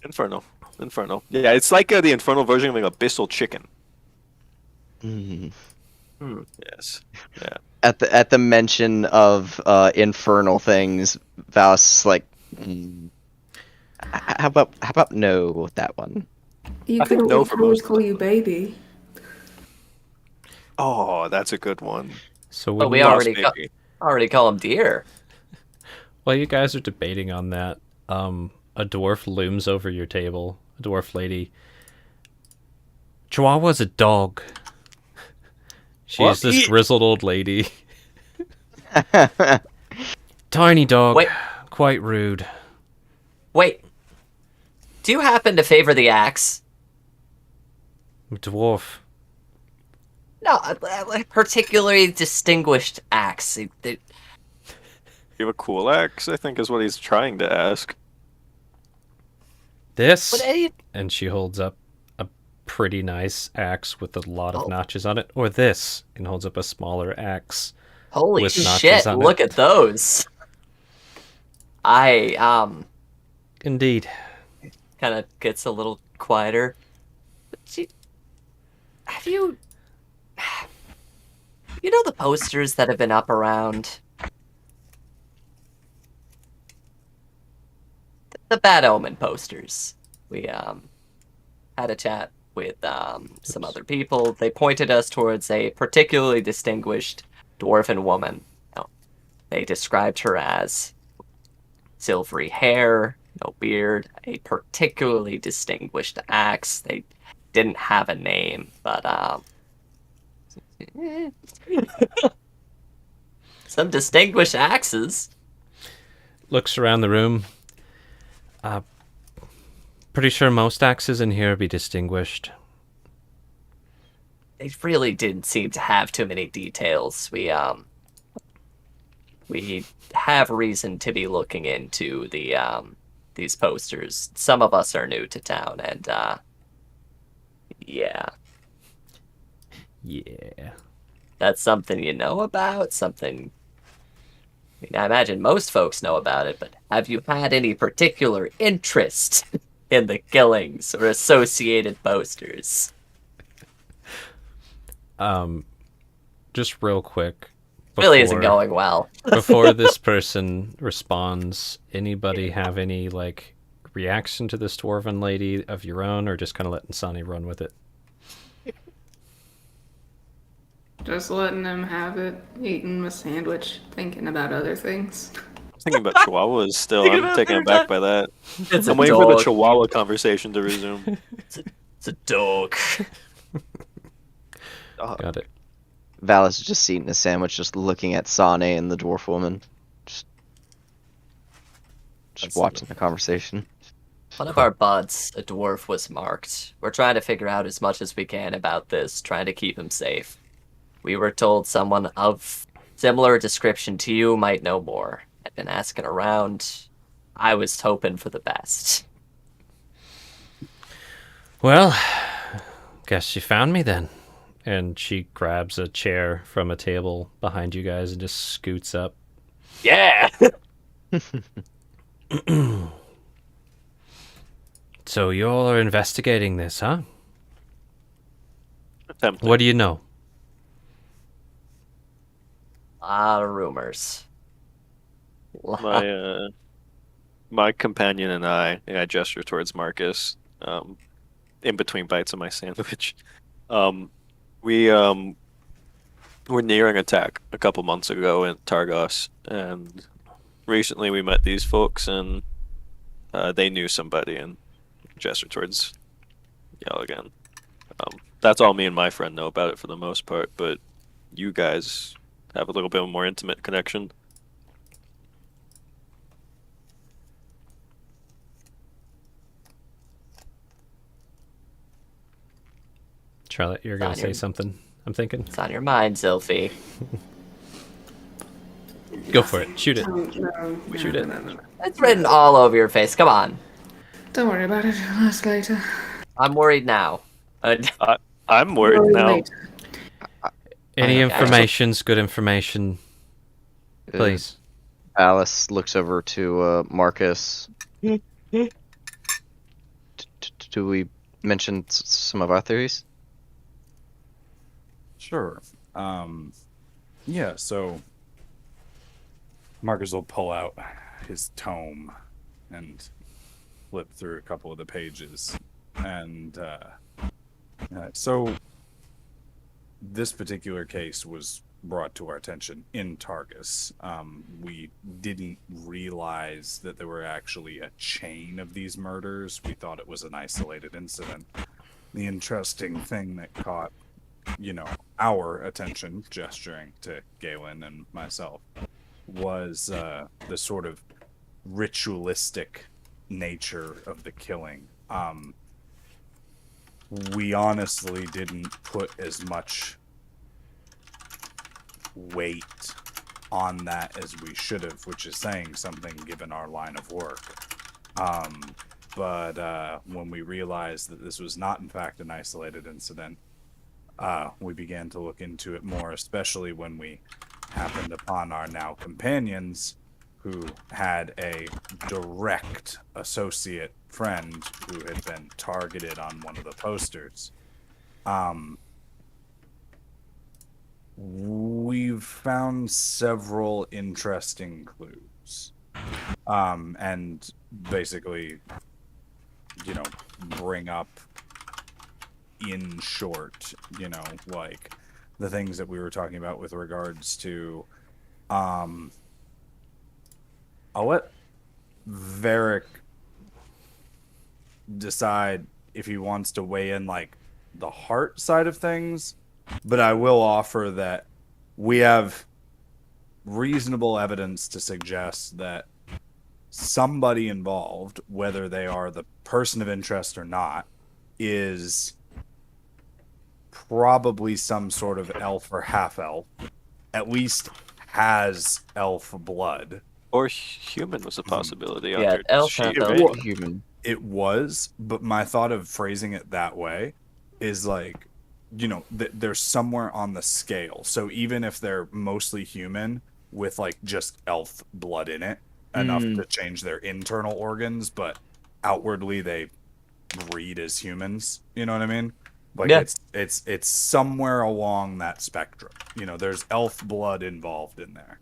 Infernal. Yeah, it's like the infernal version of an abyssal chicken. Mm. Yes. Yeah. At the mention of infernal things, Valis is like, how about no with that one? You I could think no always for most of call them. you baby. Oh, that's a good one. So But when we you- already Baby. already call him Deer. while you guys are debating on that, a dwarf looms over your table. A dwarf lady. Chihuahua's a dog. She's What? this grizzled old lady. Tiny dog. Wait. Quite rude. Wait. Do you happen to favor the axe? Dwarf. No, a particularly distinguished axe. You have a cool axe, I think is what he's trying to ask. This. But any, And she holds up a pretty nice axe with a lot of Oh. notches on it. Or this. And holds up a smaller axe. holy With notches shit! on Look it. at those. I Indeed. kind of gets a little quieter. But have you know the posters that have been up around the Bad Omen posters? We had a chat with some other people. They pointed us towards a particularly distinguished dwarven woman. They described her as silvery hair, no beard, a particularly distinguished axe. They didn't have a name, but Some distinguished axes. Looks around the room. Pretty sure most axes in here be distinguished. They really didn't seem to have too many details. We have reason to be looking into these posters. Some of us are new to town, and yeah, Yeah. that's something you know about. Something. I mean, I imagine most folks know about it, but have you had any particular interest in the killings or associated posters? Just real quick. Really isn't going well. Before this person responds, anybody have any, like, reaction to this dwarven lady of your own, or just kind of letting Sonny run with it? Just letting him have it, eating my sandwich, thinking about other things. Thinking about chihuahuas still. I'm taken aback by that. It's I'm a waiting for the dog. chihuahua conversation to resume. It's a dog. Got it. Valis is just eating a sandwich, just looking at Sane and the dwarf woman. Just That's- watching the conversation. One of our buds, a dwarf, was marked. We're trying to figure out as much as we can about this, trying to keep him safe. We were told someone of similar description to you might know more. I've been asking around. I was hoping for the best. Well, guess you found me then. And she grabs a chair from a table behind you guys and just scoots up. Yeah! So you all are investigating this, huh? Attempting. What do you know? A lot of rumors. My companion and I gesture towards Marcus, in between bites of my sandwich. We were nearing attack a couple months ago in Targos, and recently we met these folks, and they knew somebody, and gesture towards y'all again. That's all me and my friend know about it for the most part, but you guys have a little bit more intimate connection. Charlotte, you're going to say something, I'm thinking. It's on your mind, Zilphy. Go for it. Shoot it. No, Shoot it. no. It's written all over your face. Come on. Don't worry about it. I'll ask later. I'm worried now. I'm worried Worry now. later. Any Okay. information's good information, please. Alice looks over to Marcus. Do we mention some of our theories? Sure. Yeah, so Marcus will pull out his tome and flip through a couple of the pages. And so this particular case was brought to our attention in Targus. We didn't realize that there were actually a chain of these murders. We thought it was an isolated incident. The interesting thing that caught, our attention, gesturing to Galen and myself, was the sort of ritualistic nature of the killing. We honestly didn't put as much weight on that as we should have, which is saying something given our line of work. But when we realized that this was not in fact an isolated incident, we began to look into it more, especially when we happened upon our now companions who had a direct associate friend who had been targeted on one of the posters. We've found several interesting clues. And basically, bring up in short, like the things that we were talking about with regards to, I'll let Varric decide if he wants to weigh in, like, the heart side of things, but I will offer that we have reasonable evidence to suggest that somebody involved, whether they are the person of interest or not, is probably some sort of elf or half elf, at least has elf blood. Or human was a possibility. Yeah, under elf, she, half right? elf. Human. It was, but my thought of phrasing it that way is like, there's somewhere on the scale. So even if they're mostly human with like just elf blood in it, enough to change their internal organs, but outwardly they breed as humans. You know what I mean? Like Yeah. it's somewhere along that spectrum. There's elf blood involved in there.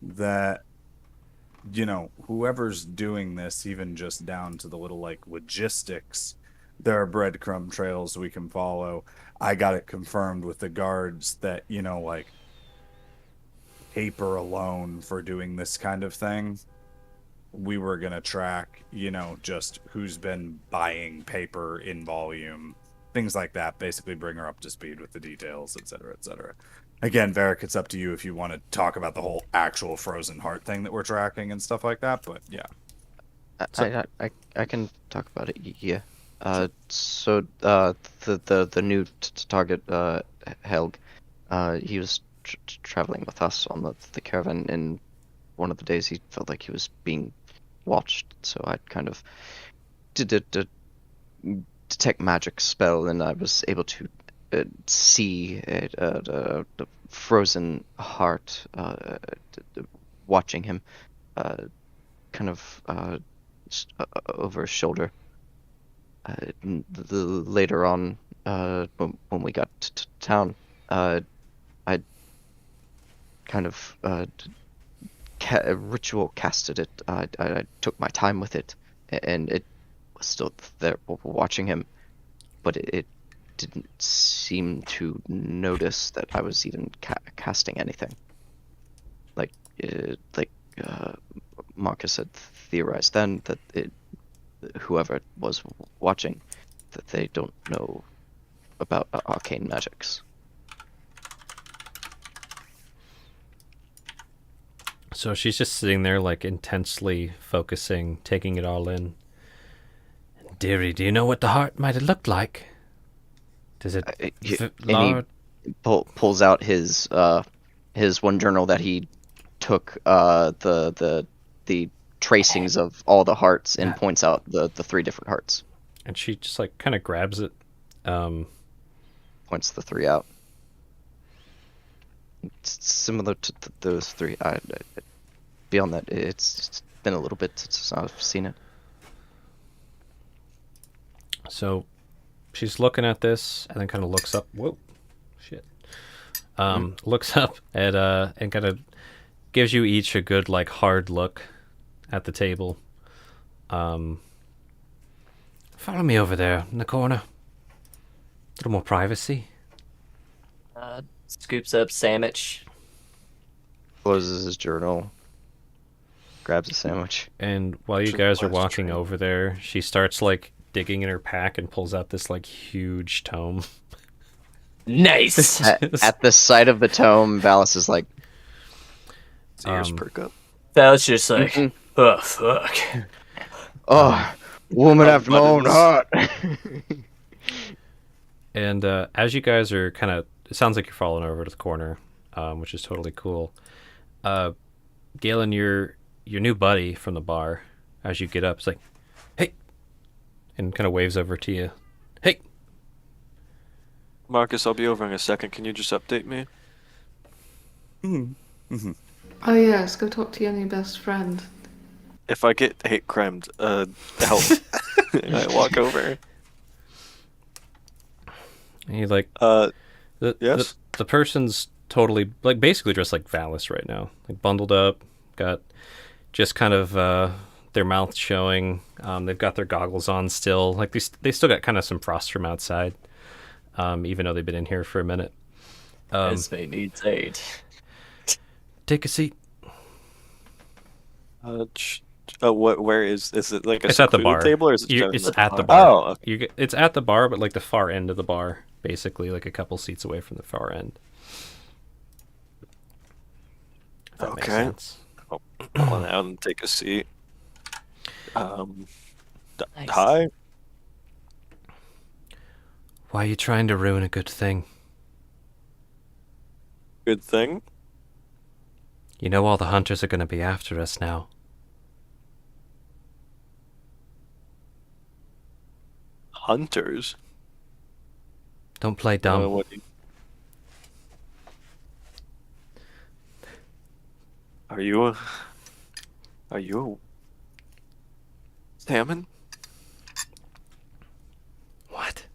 That whoever's doing this, even just down to the little like logistics, there are breadcrumb trails we can follow. I got it confirmed with the guards that like paper alone for doing this kind of thing, we were gonna track just who's been buying paper in volume, things like that. Basically bring her up to speed with the details, etc., etc. Again, Varric, it's up to you if you want to talk about the whole actual frozen heart thing that we're tracking and stuff like that, but yeah. I can talk about it. Yeah. The new target, Helg, he was traveling with us on the caravan. In one of the days, he felt like he was being watched, so I kind of did a detect magic spell, and I was able to see the frozen heart watching him, kind of over his shoulder. Later on, when we got to town, I kind of ritual casted it. I took my time with it, and it was still there watching him, but it didn't seem to notice that I was even casting anything. Like Marcus had theorized then that whoever was watching, that they don't know about arcane magics. So she's just sitting there, like, intensely focusing, taking it all in. Dearie, do you know what the heart might have looked like? Does it... And he pulls out his one journal that he took the tracings of all the hearts and points out the 3 different hearts. And she just, like, kind of grabs it. Points the 3 out. It's similar to those 3. Beyond that, it's been a little bit since I've seen it. So she's looking at this and then kind of looks up. Whoa, shit. Looks up at and kind of gives you each a good, like, hard look at the table. Follow me over there in the corner. A little more privacy. Scoops up sandwich. Closes his journal. Grabs a sandwich. And while you guys are walking over there, she starts, like, digging in her pack and pulls out this, like, huge tome. Nice. At the sight of the tome, Valis is like, His ears perk up. That was just like, oh fuck. "Oh, woman after my own heart." And as you guys are kind of, it sounds like you're falling over to the corner, which is totally cool. Galen, your new buddy from the bar, as you get up, is like, "Hey," and kind of waves over to you. "Hey." Marcus, I'll be over in a second. Can you just update me? Oh yes, go talk to your new best friend. If I get hate crimed, help. And I walk over. And you like, Yes? the person's totally, like, basically dressed like Valis right now, like bundled up, got just kind of their mouth showing. They've got their goggles on still, like they still got kind of some frost from outside, even though they've been in here for a minute. Esme needs aid. Take a seat. What? Where is it? Like a It's at the secluded bar. table, or is it It's just at the bar. Oh, okay. It's at the bar, but like the far end of the bar, basically, like a couple seats away from the far end. If that makes Okay. sense. I'll on out and take a seat. Nice. Hi. Why are you trying to ruin a good thing? Good thing. You know all the hunters are going to be after us now. Hunters. Don't play dumb. What do you- Are you a? Are you a salmon? What?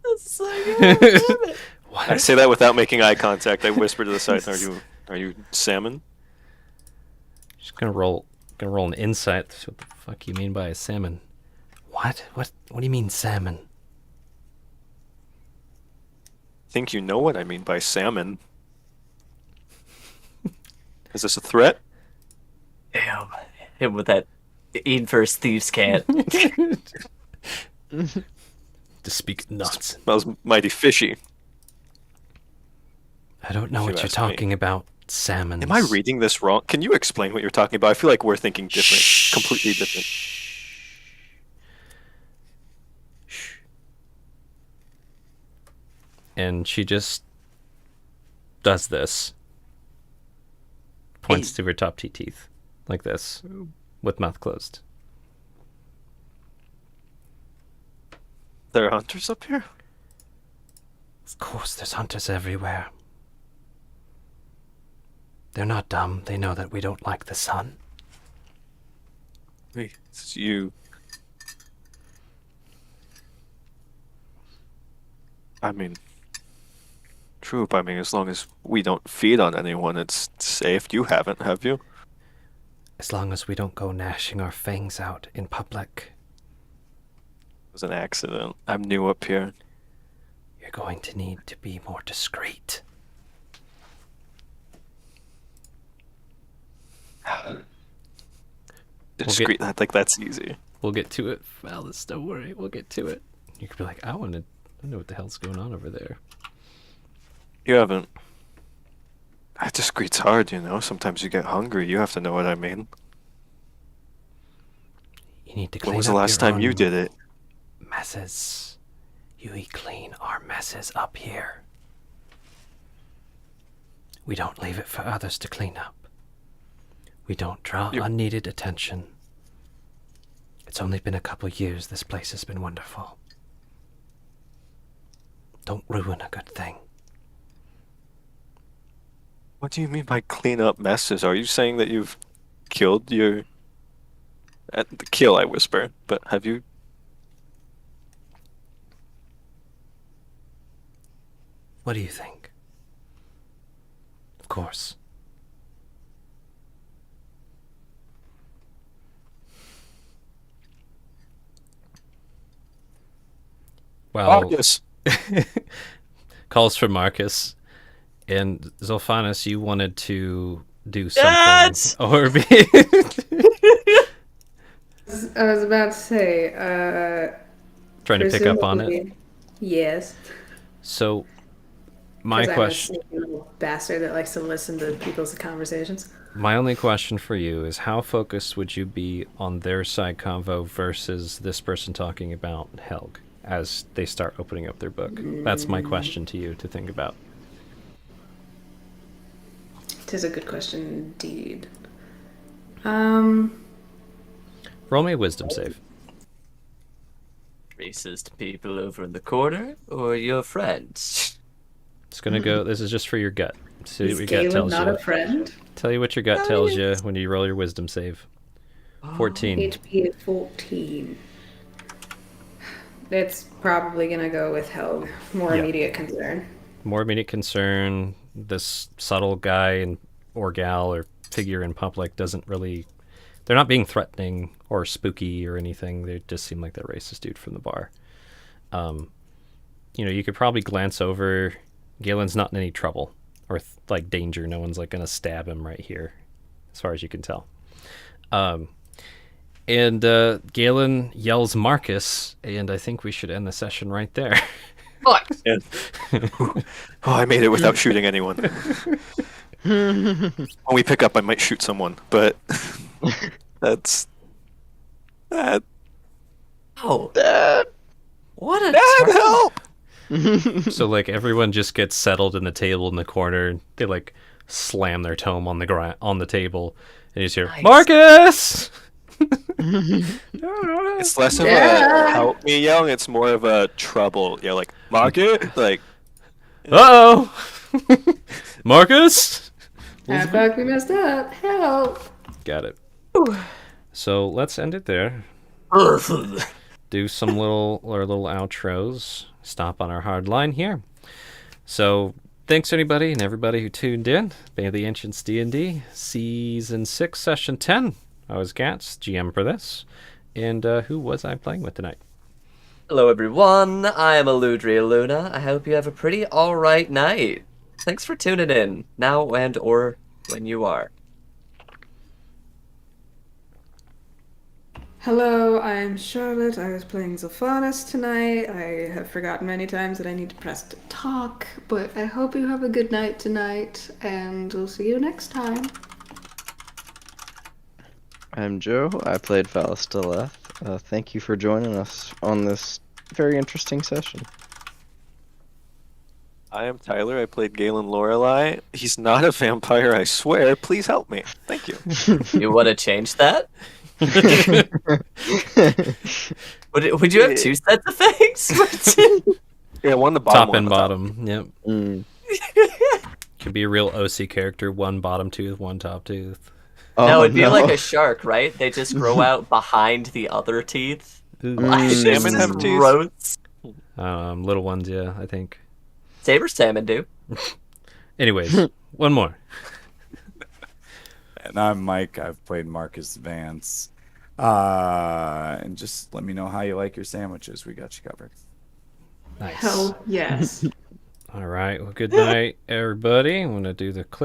It's like, oh, damn it. What? I say that without making eye contact. I whisper to the side. Are you salmon? Just gonna roll an insight. What the fuck you mean by a salmon? What? What do you mean salmon? Think you know what I mean by salmon? Is this a threat? Damn. Him with that eat first thieves can't. To speak nuts. Smells mighty fishy. I don't know If what you you're ask me. talking about. Salmon. Am I reading this wrong? Can you explain what you're talking about? I feel like we're thinking different, completely different. And she just does this. Points to her top teeth. Like this. With mouth closed. There are hunters up here? Of course, there's hunters everywhere. They're not dumb. They know that we don't like the sun. Wait, it's you. I mean, true, but I mean, as long as we don't feed on anyone, it's safe. You haven't, have you? As long as we don't go gnashing our fangs out in public, It was an accident. I'm new up here. you're going to need to be more discreet. Discreet, like that's easy. We'll get to it, Alice. Don't worry. We'll get to it. You could be like, I know what the hell's going on over there. You haven't. Discreet's hard, you know. Sometimes you get hungry. You have to know what I mean. You need to clean When was up the last your time you own did it? messes. You clean our messes up here. We don't leave it for others to clean up. We don't draw You- unneeded attention. It's only been a couple years. This place has been wonderful. Don't ruin a good thing. What do you mean by clean up messes? Are you saying that you've killed your... kill, I whisper. But have you... What do you think? Of course. Well, Marcus! calls for Marcus. And Zolphanus, you wanted to do something. Yes! Or be... I was about to say, trying to pick up on it. presumably- Yes. So, my 'Cause I'm a question... sneaky little bastard that likes to listen to people's conversations. My only question for you is how focused would you be on their side convo versus this person talking about Helg as they start opening up their book? That's my question to you to think about. Tis a good question indeed. Roll me a wisdom save. Racist people over in the corner, or your friends? It's gonna go. This is just for your gut. See Is what your gut Caleb tells not you. a friend? Tell you what your gut tells you when you roll your wisdom save. 14. HP at 14. It's probably gonna go with Helg. More Yeah. immediate concern. More immediate concern. This subtle guy or gal or figure in public doesn't really. They're not being threatening or spooky or anything. They just seem like that racist dude from the bar. You could probably glance over. Galen's not in any trouble or danger. No one's gonna stab him right here, as far as you can tell. And Galen yells Marcus, and I think we should end the session right there. Yeah. Oh, I made it without shooting anyone. When we pick up, I might shoot someone, but that's that. Oh, Dad! what a Dad, turn. help! So like everyone just gets settled in the table in the corner. They like slam their tome on the on the table, and you just hear Nice. Marcus. It's less of Yeah. a help me yelling. It's more of a trouble. Yeah, like market, like Uh-oh. Marcus. Ah, fuck, we messed up. Help. Got it. So let's end it there. Do some little outros. Stop on our hard line here. So thanks anybody and everybody who tuned in. Bay of the Ancients D&D Season 6 Session 10. I was Gats, GM for this. And who was I playing with tonight? Hello, everyone. I am Eludria Luna. I hope you have a pretty alright night. Thanks for tuning in, now and or when you are. Hello, I'm Charlotte. I was playing Zophanis tonight. I have forgotten many times that I need to press to talk, but I hope you have a good night tonight, and we'll see you next time. I'm Joe. I played Valistoleth. Thank you for joining us on this very interesting session. I am Tyler. I played Galen Lorelei. He's not a vampire, I swear. Please help me. Thank you. You want to change that? Would you have two sets of things? Yeah, one the bottom, Top one and the top. bottom. Yep. Mm. Could be a real OC character. One bottom tooth, one top tooth. No, it'd be no. like a shark, right? They just grow out behind the other teeth. Ooh. It's Salmon just have teeth? gross. Little ones, yeah, I think. Saber salmon do. Anyways, one more. And I'm Mike. I've played Marcus Vance. And just let me know how you like your sandwiches. We got you covered. Nice. Hell yes. All right. Well, good night, everybody. I'm going to do the click.